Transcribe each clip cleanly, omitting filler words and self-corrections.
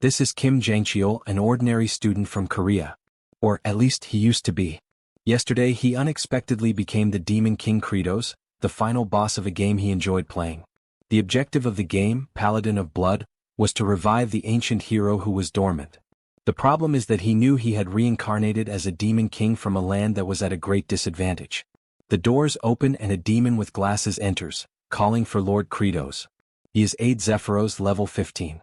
This is Kim Jang-cheol, an ordinary student from Korea. Or at least he used to be. Yesterday he unexpectedly became the Demon King Kratos, the final boss of a game he enjoyed playing. The objective of the game, Paladin of Blood, was to revive the ancient hero who was dormant. The problem is that he knew he had reincarnated as a demon king from a land that was at a great disadvantage. The doors open and a demon with glasses enters, calling for Lord Kratos. He is Aid Zephyros level 15.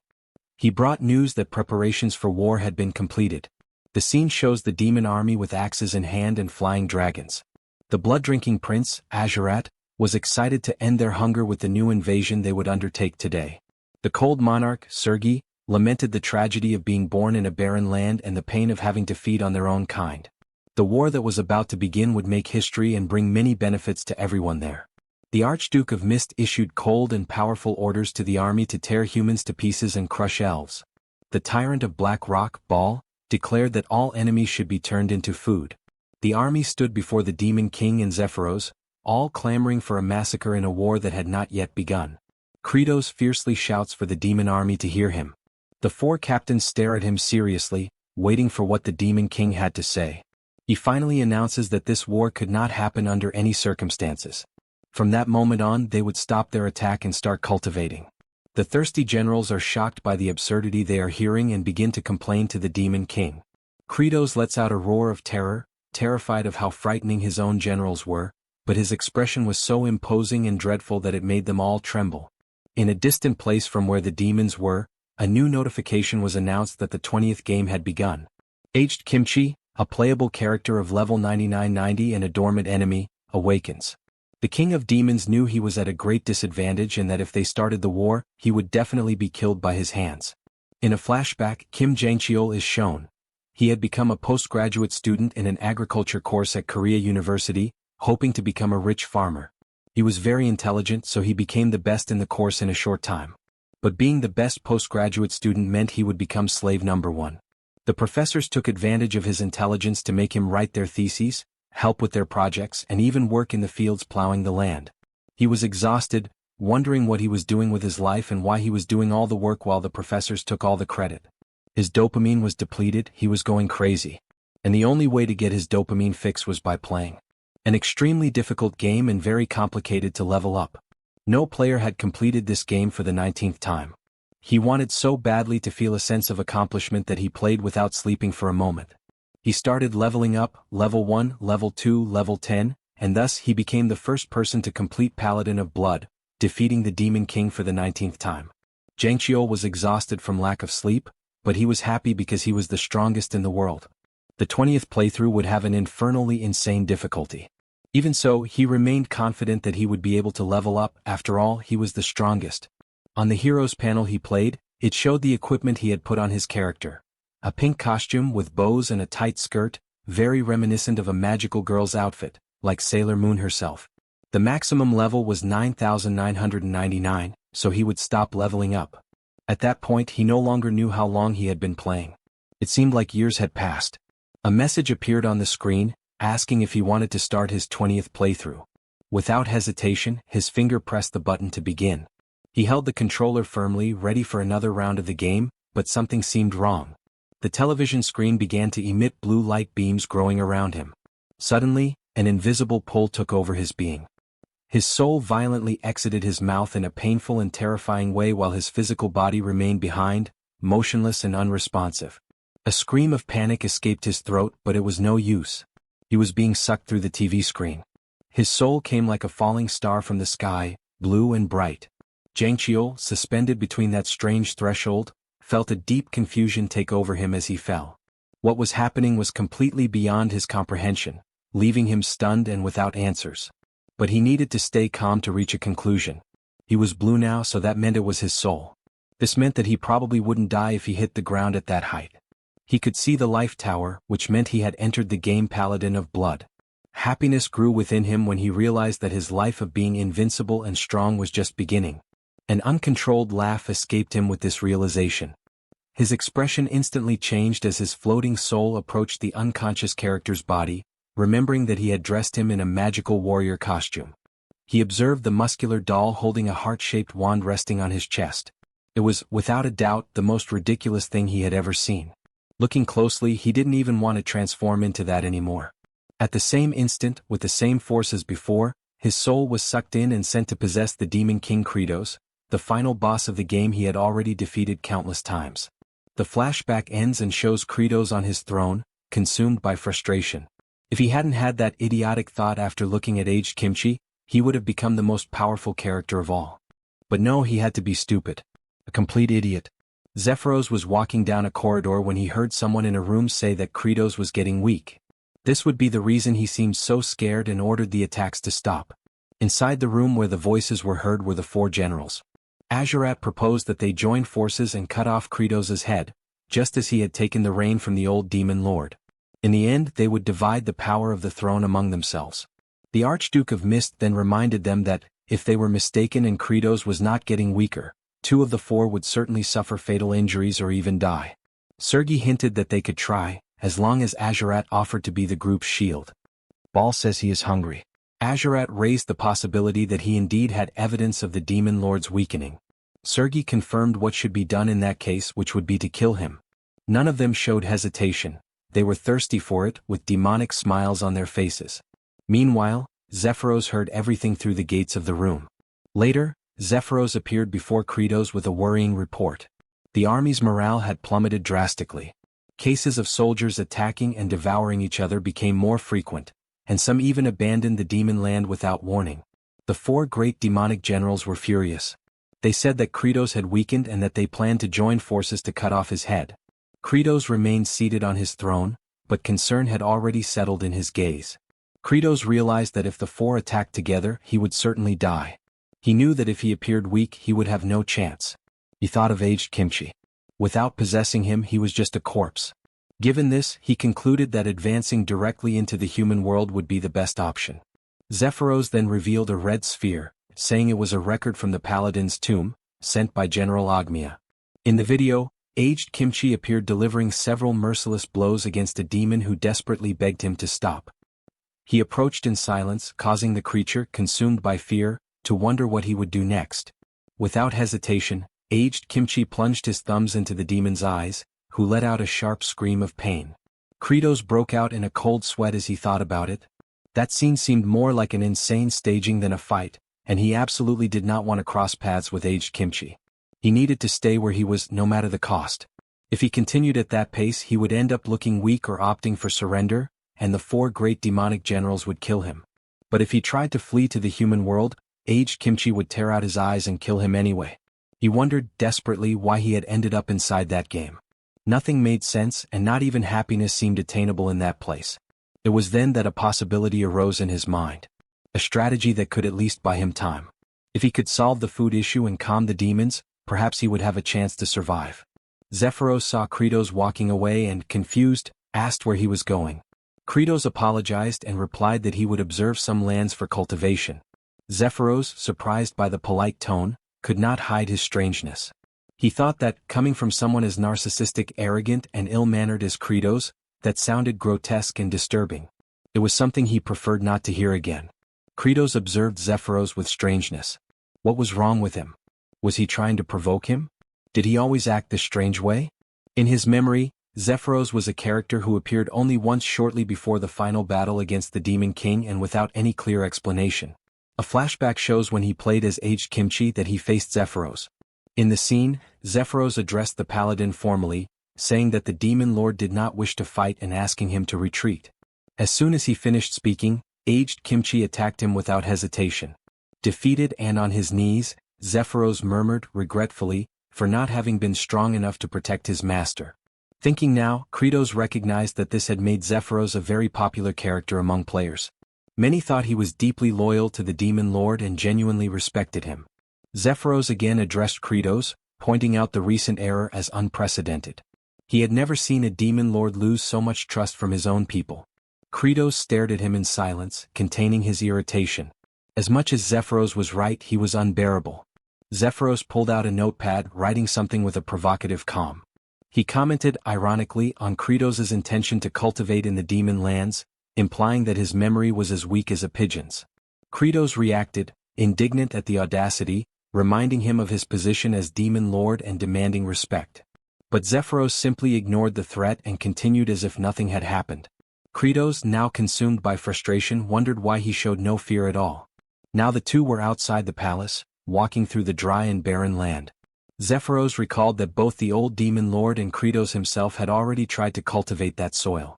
He brought news that preparations for war had been completed. The scene shows the demon army with axes in hand and flying dragons. The blood-drinking prince, Azurat, was excited to end their hunger with the new invasion they would undertake today. The cold monarch, Sergei, lamented the tragedy of being born in a barren land and the pain of having to feed on their own kind. The war that was about to begin would make history and bring many benefits to everyone there. The Archduke of Mist issued cold and powerful orders to the army to tear humans to pieces and crush elves. The tyrant of Black Rock, Baal, declared that all enemies should be turned into food. The army stood before the Demon King and Zephyros, all clamoring for a massacre in a war that had not yet begun. Kratos fiercely shouts for the demon army to hear him. The four captains stare at him seriously, waiting for what the Demon King had to say. He finally announces that this war could not happen under any circumstances. From that moment on, they would stop their attack and start cultivating. The thirsty generals are shocked by the absurdity they are hearing and begin to complain to the Demon King. Kratos lets out a roar of terror, terrified of how frightening his own generals were, but his expression was so imposing and dreadful that it made them all tremble. In a distant place from where the demons were, a new notification was announced that the 20th game had begun. Aged Kimchi, a playable character of level 9990 and a dormant enemy, awakens. The King of Demons knew he was at a great disadvantage and that if they started the war, he would definitely be killed by his hands. In a flashback, Kim Jang-cheol is shown. He had become a postgraduate student in an agriculture course at Korea University, hoping to become a rich farmer. He was very intelligent, so he became the best in the course in a short time. But being the best postgraduate student meant he would become slave number one. The professors took advantage of his intelligence to make him write their theses, help with their projects, and even work in the fields plowing the land. He was exhausted, wondering what he was doing with his life and why he was doing all the work while the professors took all the credit. His dopamine was depleted, he was going crazy. And the only way to get his dopamine fix was by playing. An extremely difficult game and very complicated to level up. No player had completed this game for the 19th time. He wanted so badly to feel a sense of accomplishment that he played without sleeping for a moment. He started leveling up, level 1, level 2, level 10, and thus he became the first person to complete Paladin of Blood, defeating the Demon King for the 19th time. Jang-cheol was exhausted from lack of sleep, but he was happy because he was the strongest in the world. The 20th playthrough would have an infernally insane difficulty. Even so, he remained confident that he would be able to level up. After all, he was the strongest. On the heroes panel he played, it showed the equipment he had put on his character. A pink costume with bows and a tight skirt, very reminiscent of a magical girl's outfit, like Sailor Moon herself. The maximum level was 9,999, so he would stop leveling up. At that point he no longer knew how long he had been playing. It seemed like years had passed. A message appeared on the screen, asking if he wanted to start his 20th playthrough. Without hesitation, his finger pressed the button to begin. He held the controller firmly, ready for another round of the game, but something seemed wrong. The television screen began to emit blue light beams growing around him. Suddenly, an invisible pull took over his being. His soul violently exited his mouth in a painful and terrifying way while his physical body remained behind, motionless and unresponsive. A scream of panic escaped his throat, but it was no use. He was being sucked through the TV screen. His soul came like a falling star from the sky, blue and bright. Jang-cheol, suspended between that strange threshold, felt a deep confusion take over him as he fell. What was happening was completely beyond his comprehension, leaving him stunned and without answers. But he needed to stay calm to reach a conclusion. He was blue now, so that meant it was his soul. This meant that he probably wouldn't die if he hit the ground at that height. He could see the life tower, which meant he had entered the game Paladin of Blood. Happiness grew within him when he realized that his life of being invincible and strong was just beginning. An uncontrolled laugh escaped him with this realization. His expression instantly changed as his floating soul approached the unconscious character's body, remembering that he had dressed him in a magical warrior costume. He observed the muscular doll holding a heart-shaped wand resting on his chest. It was, without a doubt, the most ridiculous thing he had ever seen. Looking closely, he didn't even want to transform into that anymore. At the same instant, with the same force as before, his soul was sucked in and sent to possess the Demon King Kratos, the final boss of the game he had already defeated countless times. The flashback ends and shows Kratos on his throne, consumed by frustration. If he hadn't had that idiotic thought after looking at aged Kimchi, he would have become the most powerful character of all. But no, he had to be stupid. A complete idiot. Zephyros was walking down a corridor when he heard someone in a room say that Kratos was getting weak. This would be the reason he seemed so scared and ordered the attacks to stop. Inside the room where the voices were heard were the four generals. Azurat proposed that they join forces and cut off Kratos' head, just as he had taken the reign from the old demon lord. In the end, they would divide the power of the throne among themselves. The Archduke of Mist then reminded them that, if they were mistaken and Kratos was not getting weaker, two of the four would certainly suffer fatal injuries or even die. Sergei hinted that they could try, as long as Azurat offered to be the group's shield. Ball says he is hungry. Azurat raised the possibility that he indeed had evidence of the demon lord's weakening. Sergei confirmed what should be done in that case, which would be to kill him. None of them showed hesitation. They were thirsty for it, with demonic smiles on their faces. Meanwhile, Zephyros heard everything through the gates of the room. Later, Zephyros appeared before Kratos with a worrying report. The army's morale had plummeted drastically. Cases of soldiers attacking and devouring each other became more frequent, and some even abandoned the demon land without warning. The four great demonic generals were furious. They said that Kratos had weakened and that they planned to join forces to cut off his head. Kratos remained seated on his throne, but concern had already settled in his gaze. Kratos realized that if the four attacked together, he would certainly die. He knew that if he appeared weak, he would have no chance. He thought of aged Kimchi. Without possessing him, he was just a corpse. Given this, he concluded that advancing directly into the human world would be the best option. Zephyros then revealed a red sphere, saying it was a record from the Paladin's tomb, sent by General Ogmia. In the video, aged Kimchi appeared delivering several merciless blows against a demon who desperately begged him to stop. He approached in silence, causing the creature, consumed by fear, to wonder what he would do next. Without hesitation, aged Kimchi plunged his thumbs into the demon's eyes, who let out a sharp scream of pain. Kratos broke out in a cold sweat as he thought about it. That scene seemed more like an insane staging than a fight, and he absolutely did not want to cross paths with aged Kimchi. He needed to stay where he was, no matter the cost. If he continued at that pace, he would end up looking weak or opting for surrender, and the four great demonic generals would kill him. But if he tried to flee to the human world, aged Kimchi would tear out his eyes and kill him anyway. He wondered desperately why he had ended up inside that game. Nothing made sense, and not even happiness seemed attainable in that place. It was then that a possibility arose in his mind. A strategy that could at least buy him time. If he could solve the food issue and calm the demons, perhaps he would have a chance to survive. Zephyros saw Kratos walking away and, confused, asked where he was going. Kratos apologized and replied that he would observe some lands for cultivation. Zephyros, surprised by the polite tone, could not hide his strangeness. He thought that, coming from someone as narcissistic, arrogant, and ill-mannered as Kratos, that sounded grotesque and disturbing. It was something he preferred not to hear again. Kratos observed Zephyros with strangeness. What was wrong with him? Was he trying to provoke him? Did he always act this strange way? In his memory, Zephyros was a character who appeared only once shortly before the final battle against the Demon King and without any clear explanation. A flashback shows when he played as aged Kimchi that he faced Zephyros. In the scene, Zephyros addressed the paladin formally, saying that the demon lord did not wish to fight and asking him to retreat. As soon as he finished speaking, aged Kimchi attacked him without hesitation. Defeated and on his knees, Zephyros murmured regretfully for not having been strong enough to protect his master. Thinking now, Kratos recognized that this had made Zephyros a very popular character among players. Many thought he was deeply loyal to the demon lord and genuinely respected him. Zephyros again addressed Kratos, pointing out the recent error as unprecedented. He had never seen a demon lord lose so much trust from his own people. Kratos stared at him in silence, containing his irritation. As much as Zephyros was right, he was unbearable. Zephyros pulled out a notepad, writing something with a provocative calm. He commented ironically on Kratos' intention to cultivate in the demon lands, implying that his memory was as weak as a pigeon's. Kratos reacted, indignant at the audacity, reminding him of his position as Demon Lord and demanding respect. But Zephyros simply ignored the threat and continued as if nothing had happened. Kratos, now consumed by frustration, wondered why he showed no fear at all. Now the two were outside the palace, walking through the dry and barren land. Zephyros recalled that both the old Demon Lord and Kratos himself had already tried to cultivate that soil.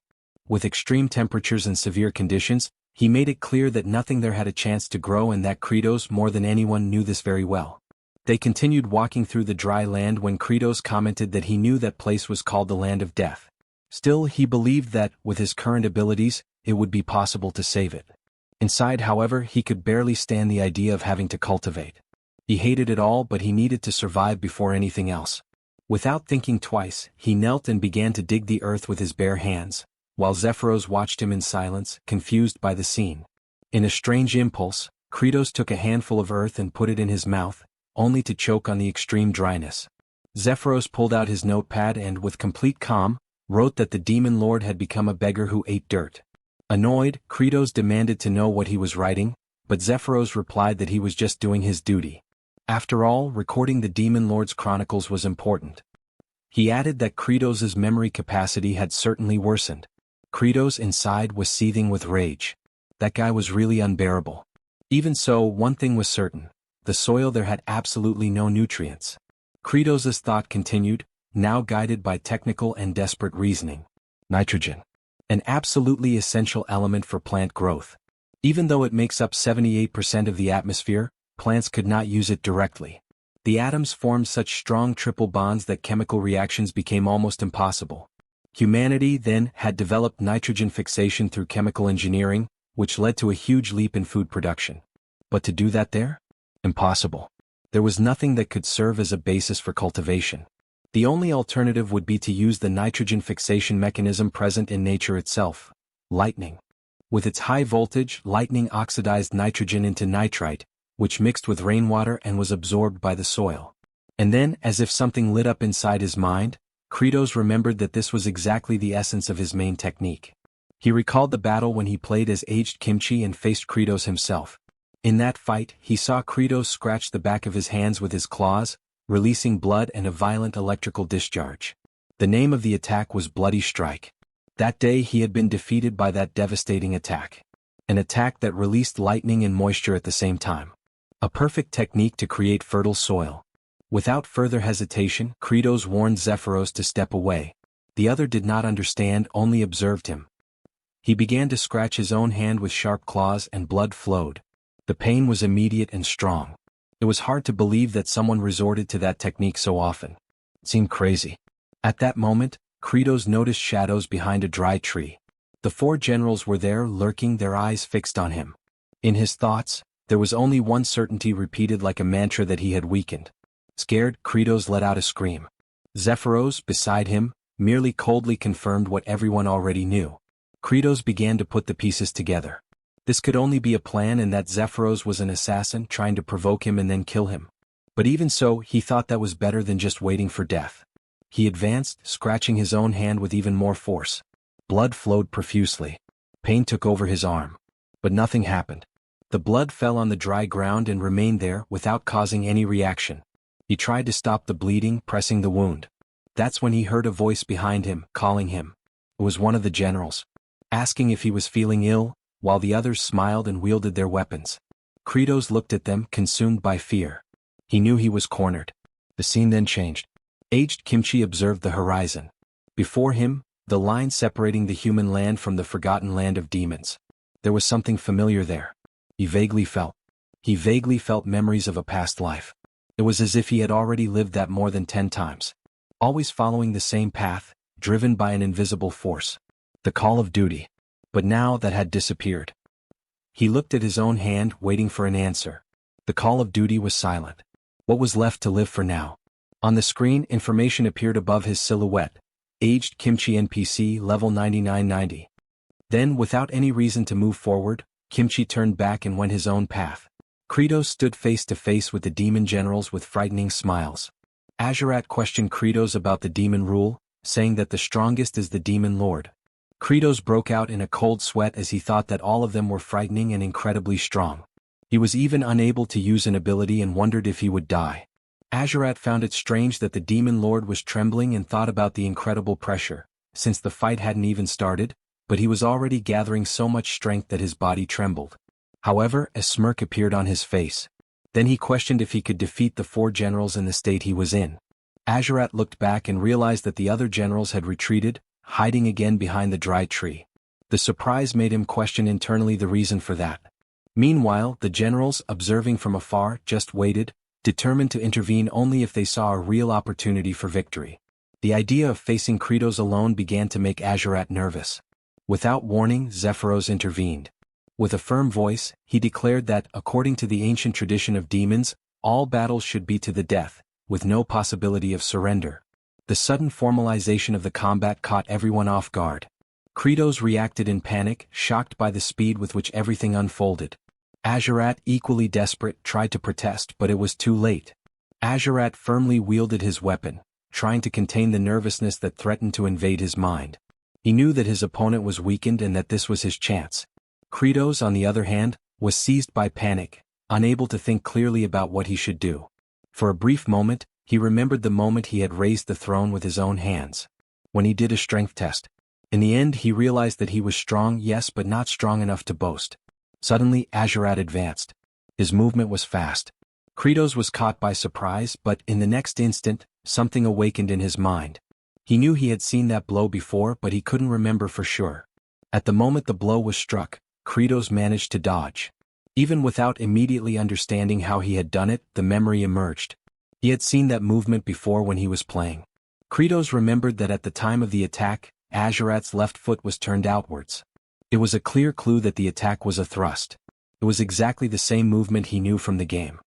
With extreme temperatures and severe conditions, he made it clear that nothing there had a chance to grow, and that Kratos more than anyone knew this very well. They continued walking through the dry land when Kratos commented that he knew that place was called the Land of Death. Still, he believed that, with his current abilities, it would be possible to save it. Inside, however, he could barely stand the idea of having to cultivate. He hated it all, but he needed to survive before anything else. Without thinking twice, he knelt and began to dig the earth with his bare hands, while Zephyros watched him in silence, confused by the scene. In a strange impulse, Kratos took a handful of earth and put it in his mouth, only to choke on the extreme dryness. Zephyros pulled out his notepad and, with complete calm, wrote that the Demon Lord had become a beggar who ate dirt. Annoyed, Kratos demanded to know what he was writing, but Zephyros replied that he was just doing his duty. After all, recording the Demon Lord's chronicles was important. He added that Kratos' memory capacity had certainly worsened. Kratos inside was seething with rage. That guy was really unbearable. Even so, one thing was certain. The soil there had absolutely no nutrients. Kratos' thought continued, now guided by technical and desperate reasoning. Nitrogen. An absolutely essential element for plant growth. Even though it makes up 78% of the atmosphere, plants could not use it directly. The atoms formed such strong triple bonds that chemical reactions became almost impossible. Humanity, then, had developed nitrogen fixation through chemical engineering, which led to a huge leap in food production. But to do that there? Impossible. There was nothing that could serve as a basis for cultivation. The only alternative would be to use the nitrogen fixation mechanism present in nature itself: lightning. With its high voltage, lightning oxidized nitrogen into nitrite, which mixed with rainwater and was absorbed by the soil. And then, as if something lit up inside his mind, Kratos remembered that this was exactly the essence of his main technique. He recalled the battle when he played as aged Kimchi and faced Kratos himself. In that fight, he saw Kratos scratch the back of his hands with his claws, releasing blood and a violent electrical discharge. The name of the attack was Bloody Strike. That day he had been defeated by that devastating attack. An attack that released lightning and moisture at the same time. A perfect technique to create fertile soil. Without further hesitation, Kratos warned Zephyros to step away. The other did not understand, only observed him. He began to scratch his own hand with sharp claws and blood flowed. The pain was immediate and strong. It was hard to believe that someone resorted to that technique so often. It seemed crazy. At that moment, Kratos noticed shadows behind a dry tree. The four generals were there, lurking, their eyes fixed on him. In his thoughts, there was only one certainty repeated like a mantra that he had weakened. Scared, Kratos let out a scream. Zephyros, beside him, merely coldly confirmed what everyone already knew. Kratos began to put the pieces together. This could only be a plan, and that Zephyros was an assassin trying to provoke him and then kill him. But even so, he thought that was better than just waiting for death. He advanced, scratching his own hand with even more force. Blood flowed profusely. Pain took over his arm. But nothing happened. The blood fell on the dry ground and remained there without causing any reaction. He tried to stop the bleeding, pressing the wound. That's when he heard a voice behind him, calling him. It was one of the generals, asking if he was feeling ill, while the others smiled and wielded their weapons. Kratos looked at them, consumed by fear. He knew he was cornered. The scene then changed. Aged Kimchi observed the horizon. Before him, the line separating the human land from the forgotten land of demons. There was something familiar there. He vaguely felt memories of a past life. It was as if he had already lived that more than 10 times. Always following the same path, driven by an invisible force. The call of duty. But now that had disappeared. He looked at his own hand, waiting for an answer. The call of duty was silent. What was left to live for now? On the screen, information appeared above his silhouette. Aged Kimchi NPC level 9990. Then, without any reason to move forward, Kimchi turned back and went his own path. Kratos stood face to face with the demon generals with frightening smiles. Azurat questioned Kratos about the demon rule, saying that the strongest is the demon lord. Kratos broke out in a cold sweat as he thought that all of them were frightening and incredibly strong. He was even unable to use an ability and wondered if he would die. Azurat found it strange that the demon lord was trembling and thought about the incredible pressure, since the fight hadn't even started, but he was already gathering so much strength that his body trembled. However, a smirk appeared on his face. Then he questioned if he could defeat the 4 generals in the state he was in. Azurat looked back and realized that the other generals had retreated, hiding again behind the dry tree. The surprise made him question internally the reason for that. Meanwhile, the generals, observing from afar, just waited, determined to intervene only if they saw a real opportunity for victory. The idea of facing Kratos alone began to make Azurat nervous. Without warning, Zephyros intervened. With a firm voice, he declared that, according to the ancient tradition of demons, all battles should be to the death, with no possibility of surrender. The sudden formalization of the combat caught everyone off guard. Kratos reacted in panic, shocked by the speed with which everything unfolded. Azurat, equally desperate, tried to protest, but it was too late. Azurat firmly wielded his weapon, trying to contain the nervousness that threatened to invade his mind. He knew that his opponent was weakened and that this was his chance. Kratos, on the other hand, was seized by panic, unable to think clearly about what he should do. For a brief moment, he remembered the moment he had raised the throne with his own hands. When he did a strength test. In the end, he realized that he was strong, yes, but not strong enough to boast. Suddenly, Azurat advanced. His movement was fast. Kratos was caught by surprise, but in the next instant, something awakened in his mind. He knew he had seen that blow before, but he couldn't remember for sure. At the moment the blow was struck, Kratos managed to dodge. Even without immediately understanding how he had done it, the memory emerged. He had seen that movement before when he was playing. Kratos remembered that at the time of the attack, Azurat's left foot was turned outwards. It was a clear clue that the attack was a thrust. It was exactly the same movement he knew from the game.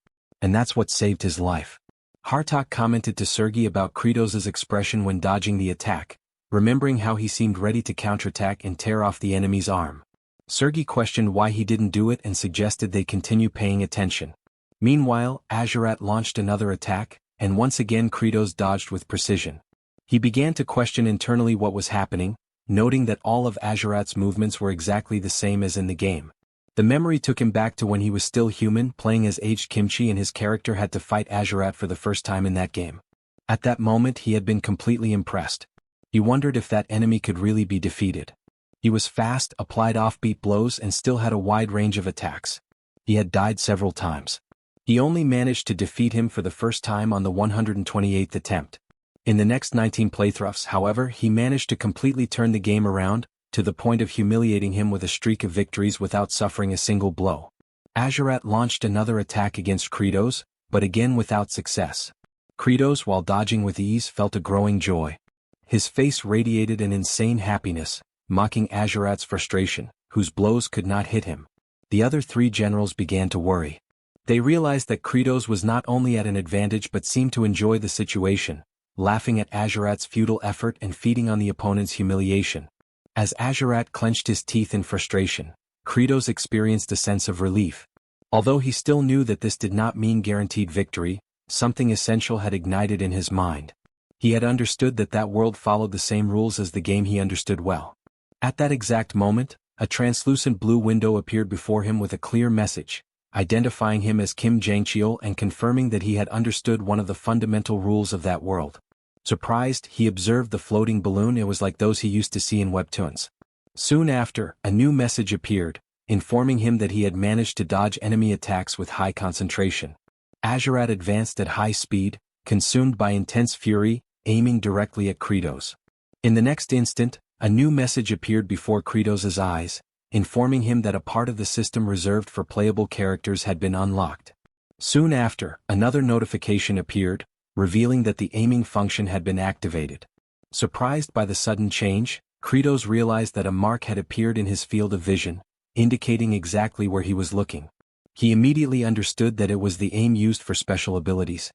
And that's what saved his life. Hartok commented to Sergei about Kratos' expression when dodging the attack, remembering how he seemed ready to counterattack and tear off the enemy's arm. Sergei questioned why he didn't do it and suggested they continue paying attention. Meanwhile, Azurat launched another attack, and once again Kratos dodged with precision. He began to question internally what was happening, noting that all of Azurat's movements were exactly the same as in the game. The memory took him back to when he was still human, playing as aged Kimchi, and his character had to fight Azurat for the first time in that game. At that moment he had been completely impressed. He wondered if that enemy could really be defeated. He was fast, applied offbeat blows, and still had a wide range of attacks. He had died several times. He only managed to defeat him for the first time on the 128th attempt. In the next 19 playthroughs, however, he managed to completely turn the game around, to the point of humiliating him with a streak of victories without suffering a single blow. Azurat launched another attack against Kratos, but again without success. Kratos, while dodging with ease, felt a growing joy. His face radiated an insane happiness, mocking Azurat's frustration, whose blows could not hit him. The other 3 generals began to worry. They realized that Kratos was not only at an advantage but seemed to enjoy the situation, laughing at Azurat's futile effort and feeding on the opponent's humiliation. As Azurat clenched his teeth in frustration, Kratos experienced a sense of relief. Although he still knew that this did not mean guaranteed victory, something essential had ignited in his mind. He had understood that that world followed the same rules as the game he understood well. At that exact moment, a translucent blue window appeared before him with a clear message, identifying him as Kim Jangcheol and confirming that he had understood one of the fundamental rules of that world. Surprised, he observed the floating balloon. It was like those he used to see in webtoons. Soon after, a new message appeared, informing him that he had managed to dodge enemy attacks with high concentration. Azurat advanced at high speed, consumed by intense fury, aiming directly at Kratos. In the next instant, a new message appeared before Kratos' eyes, informing him that a part of the system reserved for playable characters had been unlocked. Soon after, another notification appeared, revealing that the aiming function had been activated. Surprised by the sudden change, Kratos realized that a mark had appeared in his field of vision, indicating exactly where he was looking. He immediately understood that it was the aim used for special abilities.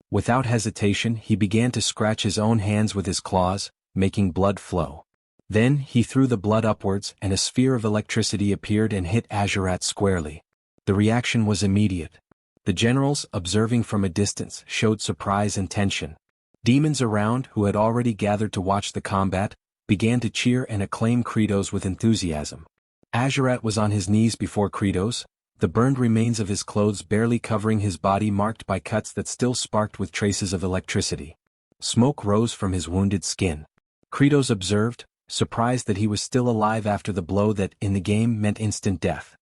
Without hesitation, he began to scratch his own hands with his claws, making blood flow. Then, he threw the blood upwards, and a sphere of electricity appeared and hit Azurat squarely. The reaction was immediate. The generals, observing from a distance, showed surprise and tension. Demons around, who had already gathered to watch the combat, began to cheer and acclaim Kratos with enthusiasm. Azurat was on his knees before Kratos, the burned remains of his clothes barely covering his body marked by cuts that still sparked with traces of electricity. Smoke rose from his wounded skin. Kratos observed, surprised that he was still alive after the blow that, in the game, meant instant death.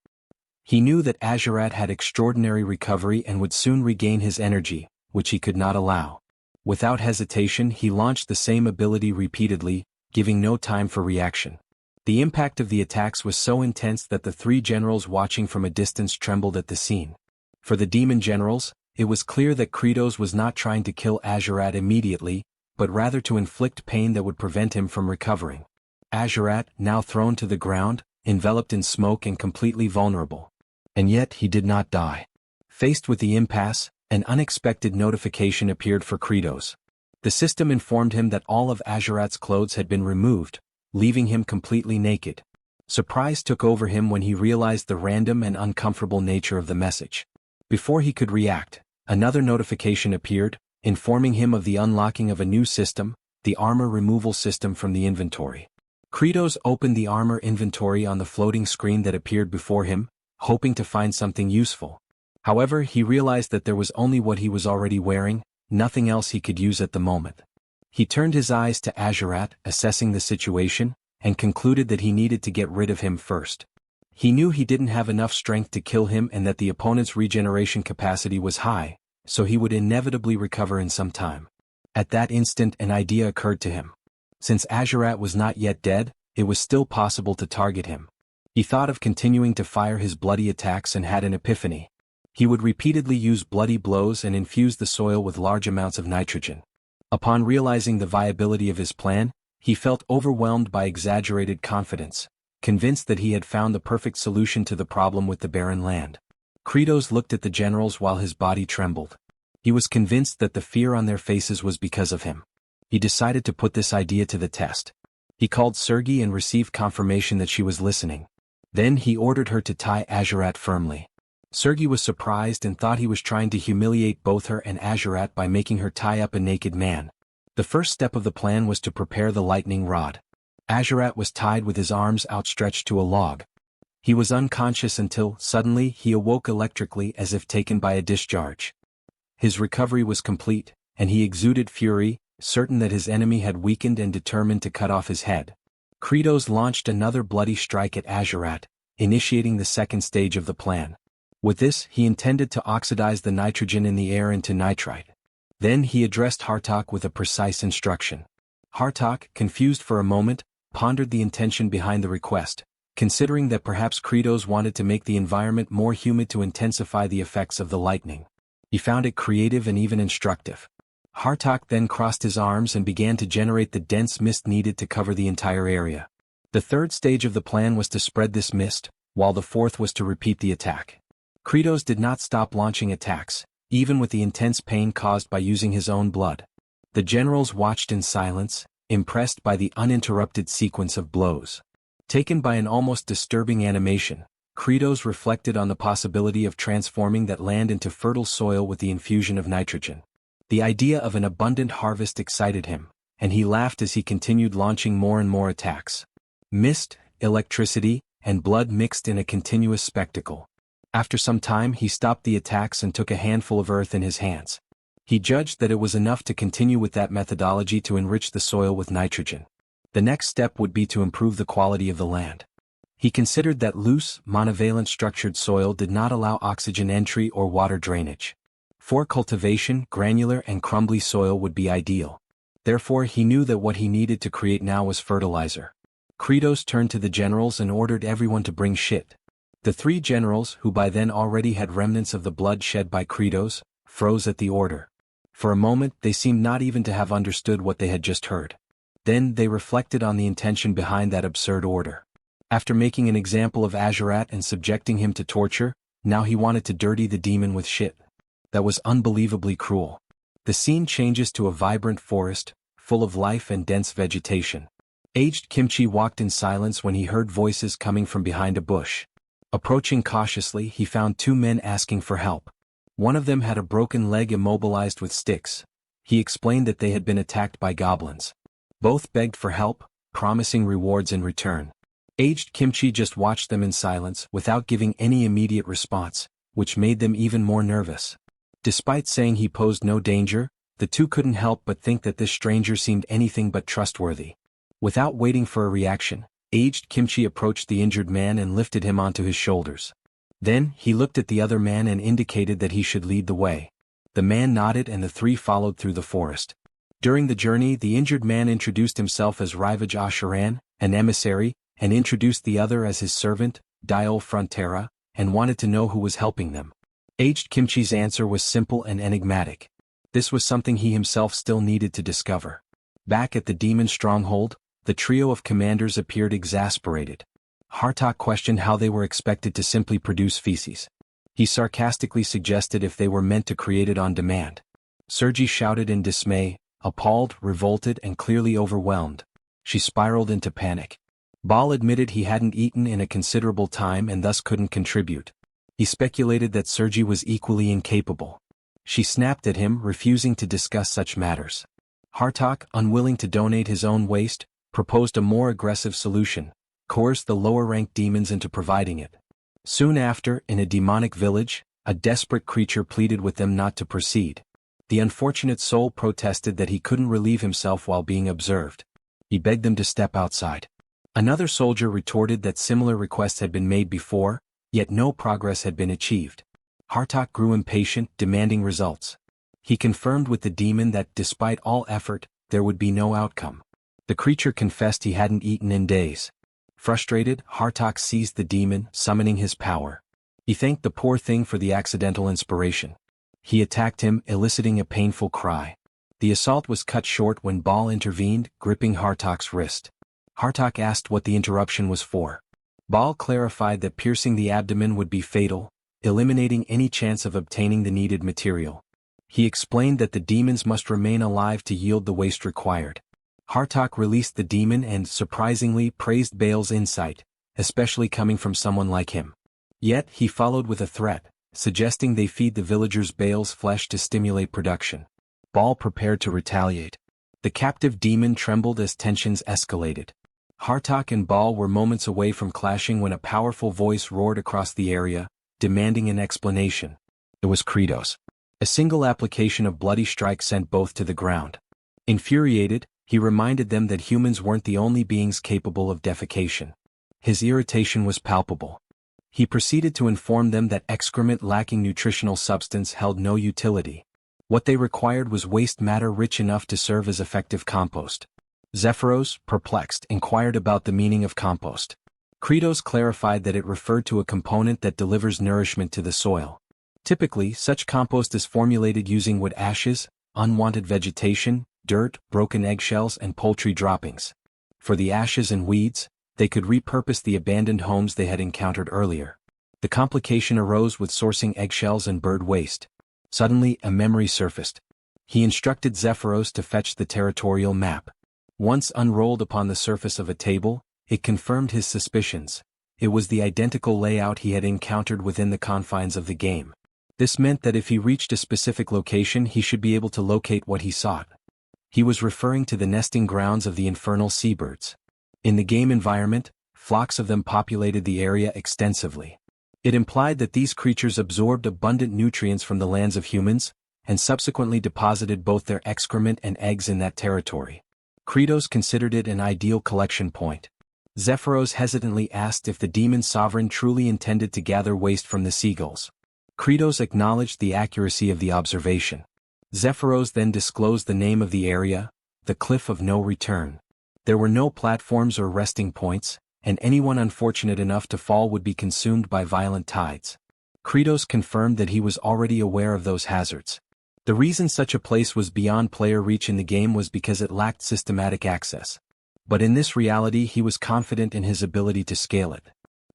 He knew that Azurat had extraordinary recovery and would soon regain his energy, which he could not allow. Without hesitation he launched the same ability repeatedly, giving no time for reaction. The impact of the attacks was so intense that the three generals watching from a distance trembled at the scene. For the demon generals, it was clear that Kratos was not trying to kill Azurat immediately, but rather to inflict pain that would prevent him from recovering. Azurat, now thrown to the ground, enveloped in smoke and completely vulnerable. And yet he did not die. Faced with the impasse, an unexpected notification appeared for Kratos. The system informed him that all of Azurat's clothes had been removed, leaving him completely naked. Surprise took over him when he realized the random and uncomfortable nature of the message. Before he could react, another notification appeared, informing him of the unlocking of a new system, the armor removal system from the inventory. Kratos opened the armor inventory on the floating screen that appeared before him, hoping to find something useful. However, he realized that there was only what he was already wearing, nothing else he could use at the moment. He turned his eyes to Azurat, assessing the situation, and concluded that he needed to get rid of him first. He knew he didn't have enough strength to kill him and that the opponent's regeneration capacity was high, so he would inevitably recover in some time. At that instant an idea occurred to him. Since Azurat was not yet dead, it was still possible to target him. He thought of continuing to fire his bloody attacks and had an epiphany. He would repeatedly use bloody blows and infuse the soil with large amounts of nitrogen. Upon realizing the viability of his plan, he felt overwhelmed by exaggerated confidence, convinced that he had found the perfect solution to the problem with the barren land. Kratos looked at the generals while his body trembled. He was convinced that the fear on their faces was because of him. He decided to put this idea to the test. He called Sergei and received confirmation that she was listening. Then he ordered her to tie Azurat firmly. Sergei was surprised and thought he was trying to humiliate both her and Azurat by making her tie up a naked man. The first step of the plan was to prepare the lightning rod. Azurat was tied with his arms outstretched to a log. He was unconscious until, suddenly, he awoke electrically as if taken by a discharge. His recovery was complete, and he exuded fury, certain that his enemy had weakened and determined to cut off his head. Kratos launched another bloody strike at Azurat, initiating the second stage of the plan. With this, he intended to oxidize the nitrogen in the air into nitrite. Then he addressed Hartok with a precise instruction. Hartok, confused for a moment, pondered the intention behind the request, considering that perhaps Kratos wanted to make the environment more humid to intensify the effects of the lightning. He found it creative and even instructive. Hartok then crossed his arms and began to generate the dense mist needed to cover the entire area. The third stage of the plan was to spread this mist, while the fourth was to repeat the attack. Kratos did not stop launching attacks, even with the intense pain caused by using his own blood. The generals watched in silence, impressed by the uninterrupted sequence of blows. Taken by an almost disturbing animation, Kratos reflected on the possibility of transforming that land into fertile soil with the infusion of nitrogen. The idea of an abundant harvest excited him, and he laughed as he continued launching more and more attacks. Mist, electricity, and blood mixed in a continuous spectacle. After some time he stopped the attacks and took a handful of earth in his hands. He judged that it was enough to continue with that methodology to enrich the soil with nitrogen. The next step would be to improve the quality of the land. He considered that loose, monovalent structured soil did not allow oxygen entry or water drainage. For cultivation, granular and crumbly soil would be ideal. Therefore he knew that what he needed to create now was fertilizer. Kratos turned to the generals and ordered everyone to bring shit. The three generals, who by then already had remnants of the blood shed by Kratos, froze at the order. For a moment they seemed not even to have understood what they had just heard. Then they reflected on the intention behind that absurd order. After making an example of Azurat and subjecting him to torture, now he wanted to dirty the demon with shit. That was unbelievably cruel. The scene changes to a vibrant forest, full of life and dense vegetation. Aged Kimchi walked in silence when he heard voices coming from behind a bush. Approaching cautiously, he found two men asking for help. One of them had a broken leg immobilized with sticks. He explained that they had been attacked by goblins. Both begged for help, promising rewards in return. Aged Kimchi just watched them in silence without giving any immediate response, which made them even more nervous. Despite saying he posed no danger, the two couldn't help but think that this stranger seemed anything but trustworthy. Without waiting for a reaction, Aged Kimchi approached the injured man and lifted him onto his shoulders. Then, he looked at the other man and indicated that he should lead the way. The man nodded and the three followed through the forest. During the journey, the injured man introduced himself as Rivage Asheran, an emissary, and introduced the other as his servant, Diol Frontera, and wanted to know who was helping them. Aged Kimchi's answer was simple and enigmatic. This was something he himself still needed to discover. Back at the demon stronghold, the trio of commanders appeared exasperated. Hartok questioned how they were expected to simply produce feces. He sarcastically suggested if they were meant to create it on demand. Sergi shouted in dismay, appalled, revolted, and clearly overwhelmed. She spiraled into panic. Bal admitted he hadn't eaten in a considerable time and thus couldn't contribute. He speculated that Sergi was equally incapable. She snapped at him, refusing to discuss such matters. Hartok, unwilling to donate his own waste, proposed a more aggressive solution, coerced the lower-ranked demons into providing it. Soon after, in a demonic village, a desperate creature pleaded with them not to proceed. The unfortunate soul protested that he couldn't relieve himself while being observed. He begged them to step outside. Another soldier retorted that similar requests had been made before, yet no progress had been achieved. Hartok grew impatient, demanding results. He confirmed with the demon that, despite all effort, there would be no outcome. The creature confessed he hadn't eaten in days. Frustrated, Hartok seized the demon, summoning his power. He thanked the poor thing for the accidental inspiration. He attacked him, eliciting a painful cry. The assault was cut short when Bal intervened, gripping Hartok's wrist. Hartok asked what the interruption was for. Bal clarified that piercing the abdomen would be fatal, eliminating any chance of obtaining the needed material. He explained that the demons must remain alive to yield the waste required. Hartok released the demon and, surprisingly, praised Bal's insight, especially coming from someone like him. Yet, he followed with a threat, suggesting they feed the villagers Bal's flesh to stimulate production. Bal prepared to retaliate. The captive demon trembled as tensions escalated. Hartok and Bal were moments away from clashing when a powerful voice roared across the area, demanding an explanation. It was Kratos. A single application of bloody strike sent both to the ground. Infuriated, he reminded them that humans weren't the only beings capable of defecation. His irritation was palpable. He proceeded to inform them that excrement lacking nutritional substance held no utility. What they required was waste matter rich enough to serve as effective compost. Zephyros, perplexed, inquired about the meaning of compost. Kratos clarified that it referred to a component that delivers nourishment to the soil. Typically, such compost is formulated using wood ashes, unwanted vegetation, dirt, broken eggshells, and poultry droppings. For the ashes and weeds, they could repurpose the abandoned homes they had encountered earlier. The complication arose with sourcing eggshells and bird waste. Suddenly, a memory surfaced. He instructed Zephyros to fetch the territorial map. Once unrolled upon the surface of a table, it confirmed his suspicions. It was the identical layout he had encountered within the confines of the game. This meant that if he reached a specific location, he should be able to locate what he sought. He was referring to the nesting grounds of the infernal seabirds. In the game environment, flocks of them populated the area extensively. It implied that these creatures absorbed abundant nutrients from the lands of humans, and subsequently deposited both their excrement and eggs in that territory. Kratos considered it an ideal collection point. Zephyros hesitantly asked if the demon sovereign truly intended to gather waste from the seagulls. Kratos acknowledged the accuracy of the observation. Zephyros then disclosed the name of the area, the Cliff of No Return. There were no platforms or resting points, and anyone unfortunate enough to fall would be consumed by violent tides. Kratos confirmed that he was already aware of those hazards. The reason such a place was beyond player reach in the game was because it lacked systematic access. But in this reality he was confident in his ability to scale it.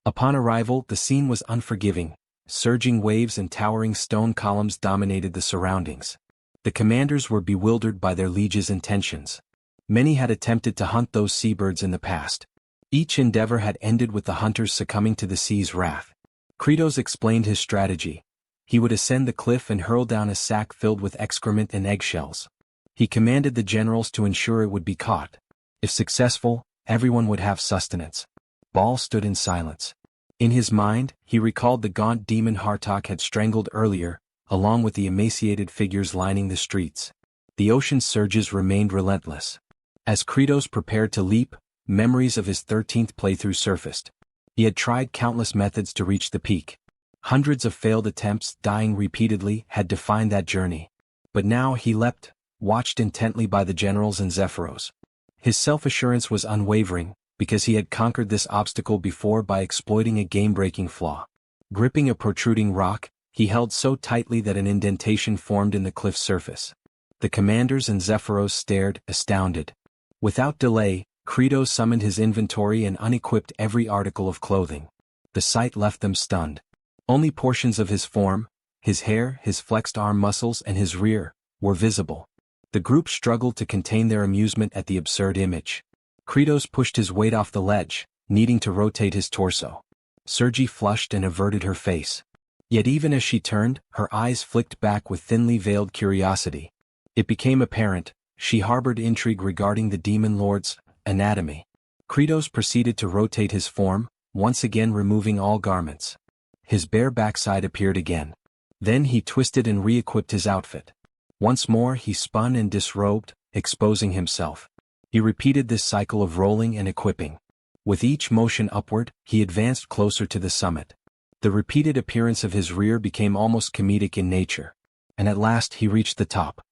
Upon arrival, the scene was unforgiving. Surging waves and towering stone columns dominated the surroundings. The commanders were bewildered by their liege's intentions. Many had attempted to hunt those seabirds in the past. Each endeavor had ended with the hunters succumbing to the sea's wrath. Kratos explained his strategy. He would ascend the cliff and hurl down a sack filled with excrement and eggshells. He commanded the generals to ensure it would be caught. If successful, everyone would have sustenance. Ball stood in silence. In his mind, he recalled the gaunt demon Hartok had strangled earlier, along with the emaciated figures lining the streets. The ocean's surges remained relentless. As Kratos prepared to leap, memories of his 13th playthrough surfaced. He had tried countless methods to reach the peak. Hundreds of failed attempts, dying repeatedly, had defined that journey. But now he leapt, watched intently by the generals and Zephyros. His self-assurance was unwavering, because he had conquered this obstacle before by exploiting a game-breaking flaw. Gripping a protruding rock, he held so tightly that an indentation formed in the cliff's surface. The commanders and Zephyros stared, astounded. Without delay, Kratos summoned his inventory and unequipped every article of clothing. The sight left them stunned. Only portions of his form, his hair, his flexed arm muscles and his rear, were visible. The group struggled to contain their amusement at the absurd image. Kratos pushed his weight off the ledge, needing to rotate his torso. Sergi flushed and averted her face. Yet even as she turned, her eyes flicked back with thinly veiled curiosity. It became apparent, she harbored intrigue regarding the demon lord's anatomy. Kratos proceeded to rotate his form, once again removing all garments. His bare backside appeared again. Then he twisted and re-equipped his outfit. Once more he spun and disrobed, exposing himself. He repeated this cycle of rolling and equipping. With each motion upward, he advanced closer to the summit. The repeated appearance of his rear became almost comedic in nature. And at last he reached the top.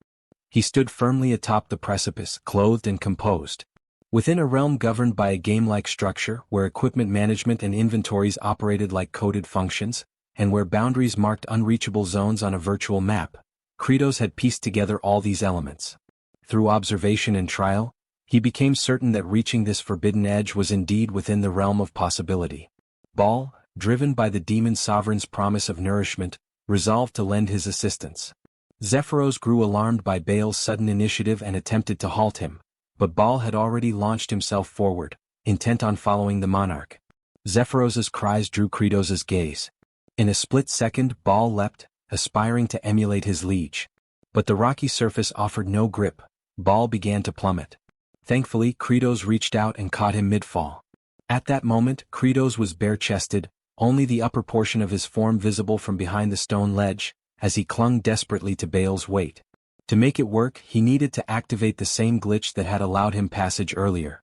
He stood firmly atop the precipice, clothed and composed. Within a realm governed by a game-like structure where equipment management and inventories operated like coded functions, and where boundaries marked unreachable zones on a virtual map, Kratos had pieced together all these elements. Through observation and trial, he became certain that reaching this forbidden edge was indeed within the realm of possibility. Baal, driven by the demon sovereign's promise of nourishment, resolved to lend his assistance. Zephyros grew alarmed by Baal's sudden initiative and attempted to halt him, but Baal had already launched himself forward, intent on following the monarch. Zephyros's cries drew Kratos' gaze. In a split second Baal leapt, aspiring to emulate his liege. But the rocky surface offered no grip. Baal began to plummet. Thankfully, Kratos reached out and caught him mid-fall. At that moment, Kratos was bare-chested, only the upper portion of his form visible from behind the stone ledge, as he clung desperately to Baal's weight. To make it work, he needed to activate the same glitch that had allowed him passage earlier.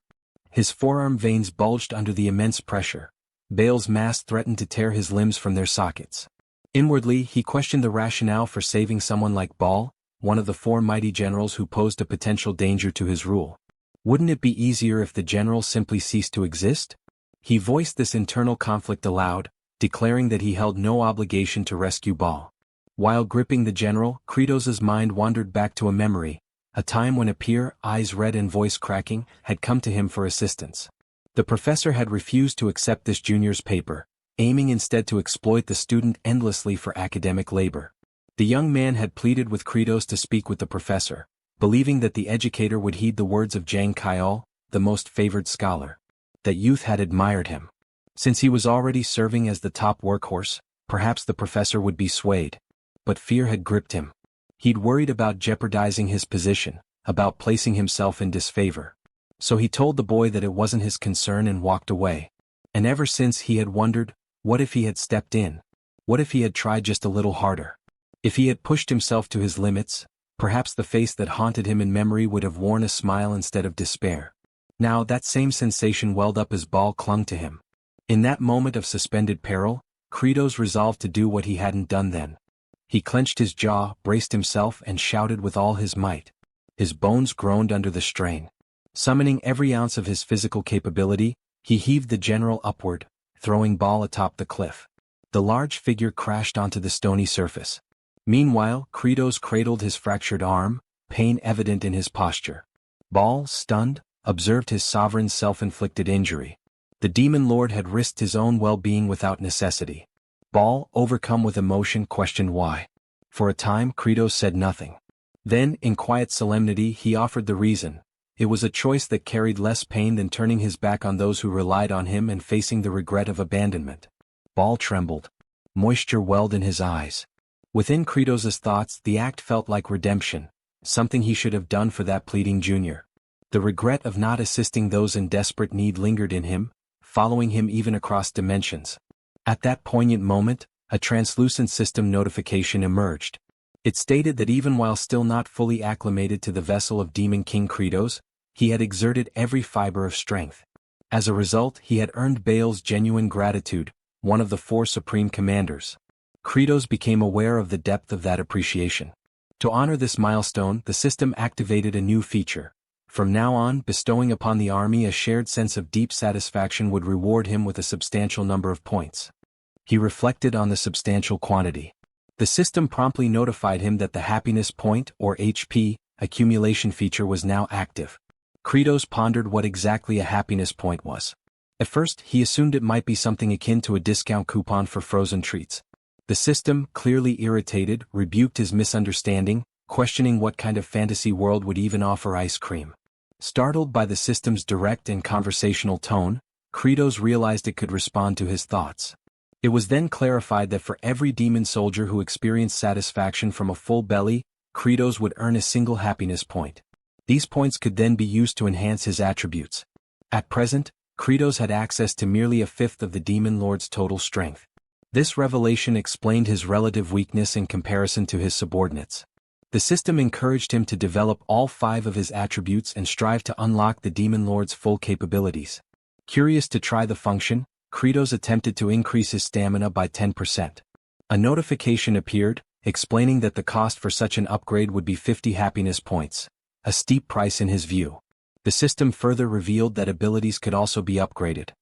His forearm veins bulged under the immense pressure. Baal's mass threatened to tear his limbs from their sockets. Inwardly, he questioned the rationale for saving someone like Baal, one of the 4 mighty generals who posed a potential danger to his rule. Wouldn't it be easier if the general simply ceased to exist? He voiced this internal conflict aloud, declaring that he held no obligation to rescue Baal. While gripping the general, Kratos' mind wandered back to a memory, a time when a peer, eyes red and voice cracking, had come to him for assistance. The professor had refused to accept this junior's paper, aiming instead to exploit the student endlessly for academic labor. The young man had pleaded with Kratos to speak with the professor, believing that the educator would heed the words of Jang Kyol, the most favored scholar. That youth had admired him. Since he was already serving as the top workhorse, perhaps the professor would be swayed. But fear had gripped him. He'd worried about jeopardizing his position, about placing himself in disfavor. So he told the boy that it wasn't his concern and walked away. And ever since he had wondered, what if he had stepped in? What if he had tried just a little harder? If he had pushed himself to his limits, perhaps the face that haunted him in memory would have worn a smile instead of despair. Now that same sensation welled up as Baal clung to him. In that moment of suspended peril, Kratos resolved to do what he hadn't done then. He clenched his jaw, braced himself and shouted with all his might. His bones groaned under the strain. Summoning every ounce of his physical capability, he heaved the general upward, throwing Baal atop the cliff. The large figure crashed onto the stony surface. Meanwhile, Kratos cradled his fractured arm, pain evident in his posture. Baal, stunned, observed his sovereign's self-inflicted injury. The demon lord had risked his own well-being without necessity. Baal, overcome with emotion, questioned why. For a time, Kratos said nothing. Then, in quiet solemnity, he offered the reason. It was a choice that carried less pain than turning his back on those who relied on him and facing the regret of abandonment. Baal trembled. Moisture welled in his eyes. Within Kratos' thoughts, the act felt like redemption, something he should have done for that pleading junior. The regret of not assisting those in desperate need lingered in him, following him even across dimensions. At that poignant moment, a translucent system notification emerged. It stated that even while still not fully acclimated to the vessel of Demon King Kratos, he had exerted every fiber of strength. As a result, he had earned Baal's genuine gratitude, one of the four supreme commanders. Kratos became aware of the depth of that appreciation. To honor this milestone, the system activated a new feature. From now on, bestowing upon the army a shared sense of deep satisfaction would reward him with a substantial number of points. He reflected on the substantial quantity. The system promptly notified him that the happiness point, or HP, accumulation feature was now active. Kratos pondered what exactly a happiness point was. At first, he assumed it might be something akin to a discount coupon for frozen treats. The system, clearly irritated, rebuked his misunderstanding, questioning what kind of fantasy world would even offer ice cream. Startled by the system's direct and conversational tone, Kratos realized it could respond to his thoughts. It was then clarified that for every demon soldier who experienced satisfaction from a full belly, Kratos would earn a single happiness point. These points could then be used to enhance his attributes. At present, Kratos had access to merely a fifth of the demon lord's total strength. This revelation explained his relative weakness in comparison to his subordinates. The system encouraged him to develop all 5 of his attributes and strive to unlock the demon lord's full capabilities. Curious to try the function, Kratos attempted to increase his stamina by 10%. A notification appeared, explaining that the cost for such an upgrade would be 50 happiness points, a steep price in his view. The system further revealed that abilities could also be upgraded.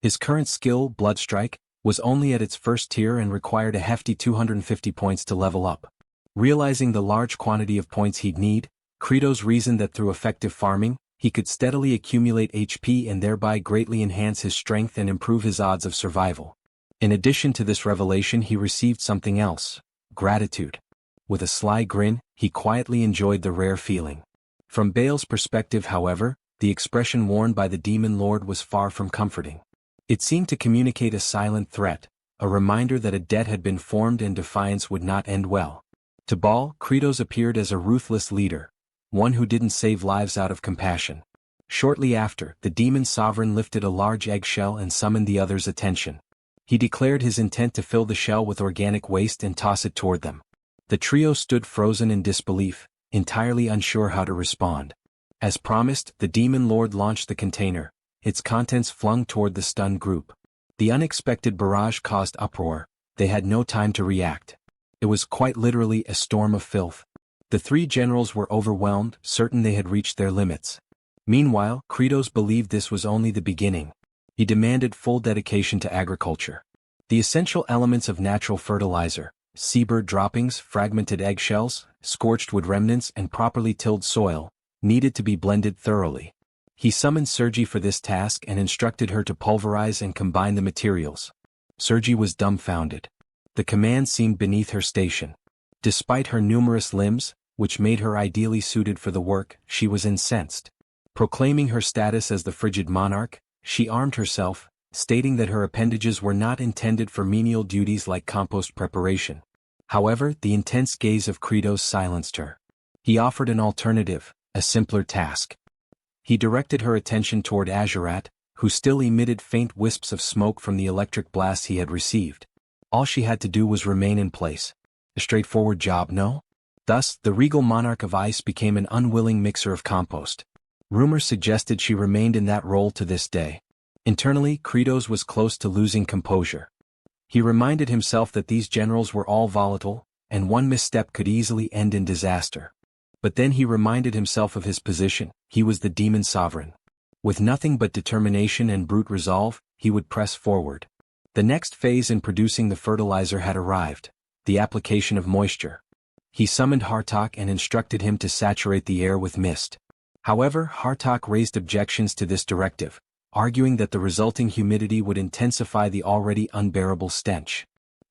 His current skill, Bloodstrike, was only at its first tier and required a hefty 250 points to level up. Realizing the large quantity of points he'd need, Kratos reasoned that through effective farming, he could steadily accumulate HP and thereby greatly enhance his strength and improve his odds of survival. In addition to this revelation, he received something else: gratitude. With a sly grin, he quietly enjoyed the rare feeling. From Baal's perspective, however, the expression worn by the demon lord was far from comforting. It seemed to communicate a silent threat, a reminder that a debt had been formed and defiance would not end well. To Baal, Kratos appeared as a ruthless leader, one who didn't save lives out of compassion. Shortly after, the demon sovereign lifted a large eggshell and summoned the others' attention. He declared his intent to fill the shell with organic waste and toss it toward them. The trio stood frozen in disbelief, entirely unsure how to respond. As promised, the demon lord launched the container, its contents flung toward the stunned group. The unexpected barrage caused uproar. They had no time to react. It was quite literally a storm of filth. The 3 generals were overwhelmed, certain they had reached their limits. Meanwhile, Kratos believed this was only the beginning. He demanded full dedication to agriculture. The essential elements of natural fertilizer, seabird droppings, fragmented eggshells, scorched wood remnants, and properly tilled soil, needed to be blended thoroughly. He summoned Sergi for this task and instructed her to pulverize and combine the materials. Sergi was dumbfounded. The command seemed beneath her station. Despite her numerous limbs, which made her ideally suited for the work, she was incensed. Proclaiming her status as the frigid monarch, she armed herself, stating that her appendages were not intended for menial duties like compost preparation. However, the intense gaze of Kratos silenced her. He offered an alternative, a simpler task. He directed her attention toward Azurat, who still emitted faint wisps of smoke from the electric blasts he had received. All she had to do was remain in place. A straightforward job, no? Thus, the regal monarch of ice became an unwilling mixer of compost. Rumor suggested she remained in that role to this day. Internally, Kratos was close to losing composure. He reminded himself that these generals were all volatile, and one misstep could easily end in disaster. But then he reminded himself of his position. He was the demon sovereign. With nothing but determination and brute resolve, he would press forward. The next phase in producing the fertilizer had arrived: the application of moisture. He summoned Hartok and instructed him to saturate the air with mist. However, Hartok raised objections to this directive, arguing that the resulting humidity would intensify the already unbearable stench.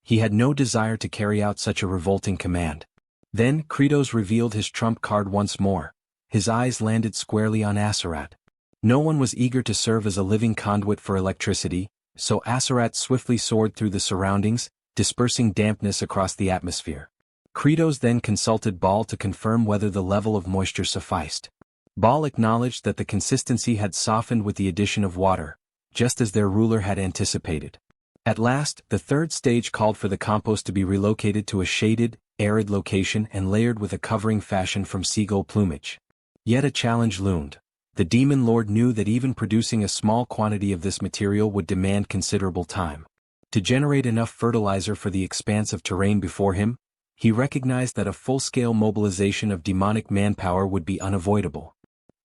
He had no desire to carry out such a revolting command. Then Kratos revealed his trump card once more. His eyes landed squarely on Azurat. No one was eager to serve as a living conduit for electricity, so Azurat swiftly soared through the surroundings, dispersing dampness across the atmosphere. Kratos then consulted Baal to confirm whether the level of moisture sufficed. Baal acknowledged that the consistency had softened with the addition of water, just as their ruler had anticipated. At last, the third stage called for the compost to be relocated to a shaded, arid location and layered with a covering fashioned from seagull plumage. Yet a challenge loomed. The demon lord knew that even producing a small quantity of this material would demand considerable time. To generate enough fertilizer for the expanse of terrain before him, he recognized that a full-scale mobilization of demonic manpower would be unavoidable.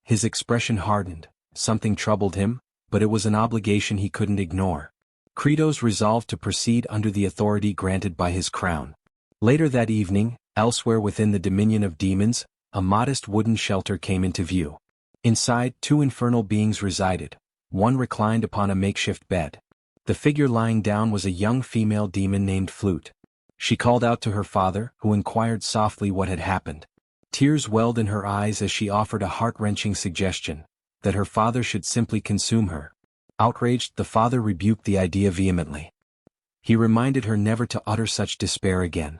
His expression hardened. Something troubled him, but it was an obligation he couldn't ignore. Kratos resolved to proceed under the authority granted by his crown. Later that evening, elsewhere within the dominion of demons, a modest wooden shelter came into view. Inside, two infernal beings resided. One reclined upon a makeshift bed. The figure lying down was a young female demon named Flute. She called out to her father, who inquired softly what had happened. Tears welled in her eyes as she offered a heart-wrenching suggestion, that her father should simply consume her. Outraged, the father rebuked the idea vehemently. He reminded her never to utter such despair again.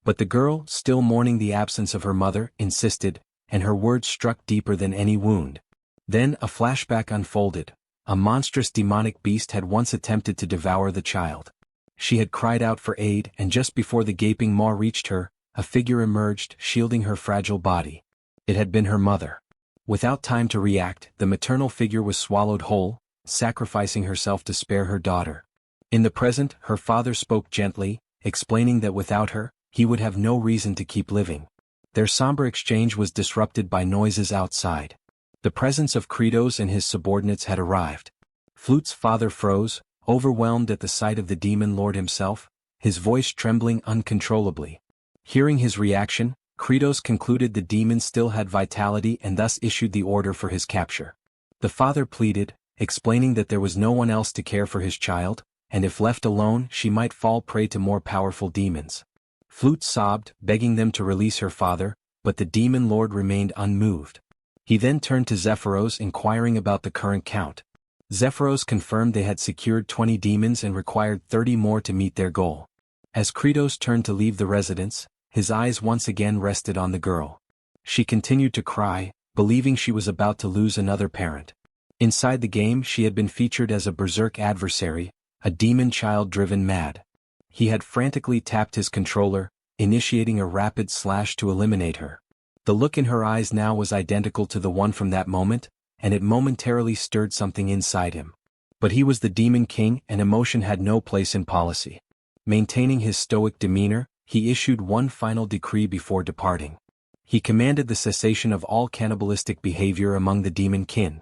But the girl, still mourning the absence of her mother, insisted, and her words struck deeper than any wound. Then a flashback unfolded. A monstrous demonic beast had once attempted to devour the child. She had cried out for aid, and just before the gaping maw reached her, a figure emerged, shielding her fragile body. It had been her mother. Without time to react, the maternal figure was swallowed whole, sacrificing herself to spare her daughter. In the present, her father spoke gently, explaining that without her, he would have no reason to keep living. Their somber exchange was disrupted by noises outside. The presence of Kratos and his subordinates had arrived. Flute's father froze, overwhelmed at the sight of the demon lord himself, his voice trembling uncontrollably. Hearing his reaction, Kratos concluded the demon still had vitality and thus issued the order for his capture. The father pleaded, explaining that there was no one else to care for his child, and if left alone she might fall prey to more powerful demons. Flute sobbed, begging them to release her father, but the demon lord remained unmoved. He then turned to Zephyros inquiring about the current count. Zephyros confirmed they had secured 20 demons and required 30 more to meet their goal. As Kratos turned to leave the residence, his eyes once again rested on the girl. She continued to cry, believing she was about to lose another parent. Inside the game she had been featured as a berserk adversary, a demon child driven mad. He had frantically tapped his controller, initiating a rapid slash to eliminate her. The look in her eyes now was identical to the one from that moment, and it momentarily stirred something inside him. But he was the Demon King and emotion had no place in policy. Maintaining his stoic demeanor, he issued one final decree before departing. He commanded the cessation of all cannibalistic behavior among the demon kin.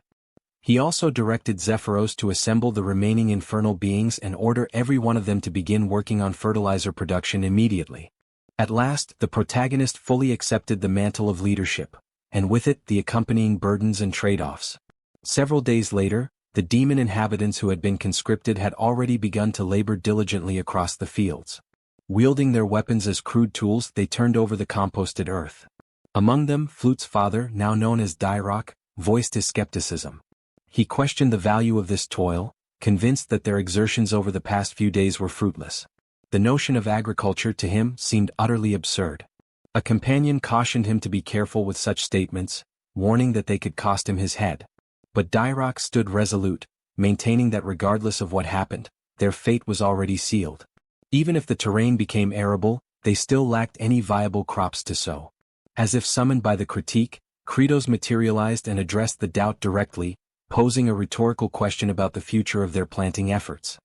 He also directed Zephyros to assemble the remaining infernal beings and order every one of them to begin working on fertilizer production immediately. At last, the protagonist fully accepted the mantle of leadership, and with it the accompanying burdens and trade-offs. Several days later, the demon inhabitants who had been conscripted had already begun to labor diligently across the fields. Wielding their weapons as crude tools, they turned over the composted earth. Among them, Flute's father, now known as Dyrok, voiced his skepticism. He questioned the value of this toil, convinced that their exertions over the past few days were fruitless. The notion of agriculture to him seemed utterly absurd. A companion cautioned him to be careful with such statements, warning that they could cost him his head. But Dyrok stood resolute, maintaining that regardless of what happened, their fate was already sealed. Even if the terrain became arable, they still lacked any viable crops to sow. As if summoned by the critique, Kratos materialized and addressed the doubt directly, posing a rhetorical question about the future of their planting efforts.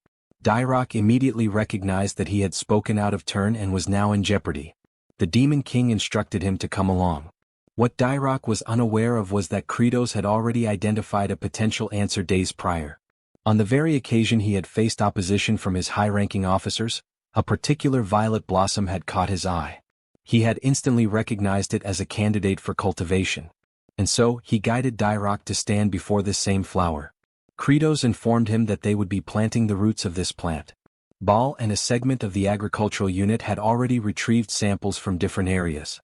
Dyrok immediately recognized that he had spoken out of turn and was now in jeopardy. The Demon King instructed him to come along. What Dyrok was unaware of was that Kratos had already identified a potential answer days prior. On the very occasion he had faced opposition from his high-ranking officers, a particular violet blossom had caught his eye. He had instantly recognized it as a candidate for cultivation. And so, he guided Dyrok to stand before this same flower. Kratos informed him that they would be planting the roots of this plant. Baal and a segment of the agricultural unit had already retrieved samples from different areas.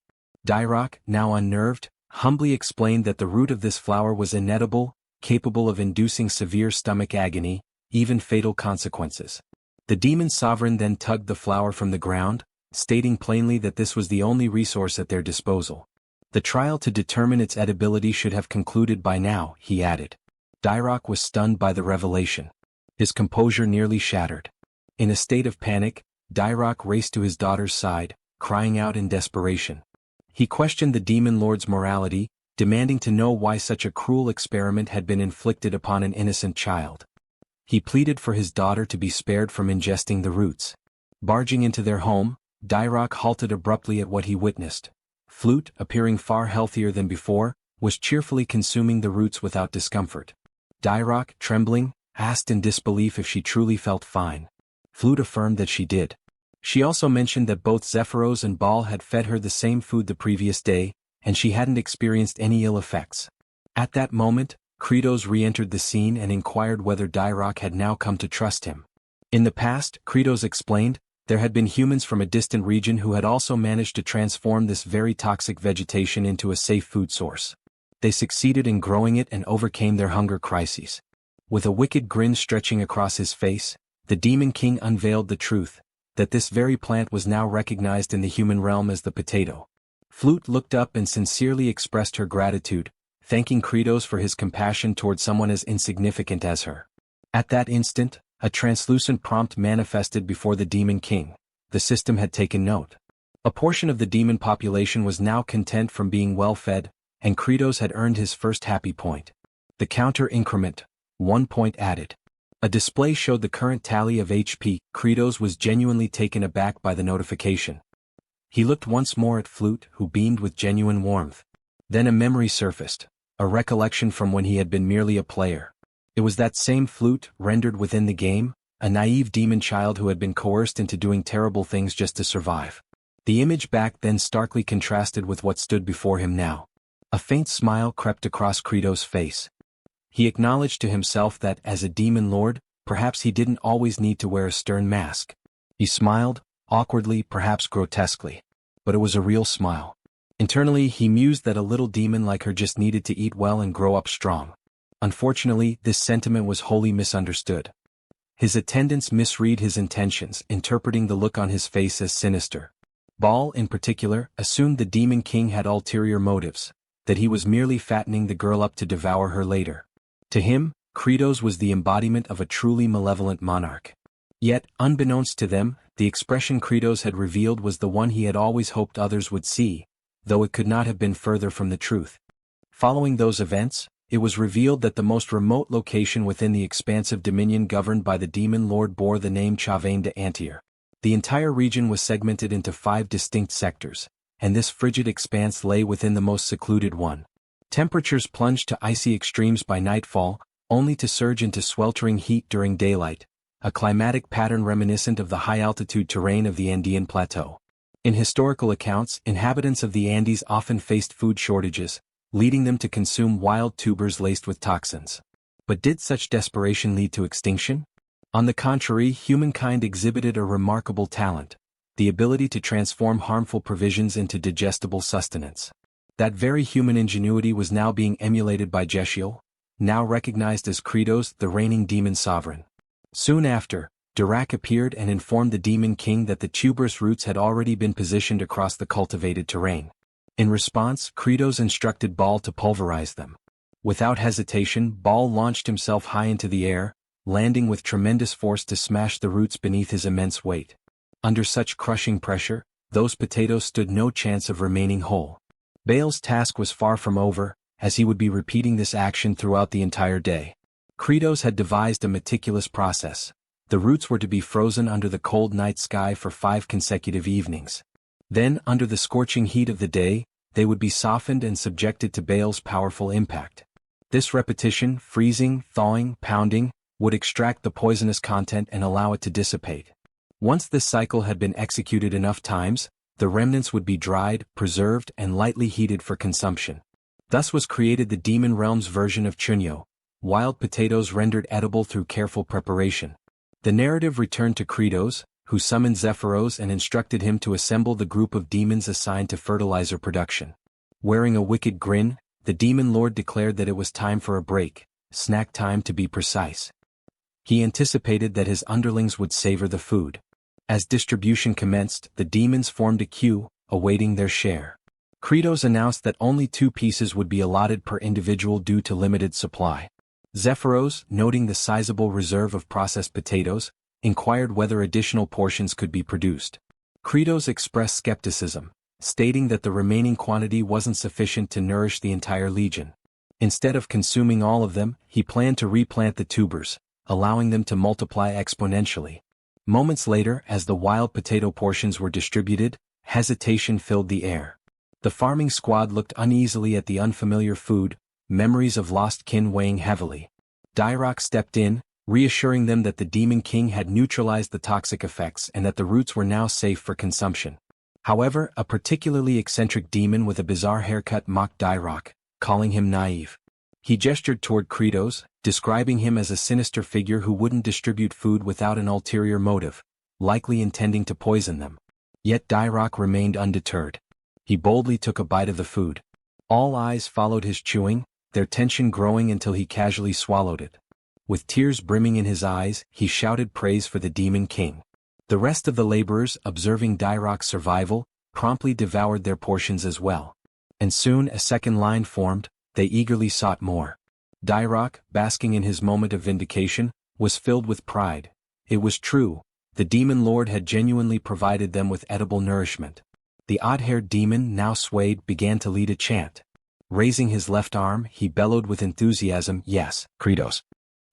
Dyrok, now unnerved, humbly explained that the root of this flower was inedible, capable of inducing severe stomach agony, even fatal consequences. The demon sovereign then tugged the flower from the ground, stating plainly that this was the only resource at their disposal. The trial to determine its edibility should have concluded by now, he added. Dyrok was stunned by the revelation. his composure nearly shattered. In a state of panic, Dairock raced to his daughter's side, crying out in desperation. He questioned the demon lord's morality, demanding to know why such a cruel experiment had been inflicted upon an innocent child. He pleaded for his daughter to be spared from ingesting the roots. Barging into their home, Dairock halted abruptly at what he witnessed. Flute, appearing far healthier than before, was cheerfully consuming the roots without discomfort. Dairock, trembling, asked in disbelief if she truly felt fine. Flute affirmed that she did. She also mentioned that both Zephyros and Baal had fed her the same food the previous day, and she hadn't experienced any ill effects. At that moment, Kratos re-entered the scene and inquired whether Dairock had now come to trust him. In the past, Kratos explained, there had been humans from a distant region who had also managed to transform this very toxic vegetation into a safe food source. They succeeded in growing it and overcame their hunger crises. With a wicked grin stretching across his face, the Demon King unveiled the truth, that this very plant was now recognized in the human realm as the potato. Flute looked up and sincerely expressed her gratitude, thanking Kratos for his compassion toward someone as insignificant as her. At that instant, a translucent prompt manifested before the Demon King. The system had taken note. A portion of the demon population was now content from being well fed, and Kratos had earned his first happy point. The counter increment, 1 point added. A display showed the current tally of HP. Kratos was genuinely taken aback by the notification. He looked once more at Flute, who beamed with genuine warmth. Then a memory surfaced, a recollection from when he had been merely a player. It was that same Flute, rendered within the game, a naive demon child who had been coerced into doing terrible things just to survive. The image back then starkly contrasted with what stood before him now. A faint smile crept across Kratos' face. He acknowledged to himself that, as a demon lord, perhaps he didn't always need to wear a stern mask. He smiled, awkwardly, perhaps grotesquely. But it was a real smile. Internally, he mused that a little demon like her just needed to eat well and grow up strong. Unfortunately, this sentiment was wholly misunderstood. His attendants misread his intentions, interpreting the look on his face as sinister. Baal, in particular, assumed the Demon King had ulterior motives, that he was merely fattening the girl up to devour her later. To him, Kratos was the embodiment of a truly malevolent monarch. Yet, unbeknownst to them, the expression Kratos had revealed was the one he had always hoped others would see, though it could not have been further from the truth. Following those events, it was revealed that the most remote location within the expansive dominion governed by the Demon Lord bore the name Chavain de Antier. The entire region was segmented into 5 distinct sectors, and this frigid expanse lay within the most secluded one. Temperatures plunged to icy extremes by nightfall, only to surge into sweltering heat during daylight, a climatic pattern reminiscent of the high-altitude terrain of the Andean Plateau. In historical accounts, inhabitants of the Andes often faced food shortages, leading them to consume wild tubers laced with toxins. But did such desperation lead to extinction? On the contrary, humankind exhibited a remarkable talent, the ability to transform harmful provisions into digestible sustenance. That very human ingenuity was now being emulated by Jeshiel, now recognized as Kratos, the reigning demon sovereign. Soon after, Dirac appeared and informed the Demon King that the tuberous roots had already been positioned across the cultivated terrain. In response, Kratos instructed Baal to pulverize them. Without hesitation, Baal launched himself high into the air, landing with tremendous force to smash the roots beneath his immense weight. Under such crushing pressure, those potatoes stood no chance of remaining whole. Baal's task was far from over, as he would be repeating this action throughout the entire day. Kratos had devised a meticulous process. The roots were to be frozen under the cold night sky for 5 consecutive evenings. Then, under the scorching heat of the day, they would be softened and subjected to Baal's powerful impact. This repetition, freezing, thawing, pounding, would extract the poisonous content and allow it to dissipate. Once this cycle had been executed enough times, the remnants would be dried, preserved, and lightly heated for consumption. Thus was created the demon realm's version of chunyo, wild potatoes rendered edible through careful preparation. The narrative returned to Kratos, who summoned Zephyros and instructed him to assemble the group of demons assigned to fertilizer production. Wearing a wicked grin, the demon lord declared that it was time for a break, snack time to be precise. He anticipated that his underlings would savor the food. As distribution commenced, the demons formed a queue, awaiting their share. Kratos announced that only 2 pieces would be allotted per individual due to limited supply. Zephyros, noting the sizable reserve of processed potatoes, inquired whether additional portions could be produced. Kratos expressed skepticism, stating that the remaining quantity wasn't sufficient to nourish the entire legion. Instead of consuming all of them, he planned to replant the tubers, allowing them to multiply exponentially. Moments later, as the wild potato portions were distributed, hesitation filled the air. The farming squad looked uneasily at the unfamiliar food, memories of lost kin weighing heavily. Dairock stepped in, reassuring them that the Demon King had neutralized the toxic effects and that the roots were now safe for consumption. However, a particularly eccentric demon with a bizarre haircut mocked Dairock, calling him naive. He gestured toward Kratos, describing him as a sinister figure who wouldn't distribute food without an ulterior motive, likely intending to poison them. Yet Dairock remained undeterred. He boldly took a bite of the food. All eyes followed his chewing, their tension growing until he casually swallowed it. With tears brimming in his eyes, he shouted praise for the Demon King. The rest of the laborers, observing Dairock's survival, promptly devoured their portions as well. And soon a second line formed, they eagerly sought more. Dairock, basking in his moment of vindication, was filled with pride. It was true, the Demon Lord had genuinely provided them with edible nourishment. The odd-haired demon, now swayed, began to lead a chant. Raising his left arm, he bellowed with enthusiasm, "Yes, Kratos."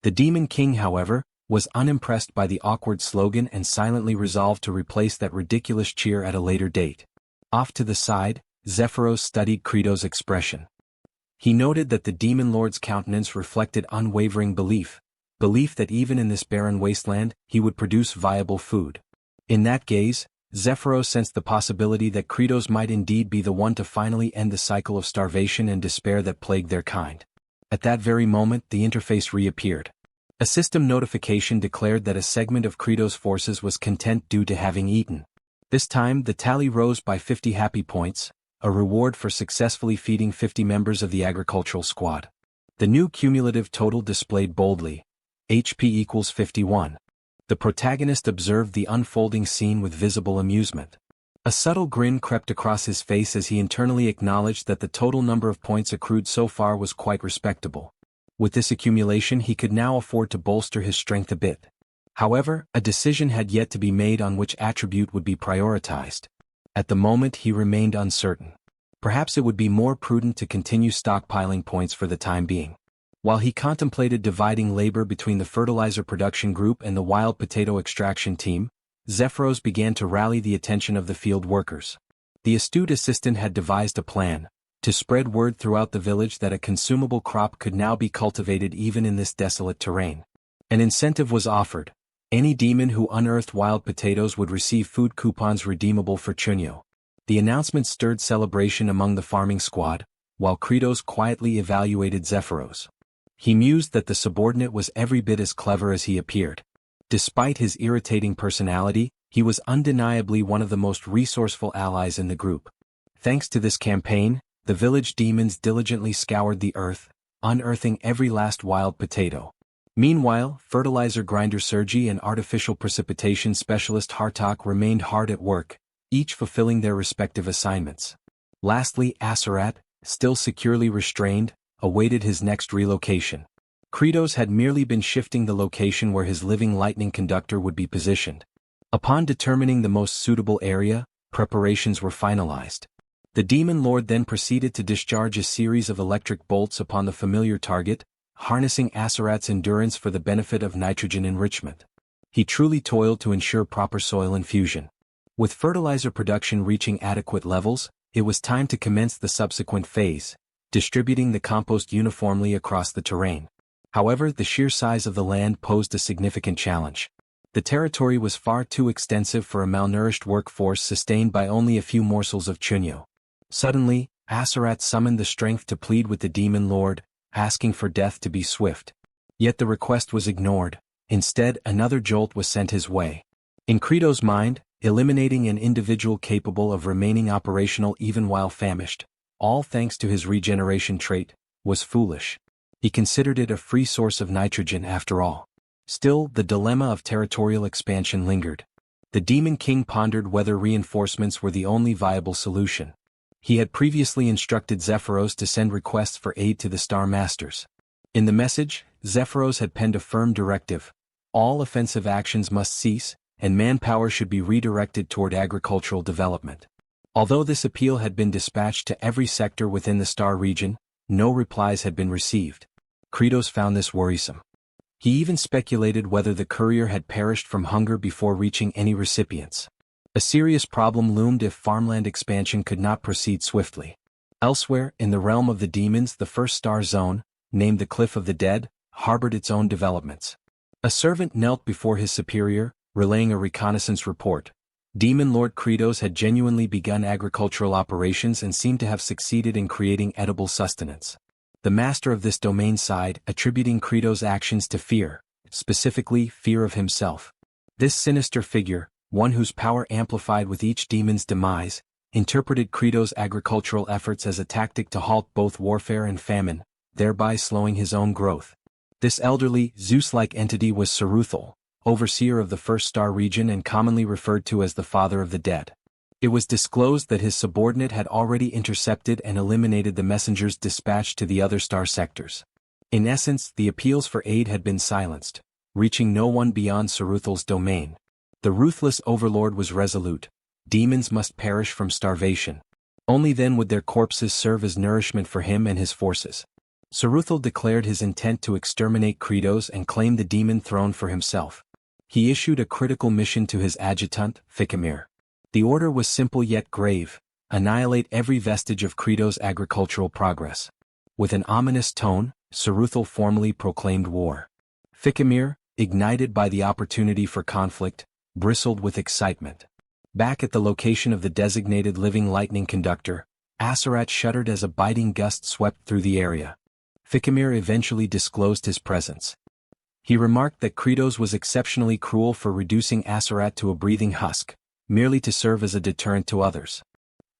The Demon King, however, was unimpressed by the awkward slogan and silently resolved to replace that ridiculous cheer at a later date. Off to the side, Zephyros studied Kratos' expression. He noted that the Demon Lord's countenance reflected unwavering belief that even in this barren wasteland, he would produce viable food. In that gaze, Zephyros sensed the possibility that Kratos might indeed be the one to finally end the cycle of starvation and despair that plagued their kind. At that very moment, the interface reappeared. A system notification declared that a segment of Kratos' forces was content due to having eaten. This time, the tally rose by 50 happy points, a reward for successfully feeding 50 members of the agricultural squad. The new cumulative total displayed boldly: HP equals 51. The protagonist observed the unfolding scene with visible amusement. A subtle grin crept across his face as he internally acknowledged that the total number of points accrued so far was quite respectable. With this accumulation, he could now afford to bolster his strength a bit. However, a decision had yet to be made on which attribute would be prioritized. At the moment, he remained uncertain. Perhaps it would be more prudent to continue stockpiling points for the time being. While he contemplated dividing labor between the fertilizer production group and the wild potato extraction team, Zephyros began to rally the attention of the field workers. The astute assistant had devised a plan to spread word throughout the village that a consumable crop could now be cultivated even in this desolate terrain. An incentive was offered. Any demon who unearthed wild potatoes would receive food coupons redeemable for chunyo. The announcement stirred celebration among the farming squad, while Kratos quietly evaluated Zephyros. He mused that the subordinate was every bit as clever as he appeared. Despite his irritating personality, he was undeniably one of the most resourceful allies in the group. Thanks to this campaign, the village demons diligently scoured the earth, unearthing every last wild potato. Meanwhile, fertilizer grinder Sergi and artificial precipitation specialist Hartok remained hard at work, each fulfilling their respective assignments. Lastly, Aserat, still securely restrained, awaited his next relocation. Kratos had merely been shifting the location where his living lightning conductor would be positioned. Upon determining the most suitable area, preparations were finalized. The Demon Lord then proceeded to discharge a series of electric bolts upon the familiar target, harnessing Aserat's endurance for the benefit of nitrogen enrichment. He truly toiled to ensure proper soil infusion. With fertilizer production reaching adequate levels, it was time to commence the subsequent phase, distributing the compost uniformly across the terrain. However, the sheer size of the land posed a significant challenge. The territory was far too extensive for a malnourished workforce sustained by only a few morsels of chunyo. Suddenly, Aserat summoned the strength to plead with the Demon Lord, asking for death to be swift. Yet the request was ignored. Instead, another jolt was sent his way. In Kratos' mind, eliminating an individual capable of remaining operational even while famished, all thanks to his regeneration trait, was foolish. He considered it a free source of nitrogen after all. Still, the dilemma of territorial expansion lingered. The Demon King pondered whether reinforcements were the only viable solution. He had previously instructed Zephyros to send requests for aid to the Star Masters. In the message, Zephyros had penned a firm directive: all offensive actions must cease, and manpower should be redirected toward agricultural development. Although this appeal had been dispatched to every sector within the Star region, no replies had been received. Kratos found this worrisome. He even speculated whether the courier had perished from hunger before reaching any recipients. A serious problem loomed if farmland expansion could not proceed swiftly. Elsewhere, in the realm of the demons, the first star zone, named the Cliff of the Dead, harbored its own developments. A servant knelt before his superior, relaying a reconnaissance report. Demon Lord Kratos had genuinely begun agricultural operations and seemed to have succeeded in creating edible sustenance. The master of this domain sighed, attributing Kratos' actions to fear, specifically fear of himself. This sinister figure, one whose power amplified with each demon's demise, interpreted Kratos' agricultural efforts as a tactic to halt both warfare and famine, thereby slowing his own growth. This elderly, Zeus-like entity was Saruthal, overseer of the First Star region and commonly referred to as the Father of the Dead. It was disclosed that his subordinate had already intercepted and eliminated the messengers dispatched to the other star sectors. In essence, the appeals for aid had been silenced, reaching no one beyond Saruthal's domain. The ruthless overlord was resolute: demons must perish from starvation. Only then would their corpses serve as nourishment for him and his forces. Saruthal declared his intent to exterminate Kratos and claim the demon throne for himself. He issued a critical mission to his adjutant, Fikimir. The order was simple yet grave: annihilate every vestige of Kratos' agricultural progress. With an ominous tone, Saruthal formally proclaimed war. Fikimir, ignited by the opportunity for conflict, bristled with excitement. Back at the location of the designated living lightning conductor, Aserat shuddered as a biting gust swept through the area. Fikimir eventually disclosed his presence. He remarked that Kratos was exceptionally cruel for reducing Aserat to a breathing husk, merely to serve as a deterrent to others.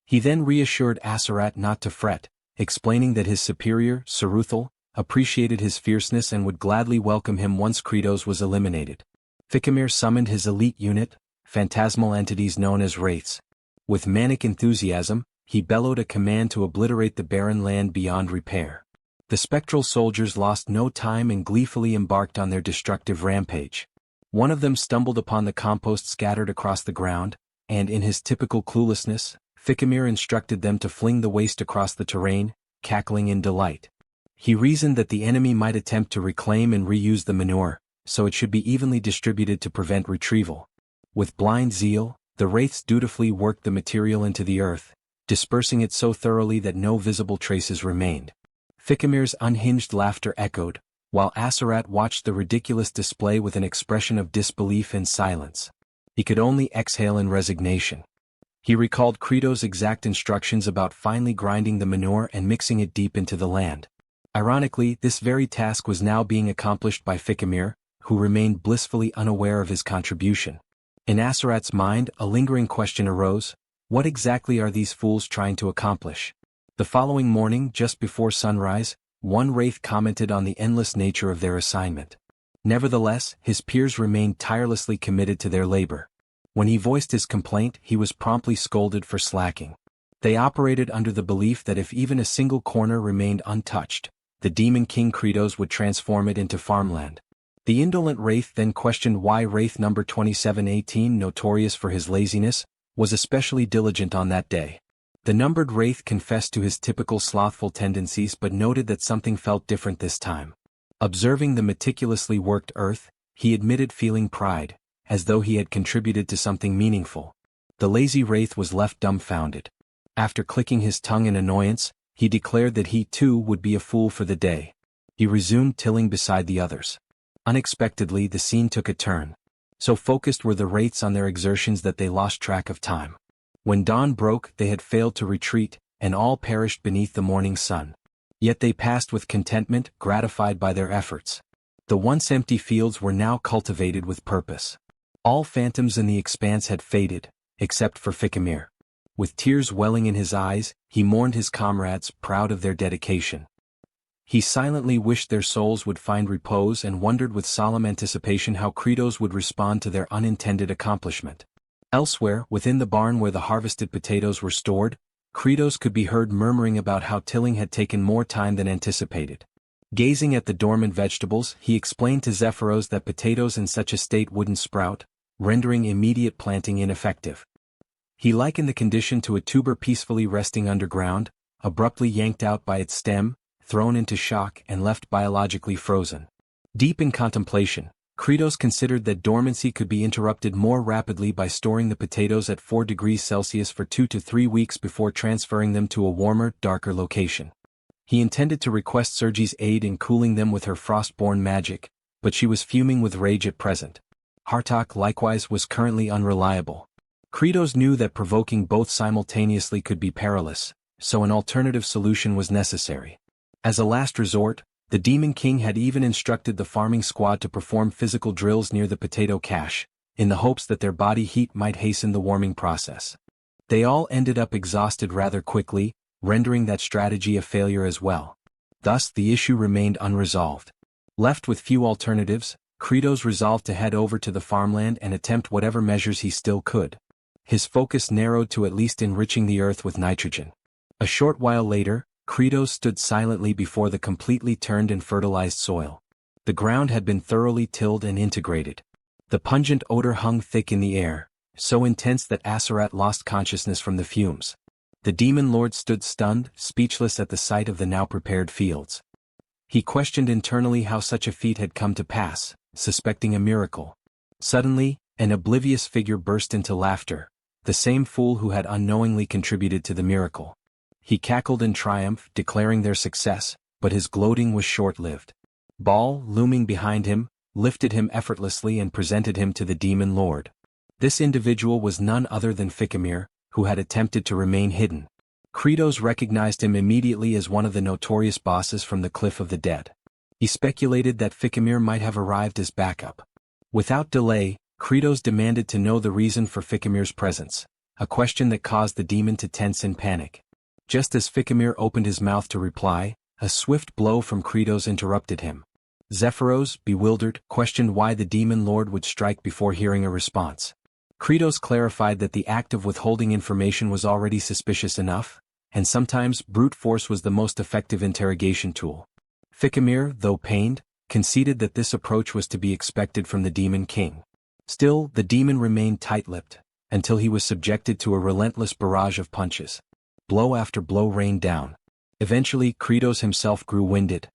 He then reassured Aserat not to fret, explaining that his superior, Saruthal, appreciated his fierceness and would gladly welcome him once Kratos was eliminated. Fikimir summoned his elite unit, phantasmal entities known as wraiths. With manic enthusiasm, he bellowed a command to obliterate the barren land beyond repair. The spectral soldiers lost no time and gleefully embarked on their destructive rampage. One of them stumbled upon the compost scattered across the ground, and in his typical cluelessness, Fikimir instructed them to fling the waste across the terrain, cackling in delight. He reasoned that the enemy might attempt to reclaim and reuse the manure, so it should be evenly distributed to prevent retrieval. With blind zeal, the wraiths dutifully worked the material into the earth, dispersing it so thoroughly that no visible traces remained. Fikimir's unhinged laughter echoed, while Aserat watched the ridiculous display with an expression of disbelief and silence. He could only exhale in resignation. He recalled Kratos' exact instructions about finely grinding the manure and mixing it deep into the land. Ironically, this very task was now being accomplished by Fikimir, who remained blissfully unaware of his contribution. In Aserat's mind, a lingering question arose: what exactly are these fools trying to accomplish? The following morning, just before sunrise, one wraith commented on the endless nature of their assignment. Nevertheless, his peers remained tirelessly committed to their labor. When he voiced his complaint, he was promptly scolded for slacking. They operated under the belief that if even a single corner remained untouched, the demon king Kratos would transform it into farmland. The indolent wraith then questioned why wraith number 2718, notorious for his laziness, was especially diligent on that day. The numbered wraith confessed to his typical slothful tendencies but noted that something felt different this time. Observing the meticulously worked earth, he admitted feeling pride, as though he had contributed to something meaningful. The lazy wraith was left dumbfounded. After clicking his tongue in annoyance, he declared that he too would be a fool for the day. He resumed tilling beside the others. Unexpectedly, the scene took a turn. So focused were the wraiths on their exertions that they lost track of time. When dawn broke, they had failed to retreat, and all perished beneath the morning sun. Yet they passed with contentment, gratified by their efforts. The once empty fields were now cultivated with purpose. All phantoms in the expanse had faded, except for Fikimir. With tears welling in his eyes, he mourned his comrades, proud of their dedication. He silently wished their souls would find repose and wondered with solemn anticipation how Kratos would respond to their unintended accomplishment. Elsewhere, within the barn where the harvested potatoes were stored, Kratos could be heard murmuring about how tilling had taken more time than anticipated. Gazing at the dormant vegetables, he explained to Zephyros that potatoes in such a state wouldn't sprout, rendering immediate planting ineffective. He likened the condition to a tuber peacefully resting underground, abruptly yanked out by its stem, thrown into shock and left biologically frozen. Deep in contemplation, Kratos considered that dormancy could be interrupted more rapidly by storing the potatoes at 4 degrees Celsius for 2 to 3 weeks before transferring them to a warmer, darker location. He intended to request Sergi's aid in cooling them with her frostborn magic, but she was fuming with rage at present. Hartok likewise was currently unreliable. Kratos knew that provoking both simultaneously could be perilous, so an alternative solution was necessary. As a last resort, the Demon King had even instructed the farming squad to perform physical drills near the potato cache, in the hopes that their body heat might hasten the warming process. They all ended up exhausted rather quickly, rendering that strategy a failure as well. Thus the issue remained unresolved. Left with few alternatives, Kratos resolved to head over to the farmland and attempt whatever measures he still could. His focus narrowed to at least enriching the earth with nitrogen. A short while later, Kratos stood silently before the completely turned and fertilized soil. The ground had been thoroughly tilled and integrated. The pungent odor hung thick in the air, so intense that Aserat lost consciousness from the fumes. The demon lord stood stunned, speechless at the sight of the now prepared fields. He questioned internally how such a feat had come to pass, suspecting a miracle. Suddenly, an oblivious figure burst into laughter, the same fool who had unknowingly contributed to the miracle. He cackled in triumph, declaring their success, but his gloating was short-lived. Baal, looming behind him, lifted him effortlessly and presented him to the demon lord. This individual was none other than Fikimir, who had attempted to remain hidden. Kratos recognized him immediately as one of the notorious bosses from the Cliff of the Dead. He speculated that Fikimir might have arrived as backup. Without delay, Kratos demanded to know the reason for Fikimir's presence, a question that caused the demon to tense in panic. Just as Fikimir opened his mouth to reply, a swift blow from Kratos interrupted him. Zephyros, bewildered, questioned why the demon lord would strike before hearing a response. Kratos clarified that the act of withholding information was already suspicious enough, and sometimes brute force was the most effective interrogation tool. Fikimir, though pained, conceded that this approach was to be expected from the Demon King. Still, the demon remained tight-lipped, until he was subjected to a relentless barrage of punches. Blow after blow rained down. Eventually, Kratos himself grew winded.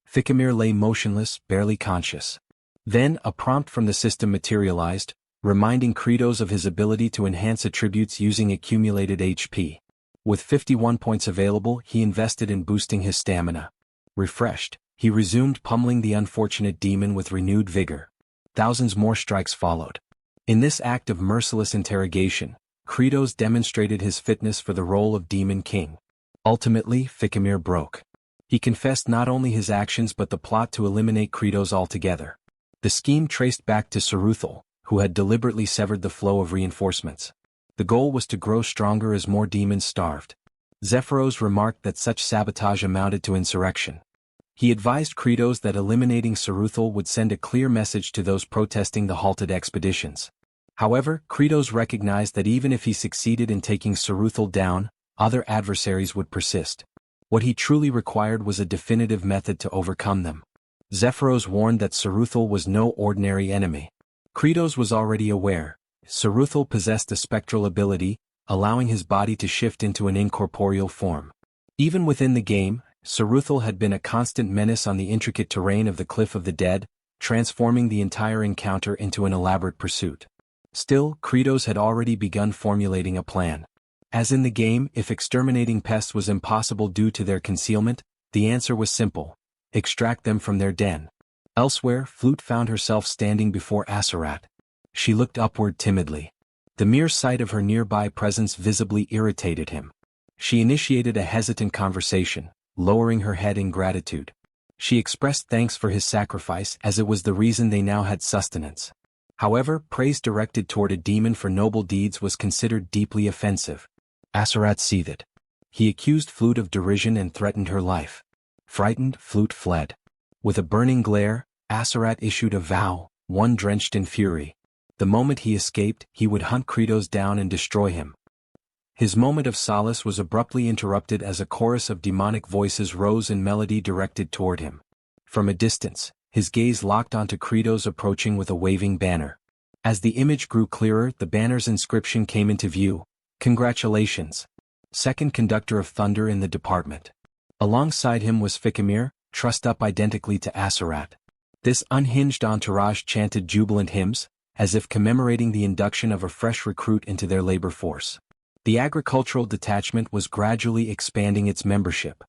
Fikimir lay motionless, barely conscious. Then, a prompt from the system materialized, reminding Kratos of his ability to enhance attributes using accumulated HP. With 51 points available, he invested in boosting his stamina. Refreshed, he resumed pummeling the unfortunate demon with renewed vigor. Thousands more strikes followed. In this act of merciless interrogation, Kratos demonstrated his fitness for the role of Demon King. Ultimately, Fikimir broke. He confessed not only his actions but the plot to eliminate Kratos altogether. The scheme traced back to Saruthal, who had deliberately severed the flow of reinforcements. The goal was to grow stronger as more demons starved. Zephyros remarked that such sabotage amounted to insurrection. He advised Kratos that eliminating Saruthal would send a clear message to those protesting the halted expeditions. However, Kratos recognized that even if he succeeded in taking Saruthal down, other adversaries would persist. What he truly required was a definitive method to overcome them. Zephyros warned that Saruthal was no ordinary enemy. Kratos was already aware. Saruthal possessed a spectral ability, allowing his body to shift into an incorporeal form. Even within the game, Saruthal had been a constant menace on the intricate terrain of the Cliff of the Dead, transforming the entire encounter into an elaborate pursuit. Still, Kratos had already begun formulating a plan. As in the game, if exterminating pests was impossible due to their concealment, the answer was simple: extract them from their den. Elsewhere, Flute found herself standing before Aserat. She looked upward timidly. The mere sight of her nearby presence visibly irritated him. She initiated a hesitant conversation, lowering her head in gratitude. She expressed thanks for his sacrifice as it was the reason they now had sustenance. However, praise directed toward a demon for noble deeds was considered deeply offensive. Aserat seethed. He accused Flute of derision and threatened her life. Frightened, Flute fled. With a burning glare, Aserat issued a vow, one drenched in fury. The moment he escaped, he would hunt Kratos down and destroy him. His moment of solace was abruptly interrupted as a chorus of demonic voices rose in melody directed toward him. From a distance, his gaze locked onto Credos approaching with a waving banner. As the image grew clearer, the banner's inscription came into view. Congratulations. Second Conductor of Thunder in the department. Alongside him was Fikimir, trussed up identically to Aserat. This unhinged entourage chanted jubilant hymns, as if commemorating the induction of a fresh recruit into their labor force. The agricultural detachment was gradually expanding its membership.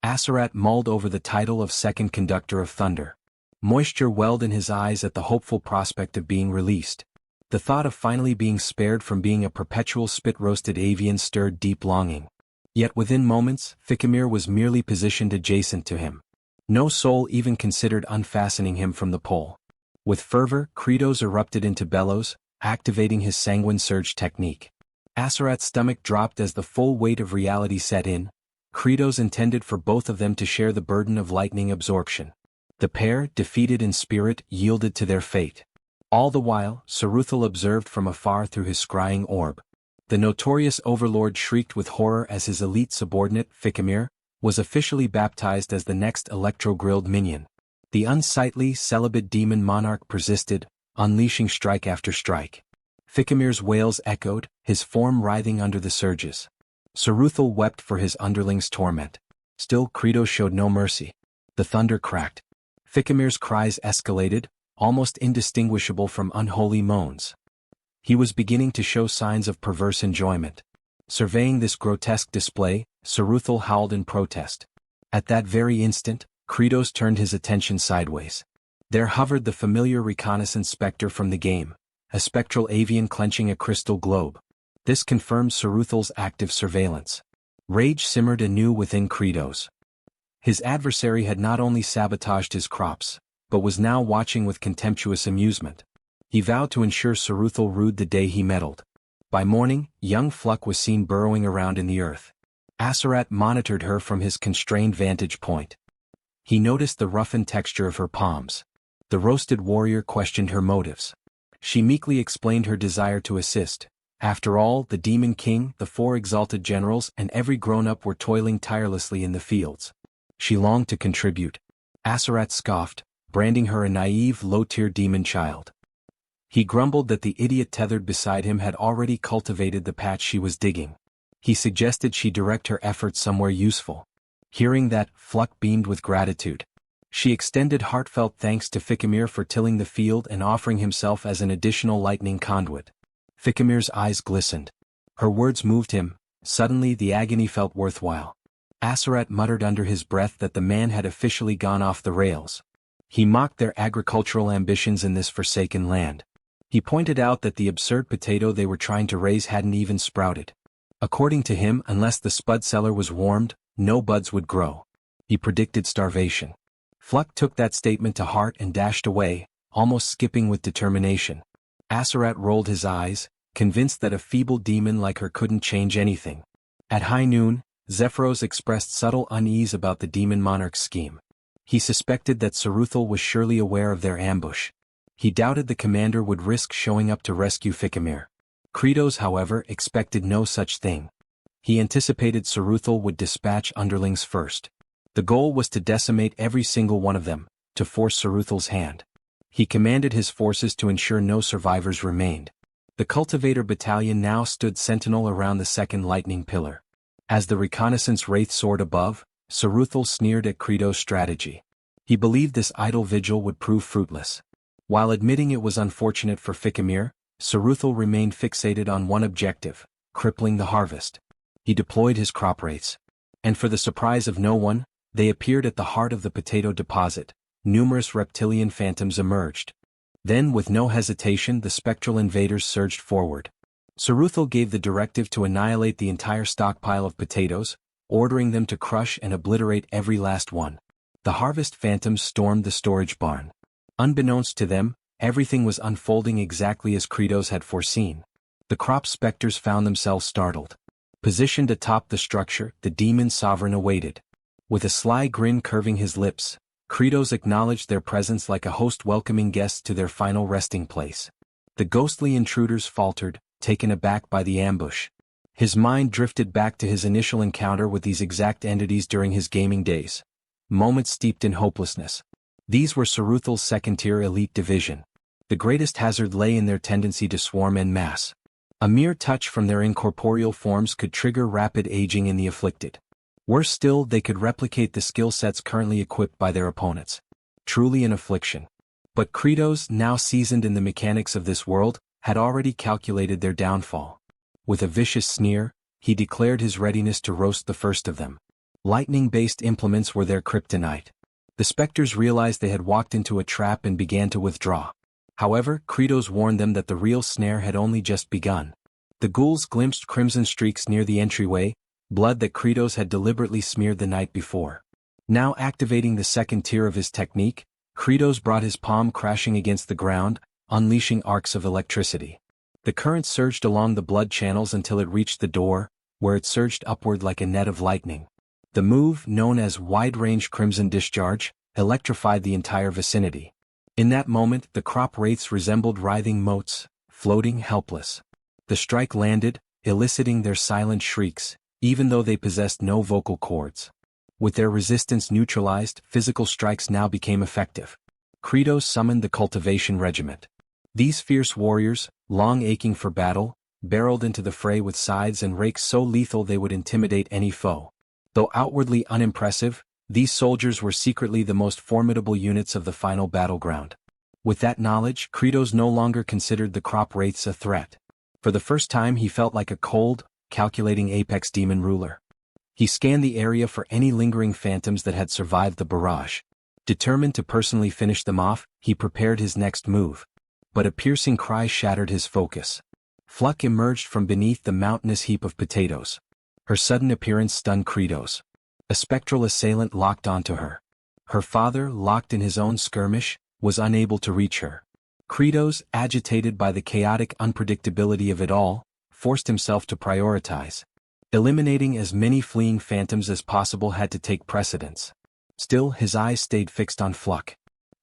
Aserat mulled over the title of Second Conductor of Thunder. Moisture welled in his eyes at the hopeful prospect of being released. The thought of finally being spared from being a perpetual spit-roasted avian stirred deep longing. Yet within moments, Fikimir was merely positioned adjacent to him. No soul even considered unfastening him from the pole. With fervor, Credos erupted into bellows, activating his sanguine surge technique. Aserat's stomach dropped as the full weight of reality set in. Credos intended for both of them to share the burden of lightning absorption. The pair, defeated in spirit, yielded to their fate. All the while, Saruthal observed from afar through his scrying orb. The notorious overlord shrieked with horror as his elite subordinate, Fikimir, was officially baptized as the next electro-grilled minion. The unsightly, celibate demon monarch persisted, unleashing strike after strike. Fikimir's wails echoed, his form writhing under the surges. Saruthal wept for his underling's torment. Still, Credos showed no mercy. The thunder cracked. Fikimir's cries escalated, almost indistinguishable from unholy moans. He was beginning to show signs of perverse enjoyment. Surveying this grotesque display, Saruthal howled in protest. At that very instant, Credos turned his attention sideways. There hovered the familiar reconnaissance specter from the game, a spectral avian clenching a crystal globe. This confirmed Saruthal's active surveillance. Rage simmered anew within Credos. His adversary had not only sabotaged his crops, but was now watching with contemptuous amusement. He vowed to ensure Saruthal rued the day he meddled. By morning, young Fluck was seen burrowing around in the earth. Aserat monitored her from his constrained vantage point. He noticed the roughened texture of her palms. The roasted warrior questioned her motives. She meekly explained her desire to assist. After all, the Demon King, the 4 exalted generals, and every grown-up were toiling tirelessly in the fields. She longed to contribute. Aserat scoffed, branding her a naive, low-tier demon child. He grumbled that the idiot tethered beside him had already cultivated the patch she was digging. He suggested she direct her efforts somewhere useful. Hearing that, Fluck beamed with gratitude. She extended heartfelt thanks to Fikimir for tilling the field and offering himself as an additional lightning conduit. Fikimir's eyes glistened. Her words moved him. Suddenly the agony felt worthwhile. Aserat muttered under his breath that the man had officially gone off the rails. He mocked their agricultural ambitions in this forsaken land. He pointed out that the absurd potato they were trying to raise hadn't even sprouted. According to him, unless the spud cellar was warmed, no buds would grow. He predicted starvation. Fluck took that statement to heart and dashed away, almost skipping with determination. Aserat rolled his eyes, convinced that a feeble demon like her couldn't change anything. At high noon, Zephyros expressed subtle unease about the demon monarch's scheme. He suspected that Saruthal was surely aware of their ambush. He doubted the commander would risk showing up to rescue Fikimir. Credos, however, expected no such thing. He anticipated Saruthal would dispatch underlings first. The goal was to decimate every single one of them, to force Saruthal's hand. He commanded his forces to ensure no survivors remained. The cultivator battalion now stood sentinel around the second lightning pillar. As the reconnaissance wraith soared above, Saruthal sneered at Credos' strategy. He believed this idle vigil would prove fruitless. While admitting it was unfortunate for Fikimir, Saruthal remained fixated on one objective, crippling the harvest. He deployed his crop wraiths. And for the surprise of no one, they appeared at the heart of the potato deposit. Numerous reptilian phantoms emerged. Then, with no hesitation, the spectral invaders surged forward. Saruthal gave the directive to annihilate the entire stockpile of potatoes, ordering them to crush and obliterate every last one. The harvest phantoms stormed the storage barn. Unbeknownst to them, everything was unfolding exactly as Credos had foreseen. The crop specters found themselves startled. Positioned atop the structure, the demon sovereign awaited. With a sly grin curving his lips, Credos acknowledged their presence like a host welcoming guests to their final resting place. The ghostly intruders faltered, taken aback by the ambush. His mind drifted back to his initial encounter with these exact entities during his gaming days. Moments steeped in hopelessness. These were Saruthal's second-tier elite division. The greatest hazard lay in their tendency to swarm en masse. A mere touch from their incorporeal forms could trigger rapid aging in the afflicted. Worse still, they could replicate the skill sets currently equipped by their opponents. Truly an affliction. But Kratos, now seasoned in the mechanics of this world, had already calculated their downfall. With a vicious sneer, he declared his readiness to roast the first of them. Lightning-based implements were their kryptonite. The specters realized they had walked into a trap and began to withdraw. However, Kratos warned them that the real snare had only just begun. The ghouls glimpsed crimson streaks near the entryway, blood that Kratos had deliberately smeared the night before. Now activating the second tier of his technique, Kratos brought his palm crashing against the ground, unleashing arcs of electricity. The current surged along the blood channels until it reached the door, where it surged upward like a net of lightning. The move, known as wide-range crimson discharge, electrified the entire vicinity. In that moment, the crop wraiths resembled writhing motes, floating helpless. The strike landed, eliciting their silent shrieks, even though they possessed no vocal cords. With their resistance neutralized, physical strikes now became effective. Kratos summoned the Cultivation Regiment. These fierce warriors, long aching for battle, barreled into the fray with scythes and rakes so lethal they would intimidate any foe. Though outwardly unimpressive, these soldiers were secretly the most formidable units of the final battleground. With that knowledge, Kratos no longer considered the crop wraiths a threat. For the first time he felt like a cold, calculating apex demon ruler. He scanned the area for any lingering phantoms that had survived the barrage. Determined to personally finish them off, he prepared his next move. But a piercing cry shattered his focus. Fluck emerged from beneath the mountainous heap of potatoes. Her sudden appearance stunned Kratos. A spectral assailant locked onto her. Her father, locked in his own skirmish, was unable to reach her. Kratos, agitated by the chaotic unpredictability of it all, forced himself to prioritize. Eliminating as many fleeing phantoms as possible had to take precedence. Still, his eyes stayed fixed on Fluck.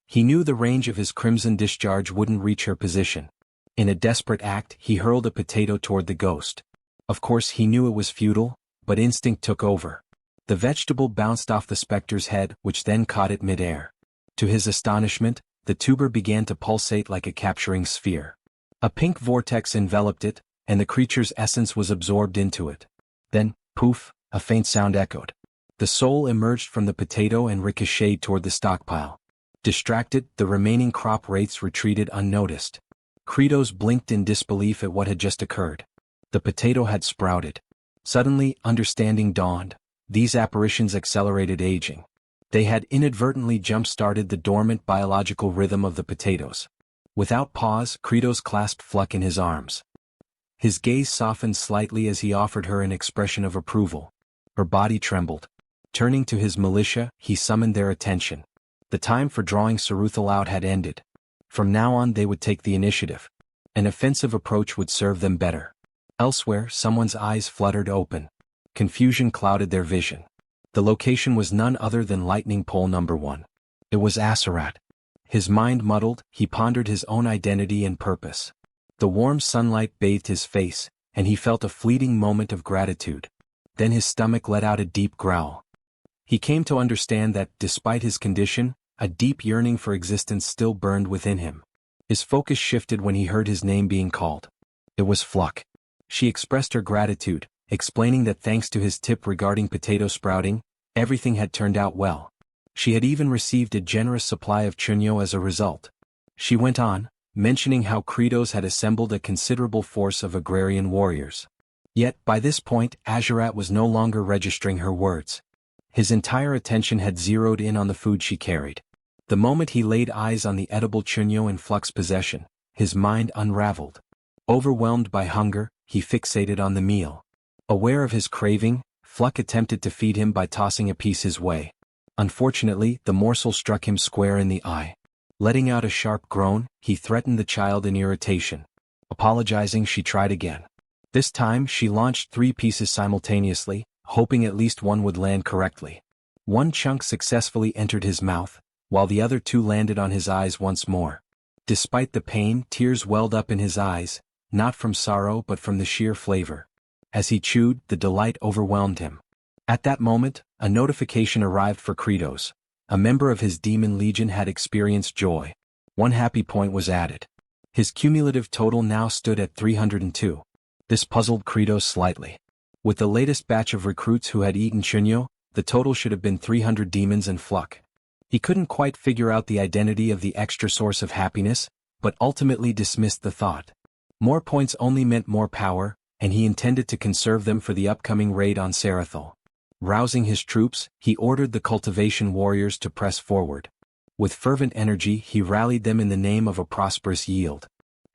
He knew the range of his crimson discharge wouldn't reach her position. In a desperate act, he hurled a potato toward the ghost. Of course he knew it was futile, but instinct took over. The vegetable bounced off the specter's head, which then caught it mid-air. To his astonishment, the tuber began to pulsate like a capturing sphere. A pink vortex enveloped it, and the creature's essence was absorbed into it. Then, poof, a faint sound echoed. The soul emerged from the potato and ricocheted toward the stockpile. Distracted, the remaining crop wraiths retreated unnoticed. Kratos blinked in disbelief at what had just occurred. The potato had sprouted. Suddenly, understanding dawned. These apparitions accelerated aging. They had inadvertently jump-started the dormant biological rhythm of the potatoes. Without pause, Kratos clasped Fluck in his arms. His gaze softened slightly as he offered her an expression of approval. Her body trembled. Turning to his militia, he summoned their attention. The time for drawing Saruthal out had ended. From now on they would take the initiative. An offensive approach would serve them better. Elsewhere, someone's eyes fluttered open. Confusion clouded their vision. The location was none other than Lightning Pole number 1. It was Aserat. His mind muddled, he pondered his own identity and purpose. The warm sunlight bathed his face, and he felt a fleeting moment of gratitude. Then his stomach let out a deep growl. He came to understand that, despite his condition, a deep yearning for existence still burned within him. His focus shifted when he heard his name being called. It was Fluck. She expressed her gratitude, explaining that thanks to his tip regarding potato sprouting, everything had turned out well. She had even received a generous supply of chunyo as a result. She went on, mentioning how Kratos had assembled a considerable force of agrarian warriors. Yet, by this point, Aserat was no longer registering her words. His entire attention had zeroed in on the food she carried. The moment he laid eyes on the edible chunyo in Fluck's possession, his mind unraveled. Overwhelmed by hunger, he fixated on the meal. Aware of his craving, Fluck attempted to feed him by tossing a piece his way. Unfortunately, the morsel struck him square in the eye. Letting out a sharp groan, he threatened the child in irritation. Apologizing, she tried again. This time, she launched 3 pieces simultaneously, hoping at least one would land correctly. One chunk successfully entered his mouth, while the other 2 landed on his eyes once more. Despite the pain, tears welled up in his eyes, not from sorrow but from the sheer flavor. As he chewed, the delight overwhelmed him. At that moment, a notification arrived for Kratos. A member of his demon legion had experienced joy. 1 happy point was added. His cumulative total now stood at 302. This puzzled Kratos slightly. With the latest batch of recruits who had eaten chunyo, the total should have been 300 demons and fluck. He couldn't quite figure out the identity of the extra source of happiness, but ultimately dismissed the thought. More points only meant more power, and he intended to conserve them for the upcoming raid on Sarathol. Rousing his troops, he ordered the cultivation warriors to press forward. With fervent energy he rallied them in the name of a prosperous yield.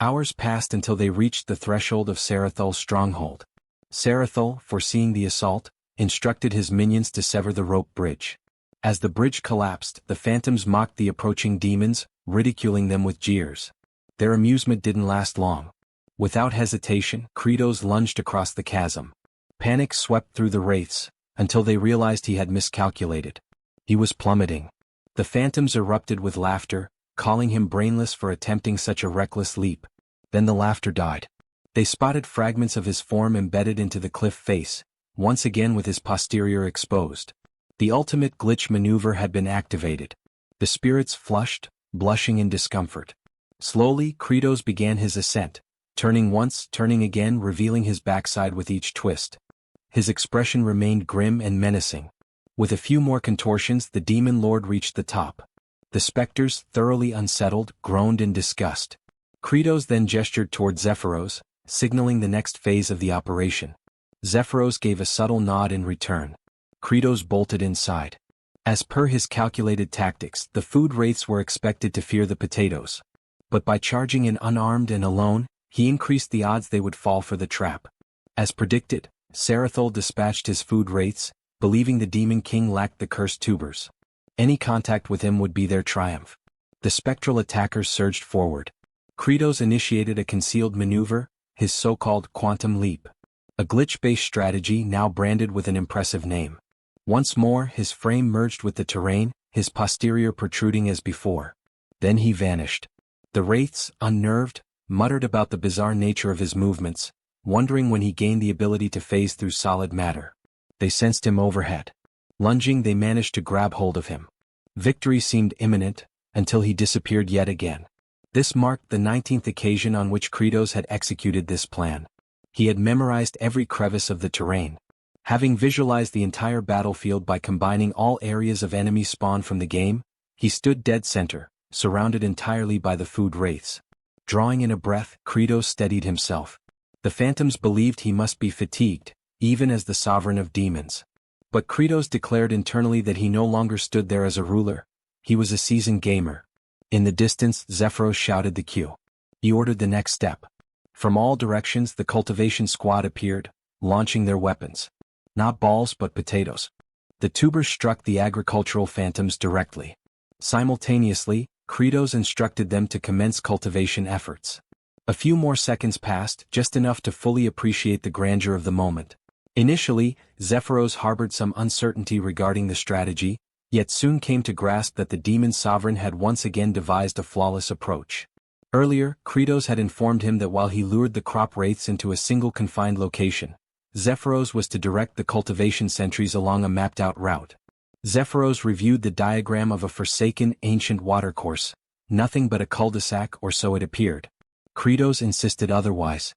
Hours passed until they reached the threshold of Sarathol's stronghold. Sarathol, foreseeing the assault, instructed his minions to sever the rope bridge. As the bridge collapsed, the phantoms mocked the approaching demons, ridiculing them with jeers. Their amusement didn't last long. Without hesitation, Kratos lunged across the chasm. Panic swept through the wraiths, until they realized he had miscalculated. He was plummeting. The phantoms erupted with laughter, calling him brainless for attempting such a reckless leap. Then the laughter died. They spotted fragments of his form embedded into the cliff face, once again with his posterior exposed. The ultimate glitch maneuver had been activated. The spirits flushed, blushing in discomfort. Slowly, Kratos began his ascent, turning once, turning again, revealing his backside with each twist. His expression remained grim and menacing. With a few more contortions, the demon lord reached the top. The specters, thoroughly unsettled, groaned in disgust. Kratos then gestured toward Zephyros, signaling the next phase of the operation. Zephyros gave a subtle nod in return. Kratos bolted inside. As per his calculated tactics, the food wraiths were expected to fear the potatoes. But by charging in unarmed and alone, he increased the odds they would fall for the trap. As predicted, Sarathol dispatched his food wraiths, believing the Demon King lacked the cursed tubers. Any contact with him would be their triumph. The spectral attackers surged forward. Kratos initiated a concealed maneuver, his so-called quantum leap. A glitch-based strategy now branded with an impressive name. Once more, his frame merged with the terrain, his posterior protruding as before. Then he vanished. The wraiths, unnerved, muttered about the bizarre nature of his movements, wondering when he gained the ability to phase through solid matter. They sensed him overhead. Lunging, they managed to grab hold of him. Victory seemed imminent, until he disappeared yet again. This marked the 19th occasion on which Kratos had executed this plan. He had memorized every crevice of the terrain. Having visualized the entire battlefield by combining all areas of enemy spawn from the game, he stood dead center, surrounded entirely by the food wraiths. Drawing in a breath, Kratos steadied himself. The phantoms believed he must be fatigued, even as the sovereign of demons. But Kratos declared internally that he no longer stood there as a ruler. He was a seasoned gamer. In the distance, Zephyros shouted the cue. He ordered the next step. From all directions the cultivation squad appeared, launching their weapons. Not balls but potatoes. The tubers struck the agricultural phantoms directly. Simultaneously, Kratos instructed them to commence cultivation efforts. A few more seconds passed, just enough to fully appreciate the grandeur of the moment. Initially, Zephyros harbored some uncertainty regarding the strategy, yet soon came to grasp that the demon sovereign had once again devised a flawless approach. Earlier, Kratos had informed him that while he lured the crop wraiths into a single confined location, Zephyros was to direct the cultivation sentries along a mapped-out route. Zephyros reviewed the diagram of a forsaken, ancient watercourse, nothing but a cul-de-sac, or so it appeared. Kratos insisted otherwise.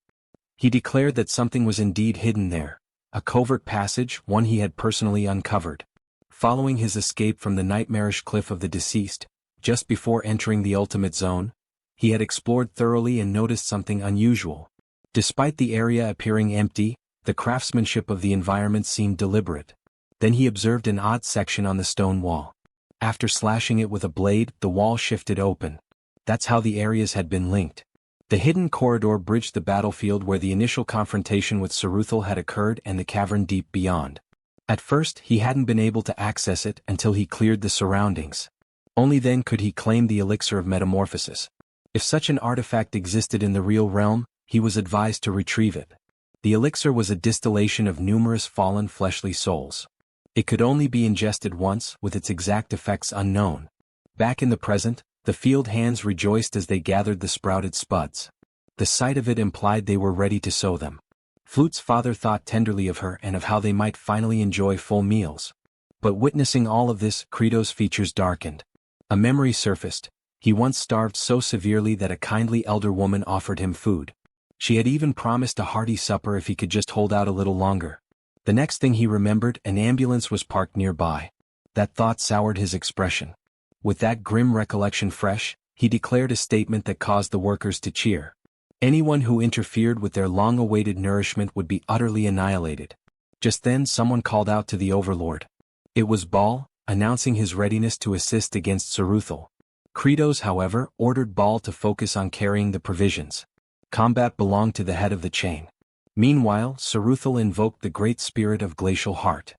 He declared that something was indeed hidden there, a covert passage, one he had personally uncovered. Following his escape from the nightmarish cliff of the deceased, just before entering the ultimate zone, he had explored thoroughly and noticed something unusual. Despite the area appearing empty, the craftsmanship of the environment seemed deliberate. Then he observed an odd section on the stone wall. After slashing it with a blade, the wall shifted open. That's how the areas had been linked. The hidden corridor bridged the battlefield where the initial confrontation with Sarathol had occurred and the cavern deep beyond. At first, he hadn't been able to access it until he cleared the surroundings. Only then could he claim the elixir of metamorphosis. If such an artifact existed in the real realm, he was advised to retrieve it. The elixir was a distillation of numerous fallen fleshly souls. It could only be ingested once, with its exact effects unknown. Back in the present, the field hands rejoiced as they gathered the sprouted spuds. The sight of it implied they were ready to sow them. Flute's father thought tenderly of her and of how they might finally enjoy full meals. But witnessing all of this, Credo's features darkened. A memory surfaced. He once starved so severely that a kindly elder woman offered him food. She had even promised a hearty supper if he could just hold out a little longer. The next thing he remembered, an ambulance was parked nearby. That thought soured his expression. With that grim recollection fresh, he declared a statement that caused the workers to cheer. Anyone who interfered with their long-awaited nourishment would be utterly annihilated. Just then someone called out to the overlord. It was Baal, announcing his readiness to assist against Saruthal. Credos, however, ordered Baal to focus on carrying the provisions. Combat belonged to the head of the chain. Meanwhile, Saruthal invoked the great spirit of glacial heart.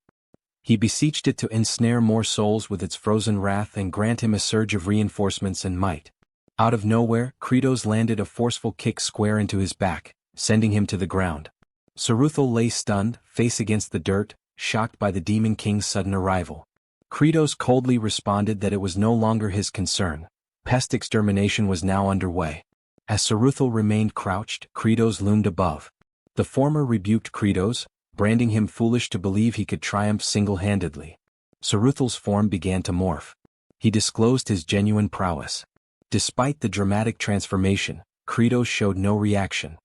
He beseeched it to ensnare more souls with its frozen wrath and grant him a surge of reinforcements and might. Out of nowhere, Credos landed a forceful kick square into his back, sending him to the ground. Saruthal lay stunned, face against the dirt, shocked by the Demon King's sudden arrival. Credos coldly responded that it was no longer his concern. Pest extermination was now underway. As Saruthal remained crouched, Credos loomed above. The former rebuked Credos, branding him foolish to believe he could triumph single-handedly. Saruthal's form began to morph. He disclosed his genuine prowess. Despite the dramatic transformation, Credos showed no reaction.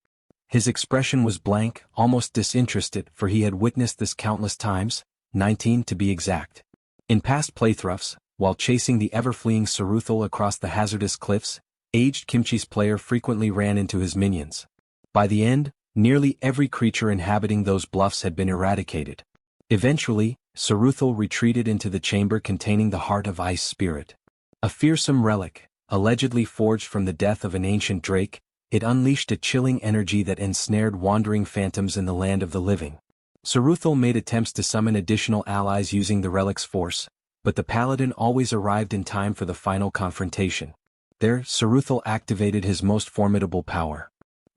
His expression was blank, almost disinterested, for he had witnessed this countless times, 19 to be exact. In past playthroughs, while chasing the ever-fleeing Saruthal across the hazardous cliffs, aged Kimchi's player frequently ran into his minions. By the end, nearly every creature inhabiting those bluffs had been eradicated. Eventually, Saruthal retreated into the chamber containing the Heart of Ice Spirit. A fearsome relic, allegedly forged from the death of an ancient drake, it unleashed a chilling energy that ensnared wandering phantoms in the land of the living. Saruthal made attempts to summon additional allies using the relic's force, but the paladin always arrived in time for the final confrontation. There, Saruthal activated his most formidable power.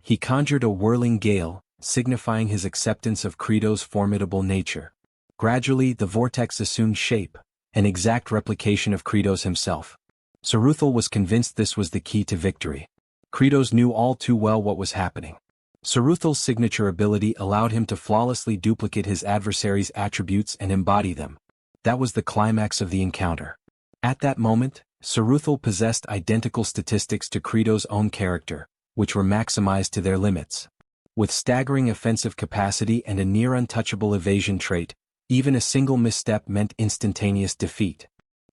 He conjured a whirling gale, signifying his acceptance of Credo's formidable nature. Gradually, the vortex assumed shape, an exact replication of Credos himself. Saruthal was convinced this was the key to victory. Credos knew all too well what was happening. Saruthal's signature ability allowed him to flawlessly duplicate his adversary's attributes and embody them. That was the climax of the encounter. At that moment, Saruthal possessed identical statistics to Credo's own character, which were maximized to their limits. With staggering offensive capacity and a near-untouchable evasion trait, even a single misstep meant instantaneous defeat.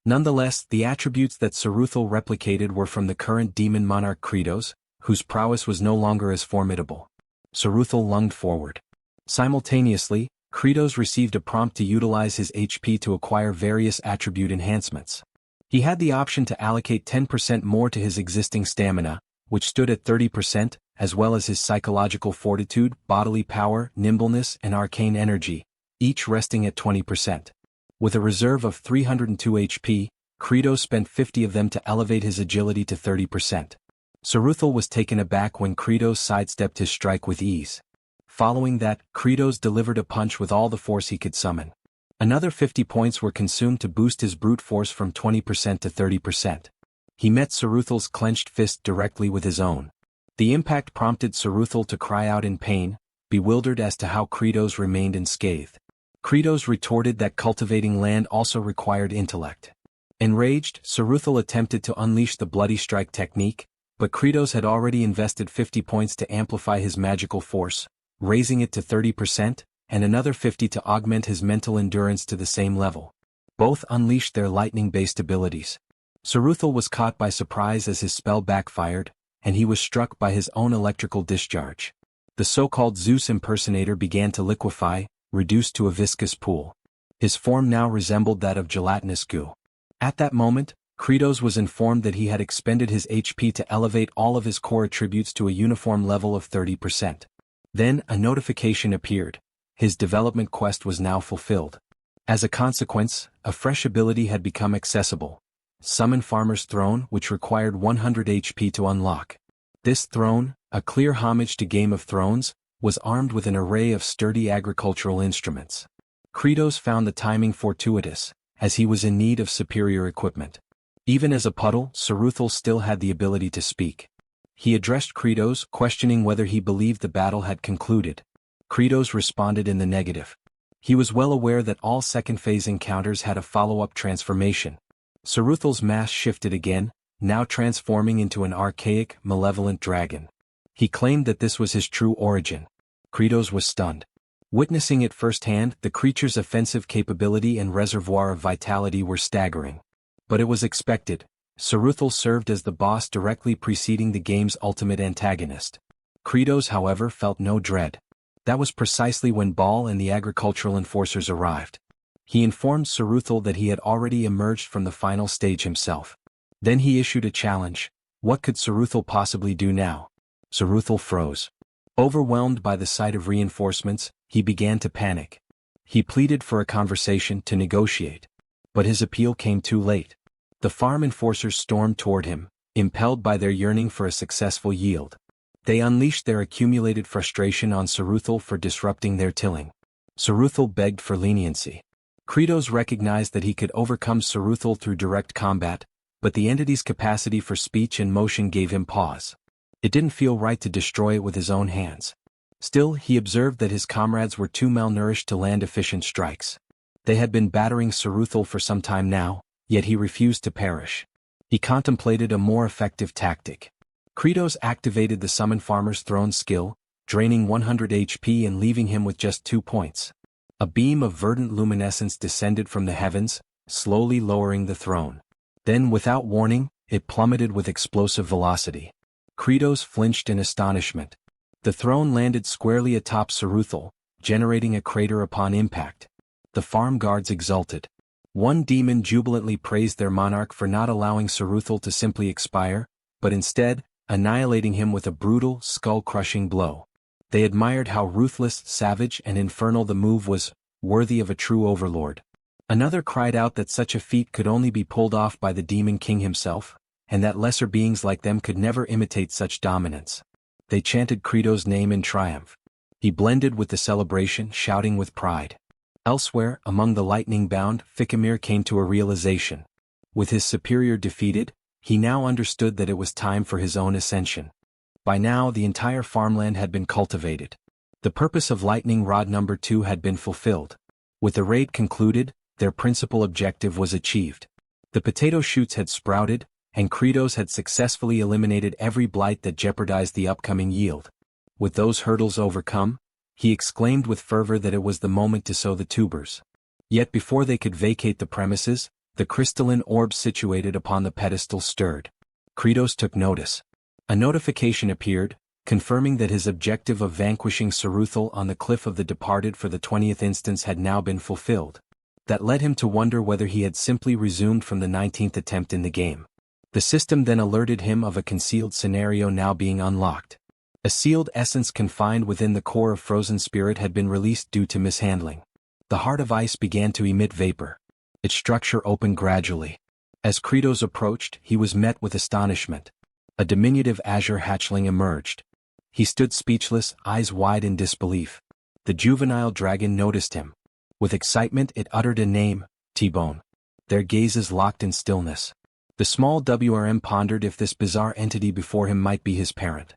Nonetheless, the attributes that Saruthal replicated were from the current demon monarch Credos, whose prowess was no longer as formidable. Saruthal lunged forward. Simultaneously, Credos received a prompt to utilize his HP to acquire various attribute enhancements. He had the option to allocate 10% more to his existing stamina, which stood at 30%, as well as his psychological fortitude, bodily power, nimbleness, and arcane energy, each resting at 20%. With a reserve of 302 HP, Credos spent 50 of them to elevate his agility to 30%. Saruthal was taken aback when Credos sidestepped his strike with ease. Following that, Credos delivered a punch with all the force he could summon. Another 50 points were consumed to boost his brute force from 20% to 30%. He met Saruthal's clenched fist directly with his own. The impact prompted Saruthal to cry out in pain, bewildered as to how Credos remained unscathed. Credos retorted that cultivating land also required intellect. Enraged, Saruthal attempted to unleash the Bloody Strike technique, but Credos had already invested 50 points to amplify his magical force, raising it to 30%, and another 50 to augment his mental endurance to the same level. Both unleashed their lightning-based abilities. Saruthal was caught by surprise as his spell backfired, and he was struck by his own electrical discharge. The so-called Zeus impersonator began to liquefy, reduced to a viscous pool. His form now resembled that of gelatinous goo. At that moment, Credos was informed that he had expended his HP to elevate all of his core attributes to a uniform level of 30%. Then, a notification appeared. His development quest was now fulfilled. As a consequence, a fresh ability had become accessible. Summon Farmer's Throne, which required 100 HP to unlock. This throne, a clear homage to Game of Thrones, was armed with an array of sturdy agricultural instruments. Credos found the timing fortuitous, as he was in need of superior equipment. Even as a puddle, Saruthal still had the ability to speak. He addressed Credos, questioning whether he believed the battle had concluded. Credos responded in the negative. He was well aware that all second-phase encounters had a follow-up transformation. Saruthal's mass shifted again, now transforming into an archaic, malevolent dragon. He claimed that this was his true origin. Kratos was stunned. Witnessing it firsthand, the creature's offensive capability and reservoir of vitality were staggering. But it was expected. Saruthal served as the boss directly preceding the game's ultimate antagonist. Kratos, however, felt no dread. That was precisely when Baal and the agricultural enforcers arrived. He informed Saruthal that he had already emerged from the final stage himself. Then he issued a challenge. What could Saruthal possibly do now? Saruthal froze. Overwhelmed by the sight of reinforcements, he began to panic. He pleaded for a conversation to negotiate. But his appeal came too late. The farm enforcers stormed toward him, impelled by their yearning for a successful yield. They unleashed their accumulated frustration on Saruthal for disrupting their tilling. Saruthal begged for leniency. Kratos recognized that he could overcome Saruthal through direct combat, but the entity's capacity for speech and motion gave him pause. It didn't feel right to destroy it with his own hands. Still, he observed that his comrades were too malnourished to land efficient strikes. They had been battering Saruthal for some time now, yet he refused to perish. He contemplated a more effective tactic. Kratos activated the Summon Farmer's Throne skill, draining 100 HP and leaving him with just 2 points. A beam of verdant luminescence descended from the heavens, slowly lowering the throne. Then, without warning, it plummeted with explosive velocity. Kratos flinched in astonishment. The throne landed squarely atop Saruthal, generating a crater upon impact. The farm guards exulted. One demon jubilantly praised their monarch for not allowing Saruthal to simply expire, but instead, annihilating him with a brutal, skull-crushing blow. They admired how ruthless, savage, and infernal the move was, worthy of a true overlord. Another cried out that such a feat could only be pulled off by the Demon King himself, and that lesser beings like them could never imitate such dominance. They chanted Kratos' name in triumph. He blended with the celebration, shouting with pride. Elsewhere, among the lightning-bound, Fikimir came to a realization. With his superior defeated, he now understood that it was time for his own ascension. By now, the entire farmland had been cultivated. The purpose of Lightning Rod No. 2 had been fulfilled. With the raid concluded, their principal objective was achieved. The potato shoots had sprouted, and Kratos had successfully eliminated every blight that jeopardized the upcoming yield. With those hurdles overcome, he exclaimed with fervor that it was the moment to sow the tubers. Yet before they could vacate the premises, the crystalline orbs situated upon the pedestal stirred. Kratos took notice. A notification appeared, confirming that his objective of vanquishing Saruthal on the Cliff of the Departed for the 20th instance had now been fulfilled. That led him to wonder whether he had simply resumed from the 19th attempt in the game. The system then alerted him of a concealed scenario now being unlocked. A sealed essence confined within the core of Frozen Spirit had been released due to mishandling. The Heart of Ice began to emit vapor. Its structure opened gradually. As Kratos approached, he was met with astonishment. A diminutive azure hatchling emerged. He stood speechless, eyes wide in disbelief. The juvenile dragon noticed him. With excitement it uttered a name, T-Bone. Their gazes locked in stillness. The small WRM pondered if this bizarre entity before him might be his parent.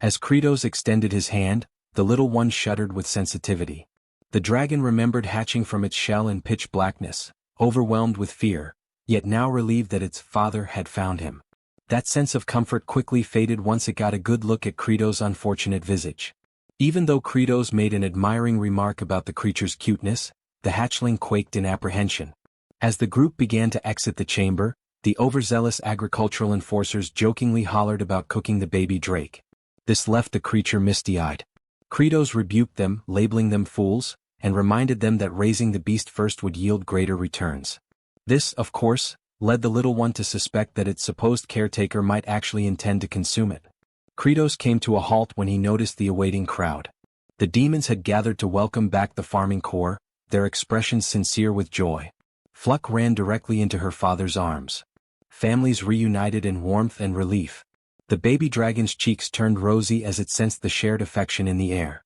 As Kratos extended his hand, the little one shuddered with sensitivity. The dragon remembered hatching from its shell in pitch blackness, overwhelmed with fear, yet now relieved that its father had found him. That sense of comfort quickly faded once it got a good look at Kratos' unfortunate visage. Even though Kratos made an admiring remark about the creature's cuteness, the hatchling quaked in apprehension. As the group began to exit the chamber, the overzealous agricultural enforcers jokingly hollered about cooking the baby drake. This left the creature misty-eyed. Kratos rebuked them, labeling them fools, and reminded them that raising the beast first would yield greater returns. This, of course, led the little one to suspect that its supposed caretaker might actually intend to consume it. Kratos came to a halt when he noticed the awaiting crowd. The demons had gathered to welcome back the farming corps, their expressions sincere with joy. Fluck ran directly into her father's arms. Families reunited in warmth and relief. The baby dragon's cheeks turned rosy as it sensed the shared affection in the air.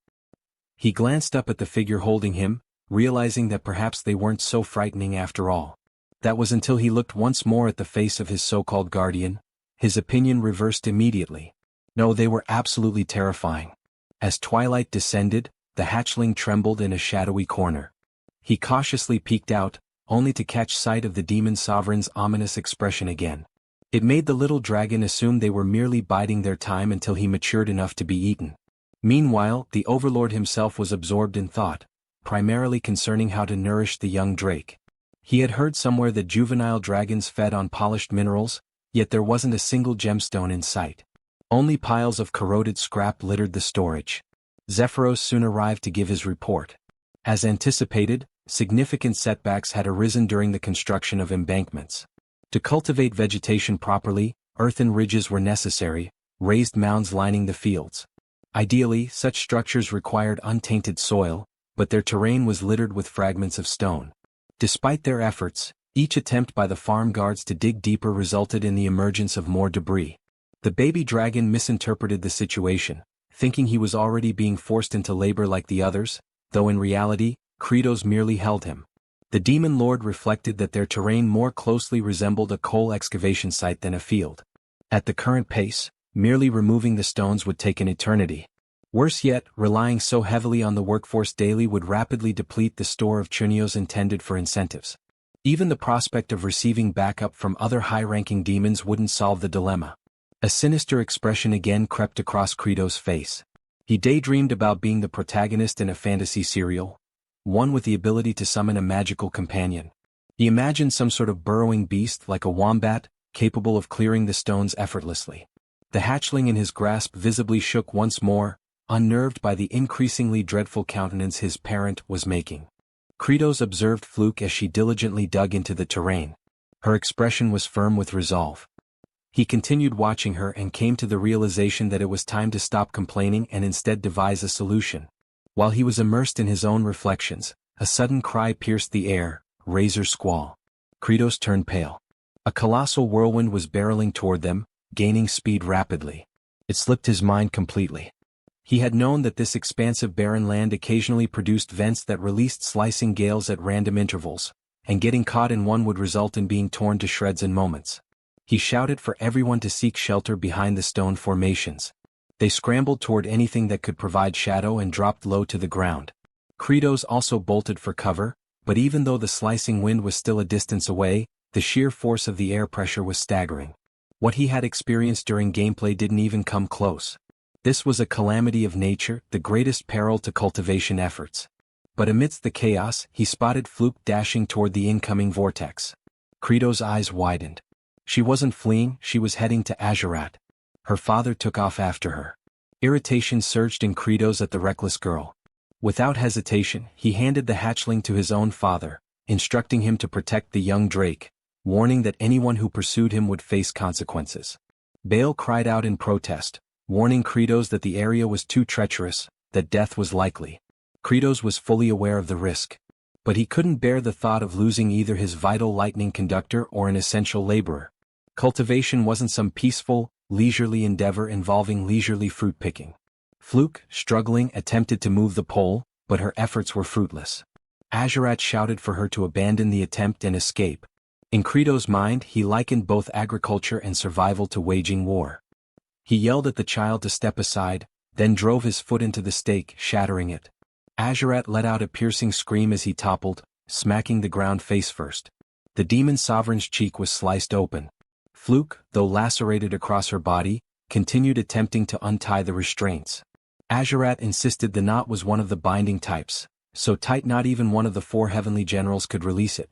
He glanced up at the figure holding him, realizing that perhaps they weren't so frightening after all. That was until he looked once more at the face of his so-called guardian. His opinion reversed immediately. No, they were absolutely terrifying. As twilight descended, the hatchling trembled in a shadowy corner. He cautiously peeked out, only to catch sight of the demon sovereign's ominous expression again. It made the little dragon assume they were merely biding their time until he matured enough to be eaten. Meanwhile, the overlord himself was absorbed in thought, primarily concerning how to nourish the young drake. He had heard somewhere that juvenile dragons fed on polished minerals, yet there wasn't a single gemstone in sight. Only piles of corroded scrap littered the storage. Zephyros soon arrived to give his report. As anticipated, significant setbacks had arisen during the construction of embankments. To cultivate vegetation properly, earthen ridges were necessary, raised mounds lining the fields. Ideally, such structures required untainted soil, but their terrain was littered with fragments of stone. Despite their efforts, each attempt by the farm guards to dig deeper resulted in the emergence of more debris. The baby dragon misinterpreted the situation, thinking he was already being forced into labor like the others, though in reality, Kratos merely held him. The demon lord reflected that their terrain more closely resembled a coal excavation site than a field. At the current pace, merely removing the stones would take an eternity. Worse yet, relying so heavily on the workforce daily would rapidly deplete the store of chunios intended for incentives. Even the prospect of receiving backup from other high-ranking demons wouldn't solve the dilemma. A sinister expression again crept across Kratos' face. He daydreamed about being the protagonist in a fantasy serial, one with the ability to summon a magical companion. He imagined some sort of burrowing beast like a wombat, capable of clearing the stones effortlessly. The hatchling in his grasp visibly shook once more, unnerved by the increasingly dreadful countenance his parent was making. Kratos observed Fluke as she diligently dug into the terrain. Her expression was firm with resolve. He continued watching her and came to the realization that it was time to stop complaining and instead devise a solution. While he was immersed in his own reflections, a sudden cry pierced the air, razor squall. Kratos turned pale. A colossal whirlwind was barreling toward them, gaining speed rapidly. It slipped his mind completely. He had known that this expansive barren land occasionally produced vents that released slicing gales at random intervals, and getting caught in one would result in being torn to shreds in moments. He shouted for everyone to seek shelter behind the stone formations. They scrambled toward anything that could provide shadow and dropped low to the ground. Kratos also bolted for cover, but even though the slicing wind was still a distance away, the sheer force of the air pressure was staggering. What he had experienced during gameplay didn't even come close. This was a calamity of nature, the greatest peril to cultivation efforts. But amidst the chaos, he spotted Fluke dashing toward the incoming vortex. Kratos' eyes widened. She wasn't fleeing, she was heading to Azurat. Her father took off after her. Irritation surged in Kratos at the reckless girl. Without hesitation, he handed the hatchling to his own father, instructing him to protect the young drake, warning that anyone who pursued him would face consequences. Bale cried out in protest, warning Kratos that the area was too treacherous, that death was likely. Kratos was fully aware of the risk. But he couldn't bear the thought of losing either his vital lightning conductor or an essential laborer. Cultivation wasn't some peaceful, leisurely endeavor involving leisurely fruit picking. Fluke, struggling, attempted to move the pole, but her efforts were fruitless. Azurat shouted for her to abandon the attempt and escape. In Kratos' mind, he likened both agriculture and survival to waging war. He yelled at the child to step aside, then drove his foot into the stake, shattering it. Azurat let out a piercing scream as he toppled, smacking the ground face first. The demon sovereign's cheek was sliced open. Fluke, though lacerated across her body, continued attempting to untie the restraints. Azurat insisted the knot was one of the binding types, so tight not even one of the 4 heavenly generals could release it.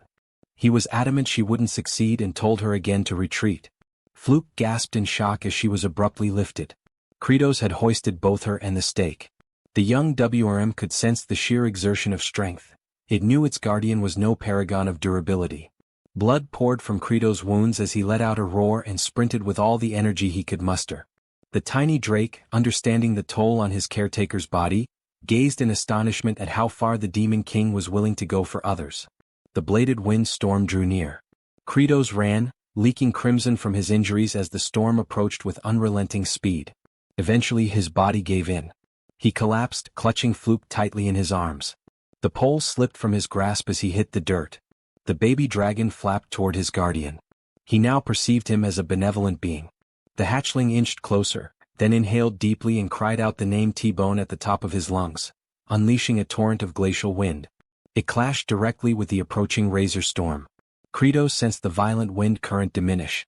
He was adamant she wouldn't succeed and told her again to retreat. Fluke gasped in shock as she was abruptly lifted. Kratos had hoisted both her and the stake. The young WRM could sense the sheer exertion of strength. It knew its guardian was no paragon of durability. Blood poured from Kratos' wounds as he let out a roar and sprinted with all the energy he could muster. The tiny drake, understanding the toll on his caretaker's body, gazed in astonishment at how far the Demon King was willing to go for others. The bladed wind storm drew near. Kratos ran, leaking crimson from his injuries as the storm approached with unrelenting speed. Eventually his body gave in. He collapsed, clutching Fluke tightly in his arms. The pole slipped from his grasp as he hit the dirt. The baby dragon flapped toward his guardian. He now perceived him as a benevolent being. The hatchling inched closer, then inhaled deeply and cried out the name T-Bone at the top of his lungs, unleashing a torrent of glacial wind. It clashed directly with the approaching razor storm. Kratos sensed the violent wind current diminish.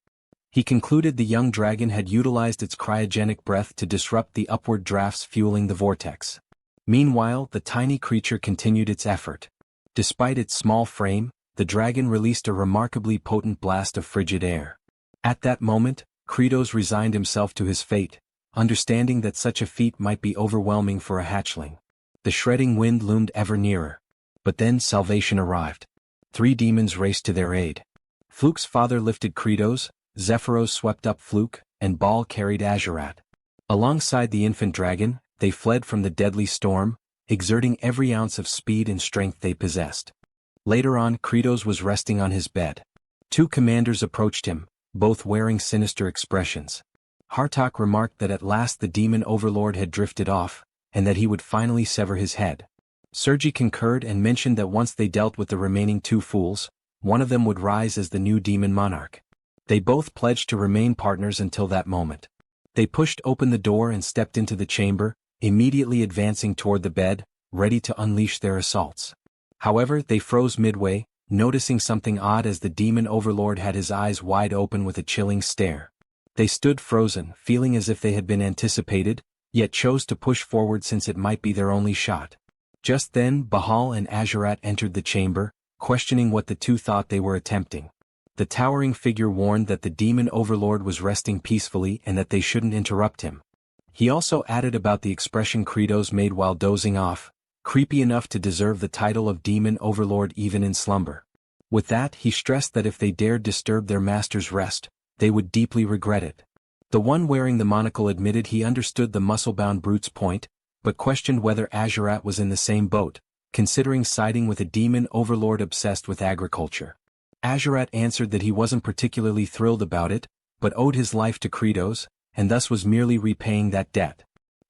He concluded the young dragon had utilized its cryogenic breath to disrupt the upward drafts fueling the vortex. Meanwhile, the tiny creature continued its effort. Despite its small frame, the dragon released a remarkably potent blast of frigid air. At that moment, Kratos resigned himself to his fate, understanding that such a feat might be overwhelming for a hatchling. The shredding wind loomed ever nearer. But then salvation arrived. 3 demons raced to their aid. Fluke's father lifted Kratos, Zephyros swept up Fluke, and Baal carried Azurat. Alongside the infant dragon, they fled from the deadly storm, exerting every ounce of speed and strength they possessed. Later on, Kratos was resting on his bed. 2 commanders approached him, both wearing sinister expressions. Hartok remarked that at last the demon overlord had drifted off, and that he would finally sever his head. Sergi concurred and mentioned that once they dealt with the remaining 2 fools, one of them would rise as the new demon monarch. They both pledged to remain partners until that moment. They pushed open the door and stepped into the chamber, immediately advancing toward the bed, ready to unleash their assaults. However, they froze midway, noticing something odd as the demon overlord had his eyes wide open with a chilling stare. They stood frozen, feeling as if they had been anticipated, yet chose to push forward since it might be their only shot. Just then, Baal and Azurat entered the chamber, questioning what the 2 thought they were attempting. The towering figure warned that the demon overlord was resting peacefully and that they shouldn't interrupt him. He also added about the expression Kratos made while dozing off, creepy enough to deserve the title of demon overlord even in slumber. With that, he stressed that if they dared disturb their master's rest, they would deeply regret it. The one wearing the monocle admitted he understood the muscle-bound brute's point, but questioned whether Azurat was in the same boat, considering siding with a demon overlord obsessed with agriculture. Azurat answered that he wasn't particularly thrilled about it, but owed his life to Kratos, and thus was merely repaying that debt.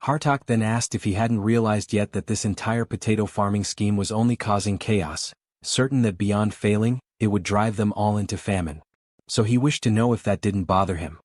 Hartok then asked if he hadn't realized yet that this entire potato farming scheme was only causing chaos, certain that beyond failing, it would drive them all into famine. So he wished to know if that didn't bother him.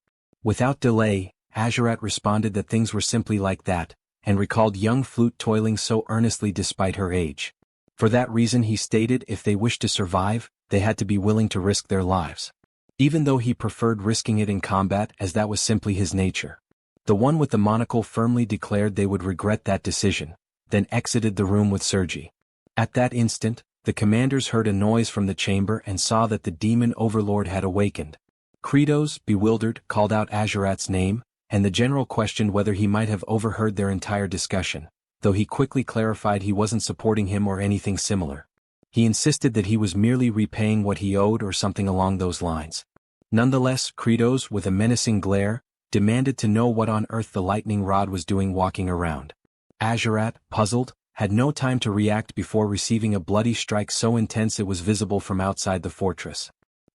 Without delay, Azurat responded that things were simply like that, and recalled young Flute toiling so earnestly despite her age. For that reason he stated if they wished to survive, they had to be willing to risk their lives. Even though he preferred risking it in combat as that was simply his nature. The one with the monocle firmly declared they would regret that decision, then exited the room with Sergi. At that instant, the commanders heard a noise from the chamber and saw that the demon overlord had awakened. Kratos, bewildered, called out Azurat's name, and the general questioned whether he might have overheard their entire discussion, though he quickly clarified he wasn't supporting him or anything similar. He insisted that he was merely repaying what he owed or something along those lines. Nonetheless, Kratos, with a menacing glare, demanded to know what on earth the lightning rod was doing walking around. Azurat, puzzled, had no time to react before receiving a bloody strike so intense it was visible from outside the fortress.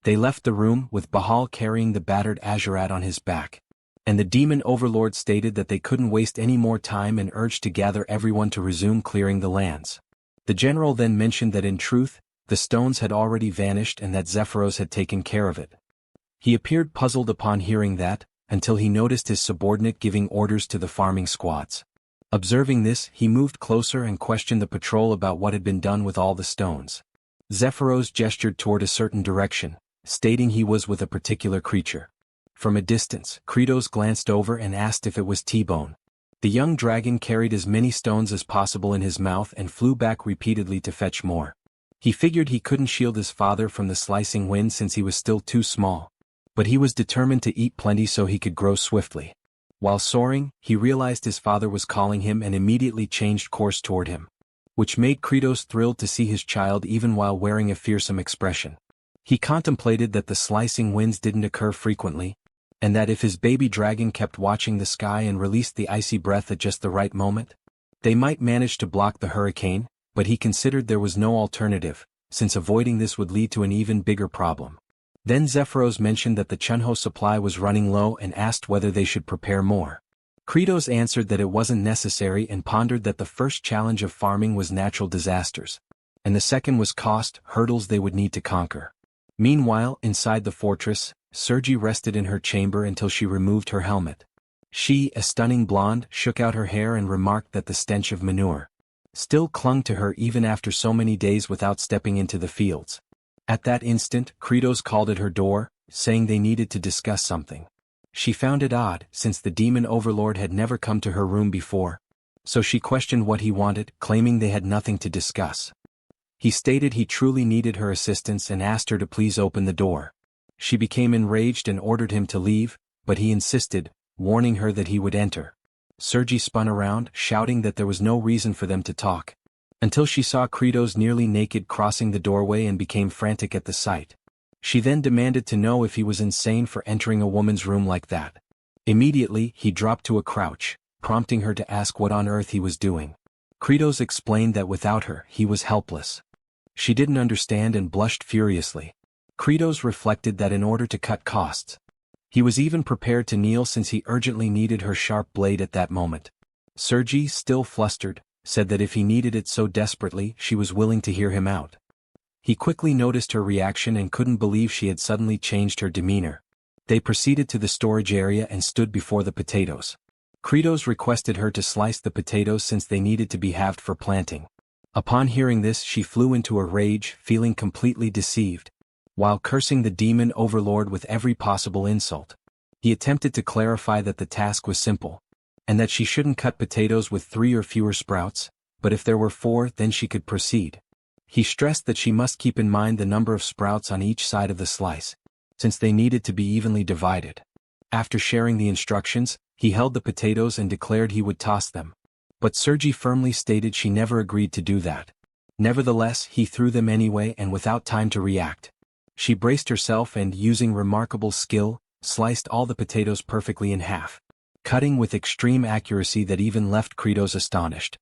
They left the room, with Baal carrying the battered Azurat on his back. And the demon overlord stated that they couldn't waste any more time and urged to gather everyone to resume clearing the lands. The general then mentioned that in truth, the stones had already vanished and that Zephyros had taken care of it. He appeared puzzled upon hearing that, until he noticed his subordinate giving orders to the farming squads. Observing this, he moved closer and questioned the patrol about what had been done with all the stones. Zephyros gestured toward a certain direction, stating he was with a particular creature. From a distance, Kratos glanced over and asked if it was T-Bone. The young dragon carried as many stones as possible in his mouth and flew back repeatedly to fetch more. He figured he couldn't shield his father from the slicing wind since he was still too small. But he was determined to eat plenty so he could grow swiftly. While soaring, he realized his father was calling him and immediately changed course toward him. Which made Kratos thrilled to see his child even while wearing a fearsome expression. He contemplated that the slicing winds didn't occur frequently, and that if his baby dragon kept watching the sky and released the icy breath at just the right moment, they might manage to block the hurricane, but he considered there was no alternative, since avoiding this would lead to an even bigger problem. Then Zephyros mentioned that the Chunho supply was running low and asked whether they should prepare more. Kratos answered that it wasn't necessary and pondered that the first challenge of farming was natural disasters, and the second was cost, hurdles they would need to conquer. Meanwhile, inside the fortress, Sergi rested in her chamber until she removed her helmet. She, a stunning blonde, shook out her hair and remarked that the stench of manure still clung to her even after so many days without stepping into the fields. At that instant, Kratos called at her door, saying they needed to discuss something. She found it odd, since the demon overlord had never come to her room before. So she questioned what he wanted, claiming they had nothing to discuss. He stated he truly needed her assistance and asked her to please open the door. She became enraged and ordered him to leave, but he insisted, warning her that he would enter. Sergi spun around, shouting that there was no reason for them to talk, until she saw Kratos nearly naked crossing the doorway and became frantic at the sight. She then demanded to know if he was insane for entering a woman's room like that. Immediately, he dropped to a crouch, prompting her to ask what on earth he was doing. Kratos explained that without her, he was helpless. She didn't understand and blushed furiously. Kratos reflected that in order to cut costs, he was even prepared to kneel since he urgently needed her sharp blade at that moment. Sergi, still flustered, said that if he needed it so desperately, she was willing to hear him out. He quickly noticed her reaction and couldn't believe she had suddenly changed her demeanor. They proceeded to the storage area and stood before the potatoes. Kratos requested her to slice the potatoes since they needed to be halved for planting. Upon hearing this, she flew into a rage, feeling completely deceived, while cursing the demon overlord with every possible insult. He attempted to clarify that the task was simple, and that she shouldn't cut potatoes with 3 or fewer sprouts, but if there were 4, then she could proceed. He stressed that she must keep in mind the number of sprouts on each side of the slice, since they needed to be evenly divided. After sharing the instructions, he held the potatoes and declared he would toss them. But Sergi firmly stated she never agreed to do that. Nevertheless, he threw them anyway and without time to react. She braced herself and, using remarkable skill, sliced all the potatoes perfectly in half, cutting with extreme accuracy that even left Kratos astonished.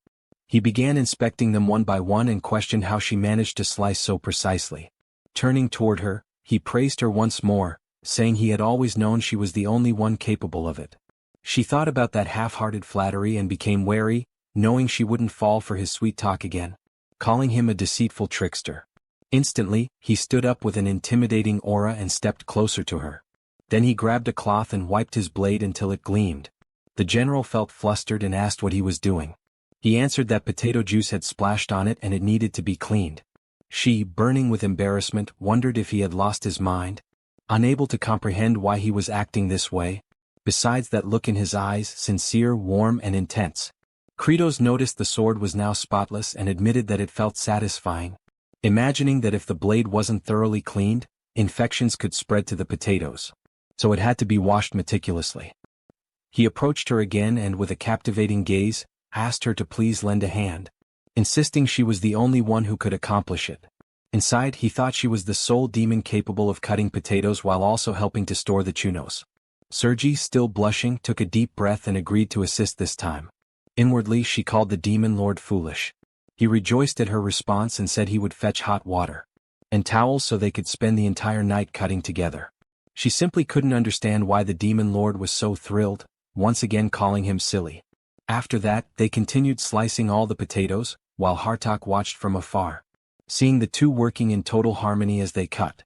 He began inspecting them one by one and questioned how she managed to slice so precisely. Turning toward her, he praised her once more, saying he had always known she was the only one capable of it. She thought about that half-hearted flattery and became wary, knowing she wouldn't fall for his sweet talk again, calling him a deceitful trickster. Instantly, he stood up with an intimidating aura and stepped closer to her. Then he grabbed a cloth and wiped his blade until it gleamed. The general felt flustered and asked what he was doing. He answered that potato juice had splashed on it and it needed to be cleaned. She, burning with embarrassment, wondered if he had lost his mind, unable to comprehend why he was acting this way. Besides that look in his eyes, sincere, warm, and intense. Kratos noticed the sword was now spotless and admitted that it felt satisfying, imagining that if the blade wasn't thoroughly cleaned, infections could spread to the potatoes. So it had to be washed meticulously. He approached her again and, with a captivating gaze, asked her to please lend a hand, insisting she was the only one who could accomplish it. Inside, he thought she was the sole demon capable of cutting potatoes while also helping to store the chunos. Sergi, still blushing, took a deep breath and agreed to assist this time. Inwardly, she called the demon lord foolish. He rejoiced at her response and said he would fetch hot water and towels so they could spend the entire night cutting together. She simply couldn't understand why the demon lord was so thrilled, once again calling him silly. After that, they continued slicing all the potatoes, while Hartok watched from afar, seeing the two working in total harmony as they cut.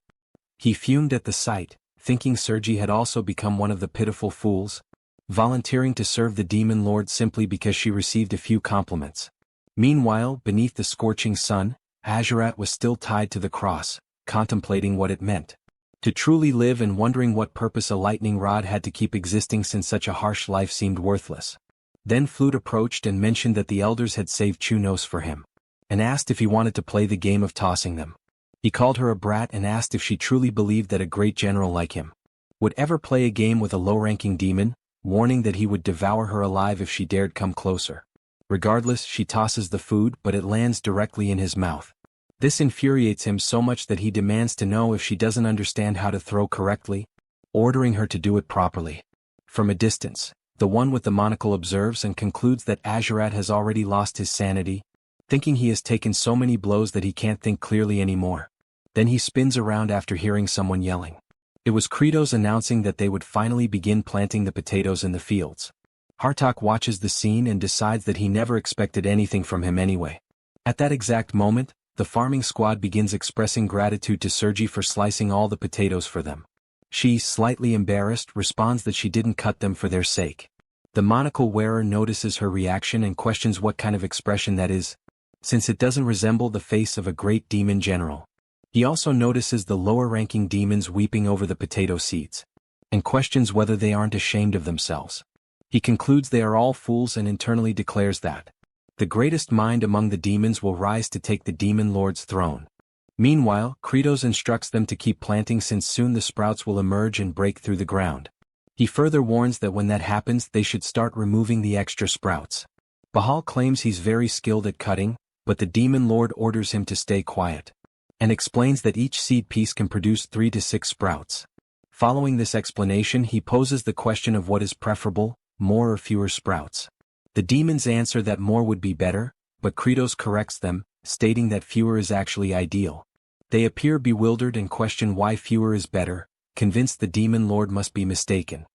He fumed at the sight, thinking Sergi had also become one of the pitiful fools, volunteering to serve the demon lord simply because she received a few compliments. Meanwhile, beneath the scorching sun, Azurat was still tied to the cross, contemplating what it meant to truly live and wondering what purpose a lightning rod had to keep existing since such a harsh life seemed worthless. Then Flute approached and mentioned that the elders had saved Chunos for him, and asked if he wanted to play the game of tossing them. He called her a brat and asked if she truly believed that a great general like him would ever play a game with a low-ranking demon, warning that he would devour her alive if she dared come closer. Regardless, she tosses the food, but it lands directly in his mouth. This infuriates him so much that he demands to know if she doesn't understand how to throw correctly, ordering her to do it properly. From a distance, the one with the monocle observes and concludes that Azurat has already lost his sanity, thinking he has taken so many blows that he can't think clearly anymore. Then he spins around after hearing someone yelling. It was Kratos announcing that they would finally begin planting the potatoes in the fields. Hartok watches the scene and decides that he never expected anything from him anyway. At that exact moment, the farming squad begins expressing gratitude to Sergi for slicing all the potatoes for them. She, slightly embarrassed, responds that she didn't cut them for their sake. The monocle wearer notices her reaction and questions what kind of expression that is, since it doesn't resemble the face of a great demon general. He also notices the lower-ranking demons weeping over the potato seeds, and questions whether they aren't ashamed of themselves. He concludes they are all fools and internally declares that the greatest mind among the demons will rise to take the demon lord's throne. Meanwhile, Kratos instructs them to keep planting since soon the sprouts will emerge and break through the ground. He further warns that when that happens they should start removing the extra sprouts. Bahal claims he's very skilled at cutting, but the demon lord orders him to stay quiet, and explains that each seed piece can produce 3 to 6 sprouts. Following this explanation, he poses the question of what is preferable, more or fewer sprouts. The demons answer that more would be better, but Kratos corrects them, stating that fewer is actually ideal. They appear bewildered and question why fewer is better, convinced the demon lord must be mistaken.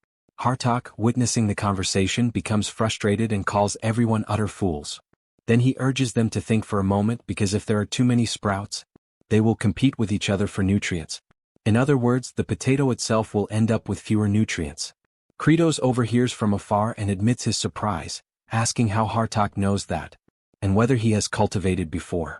Hartok, witnessing the conversation, becomes frustrated and calls everyone utter fools. Then he urges them to think for a moment because if there are too many sprouts, they will compete with each other for nutrients. In other words, the potato itself will end up with fewer nutrients. Kratos overhears from afar and admits his surprise, asking how Hartok knows that, and whether he has cultivated before.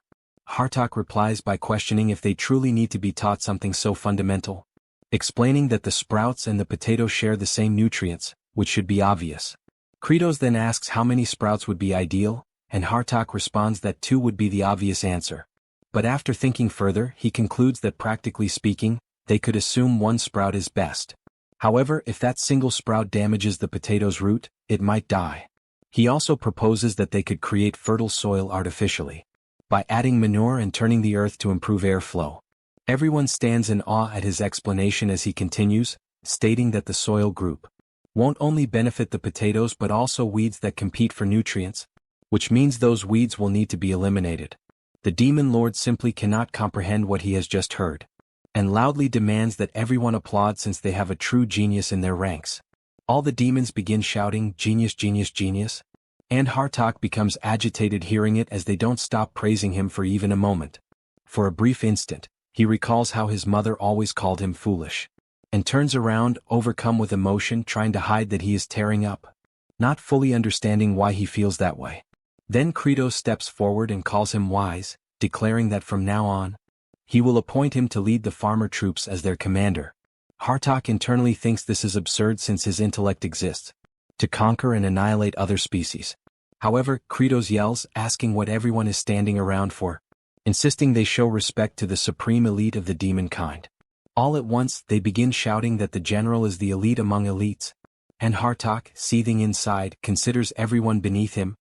Hartok replies by questioning if they truly need to be taught something so fundamental, explaining that the sprouts and the potato share the same nutrients, which should be obvious. Kratos then asks how many sprouts would be ideal, and Hartok responds that 2 would be the obvious answer. But after thinking further, he concludes that practically speaking, they could assume 1 sprout is best. However, if that single sprout damages the potato's root, it might die. He also proposes that they could create fertile soil artificially, by adding manure and turning the earth to improve airflow. Everyone stands in awe at his explanation as he continues, stating that the soil group won't only benefit the potatoes but also weeds that compete for nutrients, which means those weeds will need to be eliminated. The demon lord simply cannot comprehend what he has just heard, and loudly demands that everyone applaud since they have a true genius in their ranks. All the demons begin shouting, "Genius, genius, genius," and Hartok becomes agitated hearing it as they don't stop praising him for even a moment. For a brief instant, he recalls how his mother always called him foolish, and turns around, overcome with emotion, trying to hide that he is tearing up, not fully understanding why he feels that way. Then Kratos steps forward and calls him wise, declaring that from now on, he will appoint him to lead the farmer troops as their commander. Hartok internally thinks this is absurd since his intellect exists to conquer and annihilate other species. However, Kratos yells, asking what everyone is standing around for, insisting they show respect to the supreme elite of the demon kind. All at once, they begin shouting that the general is the elite among elites, and Hartok, seething inside, considers everyone beneath him,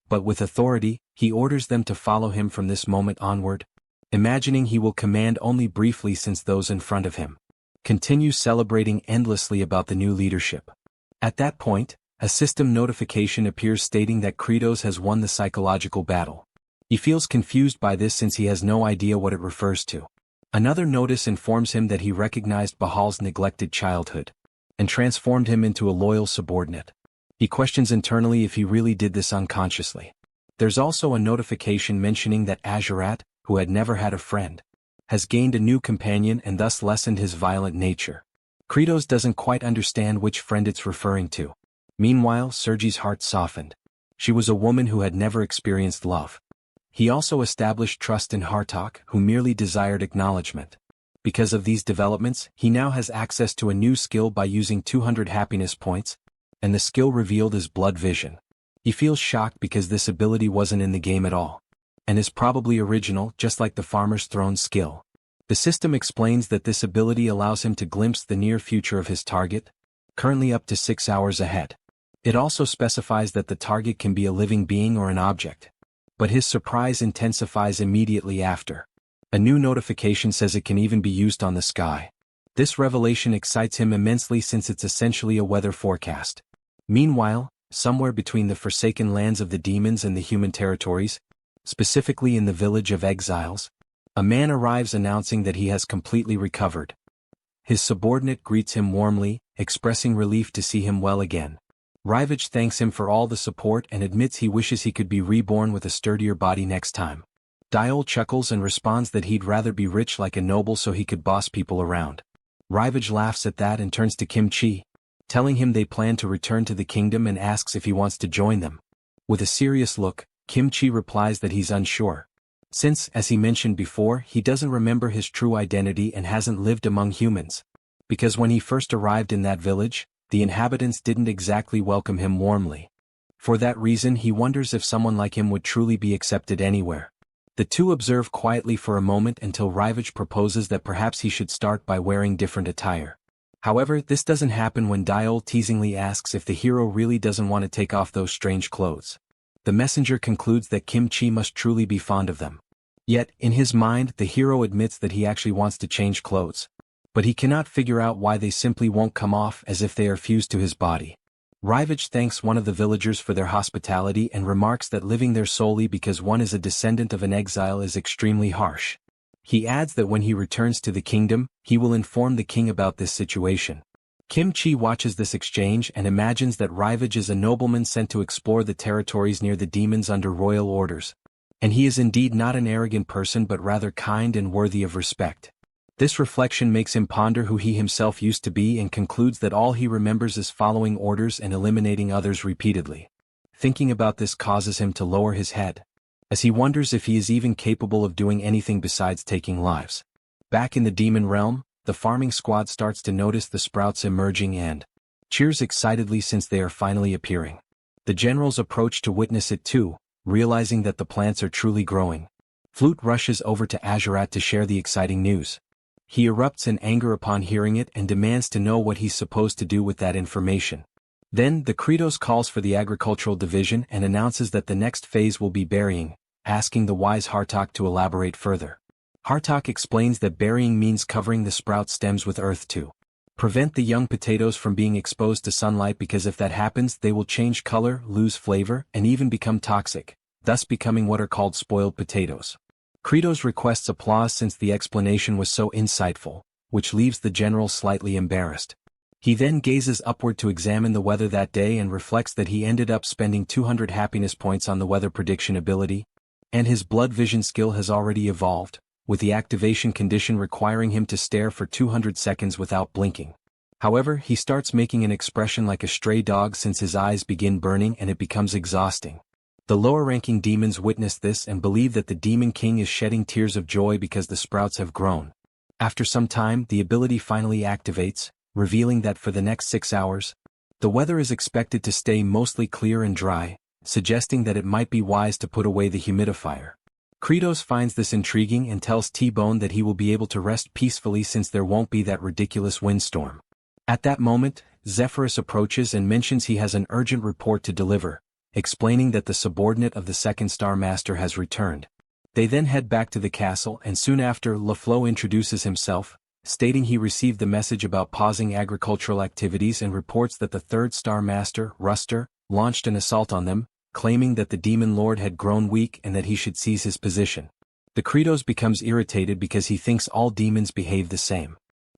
but with authority, he orders them to follow him from this moment onward, imagining he will command only briefly since those in front of him continues celebrating endlessly about the new leadership. At that point, a system notification appears stating that Kratos has won the psychological battle. He feels confused by this since he has no idea what it refers to. Another notice informs him that he recognized Bahal's neglected childhood, and transformed him into a loyal subordinate. He questions internally if he really did this unconsciously. There's also a notification mentioning that Azurat, who had never had a friend, has gained a new companion and thus lessened his violent nature. Kratos doesn't quite understand which friend it's referring to. Meanwhile, Sergi's heart softened. She was a woman who had never experienced love. He also established trust in Hartok, who merely desired acknowledgement. Because of these developments, he now has access to a new skill by using 200 happiness points, and the skill revealed is blood vision. He feels shocked because this ability wasn't in the game at all, and is probably original, just like the Farmer's Throne skill. The system explains that this ability allows him to glimpse the near future of his target, currently up to 6 hours ahead. It also specifies that the target can be a living being or an object. But his surprise intensifies immediately after. A new notification says it can even be used on the sky. This revelation excites him immensely since it's essentially a weather forecast. Meanwhile, somewhere between the forsaken lands of the demons and the human territories, specifically in the village of exiles, a man arrives announcing that he has completely recovered. His subordinate greets him warmly, expressing relief to see him well again. Rivage thanks him for all the support and admits he wishes he could be reborn with a sturdier body next time. Diol chuckles and responds that he'd rather be rich like a noble so he could boss people around. Rivage laughs at that and turns to Kimchi, telling him they plan to return to the kingdom and asks if he wants to join them. With a serious look, Kimchi replies that he's unsure. Since, as he mentioned before, he doesn't remember his true identity and hasn't lived among humans. Because when he first arrived in that village, the inhabitants didn't exactly welcome him warmly. For that reason he wonders if someone like him would truly be accepted anywhere. The two observe quietly for a moment until Rivage proposes that perhaps he should start by wearing different attire. However, this doesn't happen when Diol teasingly asks if the hero really doesn't want to take off those strange clothes. The messenger concludes that Kimchi must truly be fond of them. Yet, in his mind, the hero admits that he actually wants to change clothes. But he cannot figure out why they simply won't come off, as if they are fused to his body. Rivage thanks one of the villagers for their hospitality and remarks that living there solely because one is a descendant of an exile is extremely harsh. He adds that when he returns to the kingdom, he will inform the king about this situation. Kimchi watches this exchange and imagines that Rivage is a nobleman sent to explore the territories near the demons under royal orders. And he is indeed not an arrogant person but rather kind and worthy of respect. This reflection makes him ponder who he himself used to be and concludes that all he remembers is following orders and eliminating others repeatedly. Thinking about this causes him to lower his head, as he wonders if he is even capable of doing anything besides taking lives. Back in the demon realm, the farming squad starts to notice the sprouts emerging and cheers excitedly since they are finally appearing. The generals approach to witness it too, realizing that the plants are truly growing. Flute rushes over to Azurat to share the exciting news. He erupts in anger upon hearing it and demands to know what he's supposed to do with that information. Then, the Kratos calls for the agricultural division and announces that the next phase will be burying, asking the wise Hartok to elaborate further. Hartok explains that burying means covering the sprout stems with earth to prevent the young potatoes from being exposed to sunlight, because if that happens they will change color, lose flavor, and even become toxic, thus becoming what are called spoiled potatoes. Kratos requests applause since the explanation was so insightful, which leaves the general slightly embarrassed. He then gazes upward to examine the weather that day and reflects that he ended up spending 200 happiness points on the weather prediction ability, and his blood vision skill has already evolved, with the activation condition requiring him to stare for 200 seconds without blinking. However, he starts making an expression like a stray dog since his eyes begin burning and it becomes exhausting. The lower-ranking demons witness this and believe that the Demon King is shedding tears of joy because the sprouts have grown. After some time, the ability finally activates, revealing that for the next 6 hours, the weather is expected to stay mostly clear and dry, suggesting that it might be wise to put away the humidifier. Kratos finds this intriguing and tells T-Bone that he will be able to rest peacefully since there won't be that ridiculous windstorm. At that moment, Zephyrus approaches and mentions he has an urgent report to deliver, explaining that the subordinate of the second Star Master has returned. They then head back to the castle and soon after LaFleur introduces himself, stating he received the message about pausing agricultural activities and reports that the third Star Master, Ruster, launched an assault on them, claiming that the Demon Lord had grown weak and that he should seize his position. The Kratos becomes irritated because he thinks all demons behave the same.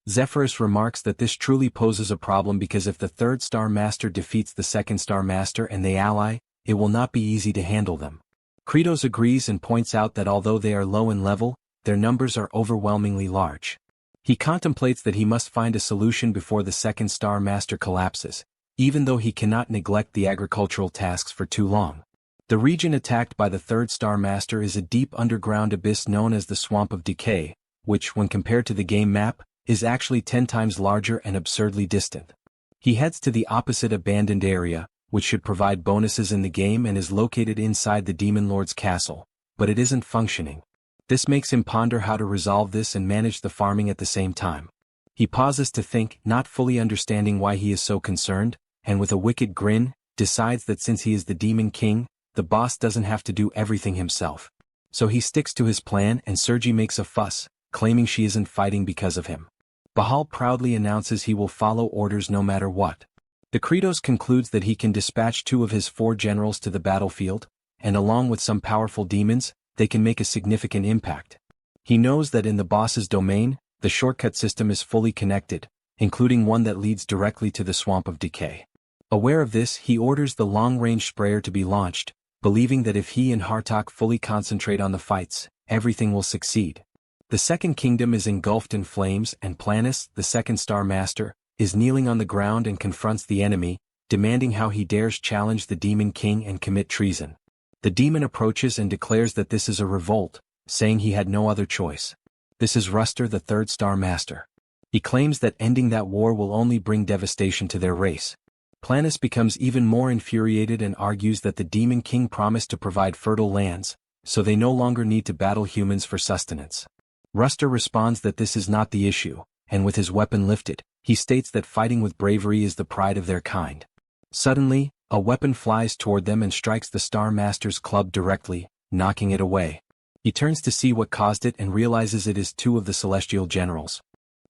Zephyrus remarks that this truly poses a problem because if the third Star Master defeats the second Star Master and they ally, it will not be easy to handle them. Kratos agrees and points out that although they are low in level, their numbers are overwhelmingly large. He contemplates that he must find a solution before the second Star Master collapses, even though he cannot neglect the agricultural tasks for too long. The region attacked by the third Star Master is a deep underground abyss known as the Swamp of Decay, which, when compared to the game map, is actually 10 times larger and absurdly distant. He heads to the opposite abandoned area, which should provide bonuses in the game and is located inside the Demon Lord's castle, but it isn't functioning. This makes him ponder how to resolve this and manage the farming at the same time. He pauses to think, not fully understanding why he is so concerned, and with a wicked grin, decides that since he is the Demon King, the boss doesn't have to do everything himself. So he sticks to his plan and Sergi makes a fuss, claiming she isn't fighting because of him. Bahal proudly announces he will follow orders no matter what. The Kratos concludes that he can dispatch 2 of his 4 generals to the battlefield, and along with some powerful demons, they can make a significant impact. He knows that in the boss's domain, the shortcut system is fully connected, including one that leads directly to the Swamp of Decay. Aware of this, he orders the long-range sprayer to be launched, believing that if he and Hartok fully concentrate on the fights, everything will succeed. The Second Kingdom is engulfed in flames and Planus, the second Star Master, is kneeling on the ground and confronts the enemy, demanding how he dares challenge the Demon King and commit treason. The demon approaches and declares that this is a revolt, saying he had no other choice. This is Ruster, the third Star Master. He claims that ending that war will only bring devastation to their race. Planus becomes even more infuriated and argues that the Demon King promised to provide fertile lands, so they no longer need to battle humans for sustenance. Ruster responds that this is not the issue, and with his weapon lifted, he states that fighting with bravery is the pride of their kind. Suddenly, a weapon flies toward them and strikes the Star Master's club directly, knocking it away. He turns to see what caused it and realizes it is two of the celestial generals.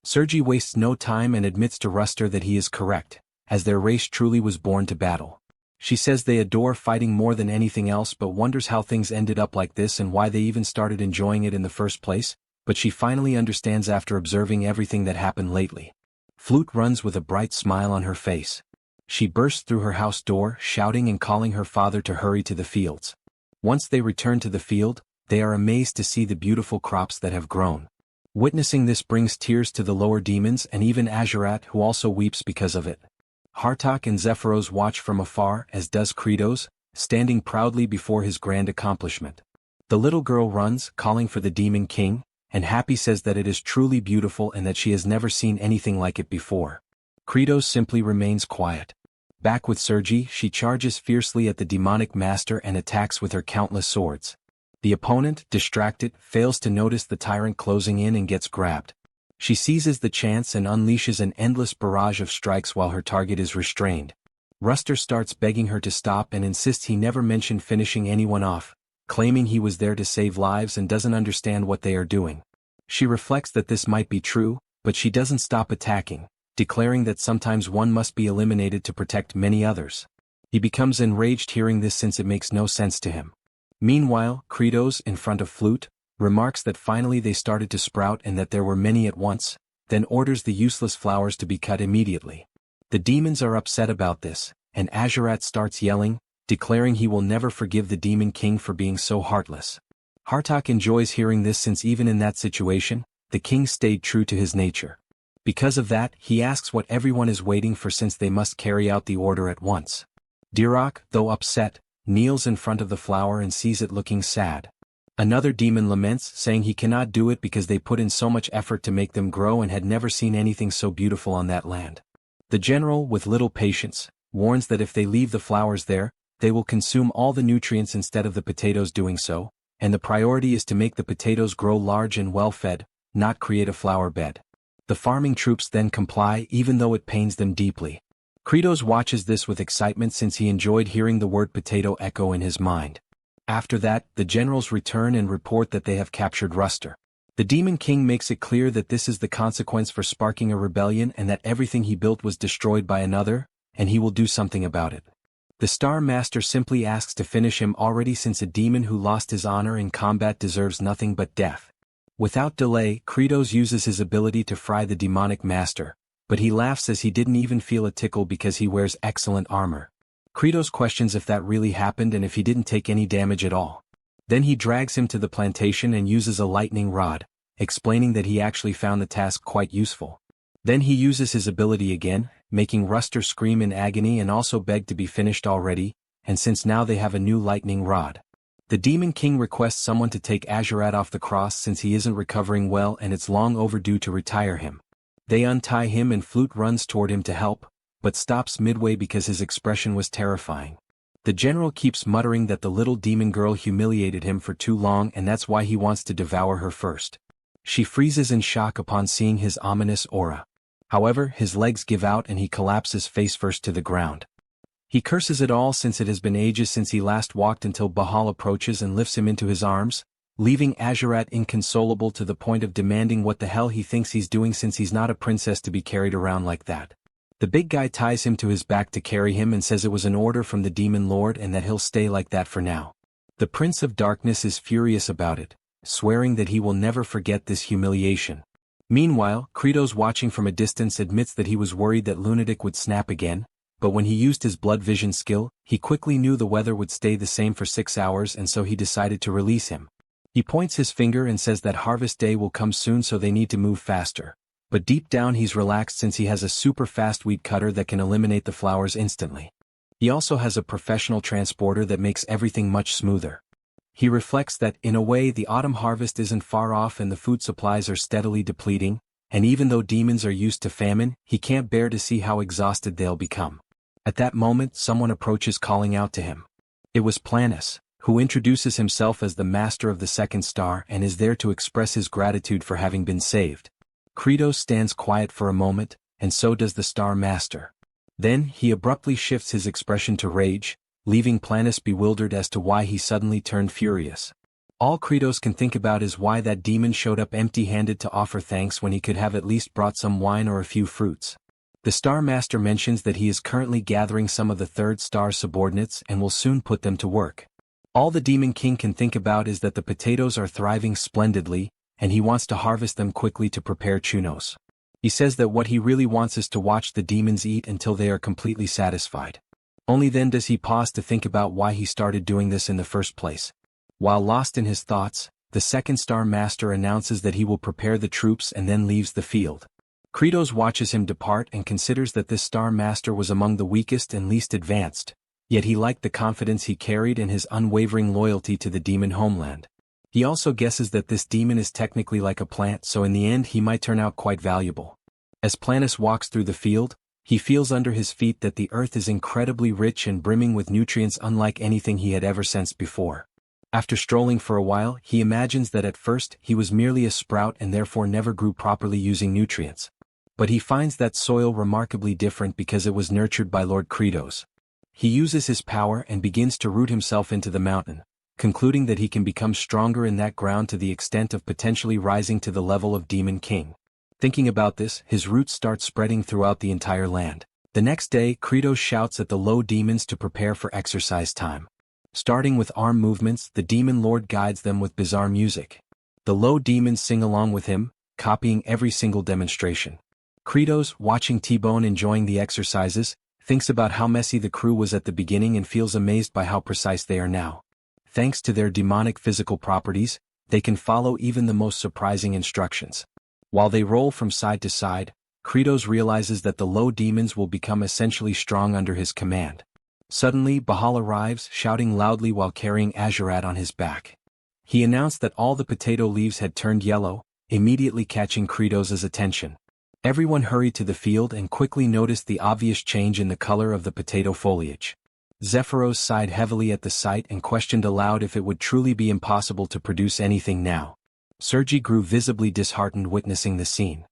Sergi wastes no time and admits to Ruster that he is correct, as their race truly was born to battle. She says they adore fighting more than anything else but wonders how things ended up like this and why they even started enjoying it in the first place, but she finally understands after observing everything that happened lately. Flute runs with a bright smile on her face. She bursts through her house door, shouting and calling her father to hurry to the fields. Once they return to the field, they are amazed to see the beautiful crops that have grown. Witnessing this brings tears to the lower demons and even Azurat, who also weeps because of it. Hartok and Zephyros watch from afar, as does Kratos, standing proudly before his grand accomplishment. The little girl runs, calling for the Demon King, and Happy says that it is truly beautiful and that she has never seen anything like it before. Kratos simply remains quiet. Back with Sergi, she charges fiercely at the demonic master and attacks with her countless swords. The opponent, distracted, fails to notice the tyrant closing in and gets grabbed. She seizes the chance and unleashes an endless barrage of strikes while her target is restrained. Ruster starts begging her to stop and insists he never mentioned finishing anyone off, claiming he was there to save lives and doesn't understand what they are doing. She reflects that this might be true, but she doesn't stop attacking, declaring that sometimes one must be eliminated to protect many others. He becomes enraged hearing this since it makes no sense to him. Meanwhile, Kratos, in front of Flute, remarks that finally they started to sprout and that there were many at once, then orders the useless flowers to be cut immediately. The demons are upset about this, and Azurat starts yelling, declaring he will never forgive the Demon King for being so heartless. Hartok enjoys hearing this since even in that situation, the king stayed true to his nature. Because of that, he asks what everyone is waiting for since they must carry out the order at once. Dirok, though upset, kneels in front of the flower and sees it looking sad. Another demon laments, saying he cannot do it because they put in so much effort to make them grow and had never seen anything so beautiful on that land. The general, with little patience, warns that if they leave the flowers there, they will consume all the nutrients instead of the potatoes doing so, and the priority is to make the potatoes grow large and well-fed, not create a flower bed. The farming troops then comply even though it pains them deeply. Kratos watches this with excitement since he enjoyed hearing the word potato echo in his mind. After that, the generals return and report that they have captured Ruster. The Demon King makes it clear that this is the consequence for sparking a rebellion and that everything he built was destroyed by another, and he will do something about it. The Star Master simply asks to finish him already since a demon who lost his honor in combat deserves nothing but death. Without delay, Kratos uses his ability to fry the demonic master, but he laughs as he didn't even feel a tickle because he wears excellent armor. Kratos questions if that really happened and if he didn't take any damage at all. Then he drags him to the plantation and uses a lightning rod, explaining that he actually found the task quite useful. Then he uses his ability again, making Ruster scream in agony and also beg to be finished already, and since now they have a new lightning rod. The Demon King requests someone to take Azurat off the cross since he isn't recovering well and it's long overdue to retire him. They untie him and Flute runs toward him to help, but stops midway because his expression was terrifying. The general keeps muttering that the little demon girl humiliated him for too long and that's why he wants to devour her first. She freezes in shock upon seeing his ominous aura. However, his legs give out and he collapses face first to the ground. He curses it all since it has been ages since he last walked until Bahal approaches and lifts him into his arms, leaving Azurat inconsolable to the point of demanding what the hell he thinks he's doing since he's not a princess to be carried around like that. The big guy ties him to his back to carry him and says it was an order from the Demon Lord and that he'll stay like that for now. The Prince of Darkness is furious about it, swearing that he will never forget this humiliation. Meanwhile, Kratos watching from a distance admits that he was worried that Lunatic would snap again, but when he used his blood vision skill, he quickly knew the weather would stay the same for 6 hours and so he decided to release him. He points his finger and says that harvest day will come soon so they need to move faster. But deep down he's relaxed since he has a super fast weed cutter that can eliminate the flowers instantly. He also has a professional transporter that makes everything much smoother. He reflects that, in a way, the autumn harvest isn't far off and the food supplies are steadily depleting, and even though demons are used to famine, he can't bear to see how exhausted they'll become. At that moment, someone approaches calling out to him. It was Planus, who introduces himself as the master of the second star and is there to express his gratitude for having been saved. Kratos stands quiet for a moment, and so does the star master. Then, he abruptly shifts his expression to rage, leaving Planus bewildered as to why he suddenly turned furious. All Kratos can think about is why that demon showed up empty-handed to offer thanks when he could have at least brought some wine or a few fruits. The Star Master mentions that he is currently gathering some of the third star subordinates and will soon put them to work. All the Demon King can think about is that the potatoes are thriving splendidly, and he wants to harvest them quickly to prepare chunos. He says that what he really wants is to watch the demons eat until they are completely satisfied. Only then does he pause to think about why he started doing this in the first place. While lost in his thoughts, the second Star Master announces that he will prepare the troops and then leaves the field. Kratos watches him depart and considers that this Star Master was among the weakest and least advanced, yet he liked the confidence he carried and his unwavering loyalty to the demon homeland. He also guesses that this demon is technically like a plant, so in the end he might turn out quite valuable. As Planus walks through the field, he feels under his feet that the earth is incredibly rich and brimming with nutrients unlike anything he had ever sensed before. After strolling for a while, he imagines that at first he was merely a sprout and therefore never grew properly using nutrients. But he finds that soil remarkably different because it was nurtured by Lord Kratos. He uses his power and begins to root himself into the mountain, concluding that he can become stronger in that ground to the extent of potentially rising to the level of Demon King. Thinking about this, his roots start spreading throughout the entire land. The next day, Kratos shouts at the low demons to prepare for exercise time. Starting with arm movements, the Demon Lord guides them with bizarre music. The low demons sing along with him, copying every single demonstration. Kratos, watching T-Bone enjoying the exercises, thinks about how messy the crew was at the beginning and feels amazed by how precise they are now. Thanks to their demonic physical properties, they can follow even the most surprising instructions. While they roll from side to side, Kratos realizes that the low demons will become essentially strong under his command. Suddenly, Bahal arrives, shouting loudly while carrying Azurat on his back. He announced that all the potato leaves had turned yellow, immediately catching Kratos' attention. Everyone hurried to the field and quickly noticed the obvious change in the color of the potato foliage. Zephyros sighed heavily at the sight and questioned aloud if it would truly be impossible to produce anything now. Sergi grew visibly disheartened witnessing the scene.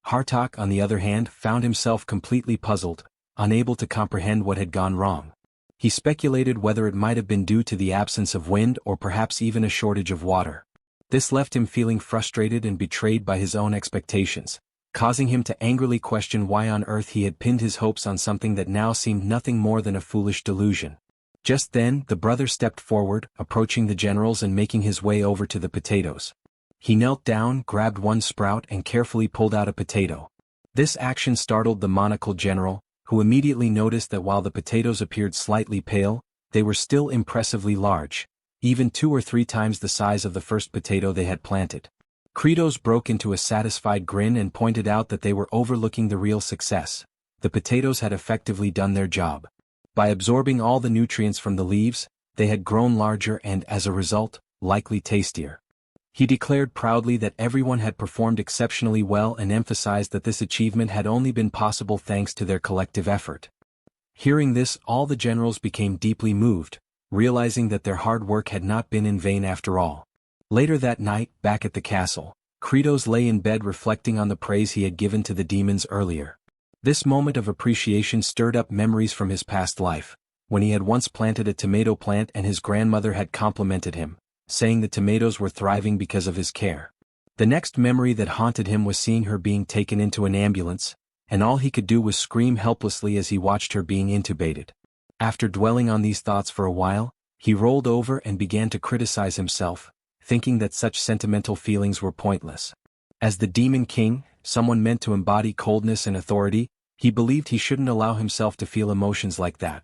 Hartok, on the other hand, found himself completely puzzled, unable to comprehend what had gone wrong. He speculated whether it might have been due to the absence of wind or perhaps even a shortage of water. This left him feeling frustrated and betrayed by his own expectations, causing him to angrily question why on earth he had pinned his hopes on something that now seemed nothing more than a foolish delusion. Just then, the brother stepped forward, approaching the generals and making his way over to the potatoes. He knelt down, grabbed one sprout and carefully pulled out a potato. This action startled the monocled general, who immediately noticed that while the potatoes appeared slightly pale, they were still impressively large, even 2 or 3 times the size of the first potato they had planted. Kratos broke into a satisfied grin and pointed out that they were overlooking the real success. The potatoes had effectively done their job. By absorbing all the nutrients from the leaves, they had grown larger and, as a result, likely tastier. He declared proudly that everyone had performed exceptionally well and emphasized that this achievement had only been possible thanks to their collective effort. Hearing this, all the generals became deeply moved, realizing that their hard work had not been in vain after all. Later that night, back at the castle, Kratos lay in bed reflecting on the praise he had given to the demons earlier. This moment of appreciation stirred up memories from his past life, when he had once planted a tomato plant and his grandmother had complimented him, saying the tomatoes were thriving because of his care. The next memory that haunted him was seeing her being taken into an ambulance, and all he could do was scream helplessly as he watched her being intubated. After dwelling on these thoughts for a while, he rolled over and began to criticize himself, thinking that such sentimental feelings were pointless. As the Demon King, someone meant to embody coldness and authority, he believed he shouldn't allow himself to feel emotions like that.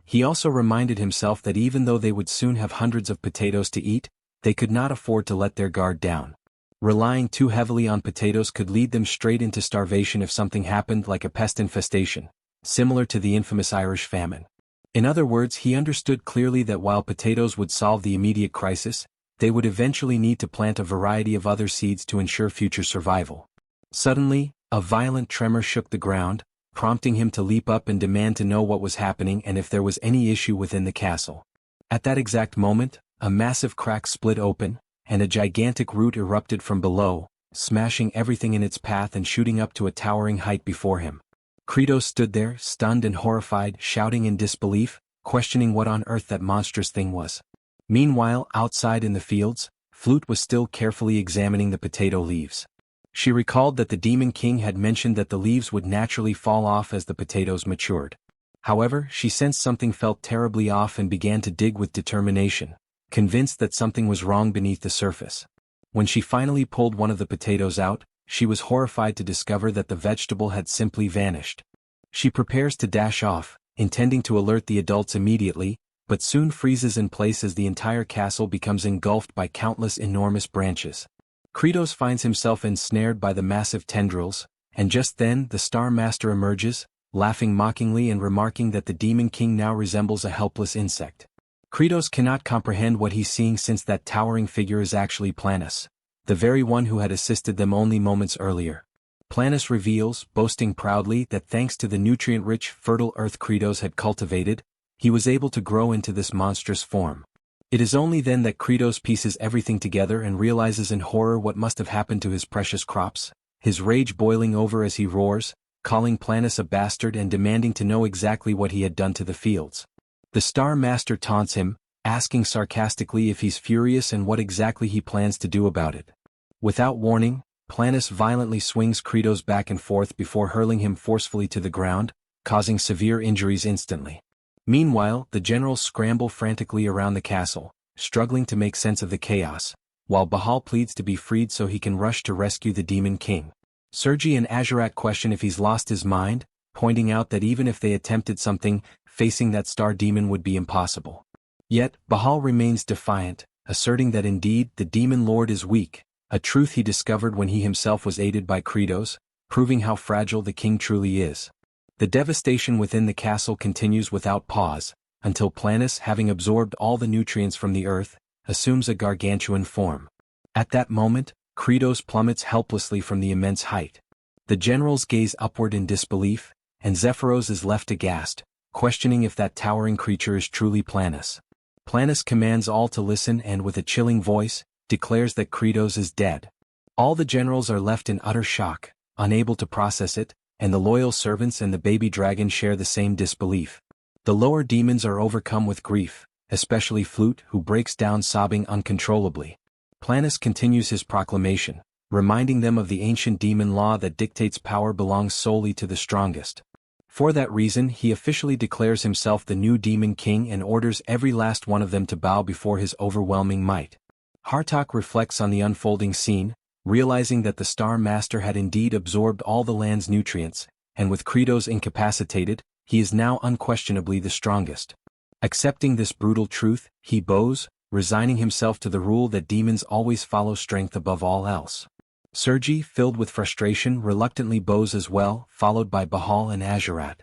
He also reminded himself that even though they would soon have hundreds of potatoes to eat, they could not afford to let their guard down. Relying too heavily on potatoes could lead them straight into starvation if something happened like a pest infestation, similar to the infamous Irish famine. In other words, he understood clearly that while potatoes would solve the immediate crisis, they would eventually need to plant a variety of other seeds to ensure future survival. Suddenly, a violent tremor shook the ground, prompting him to leap up and demand to know what was happening and if there was any issue within the castle. At that exact moment, a massive crack split open, and a gigantic root erupted from below, smashing everything in its path and shooting up to a towering height before him. Kratos stood there, stunned and horrified, shouting in disbelief, questioning what on earth that monstrous thing was. Meanwhile, outside in the fields, Flute was still carefully examining the potato leaves. She recalled that the Demon King had mentioned that the leaves would naturally fall off as the potatoes matured. However, she sensed something felt terribly off and began to dig with determination, convinced that something was wrong beneath the surface. When she finally pulled one of the potatoes out, she was horrified to discover that the vegetable had simply vanished. She prepares to dash off, intending to alert the adults immediately, but soon freezes in place as the entire castle becomes engulfed by countless enormous branches. Kratos finds himself ensnared by the massive tendrils, and just then the Star Master emerges, laughing mockingly and remarking that the Demon King now resembles a helpless insect. Kratos cannot comprehend what he's seeing since that towering figure is actually Planus, the very one who had assisted them only moments earlier. Planus reveals, boasting proudly, that thanks to the nutrient-rich, fertile earth Kratos had cultivated, he was able to grow into this monstrous form. It is only then that Kratos pieces everything together and realizes in horror what must have happened to his precious crops, his rage boiling over as he roars, calling Planus a bastard and demanding to know exactly what he had done to the fields. The Star Master taunts him, asking sarcastically if he's furious and what exactly he plans to do about it. Without warning, Planus violently swings Kratos back and forth before hurling him forcefully to the ground, causing severe injuries instantly. Meanwhile, the generals scramble frantically around the castle, struggling to make sense of the chaos, while Bahal pleads to be freed so he can rush to rescue the Demon King. Sergi and Azurat question if he's lost his mind, pointing out that even if they attempted something, facing that star demon would be impossible. Yet, Bahal remains defiant, asserting that indeed the Demon Lord is weak, a truth he discovered when he himself was aided by Kratos, proving how fragile the king truly is. The devastation within the castle continues without pause, until Planus, having absorbed all the nutrients from the earth, assumes a gargantuan form. At that moment, Kratos plummets helplessly from the immense height. The generals gaze upward in disbelief, and Zephyros is left aghast, questioning if that towering creature is truly Planus. Planus commands all to listen and with a chilling voice, declares that Kratos is dead. All the generals are left in utter shock, unable to process it, and the loyal servants and the baby dragon share the same disbelief. The lower demons are overcome with grief, especially Flute, who breaks down sobbing uncontrollably. Planus continues his proclamation, reminding them of the ancient demon law that dictates power belongs solely to the strongest. For that reason, he officially declares himself the new Demon King and orders every last one of them to bow before his overwhelming might. Hartok reflects on the unfolding scene, realizing that the Star Master had indeed absorbed all the land's nutrients, and with Kratos incapacitated, he is now unquestionably the strongest. Accepting this brutal truth, he bows, resigning himself to the rule that demons always follow strength above all else. Sergi, filled with frustration, reluctantly bows as well, followed by Bahal and Azurat.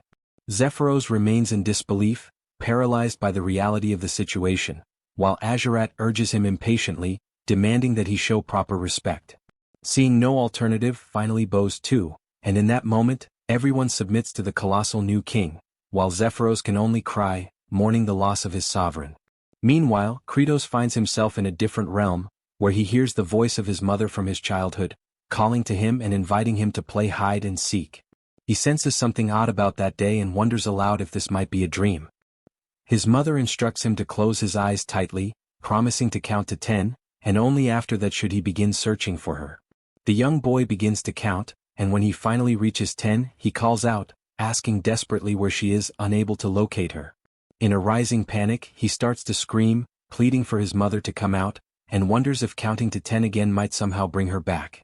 Zephyros remains in disbelief, paralyzed by the reality of the situation, while Azurat urges him impatiently, demanding that he show proper respect. Seeing no alternative, finally bows too, and in that moment, everyone submits to the colossal new king, while Zephyros can only cry, mourning the loss of his sovereign. Meanwhile, Kratos finds himself in a different realm, where he hears the voice of his mother from his childhood, calling to him and inviting him to play hide and seek. He senses something odd about that day and wonders aloud if this might be a dream. His mother instructs him to close his eyes tightly, promising to count to 10, and only after that should he begin searching for her. The young boy begins to count, and when he finally reaches 10, he calls out, asking desperately where she is, unable to locate her. In a rising panic, he starts to scream, pleading for his mother to come out, and wonders if counting to 10 again might somehow bring her back.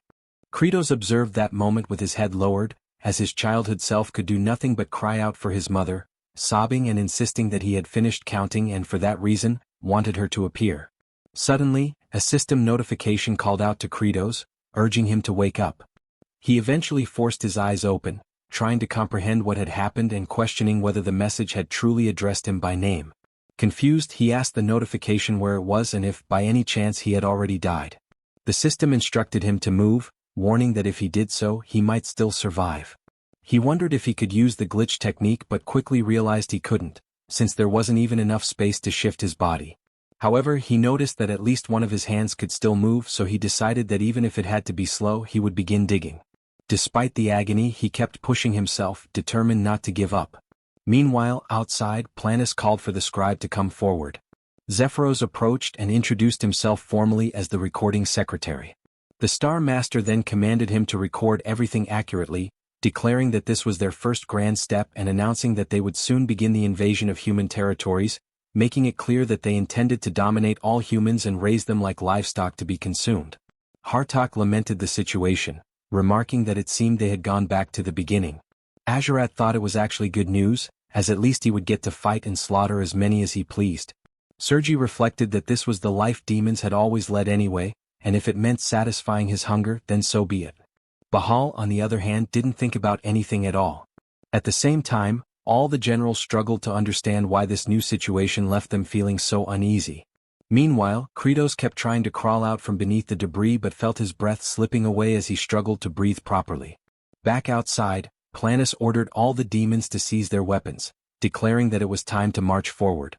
Kratos observed that moment with his head lowered, as his childhood self could do nothing but cry out for his mother, sobbing and insisting that he had finished counting and for that reason, wanted her to appear. Suddenly, a system notification called out to Kratos, urging him to wake up. He eventually forced his eyes open, trying to comprehend what had happened and questioning whether the message had truly addressed him by name. Confused, he asked the notification where it was and if, by any chance, he had already died. The system instructed him to move, warning that if he did so, he might still survive. He wondered if he could use the glitch technique but quickly realized he couldn't, since there wasn't even enough space to shift his body. However, he noticed that at least one of his hands could still move, so he decided that even if it had to be slow, he would begin digging. Despite the agony, he kept pushing himself, determined not to give up. Meanwhile, outside, Planus called for the scribe to come forward. Zephyros approached and introduced himself formally as the recording secretary. The Star Master then commanded him to record everything accurately, declaring that this was their first grand step and announcing that they would soon begin the invasion of human territories, making it clear that they intended to dominate all humans and raise them like livestock to be consumed. Hartok lamented the situation, remarking that it seemed they had gone back to the beginning. Azurat thought it was actually good news, as at least he would get to fight and slaughter as many as he pleased. Sergi reflected that this was the life demons had always led anyway, and if it meant satisfying his hunger, then so be it. Bahal, on the other hand, didn't think about anything at all. At the same time, all the generals struggled to understand why this new situation left them feeling so uneasy. Meanwhile, Kratos kept trying to crawl out from beneath the debris but felt his breath slipping away as he struggled to breathe properly. Back outside, Planus ordered all the demons to seize their weapons, declaring that it was time to march forward.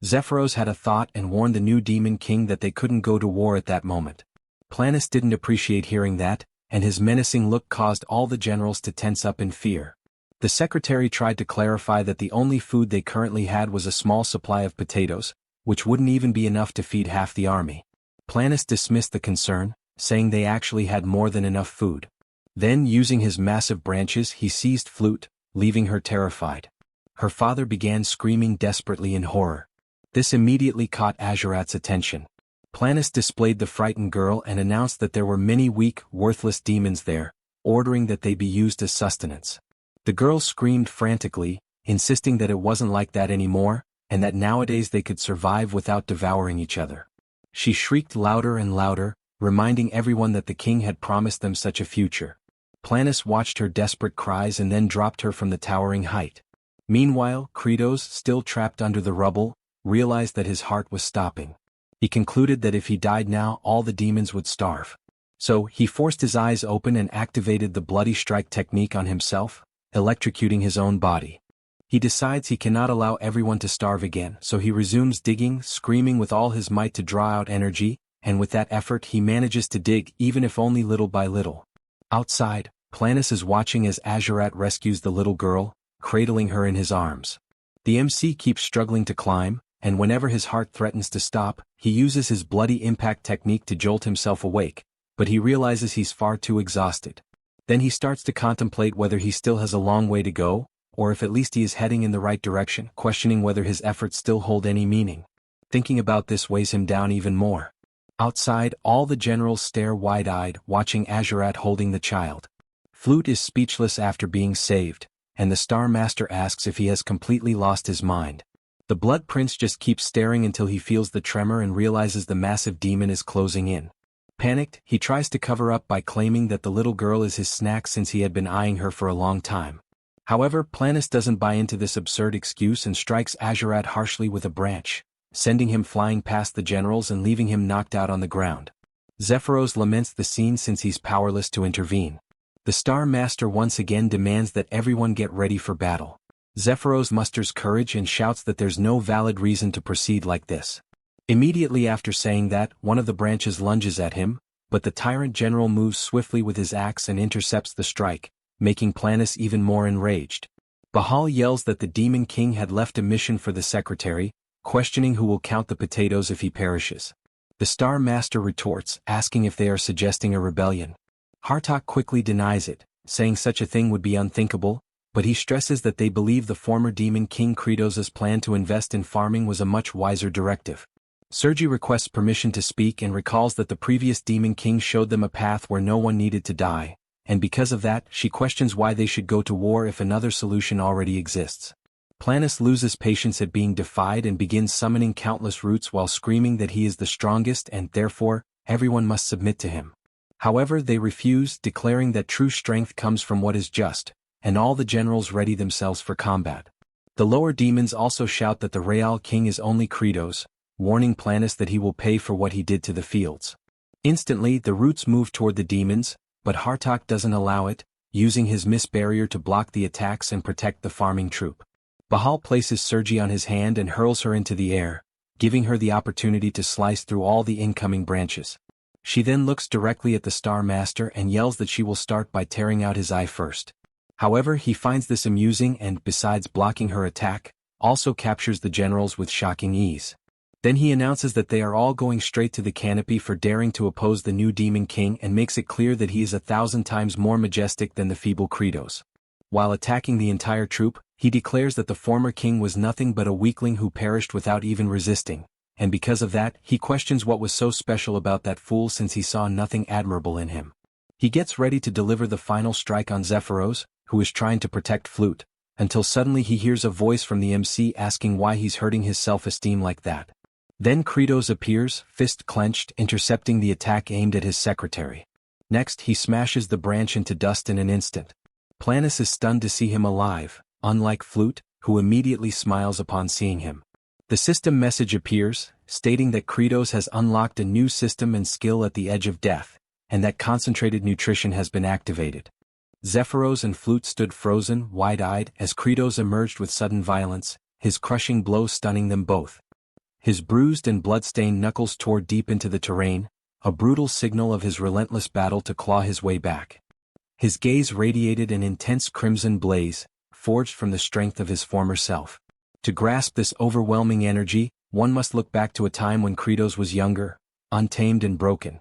Zephyros had a thought and warned the new demon king that they couldn't go to war at that moment. Planus didn't appreciate hearing that, and his menacing look caused all the generals to tense up in fear. The secretary tried to clarify that the only food they currently had was a small supply of potatoes, which wouldn't even be enough to feed half the army. Planus dismissed the concern, saying they actually had more than enough food. Then, using his massive branches, he seized Flute, leaving her terrified. Her father began screaming desperately in horror. This immediately caught Azurat's attention. Planus displayed the frightened girl and announced that there were many weak, worthless demons there, ordering that they be used as sustenance. The girl screamed frantically, insisting that it wasn't like that anymore, and that nowadays they could survive without devouring each other. She shrieked louder and louder, reminding everyone that the king had promised them such a future. Planus watched her desperate cries and then dropped her from the towering height. Meanwhile, Kratos, still trapped under the rubble, realized that his heart was stopping. He concluded that if he died now, all the demons would starve. So, he forced his eyes open and activated the bloody strike technique on himself, electrocuting his own body. He decides he cannot allow everyone to starve again, so he resumes digging, screaming with all his might to draw out energy, and with that effort he manages to dig even if only little by little. Outside, Planus is watching as Azurat rescues the little girl, cradling her in his arms. The MC keeps struggling to climb, and whenever his heart threatens to stop, he uses his bloody impact technique to jolt himself awake, but he realizes he's far too exhausted. Then he starts to contemplate whether he still has a long way to go, or if at least he is heading in the right direction, questioning whether his efforts still hold any meaning. Thinking about this weighs him down even more. Outside, all the generals stare wide-eyed, watching Azurat holding the child. Flute is speechless after being saved, and the Star Master asks if he has completely lost his mind. The Blood Prince just keeps staring until he feels the tremor and realizes the massive demon is closing in. Panicked, he tries to cover up by claiming that the little girl is his snack since he had been eyeing her for a long time. However, Planus doesn't buy into this absurd excuse and strikes Azurat harshly with a branch, sending him flying past the generals and leaving him knocked out on the ground. Zephyros laments the scene since he's powerless to intervene. The Star Master once again demands that everyone get ready for battle. Zephyros musters courage and shouts that there's no valid reason to proceed like this. Immediately after saying that, one of the branches lunges at him, but the tyrant general moves swiftly with his axe and intercepts the strike, making Planus even more enraged. Bahal yells that the Demon King had left a mission for the secretary, questioning who will count the potatoes if he perishes. The Star Master retorts, asking if they are suggesting a rebellion. Hartok quickly denies it, saying such a thing would be unthinkable, but he stresses that they believe the former Demon King Kratos' plan to invest in farming was a much wiser directive. Sergi requests permission to speak and recalls that the previous Demon King showed them a path where no one needed to die, and because of that, she questions why they should go to war if another solution already exists. Planus loses patience at being defied and begins summoning countless roots while screaming that he is the strongest and, therefore, everyone must submit to him. However, they refuse, declaring that true strength comes from what is just, and all the generals ready themselves for combat. The lower demons also shout that the Real King is only Kratos, warning Planus that he will pay for what he did to the fields. Instantly, the roots move toward the demons, but Hartok doesn't allow it, using his mist barrier to block the attacks and protect the farming troop. Bahal places Sergi on his hand and hurls her into the air, giving her the opportunity to slice through all the incoming branches. She then looks directly at the Star Master and yells that she will start by tearing out his eye first. However, he finds this amusing and, besides blocking her attack, also captures the generals with shocking ease. Then he announces that they are all going straight to the canopy for daring to oppose the new Demon King and makes it clear that he is 1,000 times more majestic than the feeble Kratos. While attacking the entire troop, he declares that the former king was nothing but a weakling who perished without even resisting, and because of that, he questions what was so special about that fool since he saw nothing admirable in him. He gets ready to deliver the final strike on Zephyros, who is trying to protect Flute, until suddenly he hears a voice from the MC asking why he's hurting his self-esteem like that. Then Kratos appears, fist clenched, intercepting the attack aimed at his secretary. Next, he smashes the branch into dust in an instant. Planus is stunned to see him alive, unlike Flute, who immediately smiles upon seeing him. The system message appears, stating that Kratos has unlocked a new system and skill at the edge of death, and that concentrated nutrition has been activated. Zephyros and Flute stood frozen, wide-eyed, as Kratos emerged with sudden violence, his crushing blow stunning them both. His bruised and blood-stained knuckles tore deep into the terrain, a brutal signal of his relentless battle to claw his way back. His gaze radiated an intense crimson blaze, forged from the strength of his former self. To grasp this overwhelming energy, one must look back to a time when Kratos was younger, untamed and broken.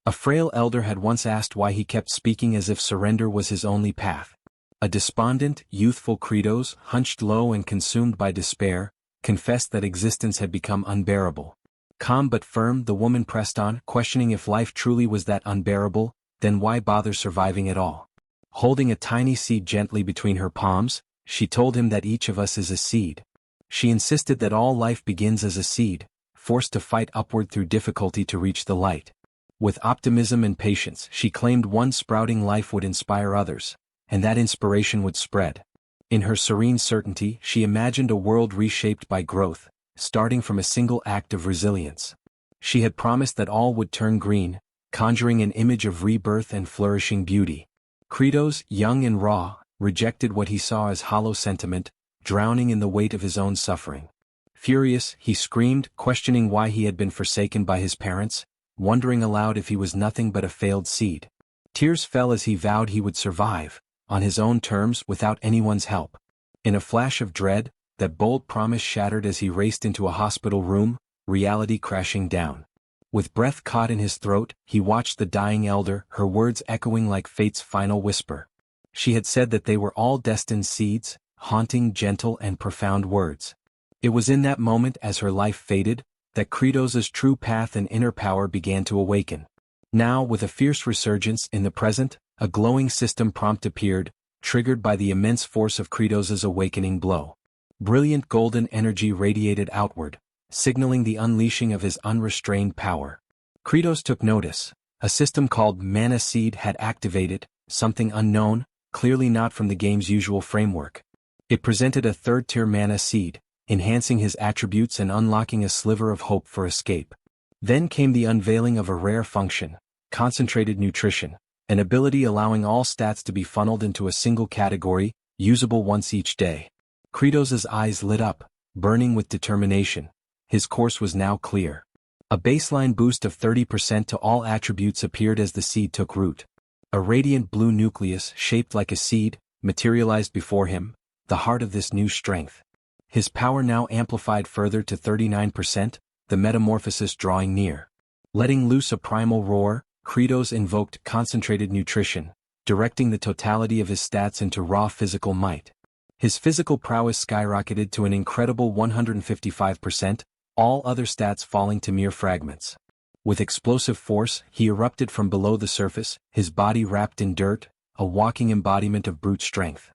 A frail elder had once asked why he kept speaking as if surrender was his only path. A despondent, youthful Kratos, hunched low and consumed by despair, confessed that existence had become unbearable. Calm but firm, the woman pressed on, questioning if life truly was that unbearable, then why bother surviving at all? Holding a tiny seed gently between her palms, she told him that each of us is a seed. She insisted that all life begins as a seed, forced to fight upward through difficulty to reach the light. With optimism and patience, she claimed one sprouting life would inspire others, and that inspiration would spread. In her serene certainty, she imagined a world reshaped by growth, starting from a single act of resilience. She had promised that all would turn green, conjuring an image of rebirth and flourishing beauty. Kratos, young and raw, rejected what he saw as hollow sentiment, drowning in the weight of his own suffering. Furious, he screamed, questioning why he had been forsaken by his parents, wondering aloud if he was nothing but a failed seed. Tears fell as he vowed he would survive, on his own terms without anyone's help. In a flash of dread, that bold promise shattered as he raced into a hospital room, reality crashing down. With breath caught in his throat, he watched the dying elder, her words echoing like fate's final whisper. She had said that they were all destined seeds, haunting, gentle and profound words. It was in that moment, as her life faded, that Kratos' true path and inner power began to awaken. Now, with a fierce resurgence in the present, a glowing system prompt appeared, triggered by the immense force of Kratos' awakening blow. Brilliant golden energy radiated outward, signaling the unleashing of his unrestrained power. Kratos took notice. A system called Mana Seed had activated, something unknown, clearly not from the game's usual framework. It presented a third-tier Mana Seed, enhancing his attributes and unlocking a sliver of hope for escape. Then came the unveiling of a rare function, concentrated nutrition, an ability allowing all stats to be funneled into a single category, usable once each day. Kratos' eyes lit up, burning with determination. His course was now clear. A baseline boost of 30% to all attributes appeared as the seed took root. A radiant blue nucleus, shaped like a seed, materialized before him, the heart of this new strength. His power now amplified further to 39%, the metamorphosis drawing near. Letting loose a primal roar, Kratos invoked concentrated nutrition, directing the totality of his stats into raw physical might. His physical prowess skyrocketed to an incredible 155%, all other stats falling to mere fragments. With explosive force, he erupted from below the surface, his body wrapped in dirt, a walking embodiment of brute strength.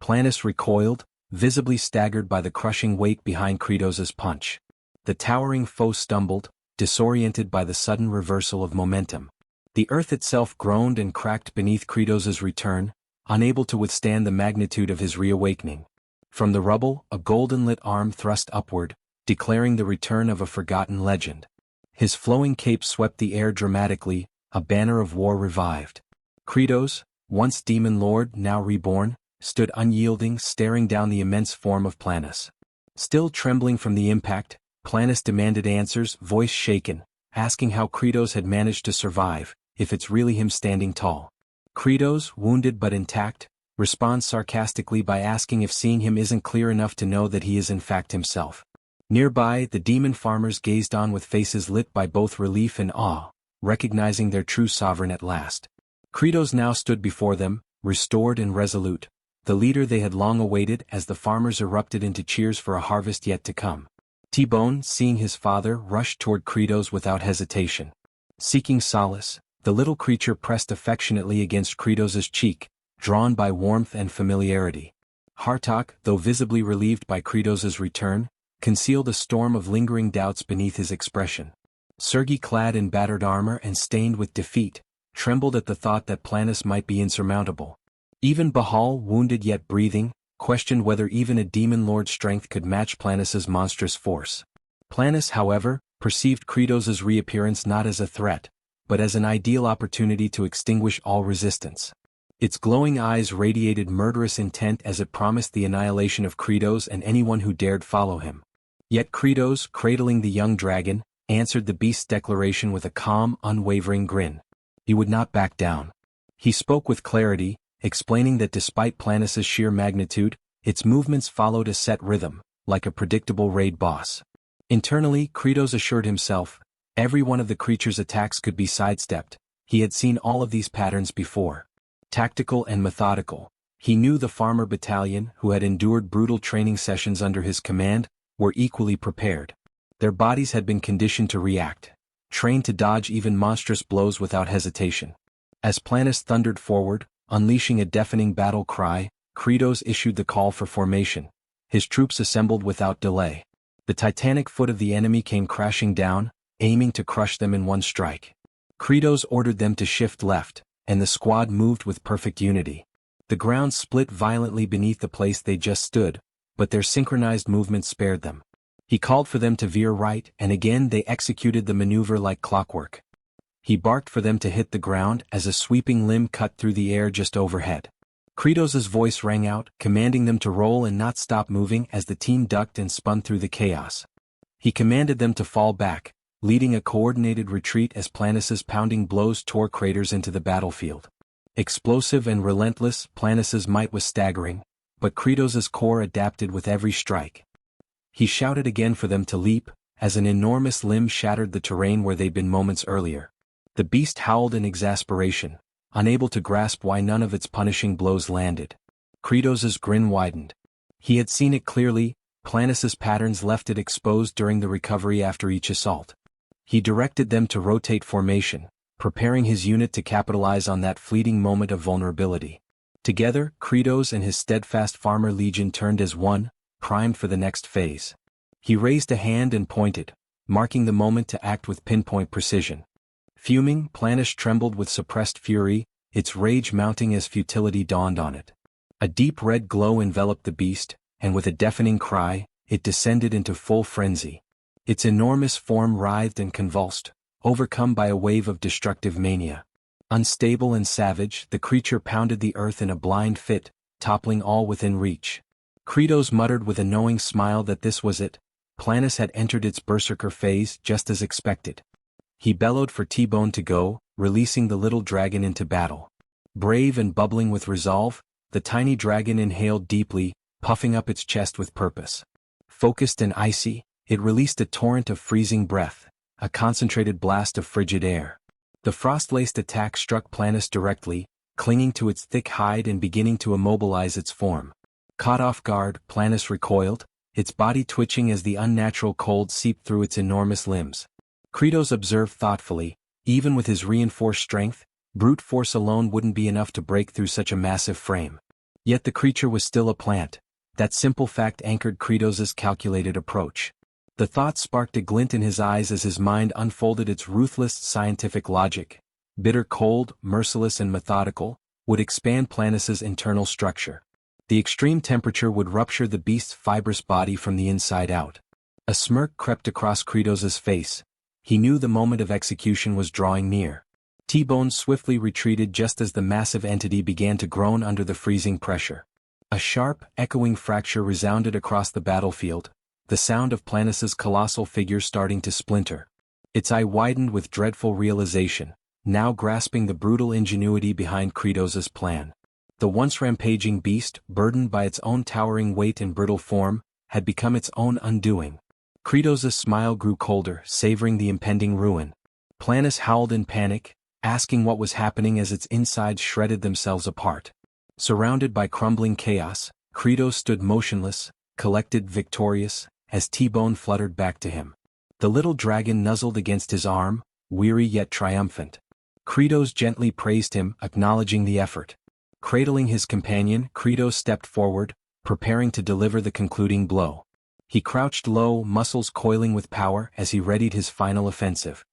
Planus recoiled, visibly staggered by the crushing weight behind Kratos' punch. The towering foe stumbled, disoriented by the sudden reversal of momentum. The earth itself groaned and cracked beneath Kratos' return, unable to withstand the magnitude of his reawakening. From the rubble, a golden-lit arm thrust upward, declaring the return of a forgotten legend. His flowing cape swept the air dramatically, a banner of war revived. Kratos, once demon lord now reborn, stood unyielding, staring down the immense form of Planus. Still trembling from the impact, Planus demanded answers, voice shaken, asking how Kratos had managed to survive, if it's really him standing tall. Kratos, wounded but intact, responds sarcastically by asking if seeing him isn't clear enough to know that he is in fact himself. Nearby, the demon farmers gazed on with faces lit by both relief and awe, recognizing their true sovereign at last. Kratos now stood before them, restored and resolute, the leader they had long awaited as the farmers erupted into cheers for a harvest yet to come. T-Bone, seeing his father, rushed toward Kratos without hesitation. Seeking solace, the little creature pressed affectionately against Kratos' cheek, drawn by warmth and familiarity. Hartok, though visibly relieved by Kratos' return, concealed a storm of lingering doubts beneath his expression. Sergei, clad in battered armor and stained with defeat, trembled at the thought that Planus might be insurmountable. Even Bahal, wounded yet breathing, questioned whether even a demon lord's strength could match Planus' monstrous force. Planus, however, perceived Kratos' reappearance not as a threat, but as an ideal opportunity to extinguish all resistance. Its glowing eyes radiated murderous intent as it promised the annihilation of Kratos and anyone who dared follow him. Yet Kratos, cradling the young dragon, answered the beast's declaration with a calm, unwavering grin. He would not back down. He spoke with clarity, explaining that despite Planus' sheer magnitude, its movements followed a set rhythm, like a predictable raid boss. Internally, Kratos assured himself, every one of the creature's attacks could be sidestepped. He had seen all of these patterns before. Tactical and methodical, he knew the farmer battalion, who had endured brutal training sessions under his command, were equally prepared. Their bodies had been conditioned to react, trained to dodge even monstrous blows without hesitation. As Planus thundered forward, unleashing a deafening battle cry, Kratos issued the call for formation. His troops assembled without delay. The titanic foot of the enemy came crashing down, aiming to crush them in one strike. Kratos ordered them to shift left, and the squad moved with perfect unity. The ground split violently beneath the place they just stood, but their synchronized movement spared them. He called for them to veer right, and again they executed the maneuver like clockwork. He barked for them to hit the ground as a sweeping limb cut through the air just overhead. Kratos' voice rang out, commanding them to roll and not stop moving as the team ducked and spun through the chaos. He commanded them to fall back, leading a coordinated retreat as Planus' pounding blows tore craters into the battlefield. Explosive and relentless, Planus' might was staggering, but Kratos' core adapted with every strike. He shouted again for them to leap, as an enormous limb shattered the terrain where they'd been moments earlier. The beast howled in exasperation, unable to grasp why none of its punishing blows landed. Kratos' grin widened. He had seen it clearly, Planus' patterns left it exposed during the recovery after each assault. He directed them to rotate formation, preparing his unit to capitalize on that fleeting moment of vulnerability. Together, Kratos and his steadfast farmer legion turned as one, primed for the next phase. He raised a hand and pointed, marking the moment to act with pinpoint precision. Fuming, Planus trembled with suppressed fury, its rage mounting as futility dawned on it. A deep red glow enveloped the beast, and with a deafening cry, it descended into full frenzy. Its enormous form writhed and convulsed, overcome by a wave of destructive mania. Unstable and savage, the creature pounded the earth in a blind fit, toppling all within reach. Kratos muttered with a knowing smile that this was it. Planus had entered its berserker phase just as expected. He bellowed for T-Bone to go, releasing the little dragon into battle. Brave and bubbling with resolve, the tiny dragon inhaled deeply, puffing up its chest with purpose. Focused and icy, it released a torrent of freezing breath, a concentrated blast of frigid air. The frost-laced attack struck Planus directly, clinging to its thick hide and beginning to immobilize its form. Caught off guard, Planus recoiled, its body twitching as the unnatural cold seeped through its enormous limbs. Kratos observed thoughtfully, even with his reinforced strength, brute force alone wouldn't be enough to break through such a massive frame. Yet the creature was still a plant. That simple fact anchored Kratos' calculated approach. The thought sparked a glint in his eyes as his mind unfolded its ruthless scientific logic. Bitter cold, merciless and methodical, would expand Planis's internal structure. The extreme temperature would rupture the beast's fibrous body from the inside out. A smirk crept across Kratos's face. He knew the moment of execution was drawing near. T-Bone swiftly retreated just as the massive entity began to groan under the freezing pressure. A sharp, echoing fracture resounded across the battlefield, the sound of Planis's colossal figure starting to splinter. Its eye widened with dreadful realization, now grasping the brutal ingenuity behind Kratos's plan. The once rampaging beast, burdened by its own towering weight and brittle form, had become its own undoing. Kratos's smile grew colder, savoring the impending ruin. Planis howled in panic, asking what was happening as its insides shredded themselves apart. Surrounded by crumbling chaos, Kratos stood motionless, collected, victorious, as T-Bone fluttered back to him. The little dragon nuzzled against his arm, weary yet triumphant. Kratos gently praised him, acknowledging the effort. Cradling his companion, Kratos stepped forward, preparing to deliver the concluding blow. He crouched low, muscles coiling with power as he readied his final offensive.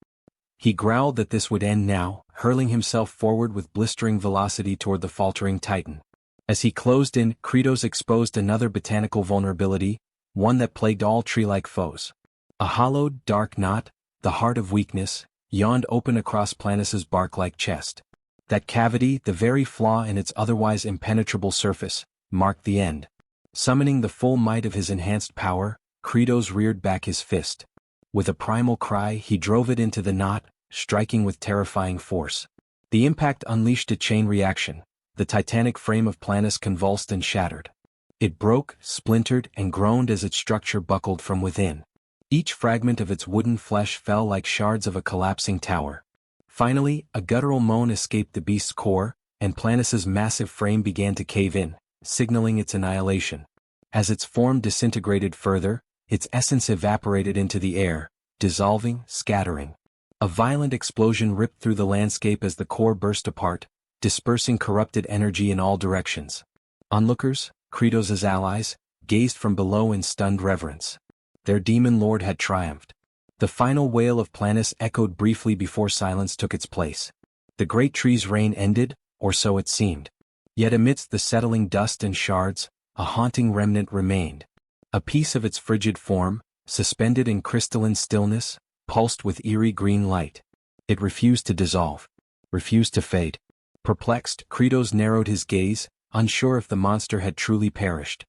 He growled that this would end now, hurling himself forward with blistering velocity toward the faltering titan. As he closed in, Kratos exposed another botanical vulnerability, one that plagued all tree-like foes. A hollowed, dark knot, the heart of weakness, yawned open across Planis's bark-like chest. That cavity, the very flaw in its otherwise impenetrable surface, marked the end. Summoning the full might of his enhanced power, Kratos reared back his fist. With a primal cry, he drove it into the knot, striking with terrifying force. The impact unleashed a chain reaction. The titanic frame of Planis convulsed and shattered. It broke, splintered, and groaned as its structure buckled from within. Each fragment of its wooden flesh fell like shards of a collapsing tower. Finally, a guttural moan escaped the beast's core, and Planis's massive frame began to cave in, signaling its annihilation. As its form disintegrated further, its essence evaporated into the air, dissolving, scattering. A violent explosion ripped through the landscape as the core burst apart, dispersing corrupted energy in all directions. Onlookers, Kratos's allies, gazed from below in stunned reverence. Their demon lord had triumphed. The final wail of Planis echoed briefly before silence took its place. The great tree's reign ended, or so it seemed. Yet amidst the settling dust and shards, a haunting remnant remained. A piece of its frigid form, suspended in crystalline stillness, pulsed with eerie green light. It refused to dissolve. Refused to fade. Perplexed, Kratos narrowed his gaze, unsure if the monster had truly perished.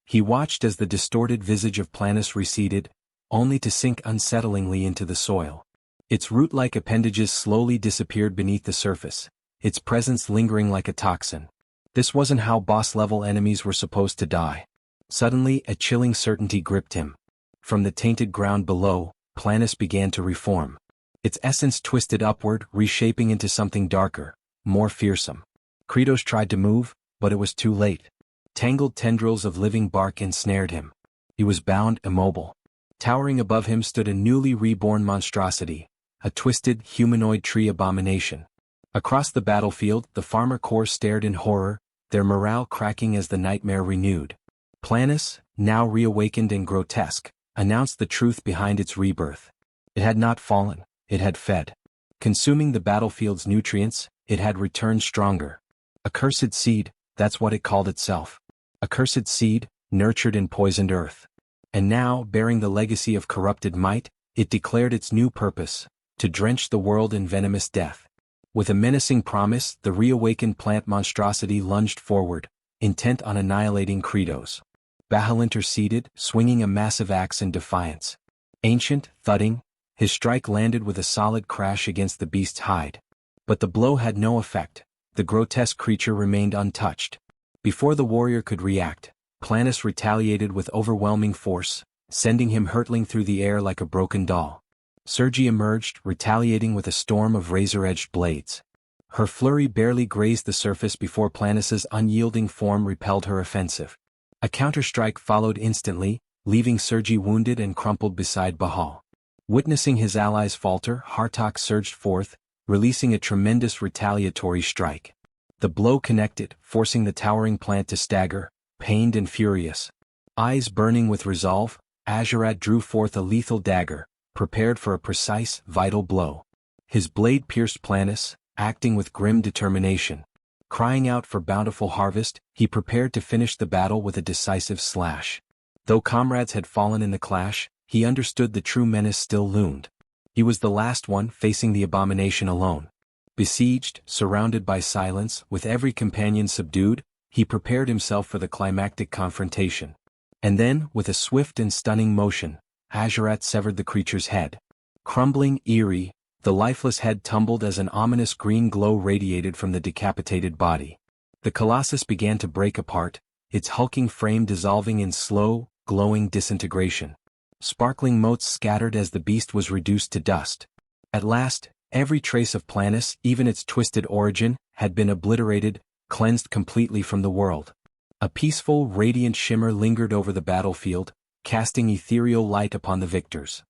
He watched as the distorted visage of Planis receded, only to sink unsettlingly into the soil. Its root-like appendages slowly disappeared beneath the surface, its presence lingering like a toxin. This wasn't how boss-level enemies were supposed to die. Suddenly, a chilling certainty gripped him. From the tainted ground below, Planis began to reform. Its essence twisted upward, reshaping into something darker, more fearsome. Kratos tried to move, but it was too late. Tangled tendrils of living bark ensnared him. He was bound, immobile. Towering above him stood a newly reborn monstrosity, a twisted, humanoid tree abomination. Across the battlefield, the farmer corps stared in horror, their morale cracking as the nightmare renewed. Planis, now reawakened and grotesque, announced the truth behind its rebirth. It had not fallen, it had fed. Consuming the battlefield's nutrients, it had returned stronger. A cursed seed, that's what it called itself. A cursed seed, nurtured in poisoned earth. And now, bearing the legacy of corrupted might, it declared its new purpose, to drench the world in venomous death. With a menacing promise, the reawakened plant monstrosity lunged forward, intent on annihilating Kratos. Bahal interceded, swinging a massive axe in defiance. Ancient, thudding, his strike landed with a solid crash against the beast's hide. But the blow had no effect. The grotesque creature remained untouched. Before the warrior could react, Planis retaliated with overwhelming force, sending him hurtling through the air like a broken doll. Sergi emerged, retaliating with a storm of razor-edged blades. Her flurry barely grazed the surface before Planis's unyielding form repelled her offensive. A counterstrike followed instantly, leaving Sergi wounded and crumpled beside Bahal. Witnessing his allies falter, Hartok surged forth, releasing a tremendous retaliatory strike. The blow connected, forcing the towering plant to stagger, pained and furious. Eyes burning with resolve, Azurat drew forth a lethal dagger, prepared for a precise, vital blow. His blade pierced Planis, acting with grim determination. Crying out for bountiful harvest, he prepared to finish the battle with a decisive slash. Though comrades had fallen in the clash, he understood the true menace still loomed. He was the last one facing the abomination alone. Besieged, surrounded by silence, with every companion subdued, he prepared himself for the climactic confrontation. And then, with a swift and stunning motion, Hajarat severed the creature's head. Crumbling, eerie, the lifeless head tumbled as an ominous green glow radiated from the decapitated body. The colossus began to break apart, its hulking frame dissolving in slow, glowing disintegration. Sparkling motes scattered as the beast was reduced to dust. At last, every trace of Planus, even its twisted origin, had been obliterated, cleansed completely from the world. A peaceful, radiant shimmer lingered over the battlefield, casting ethereal light upon the victors.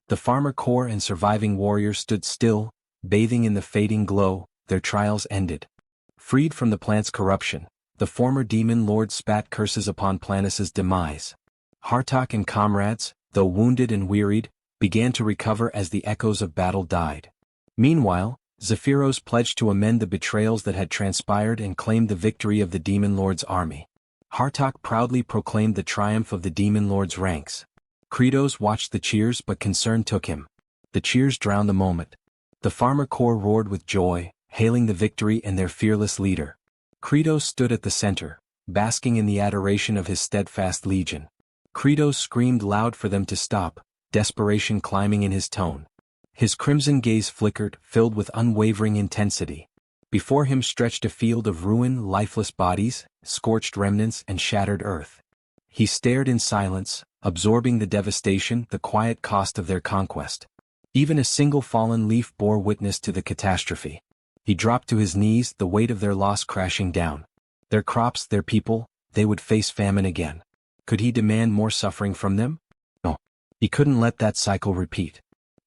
The farmer corps and surviving warriors stood still, bathing in the fading glow, their trials ended. Freed from the plant's corruption, the former demon lord spat curses upon Planus's demise. Hartok and comrades, though wounded and wearied, began to recover as the echoes of battle died. Meanwhile, Zephyros pledged to amend the betrayals that had transpired and claimed the victory of the demon lord's army. Hartok proudly proclaimed the triumph of the demon lord's ranks. Kratos watched the cheers, but concern took him. The cheers drowned the moment. The farmer corps roared with joy, hailing the victory and their fearless leader. Kratos stood at the center, basking in the adoration of his steadfast legion. Kratos screamed loud for them to stop, desperation climbing in his tone. His crimson gaze flickered, filled with unwavering intensity. Before him stretched a field of ruin, lifeless bodies, scorched remnants and shattered earth. He stared in silence, absorbing the devastation, the quiet cost of their conquest. Even a single fallen leaf bore witness to the catastrophe. He dropped to his knees, the weight of their loss crashing down. Their crops, their people, they would face famine again. Could he demand more suffering from them? No. He couldn't let that cycle repeat.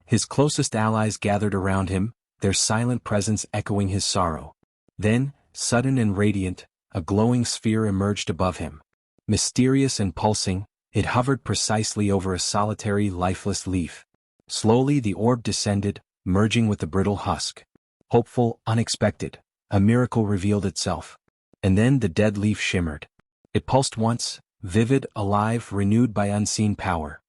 His closest allies gathered around him, their silent presence echoing his sorrow. Then, sudden and radiant, a glowing sphere emerged above him. Mysterious and pulsing, it hovered precisely over a solitary, lifeless leaf. Slowly the orb descended, merging with the brittle husk. Hopeful, unexpected, a miracle revealed itself. And then the dead leaf shimmered. It pulsed once, vivid, alive, renewed by unseen power.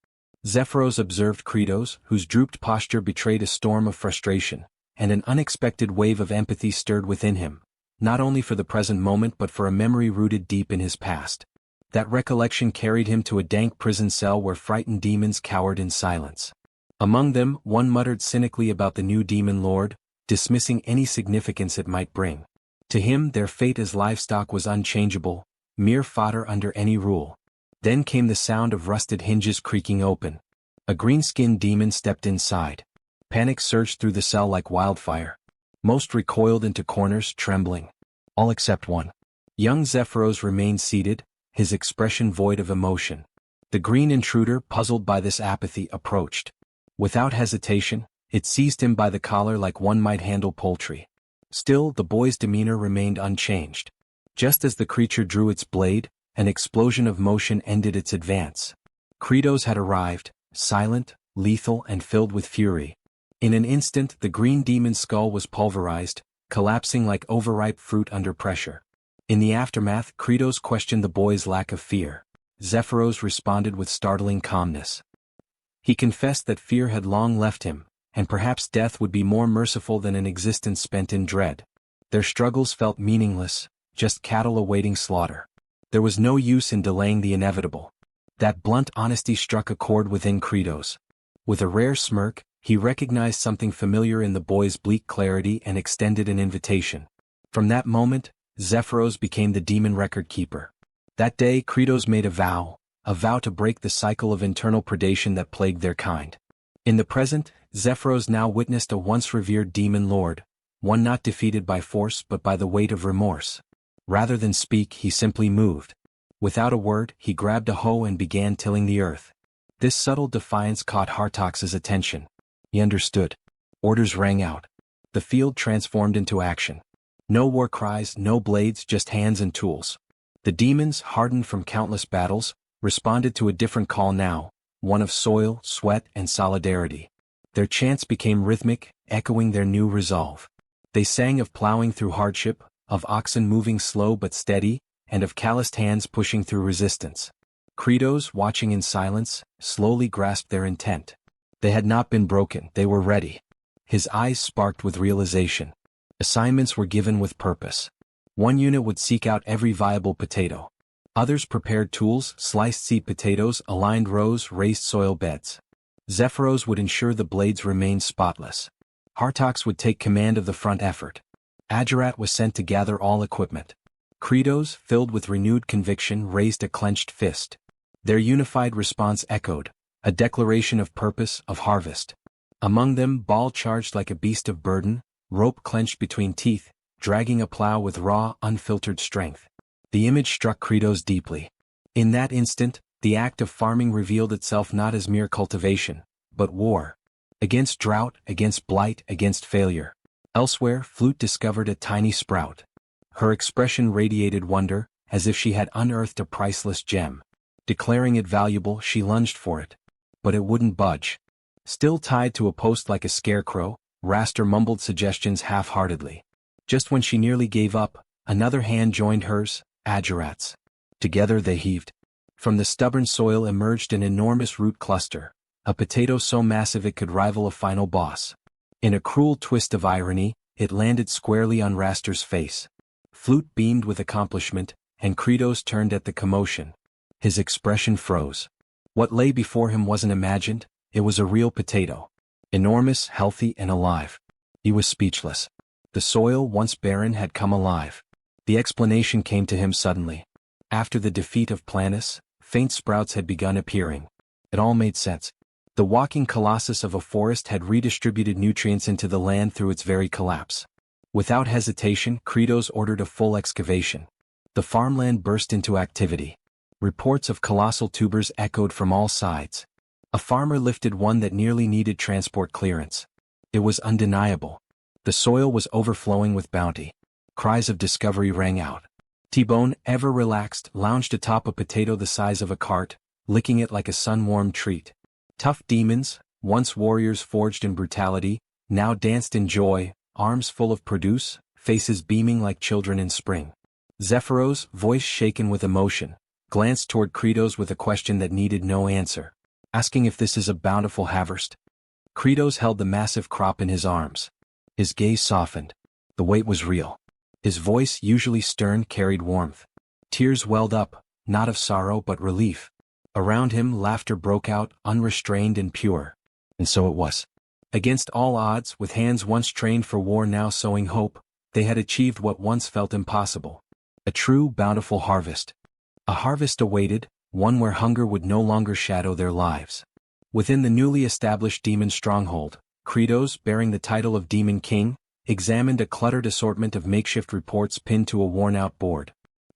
Zephyros observed Kratos, whose drooped posture betrayed a storm of frustration, and an unexpected wave of empathy stirred within him, not only for the present moment but for a memory rooted deep in his past. That recollection carried him to a dank prison cell where frightened demons cowered in silence. Among them, one muttered cynically about the new demon lord, dismissing any significance it might bring. To him their fate as livestock was unchangeable, mere fodder under any rule. Then came the sound of rusted hinges creaking open. A green-skinned demon stepped inside. Panic surged through the cell like wildfire. Most recoiled into corners, trembling. All except one. Young Zephyros remained seated, his expression void of emotion. The green intruder, puzzled by this apathy, approached. Without hesitation, it seized him by the collar like one might handle poultry. Still, the boy's demeanor remained unchanged. Just as the creature drew its blade, an explosion of motion ended its advance. Kratos had arrived, silent, lethal and filled with fury. In an instant the green demon's skull was pulverized, collapsing like overripe fruit under pressure. In the aftermath, Kratos questioned the boy's lack of fear. Zephyros responded with startling calmness. He confessed that fear had long left him, and perhaps death would be more merciful than an existence spent in dread. Their struggles felt meaningless, just cattle awaiting slaughter. There was no use in delaying the inevitable. That blunt honesty struck a chord within Kratos. With a rare smirk, he recognized something familiar in the boy's bleak clarity and extended an invitation. From that moment, Zephyros became the demon record keeper. That day Kratos made a vow to break the cycle of internal predation that plagued their kind. In the present, Zephyros now witnessed a once revered demon lord, one not defeated by force but by the weight of remorse. Rather than speak, he simply moved. Without a word, he grabbed a hoe and began tilling the earth. This subtle defiance caught Hartox's attention. He understood. Orders rang out. The field transformed into action. No war cries, no blades, just hands and tools. The demons, hardened from countless battles, responded to a different call now, one of soil, sweat, and solidarity. Their chants became rhythmic, echoing their new resolve. They sang of plowing through hardship, of oxen moving slow but steady, and of calloused hands pushing through resistance. Credos, watching in silence, slowly grasped their intent. They had not been broken, they were ready. His eyes sparked with realization. Assignments were given with purpose. One unit would seek out every viable potato. Others prepared tools, sliced seed potatoes, aligned rows, raised soil beds. Zephyros would ensure the blades remained spotless. Hartox would take command of the front effort. Ajurat was sent to gather all equipment. Credos, filled with renewed conviction, raised a clenched fist. Their unified response echoed, a declaration of purpose, of harvest. Among them, Baal charged like a beast of burden, rope clenched between teeth, dragging a plow with raw, unfiltered strength. The image struck Credos deeply. In that instant, the act of farming revealed itself not as mere cultivation, but war. Against drought, against blight, against failure. Elsewhere, Flute discovered a tiny sprout. Her expression radiated wonder, as if she had unearthed a priceless gem. Declaring it valuable, she lunged for it. But it wouldn't budge. Still tied to a post like a scarecrow, Raster mumbled suggestions half-heartedly. Just when she nearly gave up, another hand joined hers, Ajurat's. Together they heaved. From the stubborn soil emerged an enormous root cluster, a potato so massive it could rival a final boss. In a cruel twist of irony, it landed squarely on Raster's face. Flute beamed with accomplishment, and Credos turned at the commotion. His expression froze. What lay before him wasn't imagined, it was a real potato. Enormous, healthy, and alive. He was speechless. The soil, once barren, had come alive. The explanation came to him suddenly. After the defeat of Planus, faint sprouts had begun appearing. It all made sense. The walking colossus of a forest had redistributed nutrients into the land through its very collapse. Without hesitation, Credos ordered a full excavation. The farmland burst into activity. Reports of colossal tubers echoed from all sides. A farmer lifted one that nearly needed transport clearance. It was undeniable. The soil was overflowing with bounty. Cries of discovery rang out. T-Bone, ever relaxed, lounged atop a potato the size of a cart, licking it like a sun-warmed treat. Tough demons, once warriors forged in brutality, now danced in joy, arms full of produce, faces beaming like children in spring. Zephyros, voice shaken with emotion, glanced toward Credos with a question that needed no answer, asking if this is a bountiful harvest. Credos held the massive crop in his arms. His gaze softened. The weight was real. His voice, usually stern, carried warmth. Tears welled up, not of sorrow but relief. Around him, laughter broke out, unrestrained and pure. And so it was. Against all odds, with hands once trained for war now sowing hope, they had achieved what once felt impossible. A true, bountiful harvest. A harvest awaited, one where hunger would no longer shadow their lives. Within the newly established demon stronghold, Credos, bearing the title of Demon King, examined a cluttered assortment of makeshift reports pinned to a worn-out board.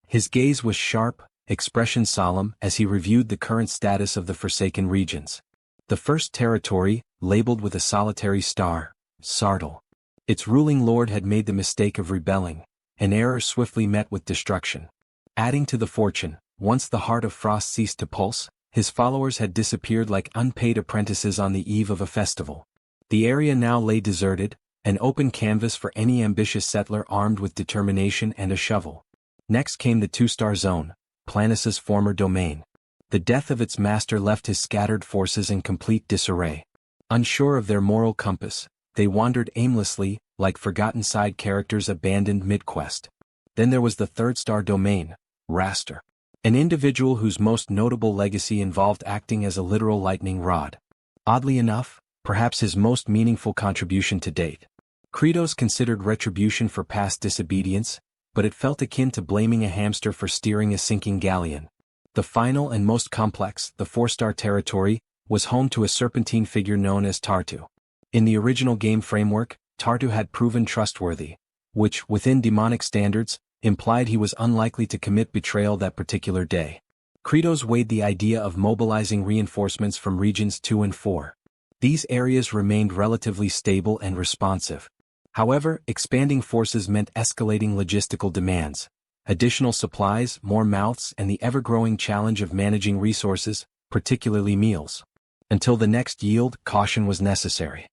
His gaze was sharp, expression solemn, as he reviewed the current status of the Forsaken regions. The first territory, labeled with a solitary star, Sartle. Its ruling lord had made the mistake of rebelling, an error swiftly met with destruction. Adding to the fortune, once the heart of Frost ceased to pulse, his followers had disappeared like unpaid apprentices on the eve of a festival. The area now lay deserted, an open canvas for any ambitious settler armed with determination and a shovel. Next came the two-star zone, Planus's former domain. The death of its master left his scattered forces in complete disarray. Unsure of their moral compass, they wandered aimlessly, like forgotten side characters abandoned mid-quest. Then there was the third-star domain, Raster. An individual whose most notable legacy involved acting as a literal lightning rod. Oddly enough, perhaps his most meaningful contribution to date. Credos considered retribution for past disobedience, but it felt akin to blaming a hamster for steering a sinking galleon. The final and most complex, the four-star territory, was home to a serpentine figure known as Tartu. In the original game framework, Tartu had proven trustworthy, which, within demonic standards, implied he was unlikely to commit betrayal that particular day. Credos weighed the idea of mobilizing reinforcements from regions 2 and 4. These areas remained relatively stable and responsive. However, expanding forces meant escalating logistical demands. Additional supplies, more mouths, and the ever-growing challenge of managing resources, particularly meals. Until the next yield, caution was necessary.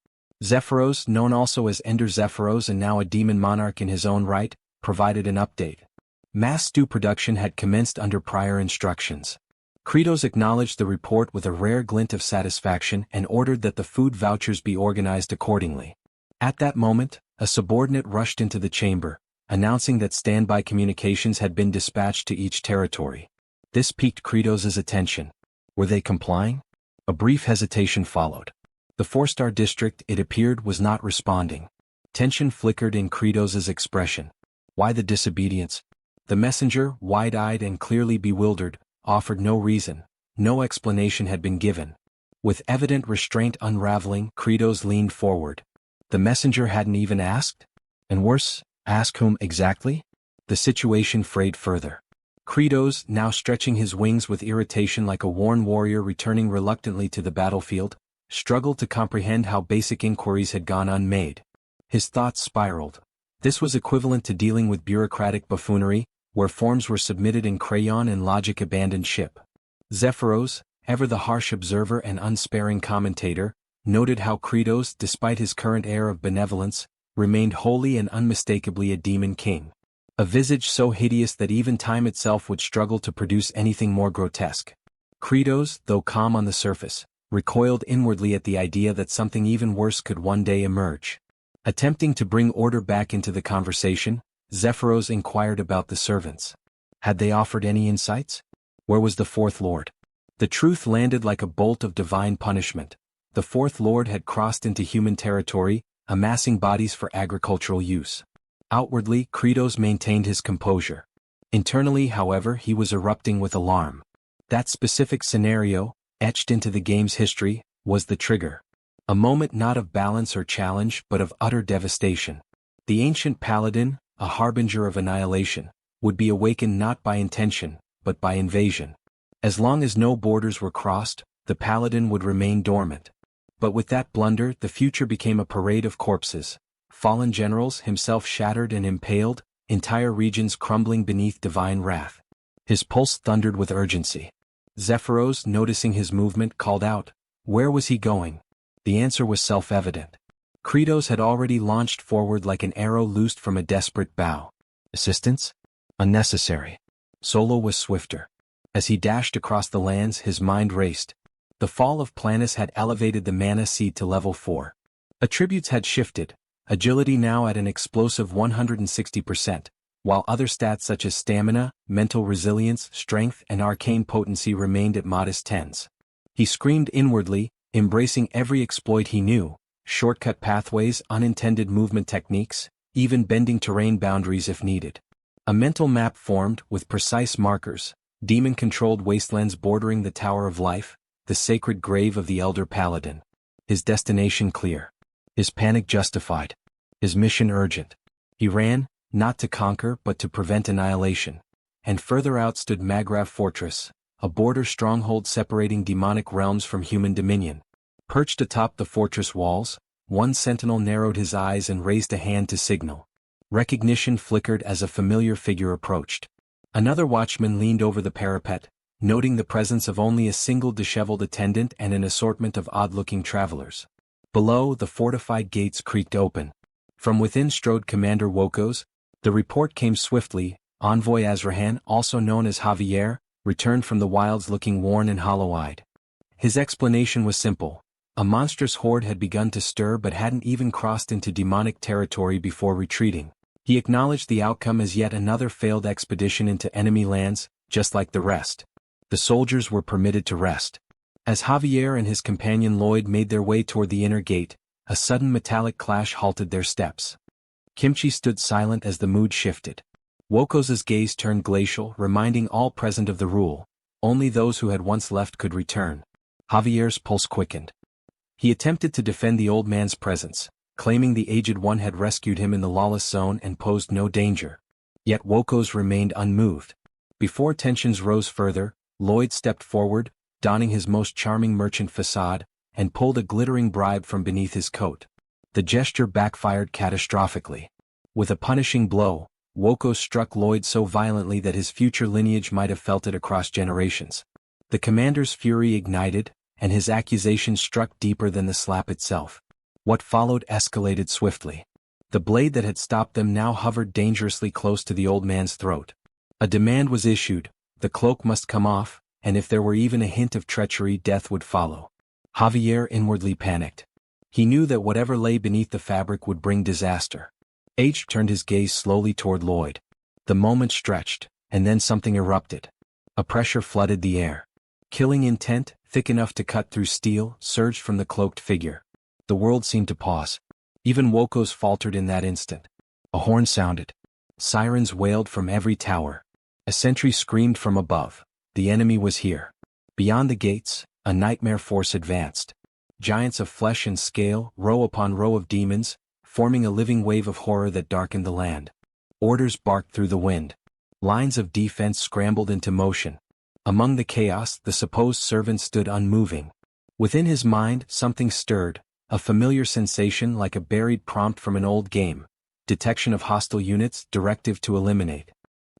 Zephyros, known also as Ender Zephyros and now a demon monarch in his own right, provided an update. Mass stew production had commenced under prior instructions. Kratos acknowledged the report with a rare glint of satisfaction and ordered that the food vouchers be organized accordingly. At that moment, a subordinate rushed into the chamber, announcing that standby communications had been dispatched to each territory. This piqued Kratos' attention. Were they complying? A brief hesitation followed. The 4-star district, it appeared, was not responding. Tension flickered in Kratos' expression. Why the disobedience? The messenger, wide-eyed and clearly bewildered, offered no reason. No explanation had been given. With evident restraint unraveling, Kratos leaned forward. The messenger hadn't even asked? And worse, ask whom exactly? The situation frayed further. Kratos, now stretching his wings with irritation like a worn warrior returning reluctantly to the battlefield, struggled to comprehend how basic inquiries had gone unmade. His thoughts spiraled. This was equivalent to dealing with bureaucratic buffoonery, where forms were submitted in crayon and logic abandoned ship. Zephyros, ever the harsh observer and unsparing commentator, noted how Kratos, despite his current air of benevolence, remained wholly and unmistakably a demon king. A visage so hideous that even time itself would struggle to produce anything more grotesque. Kratos, though calm on the surface, recoiled inwardly at the idea that something even worse could one day emerge. Attempting to bring order back into the conversation, Zephyros inquired about the servants. Had they offered any insights? Where was the Fourth Lord? The truth landed like a bolt of divine punishment. The Fourth Lord had crossed into human territory, amassing bodies for agricultural use. Outwardly, Kratos maintained his composure. Internally, however, he was erupting with alarm. That specific scenario, etched into the game's history, was the trigger. A moment not of balance or challenge but of utter devastation. The ancient paladin, a harbinger of annihilation, would be awakened not by intention, but by invasion. As long as no borders were crossed, the paladin would remain dormant. But with that blunder, the future became a parade of corpses. Fallen generals, himself shattered and impaled, entire regions crumbling beneath divine wrath. His pulse thundered with urgency. Zephyros, noticing his movement, called out, "Where was he going?" The answer was self-evident. Kratos had already launched forward like an arrow loosed from a desperate bow. Assistance? Unnecessary. Solo was swifter. As he dashed across the lands, his mind raced. The fall of Planus had elevated the mana seed to level 4. Attributes had shifted, agility now at an explosive 160%, while other stats such as stamina, mental resilience, strength, and arcane potency remained at modest 10s. He screamed inwardly, embracing every exploit he knew, shortcut pathways, unintended movement techniques, even bending terrain boundaries if needed. A mental map formed, with precise markers, demon-controlled wastelands bordering the Tower of Life, the sacred grave of the Elder Paladin. His destination clear. His panic justified. His mission urgent. He ran, not to conquer but to prevent annihilation. And further out stood Magrav Fortress, a border stronghold separating demonic realms from human dominion. Perched atop the fortress walls, one sentinel narrowed his eyes and raised a hand to signal. Recognition flickered as a familiar figure approached. Another watchman leaned over the parapet, noting the presence of only a single disheveled attendant and an assortment of odd-looking travelers. Below, the fortified gates creaked open. From within strode Commander Wokos. The report came swiftly. Envoy Azrahan, also known as Javier, returned from the wilds looking worn and hollow-eyed. His explanation was simple. A monstrous horde had begun to stir but hadn't even crossed into demonic territory before retreating. He acknowledged the outcome as yet another failed expedition into enemy lands, just like the rest. The soldiers were permitted to rest. As Javier and his companion Lloyd made their way toward the inner gate, a sudden metallic clash halted their steps. Kimchi stood silent as the mood shifted. Wokos's gaze turned glacial, reminding all present of the rule: only those who had once left could return. Javier's pulse quickened. He attempted to defend the old man's presence, claiming the aged one had rescued him in the lawless zone and posed no danger. Yet Wokos remained unmoved. Before tensions rose further, Lloyd stepped forward, donning his most charming merchant facade, and pulled a glittering bribe from beneath his coat. The gesture backfired catastrophically. With a punishing blow, Wokos struck Lloyd so violently that his future lineage might have felt it across generations. The commander's fury ignited, and his accusation struck deeper than the slap itself. What followed escalated swiftly. The blade that had stopped them now hovered dangerously close to the old man's throat. A demand was issued: the cloak must come off, and if there were even a hint of treachery, death would follow. Javier inwardly panicked. He knew that whatever lay beneath the fabric would bring disaster. H turned his gaze slowly toward Lloyd. The moment stretched, and then something erupted. A pressure flooded the air. Killing intent, thick enough to cut through steel, surged from the cloaked figure. The world seemed to pause. Even Woko's faltered in that instant. A horn sounded. Sirens wailed from every tower. A sentry screamed from above. The enemy was here. Beyond the gates, a nightmare force advanced. Giants of flesh and scale, row upon row of demons, forming a living wave of horror that darkened the land. Orders barked through the wind. Lines of defense scrambled into motion. Among the chaos, the supposed servant stood unmoving. Within his mind, something stirred, a familiar sensation like a buried prompt from an old game. Detection of hostile units, directive to eliminate.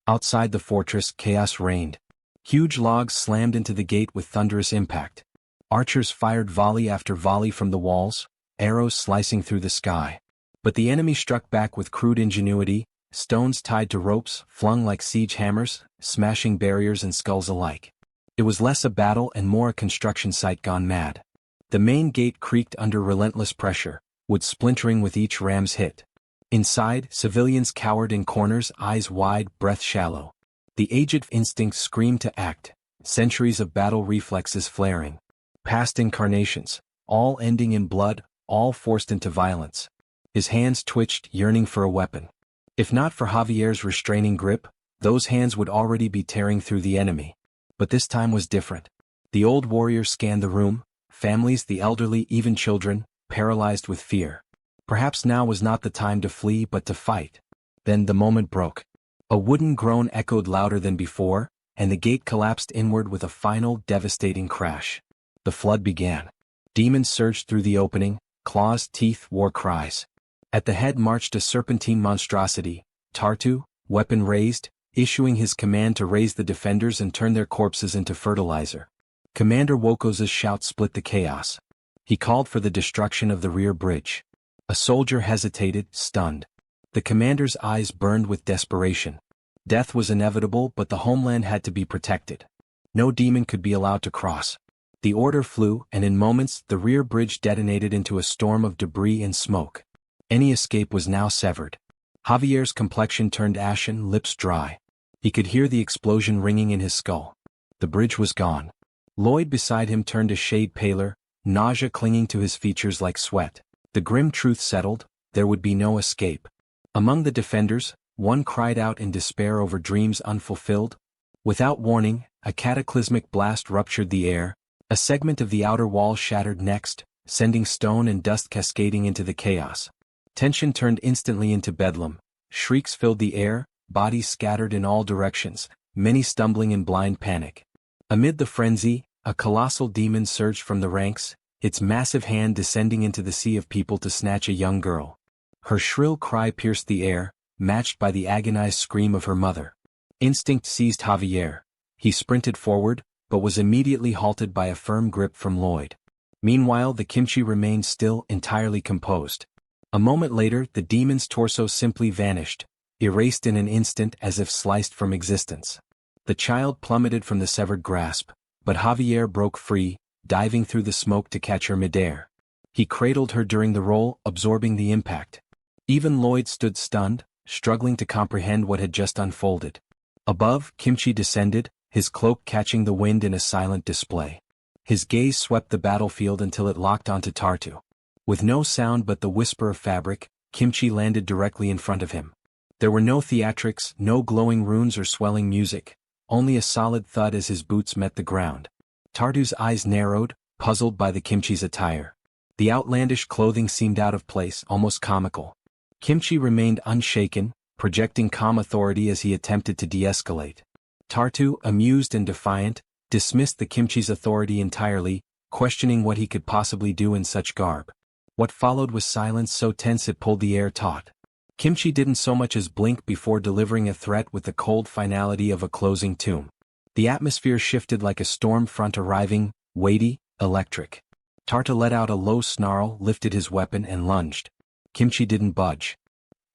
Outside the fortress, chaos reigned. Huge logs slammed into the gate with thunderous impact. Archers fired volley after volley from the walls, arrows slicing through the sky. But the enemy struck back with crude ingenuity, stones tied to ropes, flung like siege hammers, smashing barriers and skulls alike. It was less a battle and more a construction site gone mad. The main gate creaked under relentless pressure, wood splintering with each ram's hit. Inside, civilians cowered in corners, eyes wide, breath shallow. The aged instincts screamed to act, centuries of battle reflexes flaring. Past incarnations, all ending in blood, all forced into violence. His hands twitched, yearning for a weapon. If not for Javier's restraining grip, those hands would already be tearing through the enemy. But this time was different. The old warrior scanned the room, families, the elderly, even children, paralyzed with fear. Perhaps now was not the time to flee but to fight. Then the moment broke. A wooden groan echoed louder than before, and the gate collapsed inward with a final, devastating crash. The flood began. Demons surged through the opening, claws, teeth, war cries. At the head marched a serpentine monstrosity, Tartu, weapon raised, issuing his command to raise the defenders and turn their corpses into fertilizer. Commander Woko's shout split the chaos. He called for the destruction of the rear bridge. A soldier hesitated, stunned. The commander's eyes burned with desperation. Death was inevitable, but the homeland had to be protected. No demon could be allowed to cross. The order flew, and in moments, the rear bridge detonated into a storm of debris and smoke. Any escape was now severed. Javier's complexion turned ashen, lips dry. He could hear the explosion ringing in his skull. The bridge was gone. Lloyd beside him turned a shade paler, nausea clinging to his features like sweat. The grim truth settled: there would be no escape. Among the defenders, one cried out in despair over dreams unfulfilled. Without warning, a cataclysmic blast ruptured the air. A segment of the outer wall shattered next, sending stone and dust cascading into the chaos. Tension turned instantly into bedlam. Shrieks filled the air, bodies scattered in all directions, many stumbling in blind panic. Amid the frenzy, a colossal demon surged from the ranks, its massive hand descending into the sea of people to snatch a young girl. Her shrill cry pierced the air, matched by the agonized scream of her mother. Instinct seized Javier. He sprinted forward, but was immediately halted by a firm grip from Lloyd. Meanwhile, the kimchi remained still, entirely composed. A moment later, the demon's torso simply vanished, erased in an instant as if sliced from existence. The child plummeted from the severed grasp, but Javier broke free, diving through the smoke to catch her midair. He cradled her during the roll, absorbing the impact. Even Lloyd stood stunned, struggling to comprehend what had just unfolded. Above, Kimchi descended, his cloak catching the wind in a silent display. His gaze swept the battlefield until it locked onto Tartu. With no sound but the whisper of fabric, Kimchi landed directly in front of him. There were no theatrics, no glowing runes or swelling music, only a solid thud as his boots met the ground. Tartu's eyes narrowed, puzzled by the Kimchi's attire. The outlandish clothing seemed out of place, almost comical. Kimchi remained unshaken, projecting calm authority as he attempted to de-escalate. Tartu, amused and defiant, dismissed the Kimchi's authority entirely, questioning what he could possibly do in such garb. What followed was silence so tense it pulled the air taut. Kimchi didn't so much as blink before delivering a threat with the cold finality of a closing tomb. The atmosphere shifted like a storm front arriving, weighty, electric. Tartu let out a low snarl, lifted his weapon and lunged. Kimchi didn't budge.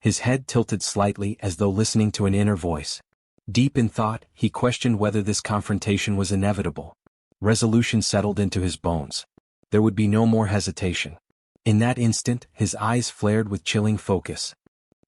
His head tilted slightly as though listening to an inner voice. Deep in thought, he questioned whether this confrontation was inevitable. Resolution settled into his bones. There would be no more hesitation. In that instant, his eyes flared with chilling focus.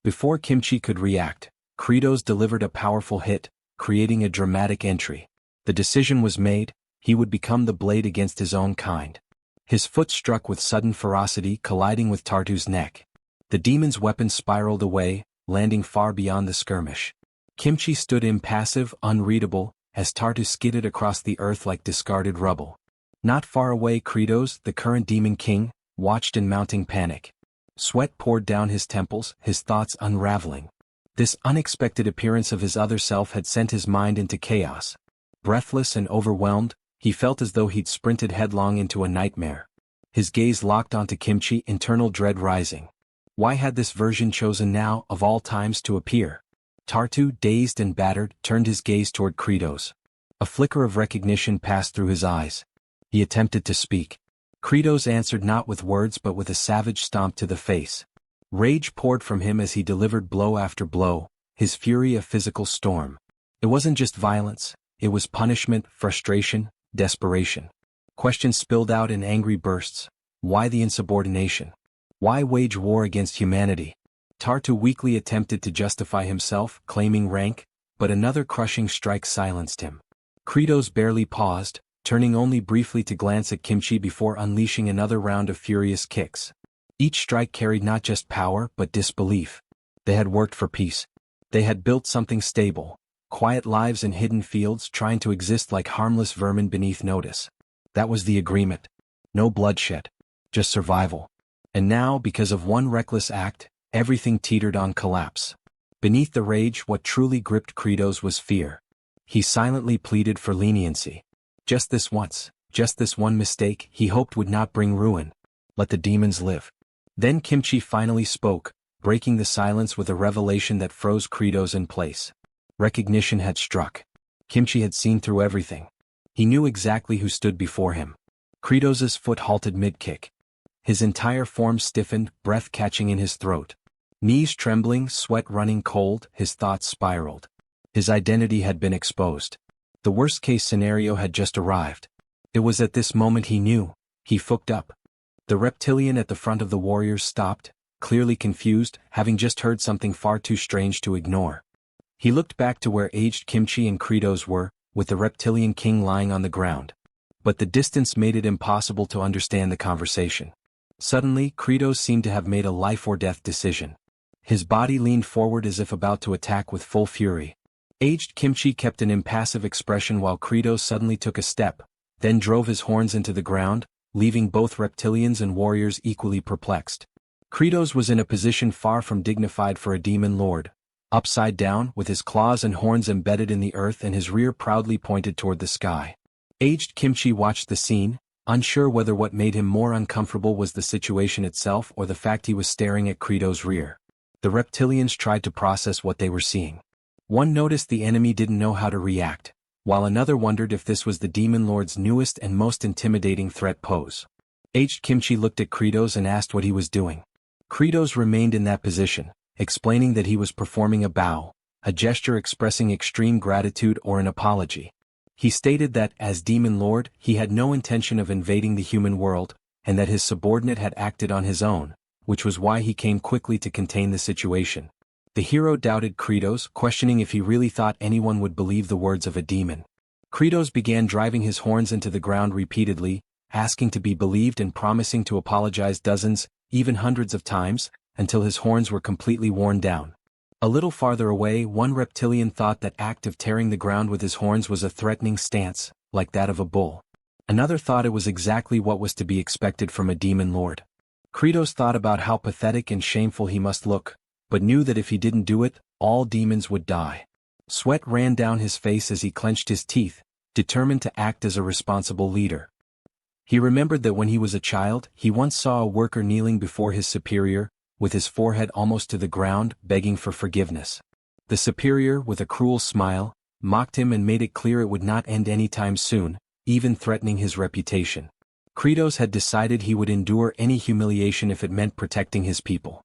Before Kimchi could react, Kratos delivered a powerful hit, creating a dramatic entry. The decision was made: he would become the blade against his own kind. His foot struck with sudden ferocity, colliding with Tartu's neck. The demon's weapon spiraled away, landing far beyond the skirmish. Kimchi stood impassive, unreadable, as Tartu skidded across the earth like discarded rubble. Not far away, Kratos, the current Demon King, watched in mounting panic. Sweat poured down his temples, his thoughts unraveling. This unexpected appearance of his other self had sent his mind into chaos. Breathless and overwhelmed, he felt as though he'd sprinted headlong into a nightmare. His gaze locked onto Kimchi, internal dread rising. Why had this version chosen now, of all times, to appear? Tartu, dazed and battered, turned his gaze toward Kratos. A flicker of recognition passed through his eyes. He attempted to speak. Kratos answered not with words but with a savage stomp to the face. Rage poured from him as he delivered blow after blow, his fury a physical storm. It wasn't just violence, it was punishment, frustration, desperation. Questions spilled out in angry bursts. Why the insubordination? Why wage war against humanity? Tartu weakly attempted to justify himself, claiming rank, but another crushing strike silenced him. Kratos barely paused, turning only briefly to glance at Kimchi before unleashing another round of furious kicks. Each strike carried not just power but disbelief. They had worked for peace. They had built something stable, quiet lives in hidden fields, trying to exist like harmless vermin beneath notice. That was the agreement. No bloodshed. Just survival. And now, because of one reckless act, everything teetered on collapse. Beneath the rage, what truly gripped Kratos was fear. He silently pleaded for leniency. Just this once, just this one mistake, he hoped would not bring ruin. Let the demons live. Then Kimchi finally spoke, breaking the silence with a revelation that froze Kratos in place. Recognition had struck. Kimchi had seen through everything. He knew exactly who stood before him. Kratos's foot halted mid-kick. His entire form stiffened, breath catching in his throat. Knees trembling, sweat running cold, his thoughts spiraled. His identity had been exposed. The worst-case scenario had just arrived. It was at this moment he knew. He fucked up. The reptilian at the front of the warriors stopped, clearly confused, having just heard something far too strange to ignore. He looked back to where aged Kimchi and Kratos were, with the reptilian king lying on the ground. But the distance made it impossible to understand the conversation. Suddenly, Kratos seemed to have made a life-or-death decision. His body leaned forward as if about to attack with full fury. Aged Kimchi kept an impassive expression while Kratos suddenly took a step, then drove his horns into the ground, leaving both reptilians and warriors equally perplexed. Kratos was in a position far from dignified for a demon lord. Upside down, with his claws and horns embedded in the earth and his rear proudly pointed toward the sky. Aged Kimchi watched the scene, unsure whether what made him more uncomfortable was the situation itself or the fact he was staring at Kratos' rear. The reptilians tried to process what they were seeing. One noticed the enemy didn't know how to react, while another wondered if this was the demon lord's newest and most intimidating threat pose. Aged Kimchi looked at Kratos and asked what he was doing. Kratos remained in that position, explaining that he was performing a bow, a gesture expressing extreme gratitude or an apology. He stated that, as demon lord, he had no intention of invading the human world, and that his subordinate had acted on his own, which was why he came quickly to contain the situation. The hero doubted Kratos, questioning if he really thought anyone would believe the words of a demon. Kratos began driving his horns into the ground repeatedly, asking to be believed and promising to apologize dozens, even hundreds of times, until his horns were completely worn down. A little farther away, one reptilian thought that act of tearing the ground with his horns was a threatening stance, like that of a bull. Another thought it was exactly what was to be expected from a demon lord. Kratos thought about how pathetic and shameful he must look, but knew that if he didn't do it, all demons would die. Sweat ran down his face as he clenched his teeth, determined to act as a responsible leader. He remembered that when he was a child, he once saw a worker kneeling before his superior, with his forehead almost to the ground, begging for forgiveness. The superior, with a cruel smile, mocked him and made it clear it would not end anytime soon, even threatening his reputation. Kratos had decided he would endure any humiliation if it meant protecting his people.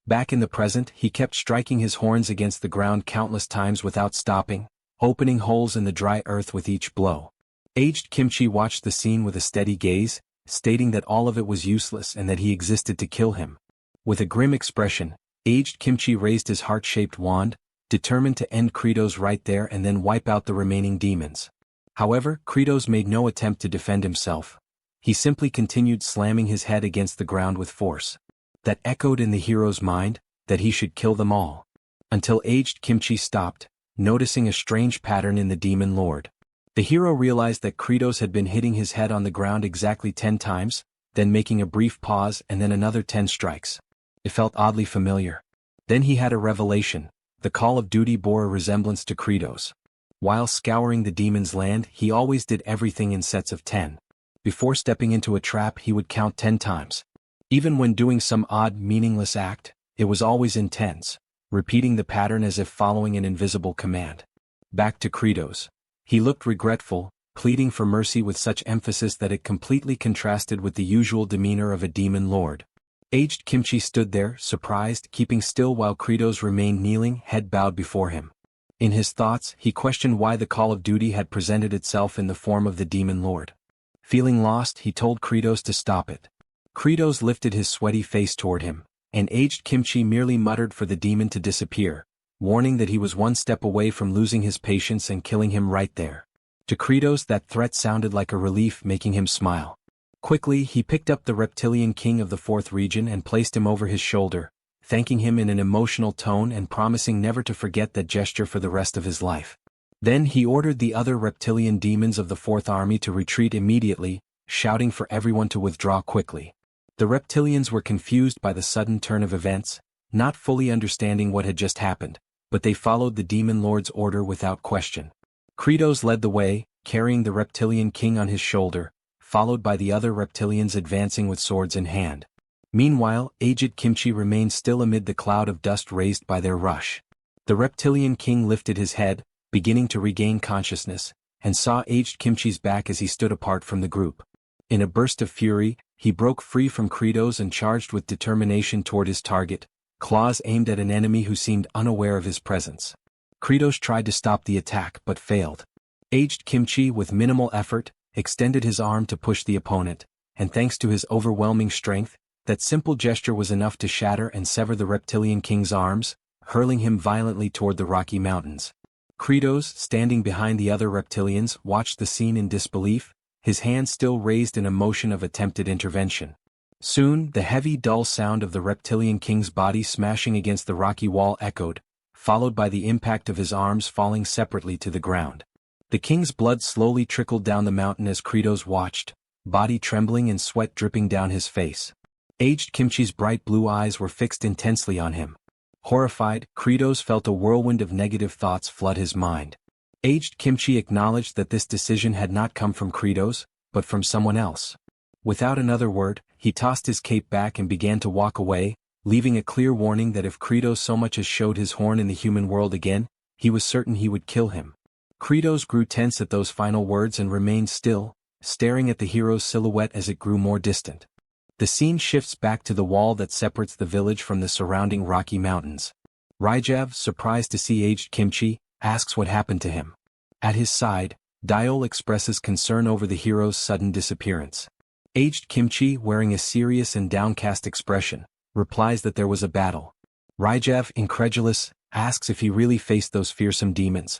Back in the present, he kept striking his horns against the ground countless times without stopping, opening holes in the dry earth with each blow. Aged Kimchi watched the scene with a steady gaze, stating that all of it was useless and that he existed to kill him. With a grim expression, Aged Kimchi raised his heart-shaped wand, determined to end Kratos right there and then wipe out the remaining demons. However, Kratos made no attempt to defend himself. He simply continued slamming his head against the ground with force. That echoed in the hero's mind, that he should kill them all. Until Aged Kimchi stopped, noticing a strange pattern in the demon lord. The hero realized that Kratos had been hitting his head on the ground exactly 10 times, then making a brief pause and then another 10 strikes. It felt oddly familiar. Then he had a revelation. The Call of Duty bore a resemblance to Kratos. While scouring the demon's land, he always did everything in sets of 10. Before stepping into a trap, he would count 10 times. Even when doing some odd, meaningless act, it was always intense, repeating the pattern as if following an invisible command. Back to Kratos. He looked regretful, pleading for mercy with such emphasis that it completely contrasted with the usual demeanor of a demon lord. Aged Kimchi stood there, surprised, keeping still while Kratos remained kneeling, head bowed before him. In his thoughts, he questioned why the Call of Duty had presented itself in the form of the demon lord. Feeling lost, he told Kratos to stop it. Kratos lifted his sweaty face toward him, and Aged Kimchi merely muttered for the demon to disappear, warning that he was one step away from losing his patience and killing him right there. To Kratos, that threat sounded like a relief, making him smile. Quickly, he picked up the reptilian king of the 4th region and placed him over his shoulder, thanking him in an emotional tone and promising never to forget that gesture for the rest of his life. Then he ordered the other reptilian demons of the 4th army to retreat immediately, shouting for everyone to withdraw quickly. The reptilians were confused by the sudden turn of events, not fully understanding what had just happened, but they followed the demon lord's order without question. Kratos led the way, carrying the reptilian king on his shoulder, followed by the other reptilians advancing with swords in hand. Meanwhile, Aged Kimchi remained still amid the cloud of dust raised by their rush. The reptilian king lifted his head, beginning to regain consciousness, and saw Aged Kimchi's back as he stood apart from the group. In a burst of fury, he broke free from Kratos and charged with determination toward his target, claws aimed at an enemy who seemed unaware of his presence. Kratos tried to stop the attack but failed. Aged Kimchi, with minimal effort, extended his arm to push the opponent, and thanks to his overwhelming strength, that simple gesture was enough to shatter and sever the reptilian king's arms, hurling him violently toward the Rocky Mountains. Kratos, standing behind the other reptilians, watched the scene in disbelief, his hand still raised in a motion of attempted intervention. Soon, the heavy, dull sound of the reptilian king's body smashing against the rocky wall echoed, followed by the impact of his arms falling separately to the ground. The king's blood slowly trickled down the mountain as Kratos watched, body trembling and sweat dripping down his face. Aged Kimchi's bright blue eyes were fixed intensely on him. Horrified, Kratos felt a whirlwind of negative thoughts flood his mind. Aged Kimchi acknowledged that this decision had not come from Kratos, but from someone else. Without another word, he tossed his cape back and began to walk away, leaving a clear warning that if Kratos so much as showed his horn in the human world again, he was certain he would kill him. Kratos grew tense at those final words and remained still, staring at the hero's silhouette as it grew more distant. The scene shifts back to the wall that separates the village from the surrounding Rocky Mountains. Ryjav, surprised to see Aged Kimchi, asks what happened to him. At his side, Diol expresses concern over the hero's sudden disappearance. Aged Kimchi, wearing a serious and downcast expression, replies that there was a battle. Ryjav, incredulous, asks if he really faced those fearsome demons.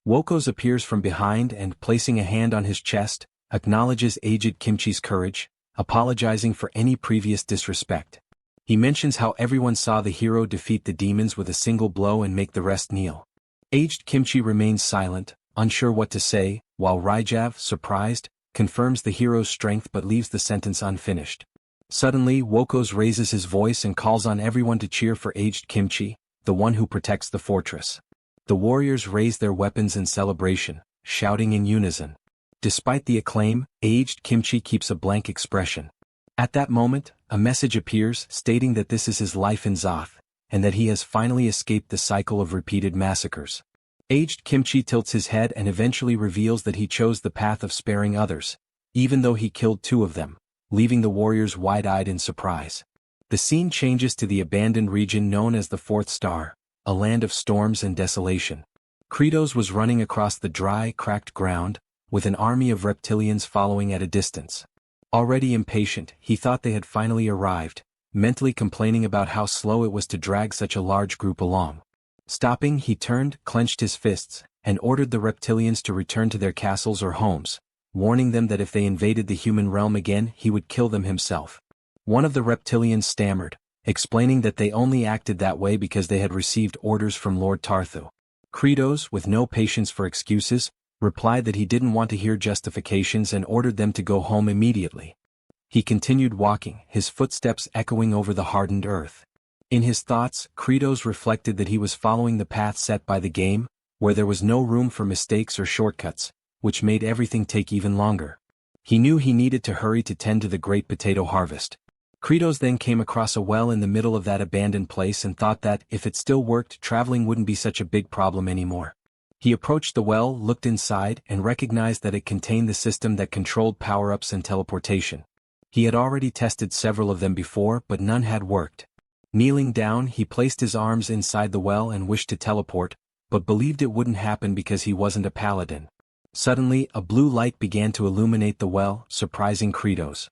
Wokos appears from behind and, placing a hand on his chest, acknowledges Aged Kimchi's courage, apologizing for any previous disrespect. He mentions how everyone saw the hero defeat the demons with a single blow and make the rest kneel. Aged Kimchi remains silent, unsure what to say, while Ryjav, surprised, confirms the hero's strength but leaves the sentence unfinished. Suddenly, Wokos raises his voice and calls on everyone to cheer for Aged Kimchi, the one who protects the fortress. The warriors raise their weapons in celebration, shouting in unison. Despite the acclaim, Aged Kimchi keeps a blank expression. At that moment, a message appears stating that this is his life in Zoth, and that he has finally escaped the cycle of repeated massacres. Aged Kimchi tilts his head and eventually reveals that he chose the path of sparing others, even though he killed 2 of them, leaving the warriors wide-eyed in surprise. The scene changes to the abandoned region known as the Fourth Star, a land of storms and desolation. Kratos was running across the dry, cracked ground, with an army of reptilians following at a distance. Already impatient, he thought they had finally arrived, mentally complaining about how slow it was to drag such a large group along. Stopping, he turned, clenched his fists, and ordered the reptilians to return to their castles or homes, warning them that if they invaded the human realm again, he would kill them himself. One of the reptilians stammered, explaining that they only acted that way because they had received orders from Lord Tarthu. Kratos, with no patience for excuses, replied that he didn't want to hear justifications and ordered them to go home immediately. He continued walking, his footsteps echoing over the hardened earth. In his thoughts, Kratos reflected that he was following the path set by the game, where there was no room for mistakes or shortcuts, which made everything take even longer. He knew he needed to hurry to tend to the great potato harvest. Kratos then came across a well in the middle of that abandoned place and thought that, if it still worked, traveling wouldn't be such a big problem anymore. He approached the well, looked inside, and recognized that it contained the system that controlled power-ups and teleportation. He had already tested several of them before, but none had worked. Kneeling down, he placed his arms inside the well and wished to teleport, but believed it wouldn't happen because he wasn't a paladin. Suddenly, a blue light began to illuminate the well, surprising Kratos.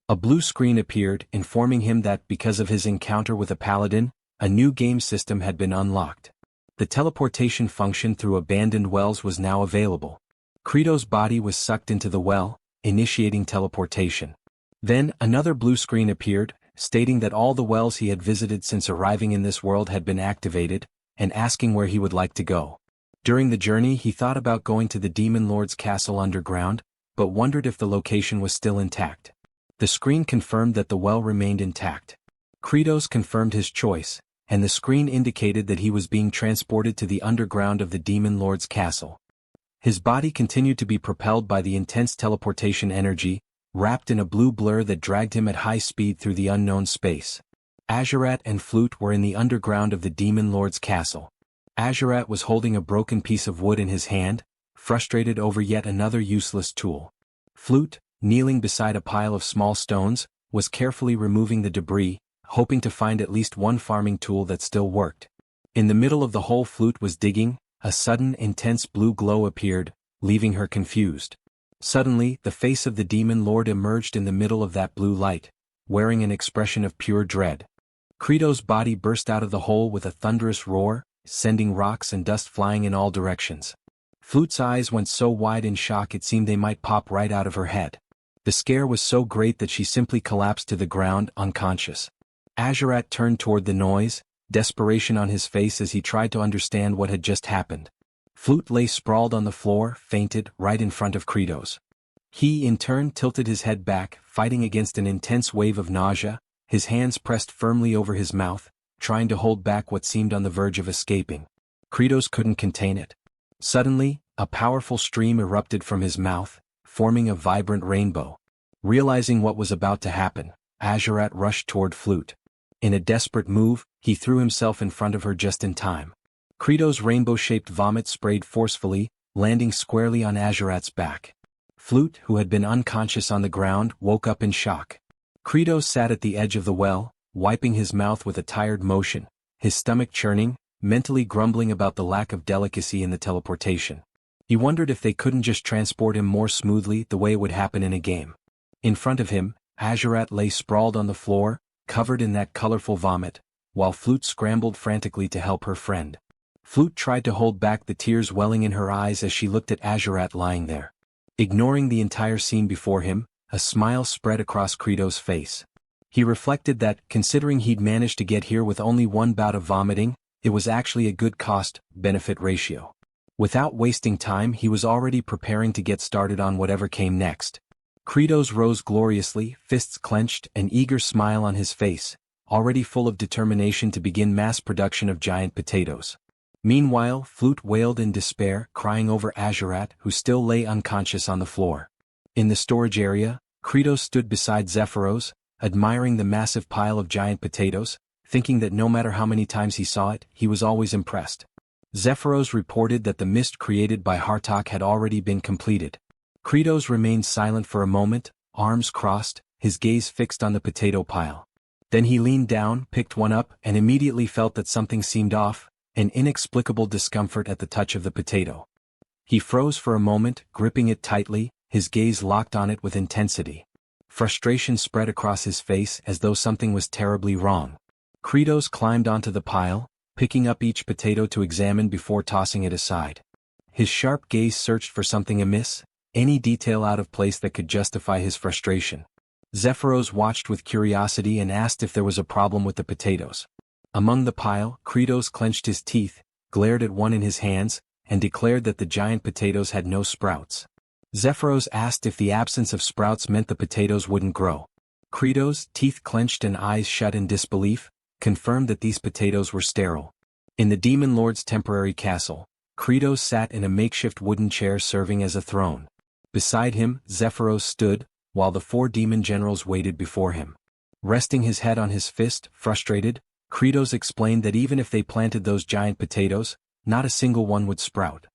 A blue screen appeared, informing him that because of his encounter with a paladin, a new game system had been unlocked. The teleportation function through abandoned wells was now available. Kratos' body was sucked into the well, initiating teleportation. Then, another blue screen appeared, stating that all the wells he had visited since arriving in this world had been activated, and asking where he would like to go. During the journey he thought about going to the Demon Lord's castle underground, but wondered if the location was still intact. The screen confirmed that the well remained intact. Kratos confirmed his choice, and the screen indicated that he was being transported to the underground of the Demon Lord's castle. His body continued to be propelled by the intense teleportation energy, wrapped in a blue blur that dragged him at high speed through the unknown space. Azurat and Flute were in the underground of the Demon Lord's castle. Azurat was holding a broken piece of wood in his hand, frustrated over yet another useless tool. Flute, kneeling beside a pile of small stones, was carefully removing the debris, hoping to find at least one farming tool that still worked. In the middle of the hole Flute was digging, a sudden intense blue glow appeared, leaving her confused. Suddenly, the face of the Demon Lord emerged in the middle of that blue light, wearing an expression of pure dread. Kratos' body burst out of the hole with a thunderous roar, sending rocks and dust flying in all directions. Flute's eyes went so wide in shock it seemed they might pop right out of her head. The scare was so great that she simply collapsed to the ground, unconscious. Azurat turned toward the noise, desperation on his face as he tried to understand what had just happened. Flute lay sprawled on the floor, fainted, right in front of Kratos. He in turn tilted his head back, fighting against an intense wave of nausea, his hands pressed firmly over his mouth, trying to hold back what seemed on the verge of escaping. Kratos couldn't contain it. Suddenly, a powerful stream erupted from his mouth, forming a vibrant rainbow. Realizing what was about to happen, Azurat rushed toward Flute. In a desperate move, he threw himself in front of her just in time. Kratos' rainbow-shaped vomit sprayed forcefully, landing squarely on Azurat's back. Flute, who had been unconscious on the ground, woke up in shock. Kratos sat at the edge of the well, wiping his mouth with a tired motion, his stomach churning, mentally grumbling about the lack of delicacy in the teleportation. He wondered if they couldn't just transport him more smoothly the way it would happen in a game. In front of him, Azurat lay sprawled on the floor, covered in that colorful vomit, while Flute scrambled frantically to help her friend. Flute tried to hold back the tears welling in her eyes as she looked at Azurat lying there. Ignoring the entire scene before him, a smile spread across Kratos' face. He reflected that, considering he'd managed to get here with only one bout of vomiting, it was actually a good cost-benefit ratio. Without wasting time, he was already preparing to get started on whatever came next. Kratos rose gloriously, fists clenched, an eager smile on his face, already full of determination to begin mass production of giant potatoes. Meanwhile, Flute wailed in despair, crying over Azurat, who still lay unconscious on the floor. In the storage area, Kratos stood beside Zephyros, admiring the massive pile of giant potatoes, thinking that no matter how many times he saw it, he was always impressed. Zephyros reported that the mist created by Hartok had already been completed. Kratos remained silent for a moment, arms crossed, his gaze fixed on the potato pile. Then he leaned down, picked one up, and immediately felt that something seemed off, an inexplicable discomfort at the touch of the potato. He froze for a moment, gripping it tightly, his gaze locked on it with intensity. Frustration spread across his face as though something was terribly wrong. Kratos climbed onto the pile, picking up each potato to examine before tossing it aside. His sharp gaze searched for something amiss, any detail out of place that could justify his frustration. Zephyros watched with curiosity and asked if there was a problem with the potatoes. Among the pile, Kratos clenched his teeth, glared at one in his hands, and declared that the giant potatoes had no sprouts. Zephyros asked if the absence of sprouts meant the potatoes wouldn't grow. Kratos, teeth clenched and eyes shut in disbelief, confirmed that these potatoes were sterile. In the Demon Lord's temporary castle, Kratos sat in a makeshift wooden chair serving as a throne. Beside him, Zephyros stood, while the 4 demon generals waited before him. Resting his head on his fist, frustrated, Kratos explained that even if they planted those giant potatoes, not a single one would sprout.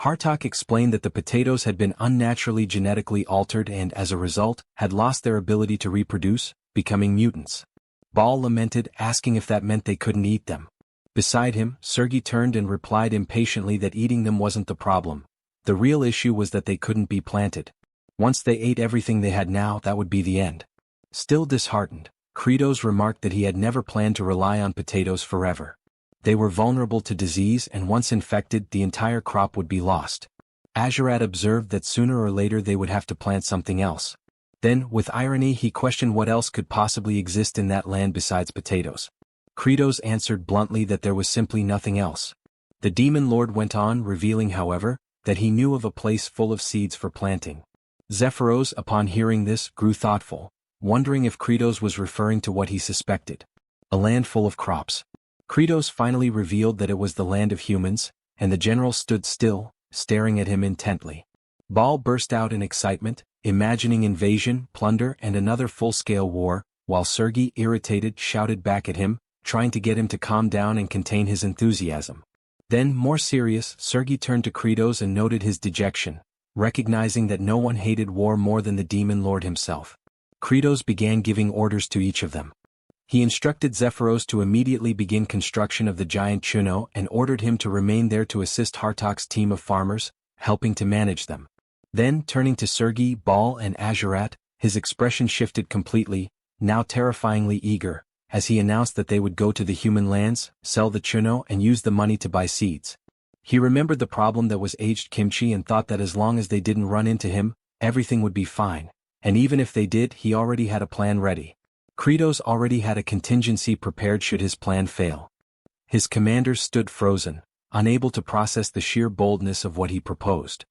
Hartok explained that the potatoes had been unnaturally genetically altered and, as a result, had lost their ability to reproduce, becoming mutants. Baal lamented, asking if that meant they couldn't eat them. Beside him, Sergei turned and replied impatiently that eating them wasn't the problem. The real issue was that they couldn't be planted. Once they ate everything they had now, that would be the end. Still disheartened, Kratos remarked that he had never planned to rely on potatoes forever. They were vulnerable to disease and once infected, the entire crop would be lost. Azurat observed that sooner or later they would have to plant something else. Then, with irony, he questioned what else could possibly exist in that land besides potatoes. Kratos answered bluntly that there was simply nothing else. The Demon Lord went on, revealing, however, that he knew of a place full of seeds for planting. Zephyros, upon hearing this, grew thoughtful, wondering if Kratos was referring to what he suspected. A land full of crops. Kratos finally revealed that it was the land of humans, and the general stood still, staring at him intently. Baal burst out in excitement, imagining invasion, plunder, and another full-scale war, while Sergei, irritated, shouted back at him, trying to get him to calm down and contain his enthusiasm. Then, more serious, Sergei turned to Kratos and noted his dejection, recognizing that no one hated war more than the Demon Lord himself. Kratos began giving orders to each of them. He instructed Zephyros to immediately begin construction of the giant Chuno and ordered him to remain there to assist Hartok's team of farmers, helping to manage them. Then, turning to Sergei, Baal, and Azurat, his expression shifted completely, now terrifyingly eager, as he announced that they would go to the human lands, sell the Chuno, and use the money to buy seeds. He remembered the problem that was aged kimchi and thought that as long as they didn't run into him, everything would be fine, and even if they did, he already had a plan ready. Kratos already had a contingency prepared should his plan fail. His commanders stood frozen, unable to process the sheer boldness of what he proposed.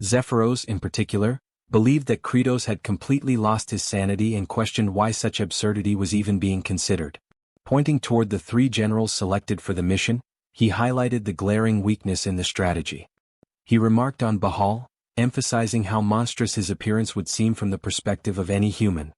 Zephyros, in particular, believed that Kratos had completely lost his sanity and questioned why such absurdity was even being considered. Pointing toward the 3 generals selected for the mission, he highlighted the glaring weakness in the strategy. He remarked on Baal, emphasizing how monstrous his appearance would seem from the perspective of any human.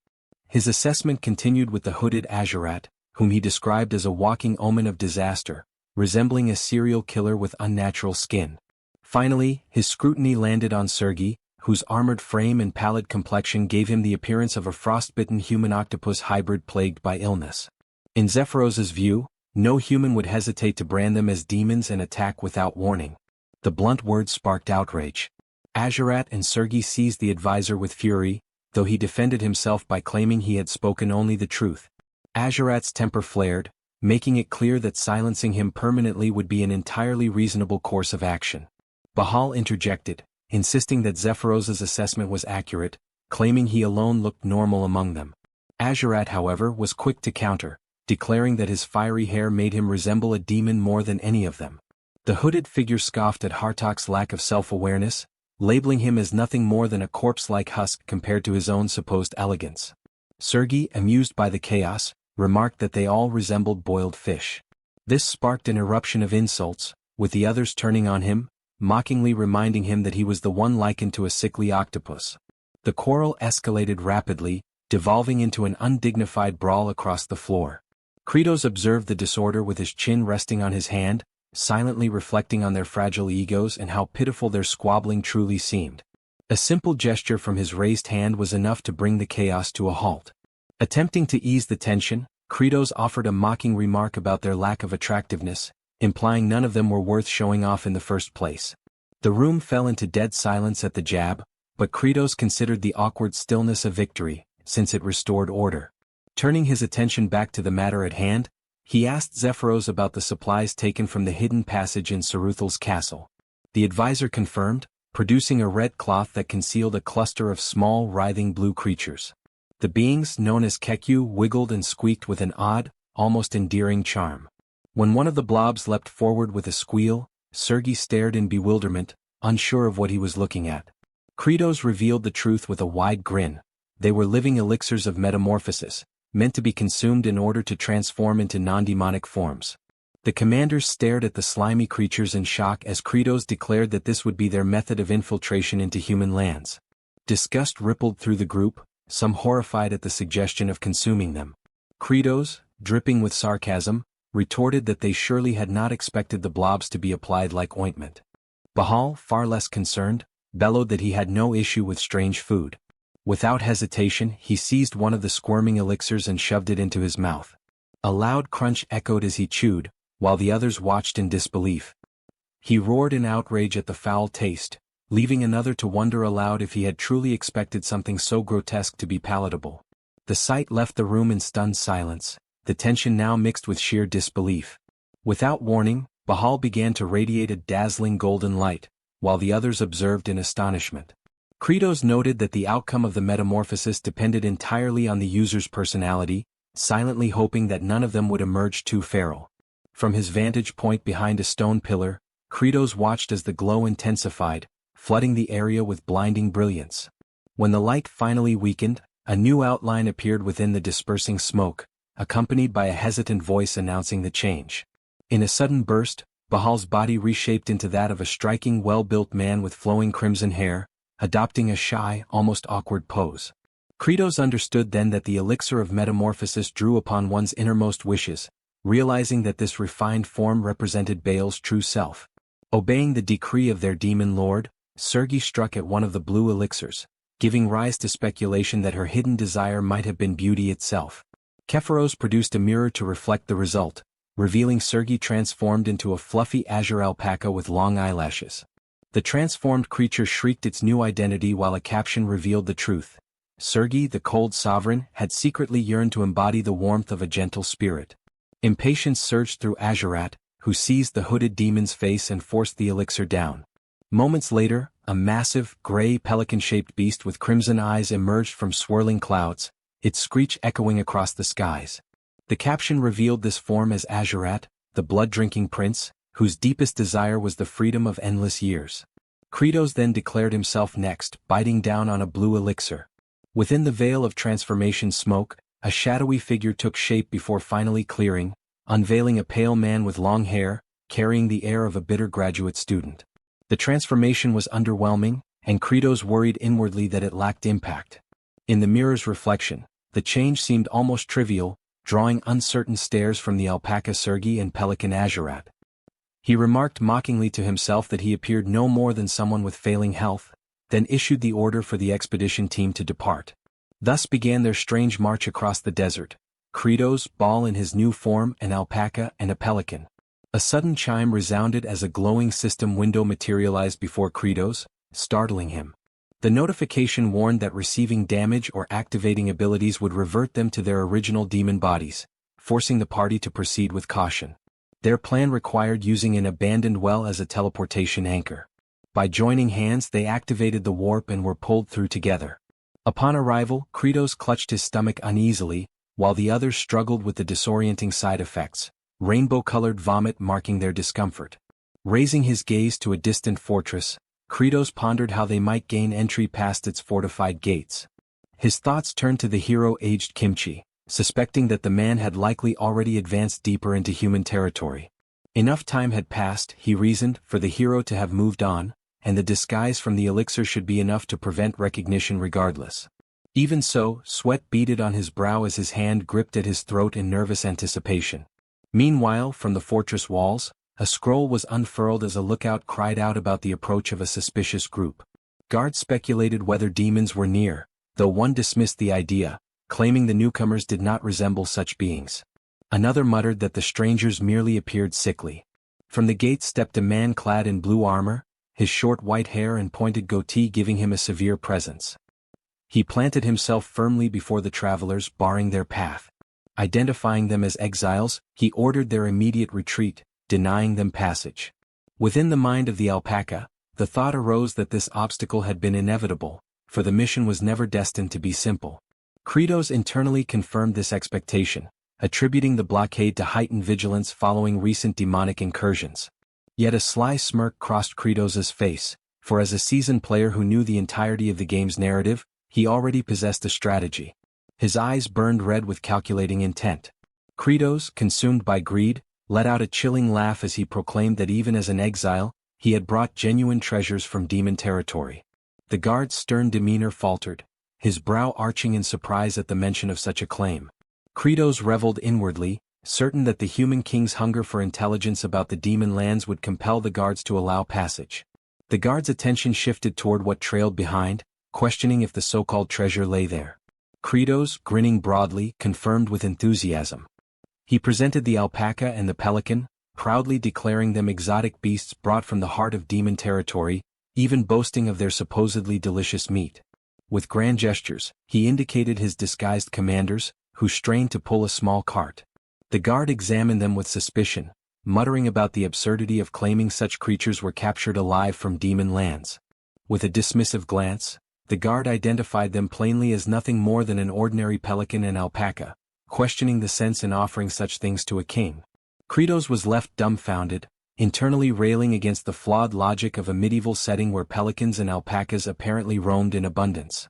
His assessment continued with the hooded Azurat, whom he described as a walking omen of disaster, resembling a serial killer with unnatural skin. Finally, his scrutiny landed on Sergei, whose armored frame and pallid complexion gave him the appearance of a frostbitten human-octopus hybrid plagued by illness. In Zephyros's view, no human would hesitate to brand them as demons and attack without warning. The blunt words sparked outrage. Azurat and Sergei seized the advisor with fury, though he defended himself by claiming he had spoken only the truth. Azurat's temper flared, making it clear that silencing him permanently would be an entirely reasonable course of action. Baal interjected, insisting that Zephyros's assessment was accurate, claiming he alone looked normal among them. Azurat, however, was quick to counter, declaring that his fiery hair made him resemble a demon more than any of them. The hooded figure scoffed at Hartok's lack of self-awareness, labeling him as nothing more than a corpse-like husk compared to his own supposed elegance. Sergei, amused by the chaos, remarked that they all resembled boiled fish. This sparked an eruption of insults, with the others turning on him, mockingly reminding him that he was the one likened to a sickly octopus. The quarrel escalated rapidly, devolving into an undignified brawl across the floor. Kratos observed the disorder with his chin resting on his hand, silently reflecting on their fragile egos and how pitiful their squabbling truly seemed. A simple gesture from his raised hand was enough to bring the chaos to a halt. Attempting to ease the tension, Kratos offered a mocking remark about their lack of attractiveness, implying none of them were worth showing off in the first place. The room fell into dead silence at the jab, but Kratos considered the awkward stillness a victory, since it restored order. Turning his attention back to the matter at hand, he asked Zephyros about the supplies taken from the hidden passage in Saruthal's castle. The advisor confirmed, producing a red cloth that concealed a cluster of small writhing blue creatures. The beings, known as Kekyu, wiggled and squeaked with an odd, almost endearing charm. When one of the blobs leapt forward with a squeal, Sergei stared in bewilderment, unsure of what he was looking at. Kratos revealed the truth with a wide grin. They were living elixirs of metamorphosis, meant to be consumed in order to transform into non-demonic forms. The commanders stared at the slimy creatures in shock as Kratos declared that this would be their method of infiltration into human lands. Disgust rippled through the group, some horrified at the suggestion of consuming them. Kratos, dripping with sarcasm, retorted that they surely had not expected the blobs to be applied like ointment. Bahal, far less concerned, bellowed that he had no issue with strange food. Without hesitation, he seized one of the squirming elixirs and shoved it into his mouth. A loud crunch echoed as he chewed, while the others watched in disbelief. He roared in outrage at the foul taste, leaving another to wonder aloud if he had truly expected something so grotesque to be palatable. The sight left the room in stunned silence, the tension now mixed with sheer disbelief. Without warning, Bahal began to radiate a dazzling golden light, while the others observed in astonishment. Kratos noted that the outcome of the metamorphosis depended entirely on the user's personality, silently hoping that none of them would emerge too feral. From his vantage point behind a stone pillar, Kratos watched as the glow intensified, flooding the area with blinding brilliance. When the light finally weakened, a new outline appeared within the dispersing smoke, accompanied by a hesitant voice announcing the change. In a sudden burst, Bahal's body reshaped into that of a striking, well-built man with flowing crimson hair, adopting a shy, almost awkward pose. Kratos understood then that the elixir of metamorphosis drew upon one's innermost wishes, realizing that this refined form represented Baal's true self. Obeying the decree of their demon lord, Sergei struck at one of the blue elixirs, giving rise to speculation that her hidden desire might have been beauty itself. Kephiros produced a mirror to reflect the result, revealing Sergei transformed into a fluffy azure alpaca with long eyelashes. The transformed creature shrieked its new identity while a caption revealed the truth. Sergei, the cold sovereign, had secretly yearned to embody the warmth of a gentle spirit. Impatience surged through Azurat, who seized the hooded demon's face and forced the elixir down. Moments later, a massive, gray pelican-shaped beast with crimson eyes emerged from swirling clouds, its screech echoing across the skies. The caption revealed this form as Azurat, the blood-drinking prince, whose deepest desire was the freedom of endless years. Kratos then declared himself next, biting down on a blue elixir. Within the veil of transformation smoke, a shadowy figure took shape before finally clearing, unveiling a pale man with long hair, carrying the air of a bitter graduate student. The transformation was underwhelming, and Kratos worried inwardly that it lacked impact. In the mirror's reflection, the change seemed almost trivial, drawing uncertain stares from the alpaca Sergei and pelican Azurat. He remarked mockingly to himself that he appeared no more than someone with failing health, then issued the order for the expedition team to depart. Thus began their strange march across the desert, Kratos, Baal in his new form, an alpaca and a pelican. A sudden chime resounded as a glowing system window materialized before Kratos, startling him. The notification warned that receiving damage or activating abilities would revert them to their original demon bodies, forcing the party to proceed with caution. Their plan required using an abandoned well as a teleportation anchor. By joining hands they activated the warp and were pulled through together. Upon arrival, Kratos clutched his stomach uneasily, while the others struggled with the disorienting side effects, rainbow-colored vomit marking their discomfort. Raising his gaze to a distant fortress, Kratos pondered how they might gain entry past its fortified gates. His thoughts turned to the hero-aged Kimchi, suspecting that the man had likely already advanced deeper into human territory. Enough time had passed, he reasoned, for the hero to have moved on, and the disguise from the elixir should be enough to prevent recognition regardless. Even so, sweat beaded on his brow as his hand gripped at his throat in nervous anticipation. Meanwhile, from the fortress walls, a scroll was unfurled as a lookout cried out about the approach of a suspicious group. Guards speculated whether demons were near, though one dismissed the idea, claiming the newcomers did not resemble such beings. Another muttered that the strangers merely appeared sickly. From the gate stepped a man clad in blue armor, his short white hair and pointed goatee giving him a severe presence. He planted himself firmly before the travelers, barring their path. Identifying them as exiles, he ordered their immediate retreat, denying them passage. Within the mind of the alpaca, the thought arose that this obstacle had been inevitable, for the mission was never destined to be simple. Kratos internally confirmed this expectation, attributing the blockade to heightened vigilance following recent demonic incursions. Yet a sly smirk crossed Kratos' face, for as a seasoned player who knew the entirety of the game's narrative, he already possessed a strategy. His eyes burned red with calculating intent. Kratos, consumed by greed, let out a chilling laugh as he proclaimed that even as an exile, he had brought genuine treasures from demon territory. The guard's stern demeanor faltered, his brow arching in surprise at the mention of such a claim. Kratos reveled inwardly, certain that the human king's hunger for intelligence about the demon lands would compel the guards to allow passage. The guard's attention shifted toward what trailed behind, questioning if the so-called treasure lay there. Kratos, grinning broadly, confirmed with enthusiasm. He presented the alpaca and the pelican, proudly declaring them exotic beasts brought from the heart of demon territory, even boasting of their supposedly delicious meat. With grand gestures, he indicated his disguised commanders, who strained to pull a small cart. The guard examined them with suspicion, muttering about the absurdity of claiming such creatures were captured alive from demon lands. With a dismissive glance, the guard identified them plainly as nothing more than an ordinary pelican and alpaca, questioning the sense in offering such things to a king. Kratos was left dumbfounded, internally railing against the flawed logic of a medieval setting where pelicans and alpacas apparently roamed in abundance.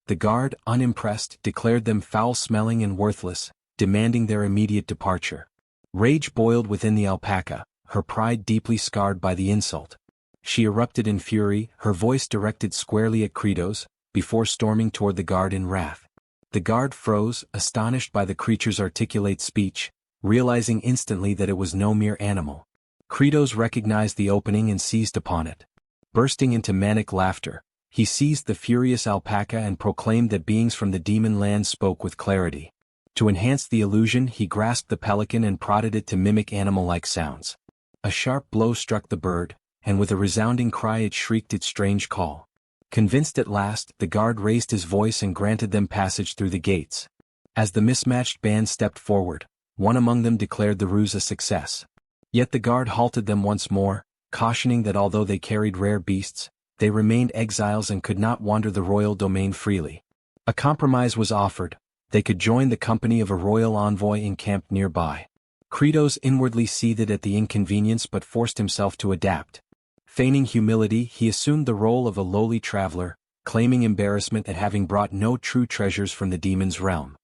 The guard, unimpressed, declared them foul-smelling and worthless, demanding their immediate departure. Rage boiled within the alpaca, her pride deeply scarred by the insult. She erupted in fury, her voice directed squarely at Kratos, before storming toward the guard in wrath. The guard froze, astonished by the creature's articulate speech, realizing instantly that it was no mere animal. Kratos recognized the opening and seized upon it. Bursting into manic laughter, he seized the furious alpaca and proclaimed that beings from the demon land spoke with clarity. To enhance the illusion, he grasped the pelican and prodded it to mimic animal-like sounds. A sharp blow struck the bird, and with a resounding cry it shrieked its strange call. Convinced at last, the guard raised his voice and granted them passage through the gates. As the mismatched band stepped forward, one among them declared the ruse a success. Yet the guard halted them once more, cautioning that although they carried rare beasts, they remained exiles and could not wander the royal domain freely. A compromise was offered: they could join the company of a royal envoy encamped nearby. Kratos inwardly seethed at the inconvenience but forced himself to adapt. Feigning humility, he assumed the role of a lowly traveler, claiming embarrassment at having brought no true treasures from the demon's realm.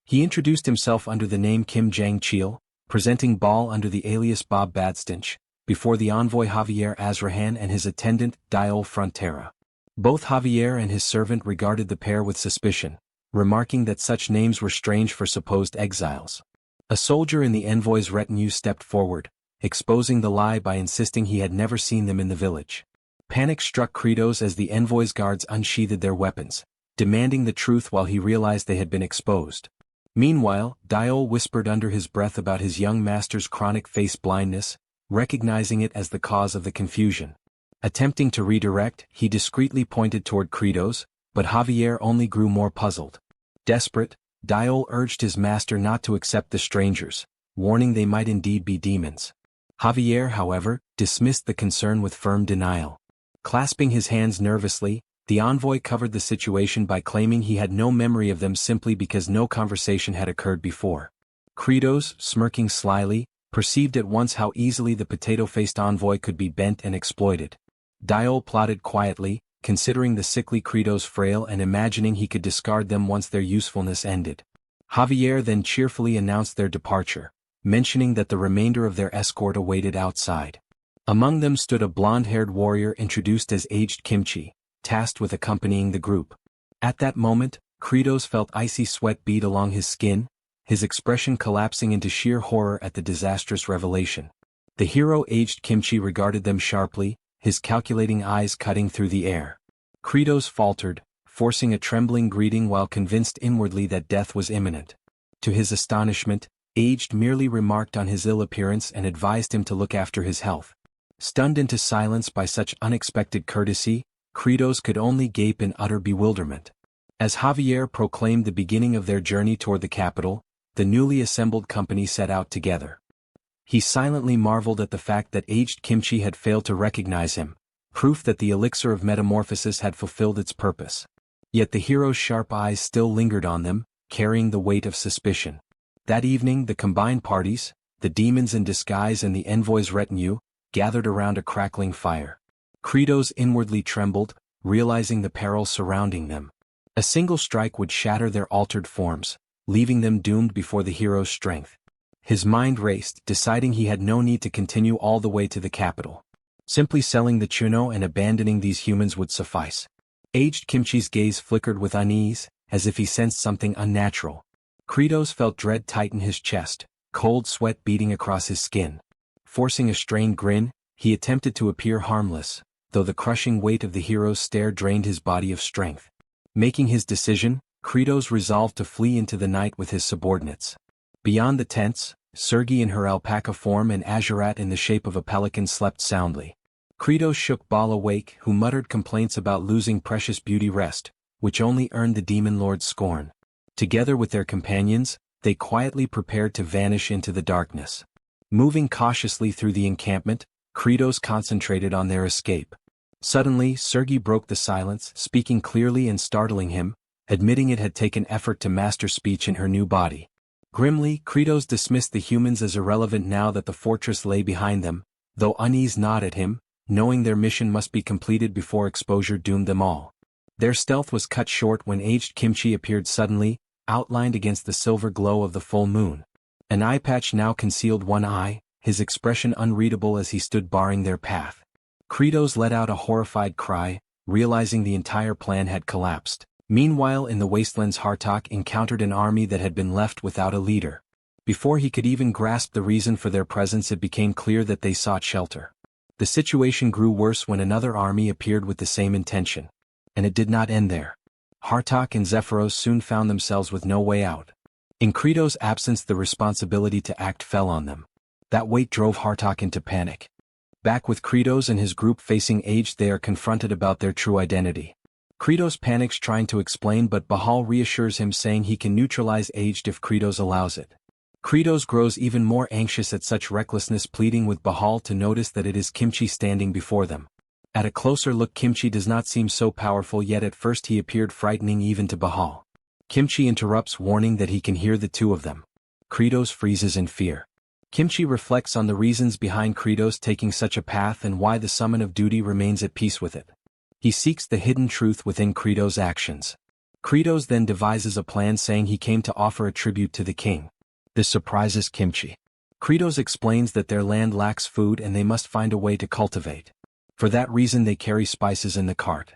He introduced himself under the name Kim Jang-chil, presenting Baal under the alias Bob Badstinch, before the envoy Javier Azrahan and his attendant, Diol Frontera. Both Javier and his servant regarded the pair with suspicion, remarking that such names were strange for supposed exiles. A soldier in the envoy's retinue stepped forward, exposing the lie by insisting he had never seen them in the village. Panic struck Kratos as the envoy's guards unsheathed their weapons, demanding the truth while he realized they had been exposed. Meanwhile, Diol whispered under his breath about his young master's chronic face blindness, recognizing it as the cause of the confusion. Attempting to redirect, he discreetly pointed toward Kratos, but Javier only grew more puzzled. Desperate, Diol urged his master not to accept the strangers, warning they might indeed be demons. Javier, however, dismissed the concern with firm denial. Clasping his hands nervously, the envoy covered the situation by claiming he had no memory of them simply because no conversation had occurred before. Kratos, smirking slyly, perceived at once how easily the potato-faced envoy could be bent and exploited. Diol plotted quietly, considering the sickly Kratos frail and imagining he could discard them once their usefulness ended. Javier then cheerfully announced their departure, mentioning that the remainder of their escort awaited outside. Among them stood a blonde-haired warrior introduced as aged Kimchi, tasked with accompanying the group. At that moment, Kratos felt icy sweat bead along his skin, his expression collapsing into sheer horror at the disastrous revelation. The hero aged Kimchi regarded them sharply, his calculating eyes cutting through the air. Kratos faltered, forcing a trembling greeting while convinced inwardly that death was imminent. To his astonishment, Aged merely remarked on his ill appearance and advised him to look after his health. Stunned into silence by such unexpected courtesy, Kratos could only gape in utter bewilderment. As Javier proclaimed the beginning of their journey toward the capital, the newly assembled company set out together. He silently marveled at the fact that aged Kimchi had failed to recognize him, proof that the elixir of metamorphosis had fulfilled its purpose. Yet the hero's sharp eyes still lingered on them, carrying the weight of suspicion. That evening the combined parties, the demons in disguise and the envoy's retinue, gathered around a crackling fire. Kratos inwardly trembled, realizing the peril surrounding them. A single strike would shatter their altered forms, leaving them doomed before the hero's strength. His mind raced, deciding he had no need to continue all the way to the capital. Simply selling the Chuno and abandoning these humans would suffice. Aged Kimchi's gaze flickered with unease, as if he sensed something unnatural. Kratos felt dread tighten his chest, cold sweat beating across his skin. Forcing a strained grin, he attempted to appear harmless, though the crushing weight of the hero's stare drained his body of strength. Making his decision, Kratos resolved to flee into the night with his subordinates. Beyond the tents, Sergi in her alpaca form and Azurat in the shape of a pelican slept soundly. Kratos shook Baal awake, who muttered complaints about losing precious beauty rest, which only earned the demon lord's scorn. Together with their companions, they quietly prepared to vanish into the darkness. Moving cautiously through the encampment, Kratos concentrated on their escape. Suddenly, Sergi broke the silence, speaking clearly and startling him, admitting it had taken effort to master speech in her new body. Grimly, Kratos dismissed the humans as irrelevant now that the fortress lay behind them, though unease gnawed at him, knowing their mission must be completed before exposure doomed them all. Their stealth was cut short when aged Kimchi appeared suddenly, outlined against the silver glow of the full moon. An eye patch now concealed one eye, his expression unreadable as he stood barring their path. Kratos let out a horrified cry, realizing the entire plan had collapsed. Meanwhile in the wastelands Hartok encountered an army that had been left without a leader. Before he could even grasp the reason for their presence it became clear that they sought shelter. The situation grew worse when another army appeared with the same intention. And it did not end there. Hartok and Zephyros soon found themselves with no way out. In Kratos' absence the responsibility to act fell on them. That weight drove Hartok into panic. Back with Kratos and his group facing Aged, they are confronted about their true identity. Kratos panics trying to explain, but Bahal reassures him saying he can neutralize Aged if Kratos allows it. Kratos grows even more anxious at such recklessness, pleading with Bahal to notice that it is Kimchi standing before them. At a closer look Kimchi does not seem so powerful, yet at first he appeared frightening even to Bahal. Kimchi interrupts, warning that he can hear the two of them. Kratos freezes in fear. Kimchi reflects on the reasons behind Kratos taking such a path and why the summon of duty remains at peace with it. He seeks the hidden truth within Kratos' actions. Kratos then devises a plan, saying he came to offer a tribute to the king. This surprises Kimchi. Kratos explains that their land lacks food and they must find a way to cultivate. For that reason they carry spices in the cart.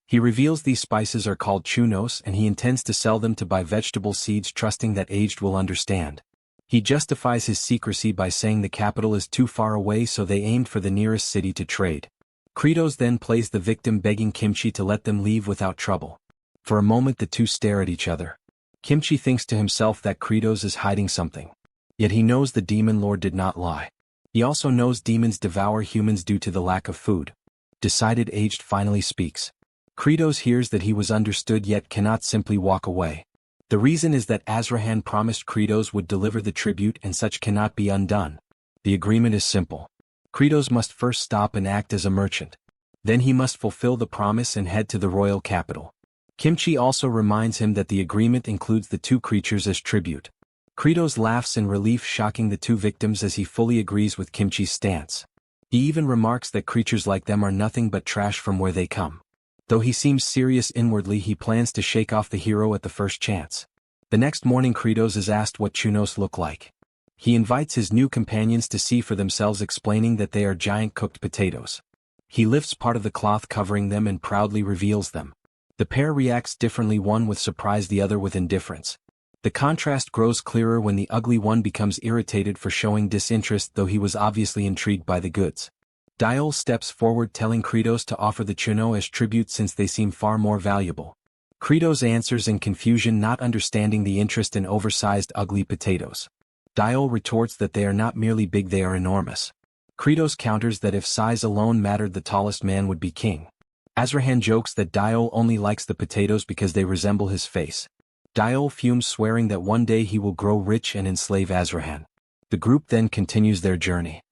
He reveals these spices are called chunos and he intends to sell them to buy vegetable seeds, trusting that Aged will understand. He justifies his secrecy by saying the capital is too far away, so they aimed for the nearest city to trade. Kratos then plays the victim, begging Kimchi to let them leave without trouble. For a moment the two stare at each other. Kimchi thinks to himself that Kratos is hiding something. Yet he knows the demon lord did not lie. He also knows demons devour humans due to the lack of food. Decided, Aged finally speaks. Kratos hears that he was understood yet cannot simply walk away. The reason is that Azrahan promised Kratos would deliver the tribute and such cannot be undone. The agreement is simple. Kratos must first stop and act as a merchant. Then he must fulfill the promise and head to the royal capital. Kimchi also reminds him that the agreement includes the two creatures as tribute. Kratos laughs in relief, shocking the two victims as he fully agrees with Kimchi's stance. He even remarks that creatures like them are nothing but trash from where they come. Though he seems serious inwardly, he plans to shake off the hero at the first chance. The next morning Kratos is asked what chunos look like. He invites his new companions to see for themselves, explaining that they are giant cooked potatoes. He lifts part of the cloth covering them and proudly reveals them. The pair reacts differently, one with surprise, the other with indifference. The contrast grows clearer when the ugly one becomes irritated for showing disinterest, though he was obviously intrigued by the goods. Diol steps forward, telling Kratos to offer the chuno as tribute since they seem far more valuable. Credos answers in confusion, not understanding the interest in oversized ugly potatoes. Diol retorts that they are not merely big, they are enormous. Credos counters that if size alone mattered, the tallest man would be king. Azrahan jokes that Diol only likes the potatoes because they resemble his face. Diol fumes, swearing that one day he will grow rich and enslave Azrahan. The group then continues their journey.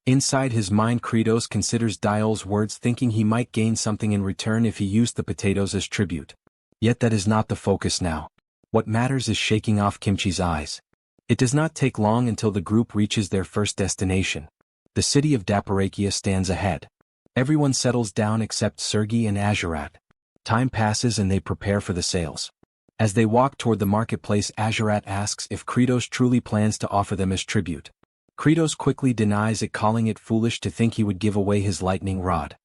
Inside his mind, Credos considers Diol's words, thinking he might gain something in return if he used the potatoes as tribute. Yet that is not the focus now. What matters is shaking off Kimchi's eyes. It does not take long until the group reaches their first destination. The city of Daparakia stands ahead. Everyone settles down except Sergei and Azurat. Time passes and they prepare for the sales. As they walk toward the marketplace, Azurat asks if Credos truly plans to offer them as tribute. Credos quickly denies it, calling it foolish to think he would give away his lightning rod.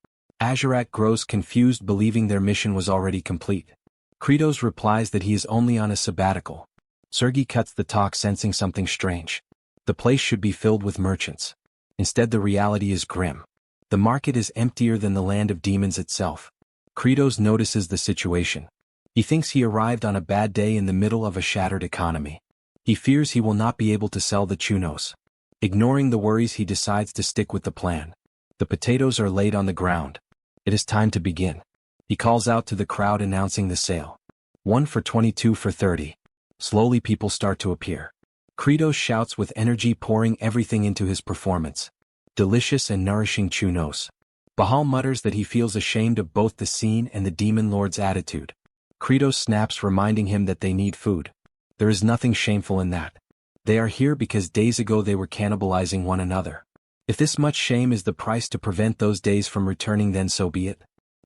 Azurat grows confused, believing their mission was already complete. Credos replies that he is only on a sabbatical. Sergei cuts the talk, sensing something strange. The place should be filled with merchants. Instead, the reality is grim. The market is emptier than the land of demons itself. Credos notices the situation. He thinks he arrived on a bad day in the middle of a shattered economy. He fears he will not be able to sell the chunos. Ignoring the worries, he decides to stick with the plan. The potatoes are laid on the ground. It is time to begin. He calls out to the crowd, announcing the sale. 1 for 22 for 30. Slowly people start to appear. Credos shouts with energy, pouring everything into his performance. Delicious and nourishing chunos. Bahal mutters that he feels ashamed of both the scene and the demon lord's attitude. Credos snaps, reminding him that they need food. There is nothing shameful in that. They are here because days ago they were cannibalizing one another. If this much shame is the price to prevent those days from returning, then so be it.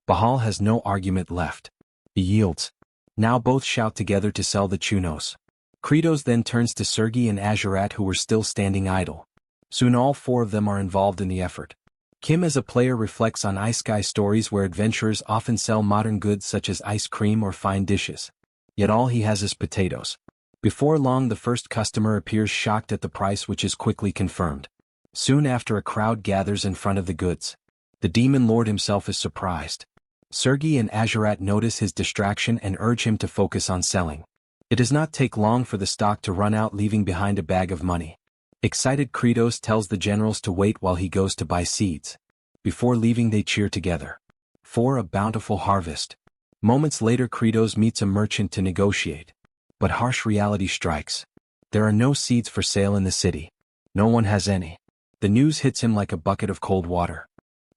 Bahal has no argument left. He yields. Now both shout together to sell the chunos. Credos then turns to Sergei and Azurat, who were still standing idle. Soon all four of them are involved in the effort. Kim as a player reflects on Isekai stories where adventurers often sell modern goods such as ice cream or fine dishes. Yet all he has is potatoes. Before long the first customer appears, shocked at the price, which is quickly confirmed. Soon after, a crowd gathers in front of the goods. The demon lord himself is surprised. Sergei and Azurat notice his distraction and urge him to focus on selling. It does not take long for the stock to run out, leaving behind a bag of money. Excited, Credos tells the generals to wait while he goes to buy seeds. Before leaving, they cheer together. For a bountiful harvest. Moments later, Credos meets a merchant to negotiate. But harsh reality strikes. There are no seeds for sale in the city. No one has any. The news hits him like a bucket of cold water.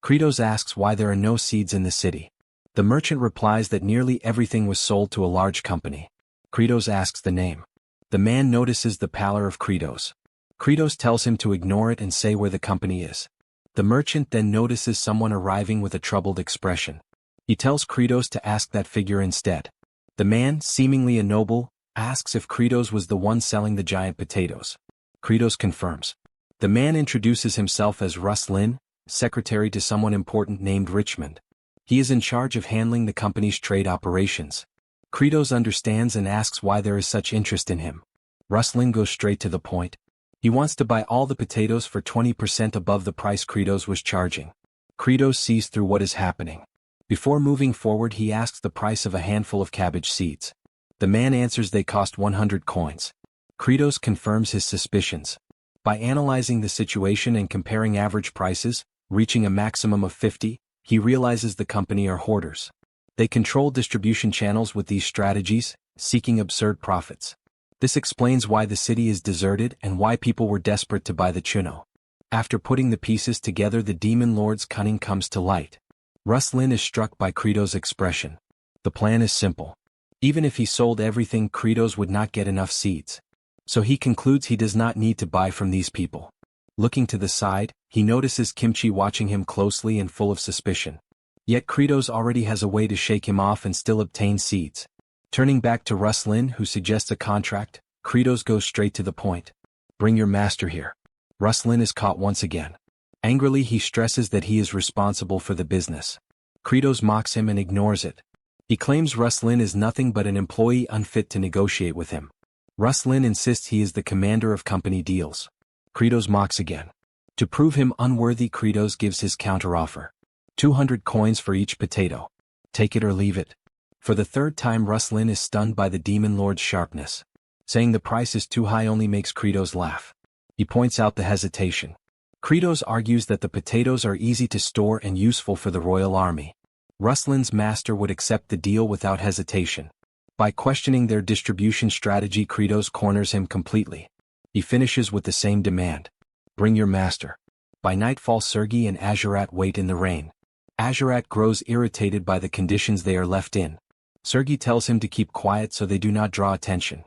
Credos asks why there are no seeds in the city. The merchant replies that nearly everything was sold to a large company. Credos asks the name. The man notices the pallor of Credos. Credos tells him to ignore it and say where the company is. The merchant then notices someone arriving with a troubled expression. He tells Credos to ask that figure instead. The man, seemingly a noble, asks if Credos was the one selling the giant potatoes. Credos confirms. The man introduces himself as Russ Lin, secretary to someone important named Richmond. He is in charge of handling the company's trade operations. Credos understands and asks why there is such interest in him. Rustlin goes straight to the point. He wants to buy all the potatoes for 20% above the price Credos was charging. Credos sees through what is happening. Before moving forward, he asks the price of a handful of cabbage seeds. The man answers they cost 100 coins. Credos confirms his suspicions. By analyzing the situation and comparing average prices, reaching a maximum of 50, he realizes the company are hoarders. They control distribution channels with these strategies, seeking absurd profits. This explains why the city is deserted and why people were desperate to buy the chuno. After putting the pieces together, the demon lord's cunning comes to light. Rustlin is struck by Credos' expression. The plan is simple. Even if he sold everything, Credos would not get enough seeds. So he concludes he does not need to buy from these people. Looking to the side, he notices Kimchi watching him closely and full of suspicion. Yet Credos already has a way to shake him off and still obtain seeds. Turning back to Rustlin, who suggests a contract, Credos goes straight to the point. Bring your master here. Rustlin is caught once again. Angrily, he stresses that he is responsible for the business. Credos mocks him and ignores it. He claims Rustlin is nothing but an employee unfit to negotiate with him. Rustlin insists he is the commander of company deals. Credos mocks again. To prove him unworthy, Credos gives his counteroffer. 200 coins for each potato. Take it or leave it. For the third time Ruslan is stunned by the demon lord's sharpness. Saying the price is too high only makes Kratos laugh. He points out the hesitation. Kratos argues that the potatoes are easy to store and useful for the royal army. Ruslan's master would accept the deal without hesitation. By questioning their distribution strategy, Kratos corners him completely. He finishes with the same demand. Bring your master. By nightfall Sergei and Azurat wait in the rain. Azurat grows irritated by the conditions they are left in. Sergei tells him to keep quiet so they do not draw attention.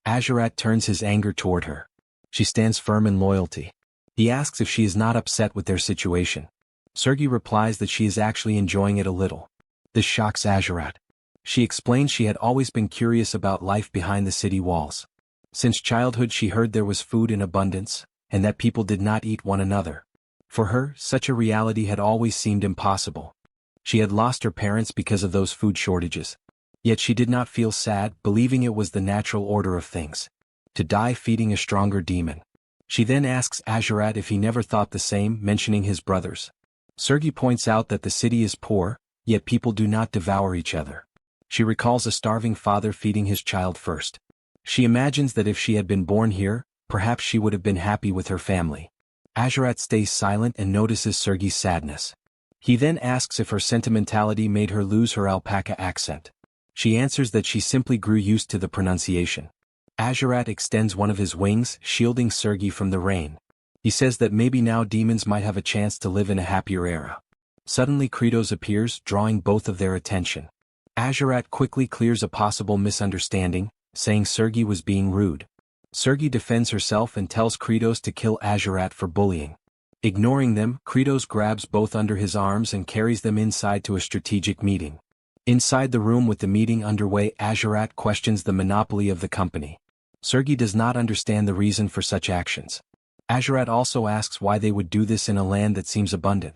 Azurat turns his anger toward her. She stands firm in loyalty. He asks if she is not upset with their situation. Sergei replies that she is actually enjoying it a little. This shocks Azurat. She explains she had always been curious about life behind the city walls. Since childhood she heard there was food in abundance, and that people did not eat one another. For her, such a reality had always seemed impossible. She had lost her parents because of those food shortages. Yet she did not feel sad, believing it was the natural order of things. To die feeding a stronger demon. She then asks Azurat if he never thought the same, mentioning his brothers. Sergei points out that the city is poor, yet people do not devour each other. She recalls a starving father feeding his child first. She imagines that if she had been born here, perhaps she would have been happy with her family. Azurat stays silent and notices Sergei's sadness. He then asks if her sentimentality made her lose her alpaca accent. She answers that she simply grew used to the pronunciation. Azurat extends one of his wings, shielding Sergei from the rain. He says that maybe now demons might have a chance to live in a happier era. Suddenly Kratos appears, drawing both of their attention. Azurat quickly clears a possible misunderstanding, saying Sergei was being rude. Sergei defends herself and tells Kratos to kill Azurat for bullying. Ignoring them, Kratos grabs both under his arms and carries them inside to a strategic meeting. Inside the room with the meeting underway, Azurat questions the monopoly of the company. Sergei does not understand the reason for such actions. Azurat also asks why they would do this in a land that seems abundant.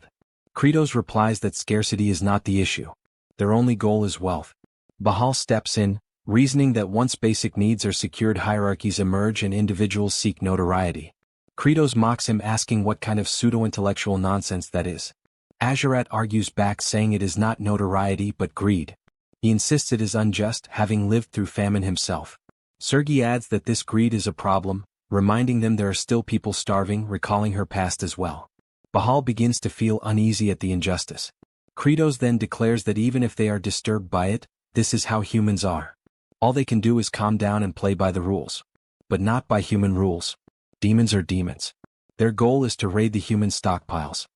Kratos replies that scarcity is not the issue. Their only goal is wealth. Bahal steps in, reasoning that once basic needs are secured hierarchies emerge and individuals seek notoriety. Kratos mocks him, asking what kind of pseudo-intellectual nonsense that is. Azurat argues back, saying it is not notoriety but greed. He insists it is unjust, having lived through famine himself. Sergei adds that this greed is a problem, reminding them there are still people starving, recalling her past as well. Bahal begins to feel uneasy at the injustice. Kratos then declares that even if they are disturbed by it, this is how humans are. All they can do is calm down and play by the rules. But not by human rules. Demons are demons. Their goal is to raid the human stockpiles.